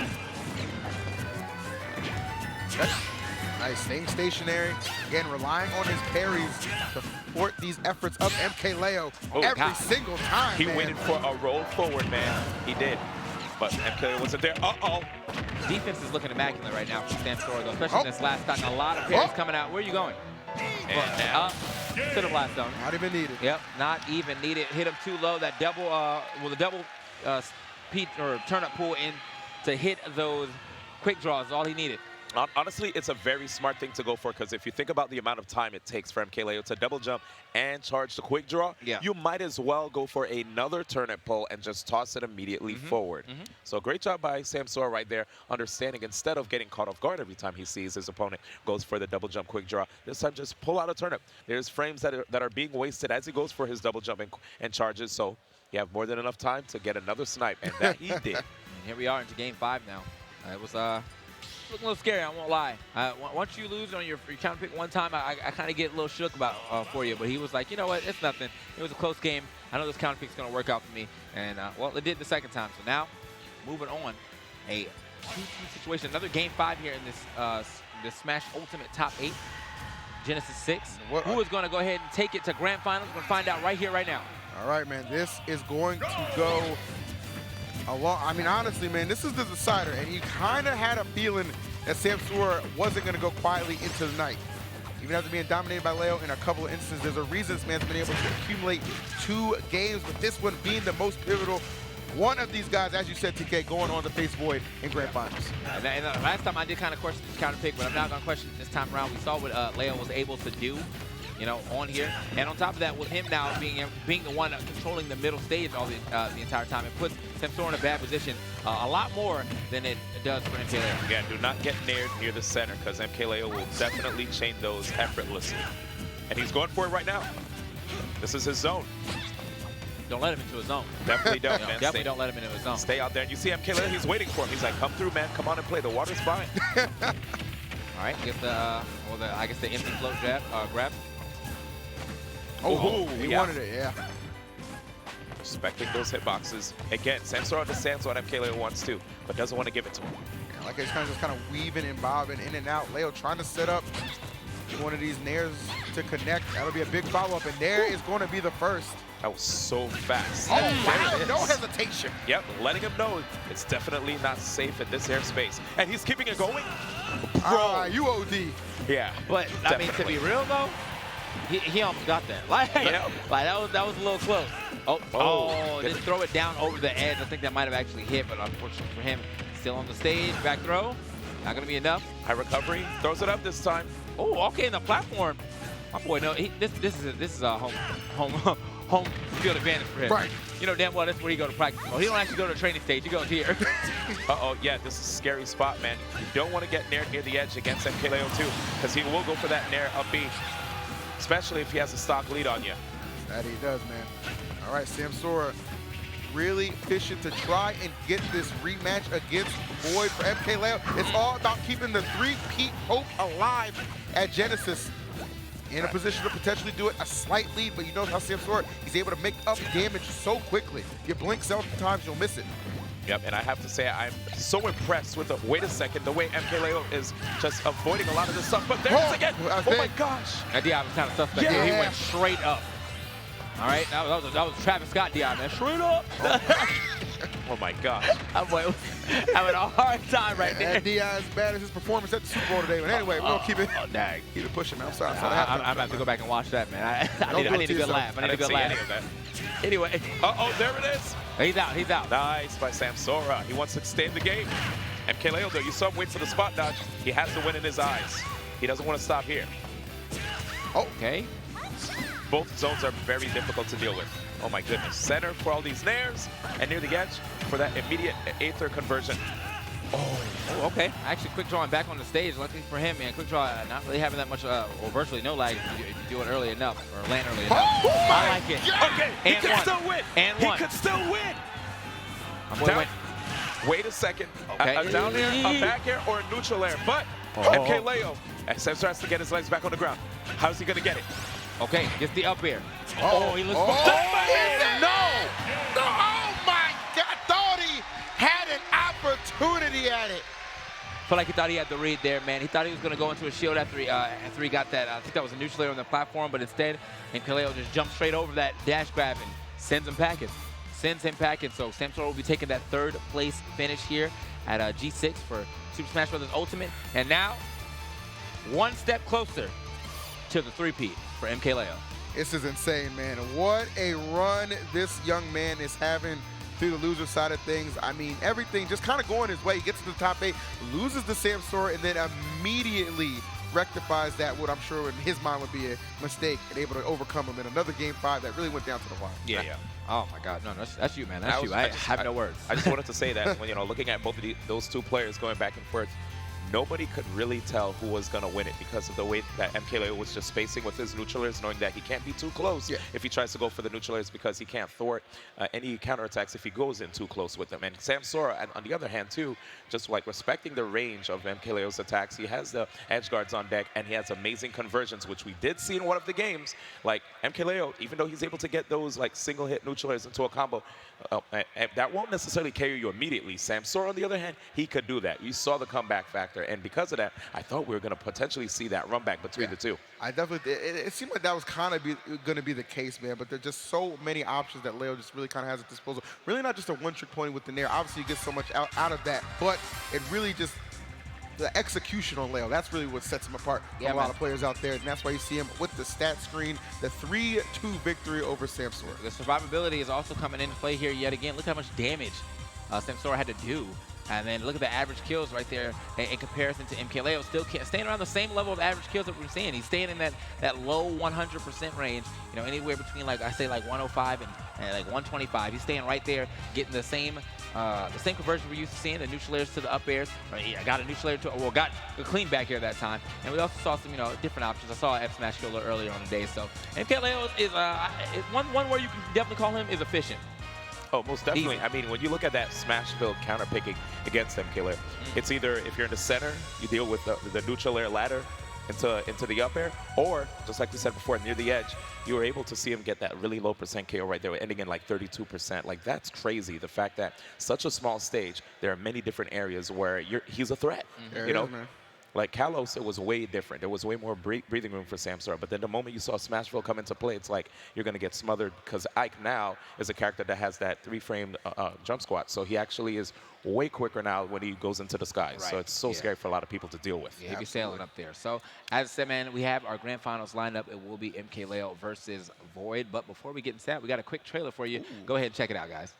Nice, staying stationary. Again, relying on his parries to support these efforts of MKLeo every single time. He waited for a roll forward, man. He did. But MKLeo wasn't there. Uh-oh. Defense is looking immaculate right now from Samsora, though, especially in this last stock. A lot of parries coming out. Where are you going? And up to the blast zone. Not even needed. Yep, not even needed. Hit him too low. That double, the double peach or turnip pull in to hit those quick draws is all he needed. Honestly, it's a very smart thing to go for, because if you think about the amount of time it takes for MKLeo to double jump and charge the quick draw, you might as well go for another turnip pull and just toss it immediately forward. So great job by Samsora right there, understanding instead of getting caught off guard every time he sees his opponent goes for the double jump quick draw, this time just pull out a turnip. There's frames that are being wasted as he goes for his double jump and charges, so you have more than enough time to get another snipe, and that he did. And here we are into game 5 now. It was looking a little scary, I won't lie. Once you lose on your counter pick one time, I kind of get a little shook about for you. But he was like, you know what, it's nothing. It was a close game. I know this counter pick's going to work out for me. And, well, it did the second time. So now, moving on, a 2-2 situation. Another game 5 here in this Smash Ultimate Top 8. Genesis 6. Who is going to go ahead and take it to Grand Finals? We're going to find out right here, right now. All right, man. This is going to go along. I mean, honestly, man, this is the decider, and you kind of had a feeling that Samsora wasn't going to go quietly into the night. Even after being dominated by Leo in a couple of instances, there's a reason this man's been able to accumulate 2 games, with this one being the most pivotal. One of these guys, as you said, TK, going on to face Void in Grand Finals. And last time I did kind of question this counter pick, but I'm not going to question it this time around. We saw what Leo was able to do, you know, on here. And on top of that, with him now being the one controlling the middle stage all the entire time, it puts Samsora in a bad position a lot more than it does for MKLeo. Yeah, do not get near the center, because MKLeo will definitely chain those effortlessly. And he's going for it right now. This is his zone. Don't let him into his zone. Definitely don't, man. Definitely don't let him into his zone. Stay out there. And you see MKLeo, he's waiting for him. He's like, come through, man. Come on and play. The water's fine. All right, get I guess the empty float grab. Oh, he wanted it, yeah. Respecting those hitboxes. Again, Samsora understands what MKLeo wants to, but doesn't want to give it to him. Yeah, like he's kind of weaving and bobbing in and out. Leo trying to set up one of these nairs to connect. That'll be a big follow-up, and there is going to be the first. That was so fast. Oh, wow, no hesitation. Yep, letting him know it's definitely not safe in this airspace. And he's keeping it going. Bro. You OD. Yeah. But, I mean, to be real, though, he almost got that. Like that was a little close. Just throw it down over the edge. I think that might have actually hit, but unfortunately for him, still on the stage. Back throw. Not going to be enough. High recovery. Throws it up this time. Oh, okay, in the platform. My boy, no, this is a home field advantage for him. Right. You know damn well that's where he go to practice. He don't actually go to the training stage. He goes here. Yeah, this is a scary spot, man. You don't want to get near the edge against MKLeo too, because he will go for that nair up B, especially if he has a stock lead on you. That he does, man. All right, Samsora really fishing to try and get this rematch against Void for MKLeo. It's all about keeping the three-peat hope alive at Genesis. In a position to potentially do it, a slight lead, but you know how Samsora, he's able to make up damage so quickly. You blink several times, you'll miss it. Yep, and I have to say, I'm so impressed with the, wait a second, the way MKLeo is just avoiding a lot of this stuff. But there it is again. Oh my gosh. That Dion was kind of suspect. Yeah. He went straight up. All right, that was Travis Scott Dion, man. Straight up. Oh my gosh. I'm having a hard time right there. And Dion's bad as his performance at the Super Bowl today. But anyway, we'll keep it pushing, man. I'm sorry. I'm going to have to go back and watch that, man. I need a good laugh. I need a good laugh. Anyway, there it is. He's out. He's out. Nice by Samsora. He wants to stay in the game. MKLeo, though, you saw him wait for the spot dodge. He has the win in his eyes. He doesn't want to stop here. Okay. Both zones are very difficult to deal with. Oh my goodness. Center for all these nairs, and near the edge for that immediate Aether conversion. Oh, okay. Actually, quick drawing back on the stage. Luckily for him, man. Quick draw, not really having that much, or virtually no lag if you do it early enough, or land early enough. I like it. Okay, he can still win. And he could still win. Wait a second. Okay. A down air, a back air, or a neutral air. But MKLeo, Samsora has to get his legs back on the ground. How's he going to get it? Okay, gets the up air. He looks no! Oh my God! Thought he had an opportunity at it. Felt like he thought he had the read there, man. He thought he was going to go into a shield after he got that. I think that was a neutral air on the platform, but instead, MKLeo just jumped straight over that dash grab and sends him packing. So Samsora will be taking that third place finish here at G6 for Super Smash Bros. Ultimate. And now, one step closer to the three-peat for MKLeo. This is insane, man. What a run this young man is having through the loser side of things. I mean, everything just kind of going his way. He gets to the top 8, loses to Samsora, and then immediately rectifies that, what I'm sure in his mind would be a mistake, and able to overcome him in another Game 5 that really went down to the wire. Yeah. Oh my God, no, that's you, man. That's you. I have no words. I just wanted to say that when looking at both of those two players going back and forth, nobody could really tell who was going to win it because of the way that MKLeo was just spacing with his neutralers, knowing that he can't be too close if he tries to go for the neutralers because he can't thwart any counterattacks if he goes in too close with them. And Samsora, on the other hand, too, just like respecting the range of MKLeo's attacks, he has the edge guards on deck and he has amazing conversions, which we did see in one of the games. Like MKLeo, even though he's able to get those like single hit neutralers into a combo, that won't necessarily carry you immediately. Samsora, on the other hand, he could do that. You saw the comeback factor, and because of that, I thought we were going to potentially see that run back between the two. I definitely did. It seemed like that was kind of going to be the case, man, but there's just so many options that Leo just really kind of has at disposal. Really not just a one-trick pony with the nair. Obviously, you get so much out of that, but it really just, the execution on Leo, that's really what sets him apart from a lot of players out there, and that's why you see him with the stat screen, the 3-2 victory over Samsora. The survivability is also coming into play here yet again. Look how much damage Samsora had to do. And then look at the average kills right there in comparison to MKLeo. Still staying around the same level of average kills that we're seeing. He's staying in that low 100% range, anywhere between like 105 and like 125. He's staying right there, getting the same conversion we're used to seeing, the neutral airs to the up airs. Got a neutral air got a clean back air that time. And we also saw some, different options. I saw F Smash Killer earlier on the day. So MKLeo is one where you can definitely call him is efficient. Oh, most definitely. I mean, when you look at that smash build counter picking against MKLeo, it's either if you're in the center, you deal with the neutral air ladder, into the up air, or just like we said before, near the edge, you were able to see him get that really low percent KO right there, ending in like 32%. Like, that's crazy. The fact that such a small stage, there are many different areas where he's a threat. You know, man. Like Kalos, it was way different. There was way more breathing room for Samsora. But then the moment you saw Smashville come into play, it's like you're going to get smothered, because Ike now is a character that has that 3-frame jump squat. So he actually is way quicker now when he goes into the skies. Right. So it's so scary for a lot of people to deal with. Yeah, he'll be sailing up there. So, as I said, man, we have our grand finals lined up. It will be MKLeo versus Void. But before we get into that, we got a quick trailer for you. Go ahead and check it out, guys.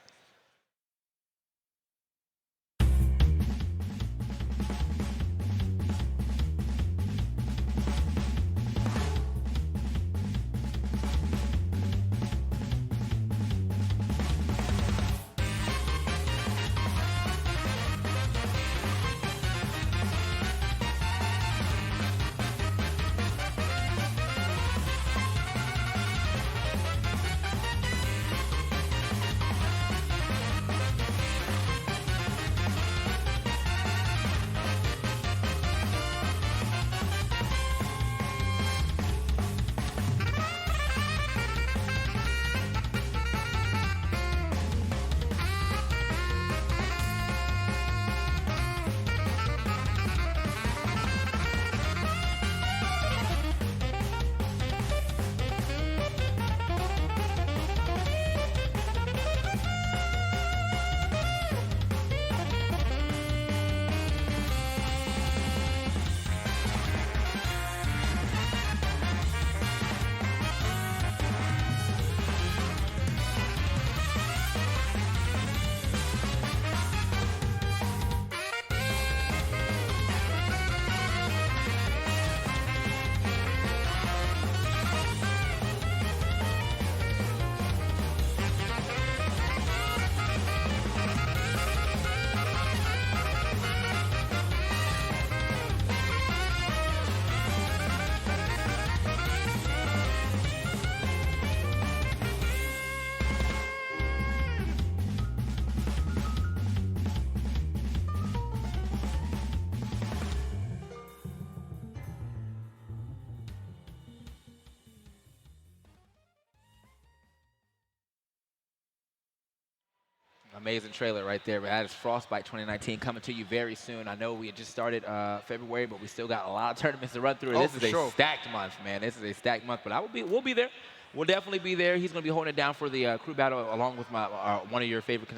Amazing trailer right there. That is Frostbite 2019 coming to you very soon. I know we had just started February, but we still got a lot of tournaments to run through. This is a stacked month, man. This is a stacked month, but we'll be there. We'll definitely be there. He's going to be holding it down for the crew battle along with one of your favorite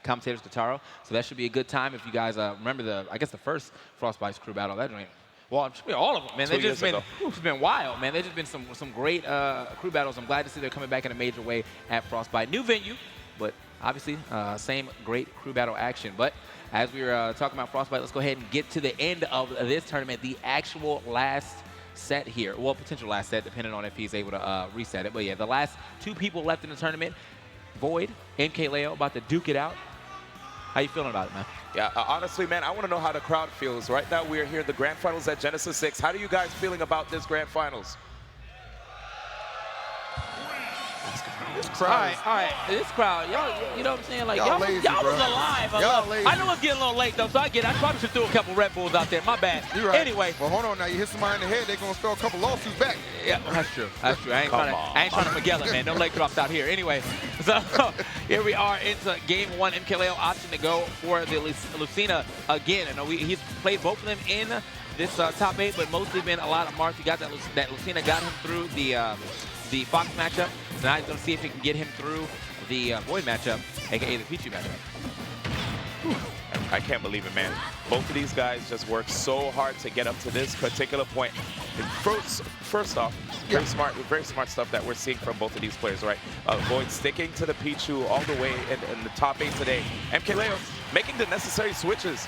commentators, Kataro. So that should be a good time. If you guys remember I guess the first Frostbite's crew battle, that joint. Well, all of them, man. They've just been wild, man. They've just been some great crew battles. I'm glad to see they're coming back in a major way at Frostbite. New venue, but obviously same great crew battle action. But as we were talking about Frostbite, let's go ahead and get to the end of this tournament, the actual last set here. Well, potential last set, depending on if he's able to reset it. But yeah, the last two people left in the tournament, Void, MKLeo, about to duke it out. How you feeling about it, man? Yeah, honestly, man, I want to know how the crowd feels. Right now, we're here at the Grand Finals at Genesis 6. How are you guys feeling about this Grand Finals? This crowd. All right. This crowd, y'all, you know what I'm saying? Like, y'all was alive. Y'all lazy. I know it's getting a little late, though, so I probably should throw a couple Red Bulls out there. My bad. You're right. Anyway. Well, hold on now. You hit somebody in the head, they're going to throw a couple lawsuits back. Yeah, that's true. That's true. I ain't trying to Miguel it, man. No leg drops out here. Anyway, so here we are into game one. MKLeo option to go for the Lucina again. I know he's played both of them in this top 8, but mostly been a lot of marks. He got that Lucina got him through the Fox matchup. So now he's going to see if he can get him through the Void matchup, a.k.a. the Pichu matchup. Whew. I can't believe it, man. Both of these guys just worked so hard to get up to this particular point. First off, very smart stuff that we're seeing from both of these players, right? Void sticking to the Pichu all the way in the top 8 today. MKLeo making the necessary switches.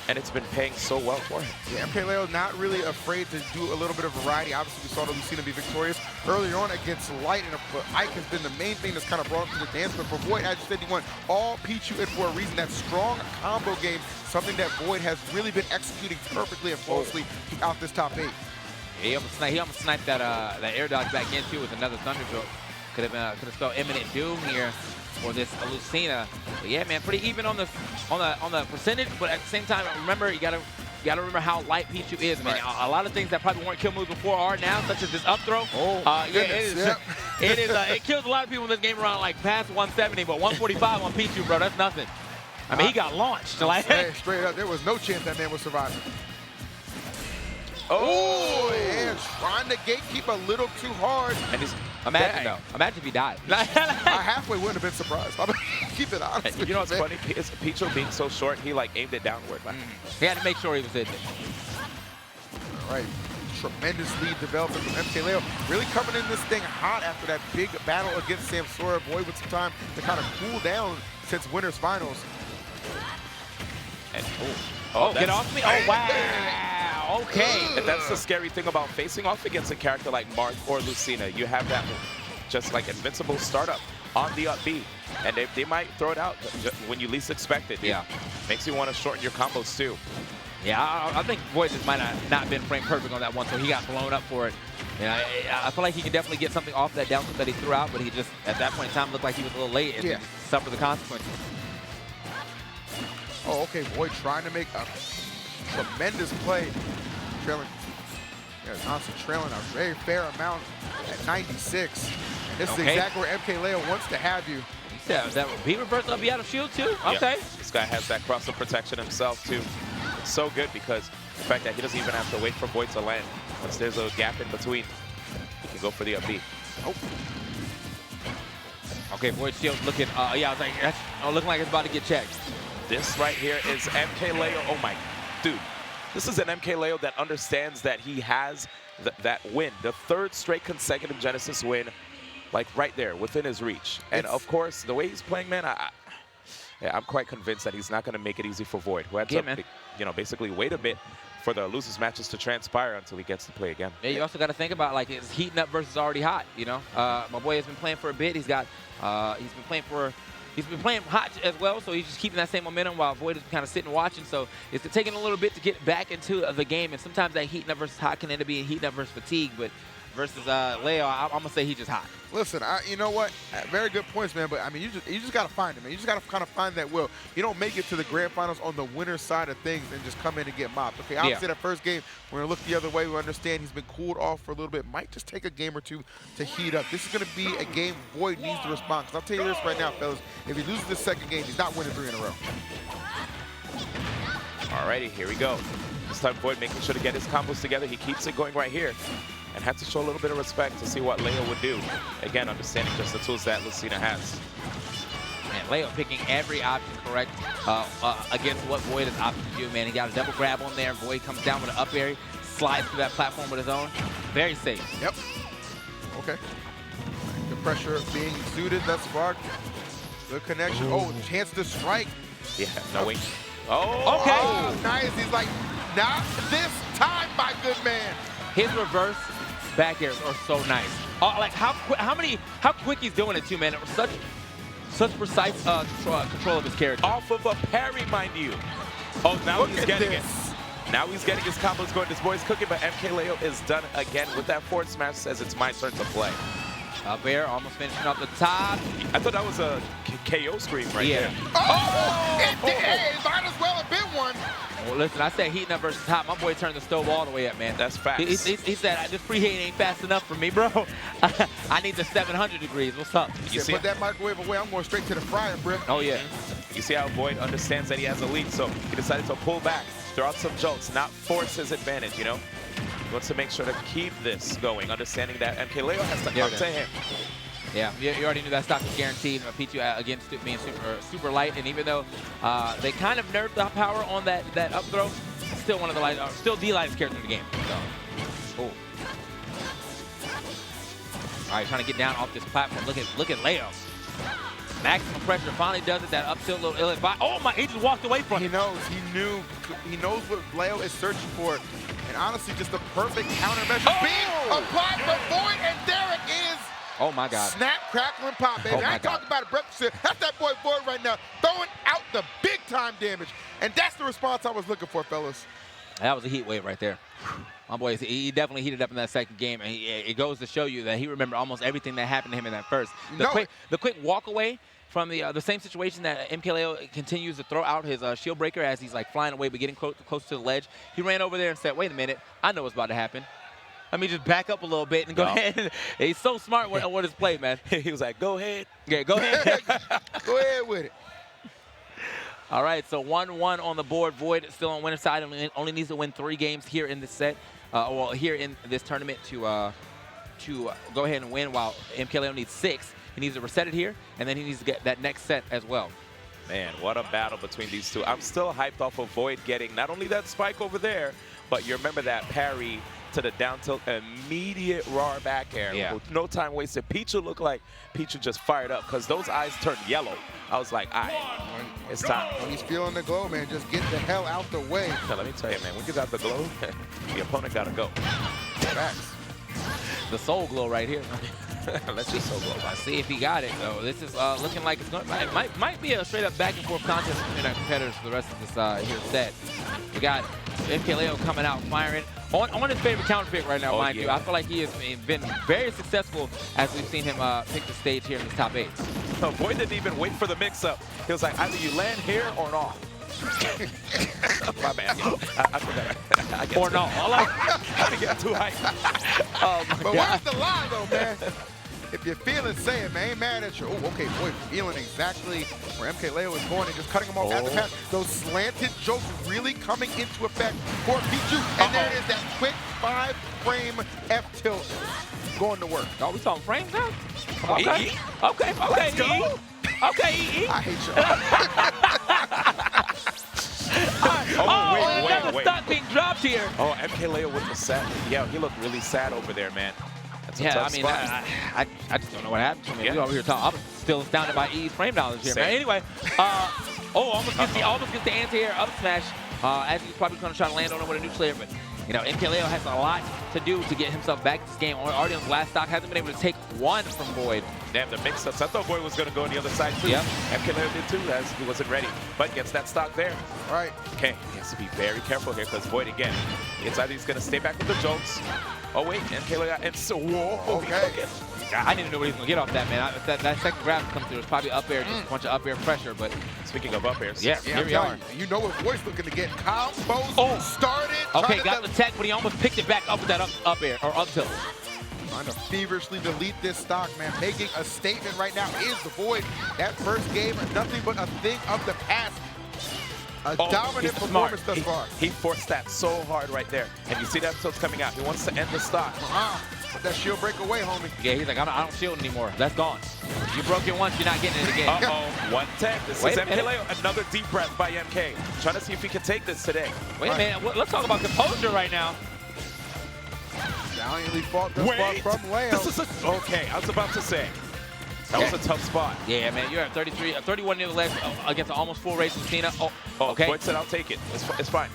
And it's been paying so well for him. Yeah, MKLeo not really afraid to do a little bit of variety. Obviously, we saw the Lucina be victorious earlier on against Light, and Ike has been the main thing that's kind of brought him to the dance. But for Void, as you said, he won all Pichu, and for a reason. That strong combo game, something that Void has really been executing perfectly and flawlessly throughout this top 8. He almost sniped that air dodge back into with another Thunder Jolt. Could have spelled imminent doom here for this Lucina. But yeah, man, pretty even on the percentage, but at the same time, remember you gotta got to remember how light Pichu is, man. A lot of things that probably weren't kill moves before are now, such as this up throw. It kills a lot of people in this game around like past 170, but 145 on Pichu, bro, that's nothing. I mean, he got launched. Like, hey, straight up, there was no chance that man was surviving. Oh, and trying to gatekeep a little too hard. And just imagine though. Imagine if he died. I halfway wouldn't have been surprised. I'm keep it honest. You know what's funny? Pichu being so short, he like aimed it downward. He had to make sure he was hitting it. All right. Tremendous lead development from MK Leo. Really coming in this thing hot after that big battle against Samsora. Void with some time to kind of cool down since winners finals. And get off me! Oh wow! Okay. And that's the scary thing about facing off against a character like Marth or Lucina. You have that just like invincible startup on the up B, and they might throw it out when you least expect it. Yeah. Makes you want to shorten your combos too. Yeah, I think Void just might not been frame perfect on that one, so he got blown up for it. And I feel like he could definitely get something off that down that he threw out, but he just, at that point in time, looked like he was a little late and suffered the consequences. Oh, okay, Void trying to make a tremendous play. Trailing, Johnson trailing a very fair amount at 96. And this is exactly where MK Leo wants to have you. He said that he reversed up, he out of shield too? Okay. Yeah. This guy has that cross of protection himself too. It's so good because the fact that he doesn't even have to wait for Void to land. Once there's a gap in between, he can go for the up B. Oh. Okay, Void shield's looking, yeah, I was like, that's looking like it's about to get checked. This right here is MK Leo. Oh my, dude. This is an MK Leo that understands that he has that win, the third straight consecutive Genesis win, like right there within his reach. And of course, the way he's playing, man, I'm quite convinced that he's not going to make it easy for Void, who had to, basically wait a bit for the losers matches to transpire until he gets to play again. Yeah, you also got to think about like it's heating up versus already hot. You know, my boy has been playing for a bit. He's been playing hot as well, so he's just keeping that same momentum while Void is kind of sitting watching. So it's taking a little bit to get back into the game, and sometimes that heating up versus hot can end up being heating up versus fatigue. But versus Leo, I'm gonna say he's just hot. Listen, you know what? Very good points, man. But I mean, you just gotta find it, man. You just gotta kind of find that will. You don't make it to the grand finals on the winner's side of things and just come in and get mopped. Okay, obviously that first game, we're gonna look the other way. We understand he's been cooled off for a little bit. Might just take a game or two to heat up. This is gonna be a game Void needs to respond. Because I'll tell you this right now, fellas. If he loses this second game, he's not winning 3 in a row. Alrighty, here we go. This time Void making sure to get his combos together. He keeps it going right here. And had to show a little bit of respect to see what Leo would do. Again, understanding just the tools that Lucina has. Man, Leo picking every option correct against what Void is opting to do, man. He got a double grab on there. Void comes down with an up air, slides through that platform with his own. Very safe. Yep. Okay. The pressure being exuded thus far. Good connection. Oh, chance to strike. Yeah, no wait. Oh, okay. Oh, nice. He's like, not this time, my good man. His reverse back airs are so nice. Like how quick he's doing it too, man. Such precise control of his character. Off of a parry, mind you. Oh, now he's getting it. Now he's getting his combos going. This boy's cooking, but MK Leo is done again with that forward smash. Says it's my turn to play. Up air, almost finishing up the top. I thought that was a KO scream right there. Oh, it might as well have been one. Well, listen, I said heating up versus hot. My boy turned the stove all the way up, man. That's fast. He said, this preheat ain't fast enough for me, bro. I need the 700 degrees. What's up? You see, put that microwave away. I'm going straight to the fryer, bro. Oh, yeah. You see how Void understands that he has a lead, so he decided to pull back, throw out some jolts, not force his advantage, you know? He wants to make sure to keep this going, understanding that MK Leo has to come to him. Yeah, you already knew that stock was guaranteed. Pichu against it being super light, and even though they kind of nerfed the power on that up throw, still one of the lightest characters in the game. So, oh. All right, trying to get down off this platform. Look at Leo. Maximum pressure finally does it. That up tilt, little ill advice. Oh my! He just walked away from it. He knows what Leo is searching for, and honestly, just the perfect countermeasure being applied for Void, and there it is. Oh my God. Snap, crackle, and pop, baby. I ain't talking about a breakfast. That's that boy Void right now, throwing out the big time damage. And that's the response I was looking for, fellas. That was a heat wave right there. My boy, he definitely heated up in that second game, and it goes to show you that he remembered almost everything that happened to him in that first. The quick walk away from the same situation that MKLeo continues to throw out his shield breaker as he's like flying away but getting close to the ledge. He ran over there and said, wait a minute, I know what's about to happen. Let me just back up a little bit and go ahead. He's so smart with his play, man. He was like, go ahead. Yeah, go ahead. Go ahead with it. All right, so 1-1 on the board. Void still on winner's side. Only needs to win 3 games here in this set. Well, here in this tournament to go ahead and win, while MKLeo needs 6. He needs to reset it here, and then he needs to get that next set as well. Man, what a battle between these two. I'm still hyped off of Void getting not only that spike over there, but you remember that parry to the down tilt, immediate raw back air. Yeah. With no time wasted. Pichu looked like Pichu just fired up because those eyes turned yellow. I was like, all right, it's time. When he's feeling the glow, man, just get the hell out the way. Now, let me tell you, man, when you got the glow, the opponent got to go. Facts. The soul glow right here. Let's just soul glow. Let's see if he got it, though. This is looking like it's going. It might be a straight up back and forth contest between our competitors for the rest of this here set. We got MKLeo coming out firing on his favorite counter pick right now, mind you. I feel like he has been very successful as we've seen him pick the stage here in this top 8. No, Void didn't even wait for the mix-up. He was like, either you land here or not. My bad. I forgot. Or no. I didn't get too hyped. Oh, my But God. where's the line, though, man? If you're feeling, say it, man. Ain't mad at you. Oh, okay, Void feeling exactly where MKLeo is going and just cutting him off at the pass. Those slanted jokes really coming into effect for Pichu. And there it is, that quick 5-frame F-tilt going to work. Oh, we talking frames now? Okay. Okay. Okay. Let's go. EE. Okay, EE. I hate you. Another stock being dropped here. Oh, MKLeo with the sad. Yeah, he looked really sad over there, man. That's a tough spot. I just don't know what happened to me. Yeah. We over here talking. I'm still astounded by EE's frame knowledge here, man. Same. Anyway, almost gets the anti-air up smash. As he's probably going to try to land on him with a neutral air, but you know, MKLeo has a lot to do to get himself back to this game. Already on the last stock, hasn't been able to take 1 from Void. Damn, the mix-ups. I thought Void was going to go on the other side, too. Yep. MKLeo did, too, as he wasn't ready. But gets that stock there. Right. Okay, he has to be very careful here because Void, again, it's either he's going to stay back with the jokes. Oh, wait, MKLeo, and so, whoa. Okay. I didn't know what he was going to get off that, man. That second grab comes through. It's probably up air, just a bunch of up air pressure, but... Speaking of up airs. Yeah, Yeah, here we are. you know what Void's looking to get. Combos started. Okay, got the tech, but he almost picked it back up with that up air, or up tilt. Trying to feverishly delete this stock, man. Making a statement right now is the Void. That first game, nothing but a thing of the past. A dominant performance thus far. He forced that so hard right there. And you see that tilt's coming out. He wants to end the stock. Put that shield break away, homie. Yeah, he's like, I don't shield anymore. That's gone. You broke it once, you're not getting it again. Uh-oh, 110. This is MKLeo. Another deep breath by MK. Trying to see if he can take this today. Wait a minute. Let's talk about composure right now. Valiantly fought this far from Leo. This is okay, I was about to say. That was a tough spot. Yeah, man, you're at 31 near the ledge against an almost full race Lucina. Oh, okay. Void said, I'll take it. It's fine.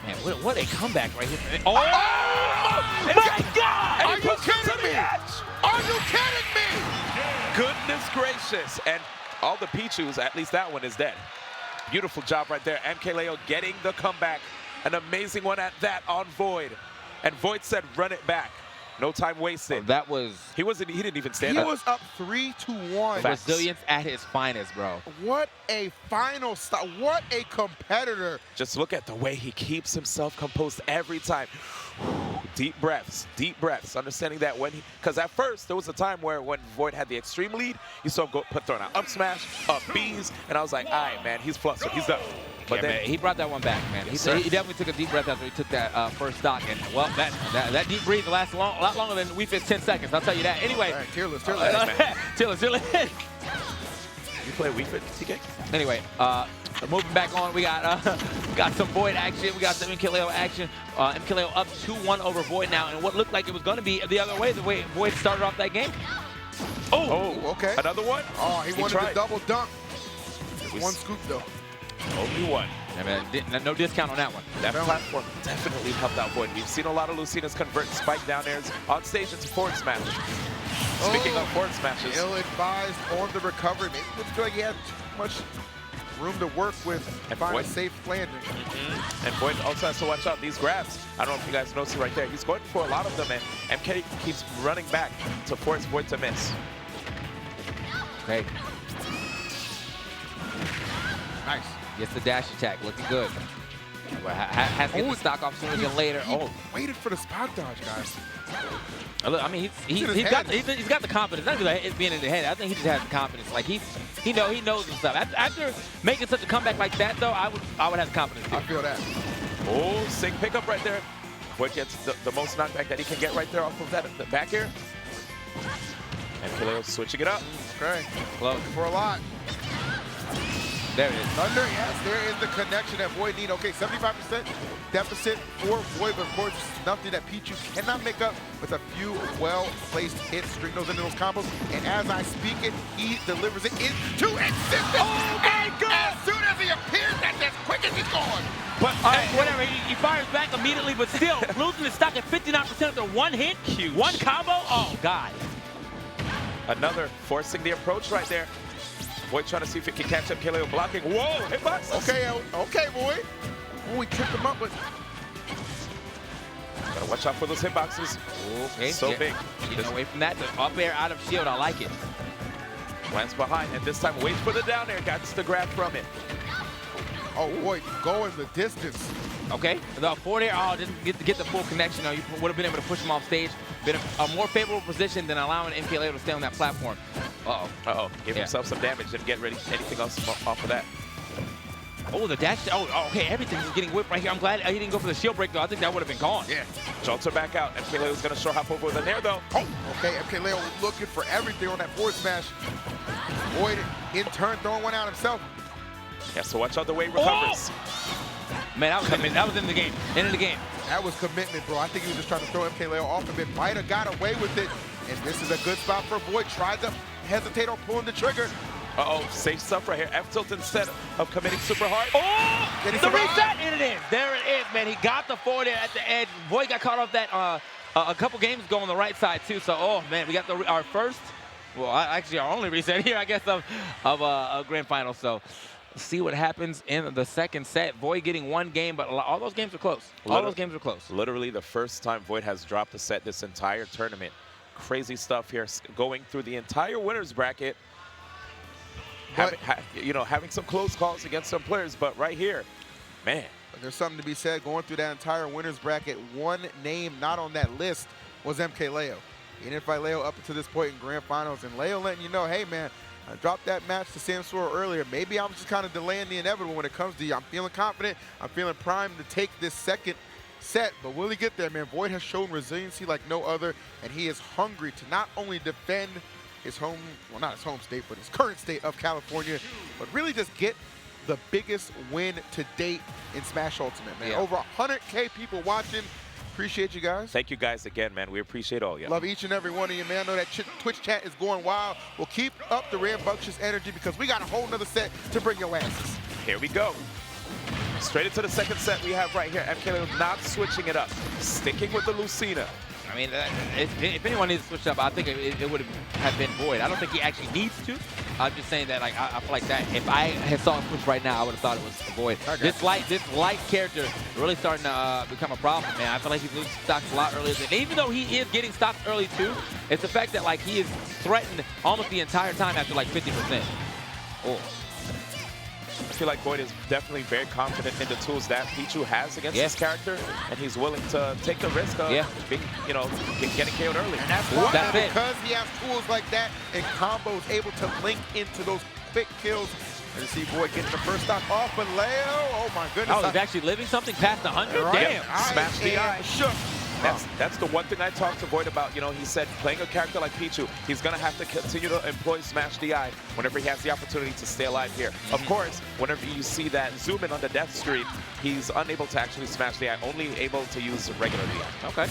Man, what a comeback right here. Oh, my God! Are you kidding me? Are you kidding me? Goodness gracious. And all the Pichus, at least that one is dead. Beautiful job right there. MKLeo getting the comeback. An amazing one at that on Void. And Void said, run it back. No time wasted. Oh, that was... He didn't even stand up. He was up 3-1. Resilience at his finest, bro. What a final stop. What a competitor. Just look at the way he keeps himself composed every time. Deep breaths, understanding that when because at first there was a time where when Void had the extreme lead, you saw him throwing out up smash, up Bs, and I was like, all right, man, he's flustered, he's done. But then man, he brought that one back, man. He definitely took a deep breath after he took that first stock, and well, that deep breathe lasts a lot longer than we fit 10 seconds. I'll tell you that. Anyway, all right, tearless. Tearless. You play Wii Fit, TK? Anyway, moving back on, we got some Void action. We got some MKLeo action. MKLeo up 2-1 over Void now, and what looked like it was going to be the other way, the way Void started off that game. Oh, okay. Another one? Oh, he wanted to double dunk. Just one scoop, though. Only one. Yeah, man, no discount on that one. That platform definitely helped out Void. We've seen a lot of Lucinas convert spike down airs on stage into forward smash. Speaking of forward smashes. Ill-advised on the recovery. Maybe it feel like he had too much room to work with and find a safe landing. And Void also has to watch out these grabs. I don't know if you guys notice it right there. He's going for a lot of them, and MK keeps running back to force Void to miss. Okay. Nice. Gets the dash attack, looking good. Has to get the stock off sooner than later. He waited for the spot dodge, guys. Look, I mean, he's got the confidence. Not just it being in the head. I think he just has the confidence. Like he knows himself. After making such a comeback like that, though, I would have the confidence too. I feel that. Oh, sick pickup right there. Void gets the most knockback that he can get right there off of that the back air. And Kaleo switching it up. Okay. Close. For a lot. There it is. Thunder, yes, there is the connection that Void need. Okay, 75% deficit for Void, but of course, nothing that Pichu cannot make up with a few well-placed hits, string those into those combos. And as I speak it, he delivers it into existence. Oh my God! As soon as he appears, that's as quick as he's gone. But whatever, he fires back immediately, but still losing his stock at 59% after one hit, one combo. Oh God! Another forcing the approach right there. Void trying to see if he can catch up. Kaleo blocking. Whoa, hitbox. Okay, Void. Oh, he tripped him up, but gotta watch out for those hitboxes. Okay, so big. Getting away from that. The up air out of shield. I like it. Lands behind, and this time waits for the down air. Got the grab from it. Oh, Void going the distance. Okay, the forward air. Oh, didn't get the full connection. You would have been able to push him off stage. Been a more favorable position than allowing MKLeo to stay on that platform. Uh-oh. Uh-oh. Give himself some damage and get ready. Anything else off of that? Oh, the dash. Oh, okay. Everything's getting whipped right here. I'm glad he didn't go for the shield break, though. I think that would have been gone. Yeah. Jolts are back out. MKLeo's going to show hop over with an air, though. Oh, okay. MKLeo looking for everything on that forward smash. Void, in turn, throwing one out himself. Yeah, so watch out the way he recovers. Man, that was in the game. End of the game. That was commitment, bro. I think he was just trying to throw MKLeo off a bit. Might have got away with it. And this is a good spot for Void. Tried to hesitate on pulling the trigger. Uh-oh, safe stuff right here. F-tilt instead of committing super hard. Oh! The reset, and it is. There it is, man. He got the forward there at the edge. Void got caught off that a couple games ago on the right side, too. So, oh, man, we got our first, well, actually our only reset here, I guess, of a grand final. So, see what happens in the second set. Void getting one game, but all those games are close. All those games are close. Literally the first time Void has dropped a set this entire tournament. Crazy stuff here, going through the entire winner's bracket. Having some close calls against some players, but right here, man. There's something to be said going through that entire winner's bracket. One name not on that list was MKLeo. He didn't fight Leo up to this point in grand finals, and Leo letting you know, hey, man, I dropped that match to Samsora earlier. Maybe I was just kind of delaying the inevitable when it comes to you. I'm feeling confident. I'm feeling primed to take this second set, but will he get there, man? Void has shown resiliency like no other, and he is hungry to not only defend his home, well, not his home state, but his current state of California, but really just get the biggest win to date in Smash Ultimate, man. Yeah. Over 100K people watching. Appreciate you guys. Thank you guys again, man. We appreciate all you. Love each and every one of you, man. I know that Twitch chat is going wild. We'll keep up the rambunctious energy because we got a whole nother set to bring your asses. Here we go. Straight into the second set we have right here. MKLeo not switching it up. Sticking with the Lucina. I mean, if anyone needs to switch up, I think it would have been Void. I don't think he actually needs to. I'm just saying that, like, I feel like that. If I had saw him switch right now, I would have thought it was Void. This light character really starting to become a problem, man. I feel like he's losing stocks a lot earlier. And even though he is getting stocks early too, it's the fact that like he is threatened almost the entire time after like 50%. Oh. I feel like Void is definitely very confident in the tools that Pichu has against his character, and he's willing to take the risk of being, getting KO'd early. And that's why, because he has tools like that and combos able to link into those quick kills. And you see Void getting the first stock off, but Leo, oh my goodness. Oh, he's actually living something past 100? Right. Damn. Smash the eye. Shook. That's the one thing I talked to Void about. He said playing a character like Pichu, he's going to have to continue to employ Smash DI whenever he has the opportunity to stay alive here. Of course, whenever you see that zoom in on the death stream, he's unable to actually Smash DI, only able to use regular DI. Okay.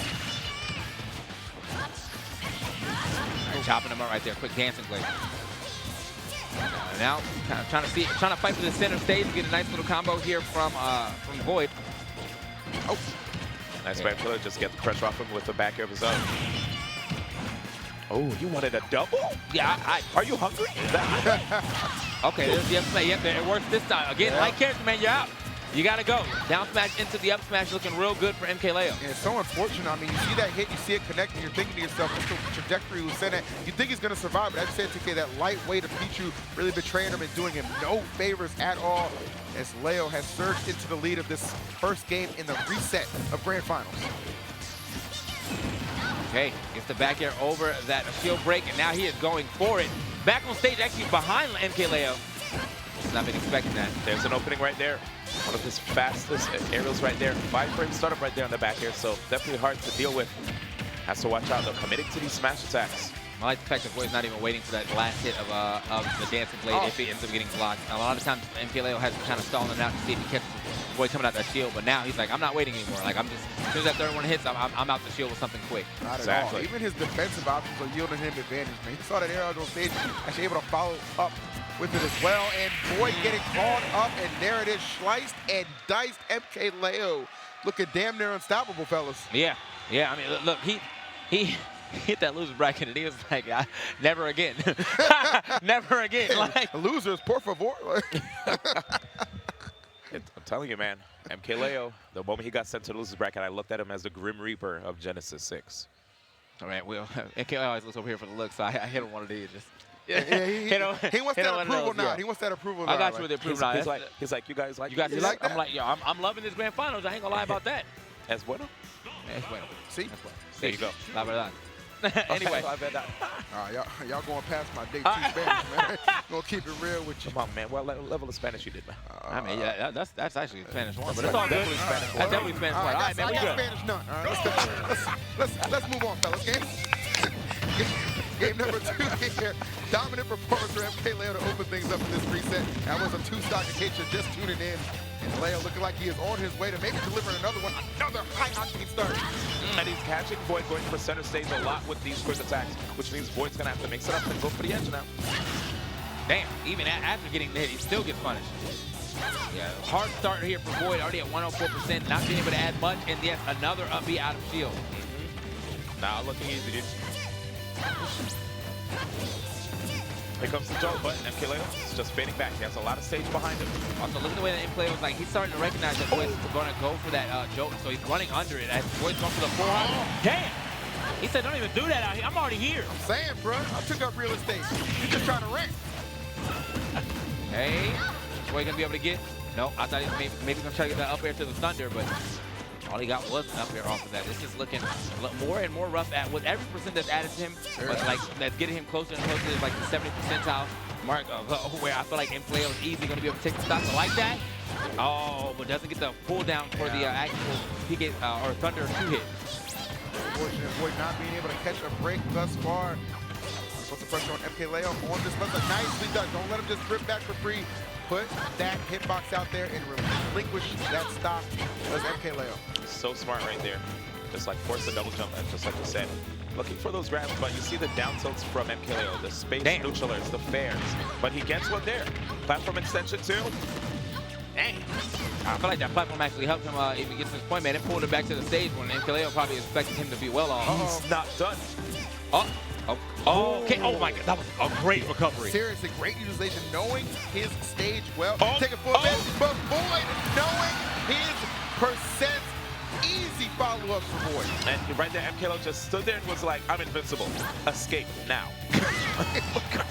Chopping him up right there. Quick dancing blade. Now, kind of trying to fight for the center stage, get a nice little combo here from Void. Oh. Nice back killer, just get the pressure off him with the back air of his own. Oh, you wanted a double? Yeah, Are you hungry? Okay, it works this time. Again, light character, man, you're out. You got to go. Down smash into the up smash, looking real good for MKLeo. And it's so unfortunate. I mean, you see that hit, you see it connect, and you're thinking to yourself, what's the trajectory he was sent at? You think he's going to survive, but as you said, TK, that lightweight of Pichu really betraying him and doing him no favors at all, as Leo has surged into the lead of this first game in the reset of Grand Finals. Okay, gets the back air over that shield break, and now he is going for it. Back on stage, actually behind MKLeo. Not been expecting that. There's an opening right there. One of his fastest aerials right there. 5-frame startup right there on the back air, so definitely hard to deal with. Has to watch out though, committing to these smash attacks. I like the fact that Void's not even waiting for that last hit of the dancing blade if he ends up getting blocked. A lot of times MKLeo has to kind of stall him out to see if he catches Void coming out that shield, but now he's like, I'm not waiting anymore. Like, I'm just, as soon as that third one hits, I'm out the shield with something quick. Not at all. Even his defensive options are yielding him advantage, man. He saw that air out on stage, actually able to follow up with it as well, and Void getting called up, and there it is, sliced and diced. MKLeo looking damn near unstoppable, fellas. Yeah, I mean, look, he hit that loser bracket, and he was like, never again. Never again. Like, losers, por favor. I'm telling you, man, MKLeo, the moment he got sent to the losers bracket, I looked at him as the Grim Reaper of Genesis 6. All right, well, MKLeo always looks over here for the look, so I hit him one of these. Just he wants that approval now. He wants that approval now. I got you with the approval now. He's like, you guys like that? Like I'm like, yo, I'm loving this Grand Finals. I ain't gonna lie about that. Es bueno? Es bueno. See? There you go. La verdad. Anyway. Y'all going past my day 2 Spanish, man. Gonna keep it real with you. Come on, man. What level of Spanish you did, man? I mean, yeah, that's actually Spanish 1, but it's all good. That's definitely Spanish 1. All right, man, we good. Spanish none. All right, let's move on, fellas. Game number 2 here. Dominant performance for MKLeo to open things up in this reset. That was a 2-stock in case you're just tuning in. And Leo looking like he is on his way to maybe delivering another one. Another high-octane start. And he's catching Void going for center stage a lot with these quick attacks, which means Void's going to have to mix it up and go for the edge now. Damn, even after getting the hit, he still gets punished. Yeah, hard start here for Void, already at 104%, not being able to add much, and yes, another up B out of shield. Now looking easy, dude. Here comes the jolt, but MKLeo is just fading back. He has a lot of stage behind him. Also, look at the way that MKLeo was like, he's starting to recognize that Void's going to go for that jolt, so he's running under it as Void's going for the 400. Damn! He said, don't even do that out here. I'm already here. I'm saying, bro, I took up real estate. You're just trying to rent. Hey, Void gonna be able to get? No, I thought he was maybe gonna try to get that up air to the thunder, but all he got was an up air off of that. This is looking more and more rough at with every percent that's added to him, but like that's getting him closer and closer to like the 70th percentile mark where I feel like MKLeo is easily gonna be able to take the stock. So like that. Oh, but doesn't get the pull down for the actual PK or Thunder 2 hit. Unfortunate Void not being able to catch a break thus far. Puts the pressure on MKLeo on this buzzer. Nicely done. Don't let him just rip back for free. Put that hitbox out there and relinquish that stock as MKLeo. So smart right there. Just like force the double jump, just like you said. Looking for those grabs, but you see the down tilts from MKLeo, the space neutralers, the fairs. But he gets one there. Platform extension too. Dang. I feel like that platform actually helped him if he gets to this point, man. It pulled him back to the stage when MKLeo probably expected him to be well off. He's not done. Okay. Oh my God, that was a great recovery. Seriously, great utilization, knowing his stage well. Take it for a bit, but Void knowing his percent. Easy follow-up for Void. And right there, MKLeo just stood there and was like, I'm invincible. Escape now.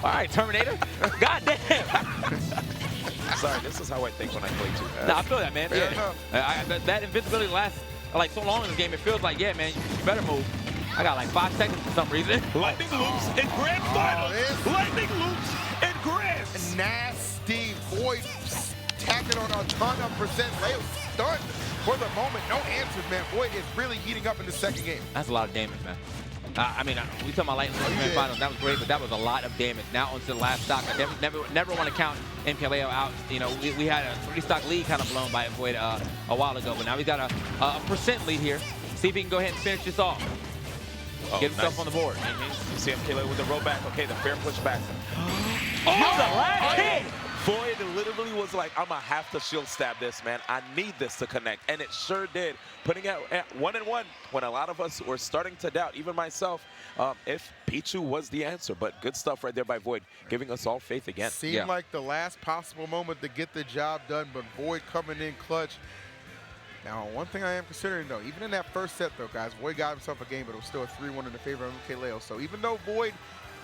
All right, Terminator. God damn. Sorry, this is how I think when I play too. Nah, I feel that, man. Yeah. That invincibility lasts like so long in this game. It feels like, yeah, man, you better move. I got like 5 seconds for some reason. Lightning loops in grand final. Lightning loops in grand. Nasty. Void tacking on a ton of percent. Leo's stunned for the moment. No answers, man. Void is really heating up in the second game. That's a lot of damage, man. I mean, we talking about lightning in the grand finals. That was great, but that was a lot of damage. Now onto the last stock. I never want to count MKLeo out. You know, we had a 3-stock lead kind of blown by Void a while ago, but now we got a percent lead here. See if he can go ahead and finish this off. Get himself on the board. You see MKLeo with the rollback. Okay, the fair pushback. The last hit! Void literally was like, I'm going to have to shield stab this, man. I need this to connect. And it sure did. Putting it at 1-1 when a lot of us were starting to doubt, even myself, if Pichu was the answer. But good stuff right there by Void, giving us all faith again. Seemed like the last possible moment to get the job done, but Void coming in clutch. Now, one thing I am considering, though, even in that first set, though, guys, Void got himself a game, but it was still a 3-1 in the favor of MKLeo. So even though Void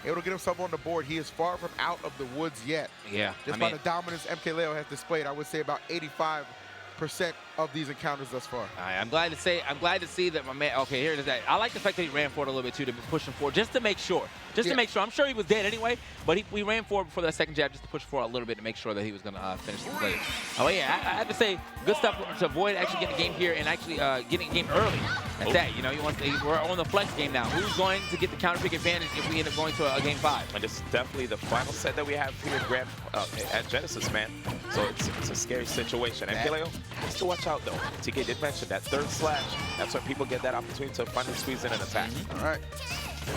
able to get himself on the board, he is far from out of the woods yet. Yeah. Just by the dominance MKLeo has displayed, I would say about 85% of these encounters thus far. All right, I'm glad to see that my man. Okay, here it is. I like the fact that he ran forward a little bit too, to push him forward, just to make sure. To make sure. I'm sure he was dead anyway, but we ran forward before that second jab just to push forward a little bit to make sure that he was going to finish the play. Oh yeah, I have to say, good stuff to avoid actually getting a game here and actually getting a game early. At that, you know, we're on the flex game now. Who's going to get the counter pick advantage if we end up going to a game 5? And this is definitely the final set that we have here at Genesis, man. So it's a scary situation. MKLeo has to watch out, though. TK did mention that third slash. That's when people get that opportunity to finally squeeze in an attack. All right.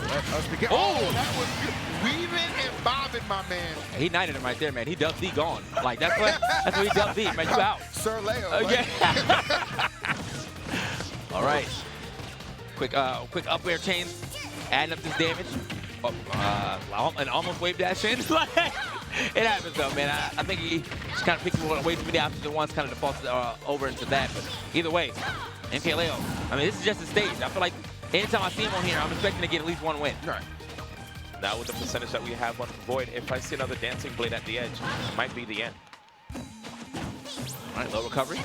Let us begin. Oh, that was good. Weaving and bobbing, my man. He knighted him right there, man. He dubbed D gone. Like, that's what he dubbed D, man. You out. Sir Leo. All right. Quick up air chain, adding up this damage. And almost wave dash in. It happens though, man. I think he just kind of picked away from the options at once, kind of defaulted over into that. But either way, MKLeo, I mean, this is just a stage. I feel like anytime I see him on here, I'm expecting to get at least 1 win. All right. Now with the percentage that we have on Void, if I see another dancing blade at the edge, it might be the end. All right, low recovery.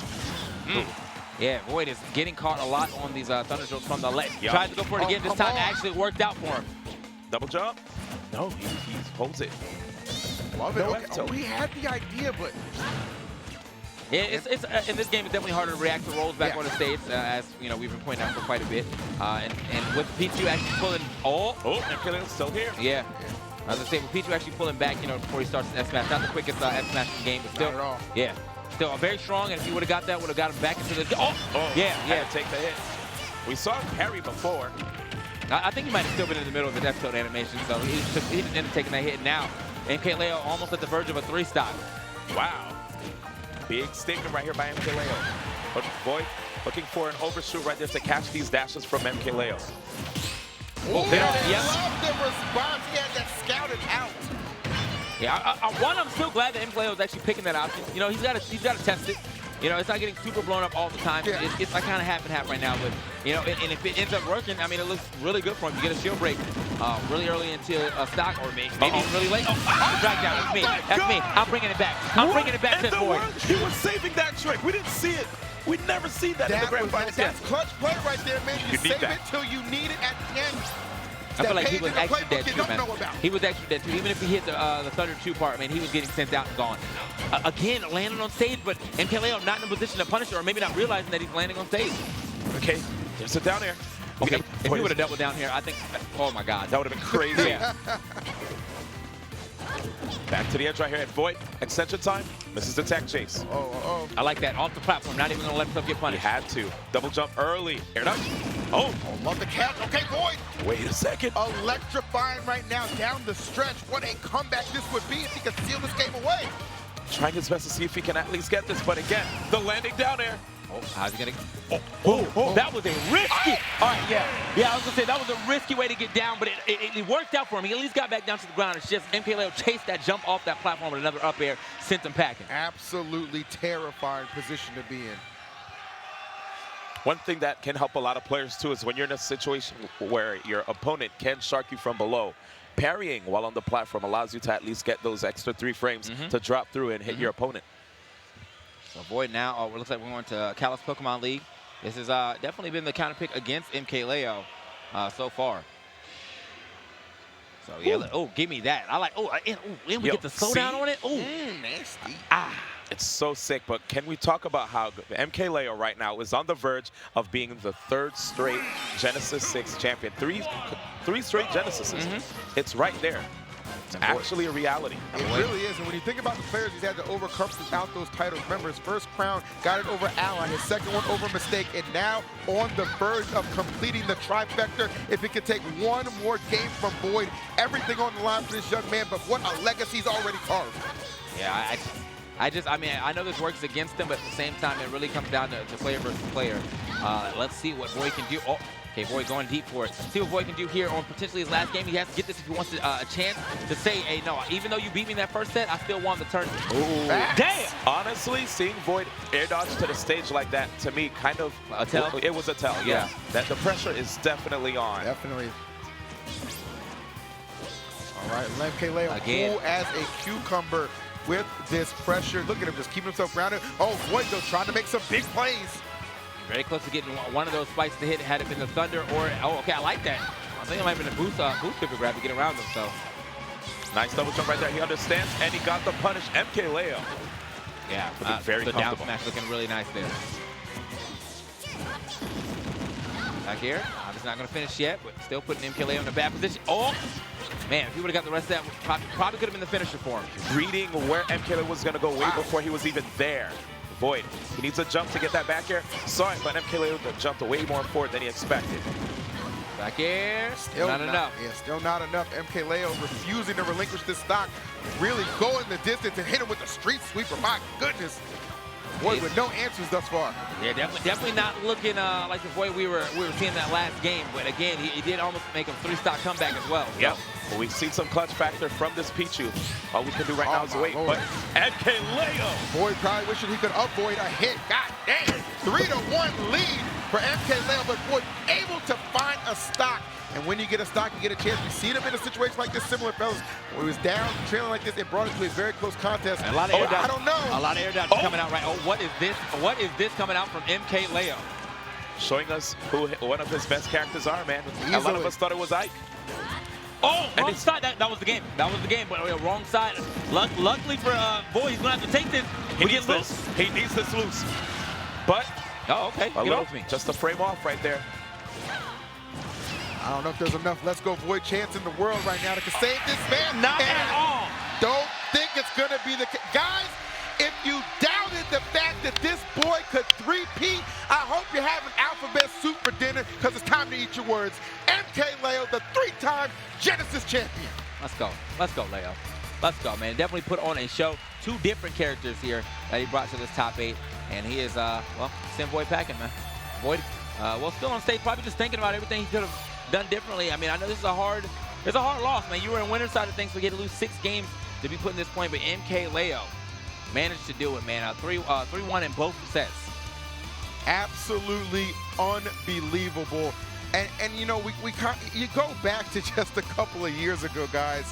Yeah, Void is getting caught a lot on these Thunder Strokes from the left. Tried to go for it again. This time it actually worked out for him. Double jump? No, he holds it. Love it. Okay. Oh, he had the idea, but... Yeah, in this game, it's definitely harder to react to rolls back on the stage, as you know we've been pointing out for quite a bit. And with Pichu actually pulling, MKLeo's still here. Yeah, as I say, with Pichu actually pulling back, you know, before he starts his S smash, not the quickest S smash in the game, but still, still very strong. And if he would have got that, would have got him back into the. Had to take the hit. We saw him parry before. I think he might have still been in the middle of the death tilt animation, so he didn't end up taking that hit. Now, MKLeo almost at the verge of a 3-stock. Wow. Big statement right here by MKLeo. But Void looking for an overshoot right there to catch these dashes from MKLeo. I love the response. He had that scouted out. Yeah, I'm still glad that MKLeo is actually picking that option. You know, he's got to test it. You know, it's not getting super blown up all the time. It's like kind of half and half right now. But, you know, and if it ends up working, I mean, it looks really good for him. You get a shield break really early into a stock, or maybe really late. Drag down. That's me. That's me. I'm bringing it back. I'm bringing it back to the board. He was saving that trick. We didn't see it. We never see that in the grand finals. That's clutch play right there, man. You save it till you need it at the end. I feel like he was actually dead too, man. He was actually dead too. Even if he hit the Thunder 2 part, man, he was getting sent out and gone. Again, landing on stage, but MKLeo not in a position to punish it, or maybe not realizing that he's landing on stage. Okay, just sit down there. Okay, if he would have doubled down here, I think, oh my God. That would have been crazy. Back to the edge right here at Void. Extension time. Misses the tech chase. I like that. Off the platform. Not even going to let himself get punished. He had to. Double jump early. Air it up. Love the catch. Okay, Void. Wait a second. Electrifying right now down the stretch. What a comeback this would be if he could steal this game away. Trying his best to see if he can at least get this, but again, the landing down air. How's he gonna? That was a risky. All right, yeah. I was gonna say that was a risky way to get down, but it worked out for him. He at least got back down to the ground. It's just MKLeo chased that jump off that platform with another up air, sent him packing. Absolutely terrifying position to be in. One thing that can help a lot of players too is when you're in a situation where your opponent can shark you from below. Parrying while on the platform allows you to at least get those extra 3 frames to drop through and hit your opponent. So Void now, it looks like we're going to Kalos Pokemon League. This has definitely been the counter pick against MKLeo so far. So yeah, give me that. I like, and we get the slowdown on it. Nasty. It's so sick, but can we talk about how MKLeo right now is on the verge of being the 3rd straight Genesis 6 champion. Three straight Genesises. It's right there. It's actually a reality. It really is. And when you think about the players he's had to overcome throughout those titles, remember his first crown got it over Ally, his second one over Mistake, and now on the verge of completing the trifecta. If it could take one more game from Void, everything on the line for this young man, but what a legacy he's already carved. Yeah, I mean, I know this works against him, but at the same time, it really comes down to player versus player. Let's see what Void can do. Oh, okay, Void going deep for it. See what Void can do here on potentially his last game. He has to get this if he wants a chance to say, hey, no, even though you beat me in that first set, I still won the tournament. Ooh. Damn! Honestly, seeing Void air dodge to the stage like that, to me, kind of a tell. It was a tell, yeah. That the pressure is definitely on. Definitely. All right, MKLeo cool as a cucumber with this pressure. Look at him just keeping himself grounded. Oh, Void though trying to make some big plays. Very close to getting one of those spikes to hit. Had it been the Thunder or, oh, okay, I like that. I think it might have been a boost pivot grab to get around him, so. Nice double jump right there. He understands, and he got the punish. MKLeo. Yeah, very the down comfortable. smash looking really nice there. Back here, obviously not going to finish yet, but still putting MKLeo in a bad position. Oh, man, if he would have got the rest of that, probably could have been the finisher for him. Reading where MKLeo was going to go way before he was even there. Void, he needs a jump to get that back air. Saw it, but MKLeo jumped way more forward than he expected. Back air, still not enough. Yeah, still not enough. MKLeo refusing to relinquish this stock. Really going the distance and hit him with the street sweeper. My goodness. Void with no answers thus far. Yeah, definitely not looking like the Void we were seeing that last game. But again, he did almost make a 3-stock comeback as well. Yep. Well, we've seen some clutch factor from this Pichu. All we can do right now is wait. But MKLeo. Void probably wishing he could avoid a hit. God damn. 3-1 lead for MKLeo, but Void able to find a stock. And when you get a stock, you get a chance. We see them in a situation like this, similar fellas. When he was down, trailing like this, it brought it to a very close contest. And a lot of air dodge. I don't know. A lot of air dodge coming out right. Oh, what is this? What is this coming out from MKLeo? Showing us who one of his best characters are, man. A lot of us thought it was Ike. Oh, wrong side. That was the game. That was the game, but wrong side. Luckily for Void, he's going to have to take this. He needs this. He needs this loose. But, oh, okay. Get off me. Just a frame off right there. I don't know if there's enough Let's Go Void chance in the world right now to save this man. Not at all. Don't think it's going to be the case. Guys, if you doubted the fact that this boy could three-peat, I hope you're having alphabet soup for dinner because it's time to eat your words. MKLeo, the 3-time Genesis champion. Let's go. Let's go, Leo. Let's go, man. Definitely put on a show. 2 different characters here that he brought to this top 8. And he is, well, send Void packing, man. Void, well, still on stage, probably just thinking about everything he could have done differently. I mean, I know this is a hard loss, man. You were in winner's side of things, so you had to lose 6 games to be put in this point, but MKLeo managed to do it, man. 3-1 in both sets. Absolutely unbelievable. And you know, you go back to just a couple of years ago, guys.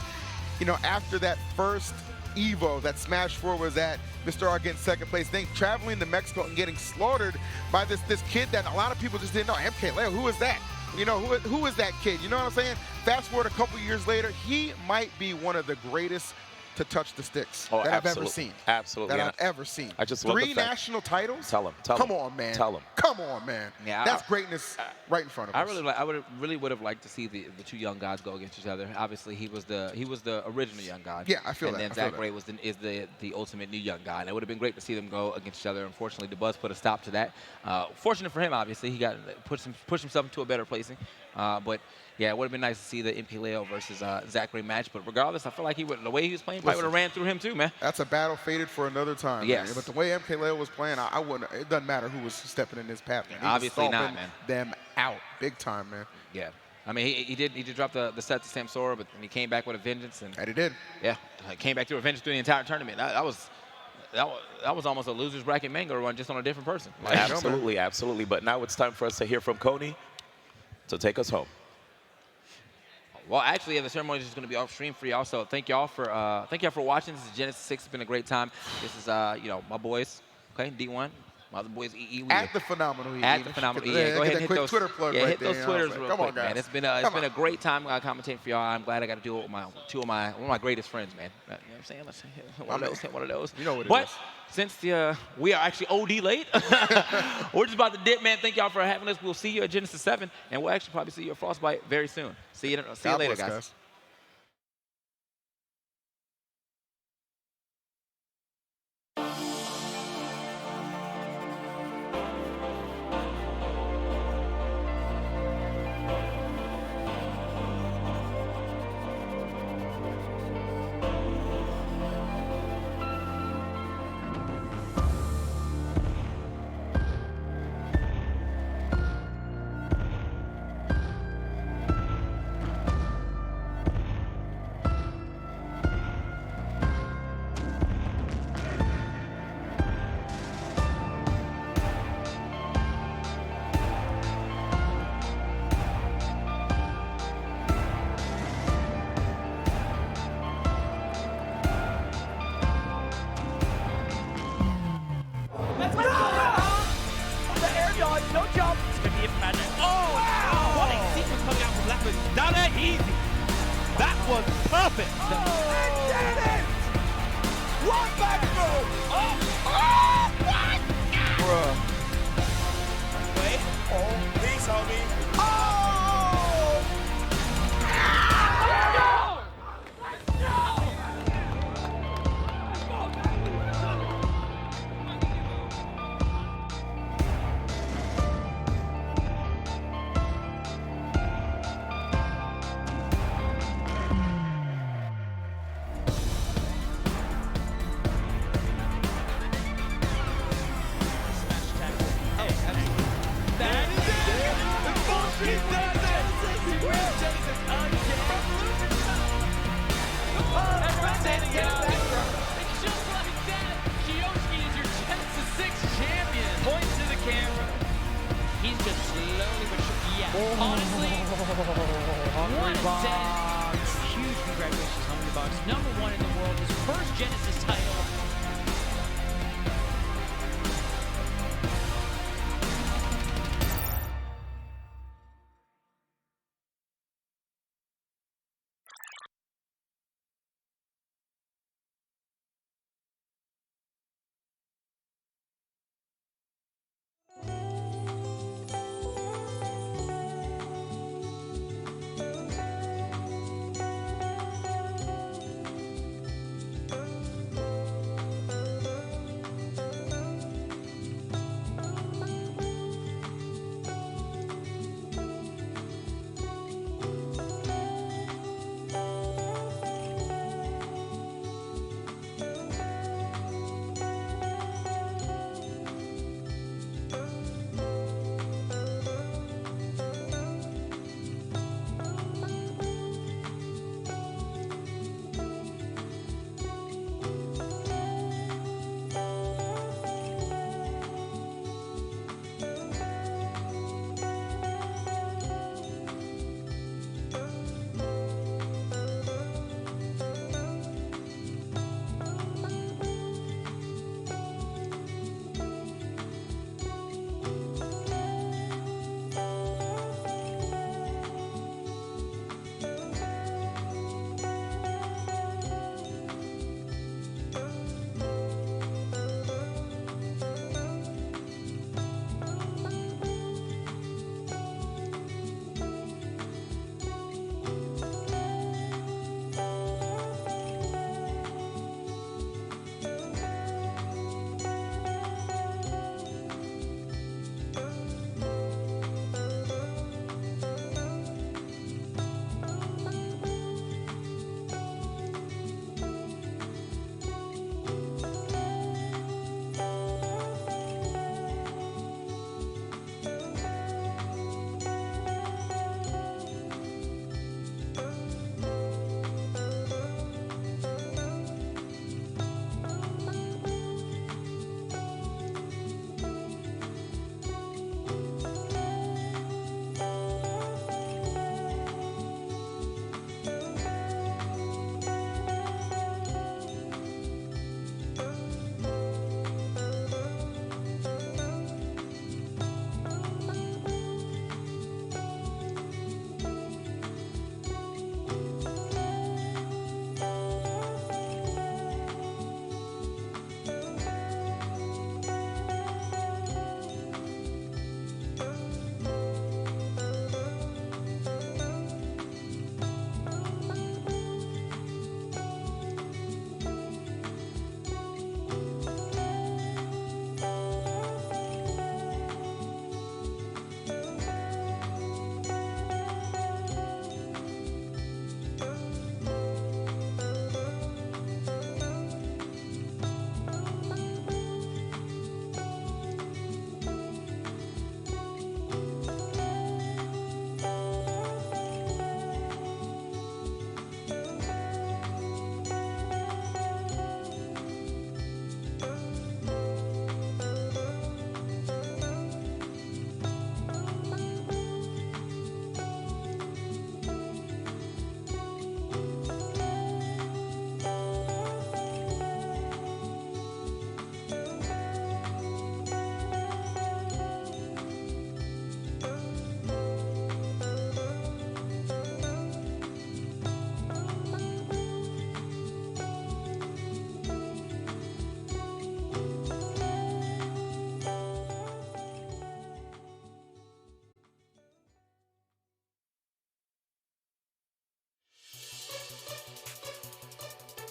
You know, after that first Evo that Smash 4 was at, Mr. R getting second place, then traveling to Mexico and getting slaughtered by this kid that a lot of people just didn't know. MKLeo, who is that? You know, who is that kid? You know what I'm saying? Fast forward a couple years later, he might be one of the greatest to touch the sticks that I've ever seen. Absolutely. That I've ever seen. I just love the 3 fact. national titles? Tell him. Come on, man. Tell him. Come on, man. Yeah, that's greatness right in front of us. I really would have liked to see the 2 young gods go against each other. Obviously, he was the original young god. Yeah, I feel that. And then Zackray is the ultimate new young god. And it would have been great to see them go against each other. Unfortunately, the Buzz put a stop to that. Fortunate for him, obviously, he got pushed himself into a better placing. But yeah, it would have been nice to see the MKLeo versus Zackray match. But regardless, I feel like the way he was playing, probably would have ran through him too, man. That's a battle fated for another time. Yes. Man. But the way MKLeo was playing, I wouldn't. It doesn't matter who was stepping in his path. Man. Obviously not, man. Them out big time, man. Yeah. I mean, he did drop the set to Samsora, but then he came back with a vengeance. And he did. Yeah, came back to a vengeance through the entire tournament. That was almost a loser's bracket mango run just on a different person. Like, absolutely. But now it's time for us to hear from Coney to take us home. Well, actually, the ceremony is just going to be off stream for y'all. So thank y'all for watching. This is Genesis 6. It's been a great time. This is you know, my boys, okay, D1. My other boys, EE. At the phenomenal EE. At the phenomenal EE. Go ahead and hit those Twitter plug hit those Twitters real Come quick, on, guys. man. It's been a great time commentating for y'all. I'm glad I got to do it with one of my greatest friends, man. You know what I'm saying? Let's hit one of those. You know what it is. But since we are actually OD late, we're just about to dip, man. Thank y'all for having us. We'll see you at Genesis 7, and we'll actually probably see you at Frostbite very soon. See you later, guys. Stop it! One back throw! Oh, what? Bruh. Wait. Oh, please help me. Oh! He's just slowly but surely. Yeah, honestly, what a set. Huge congratulations, Hungry Box. #1 in the world, his first Genesis title.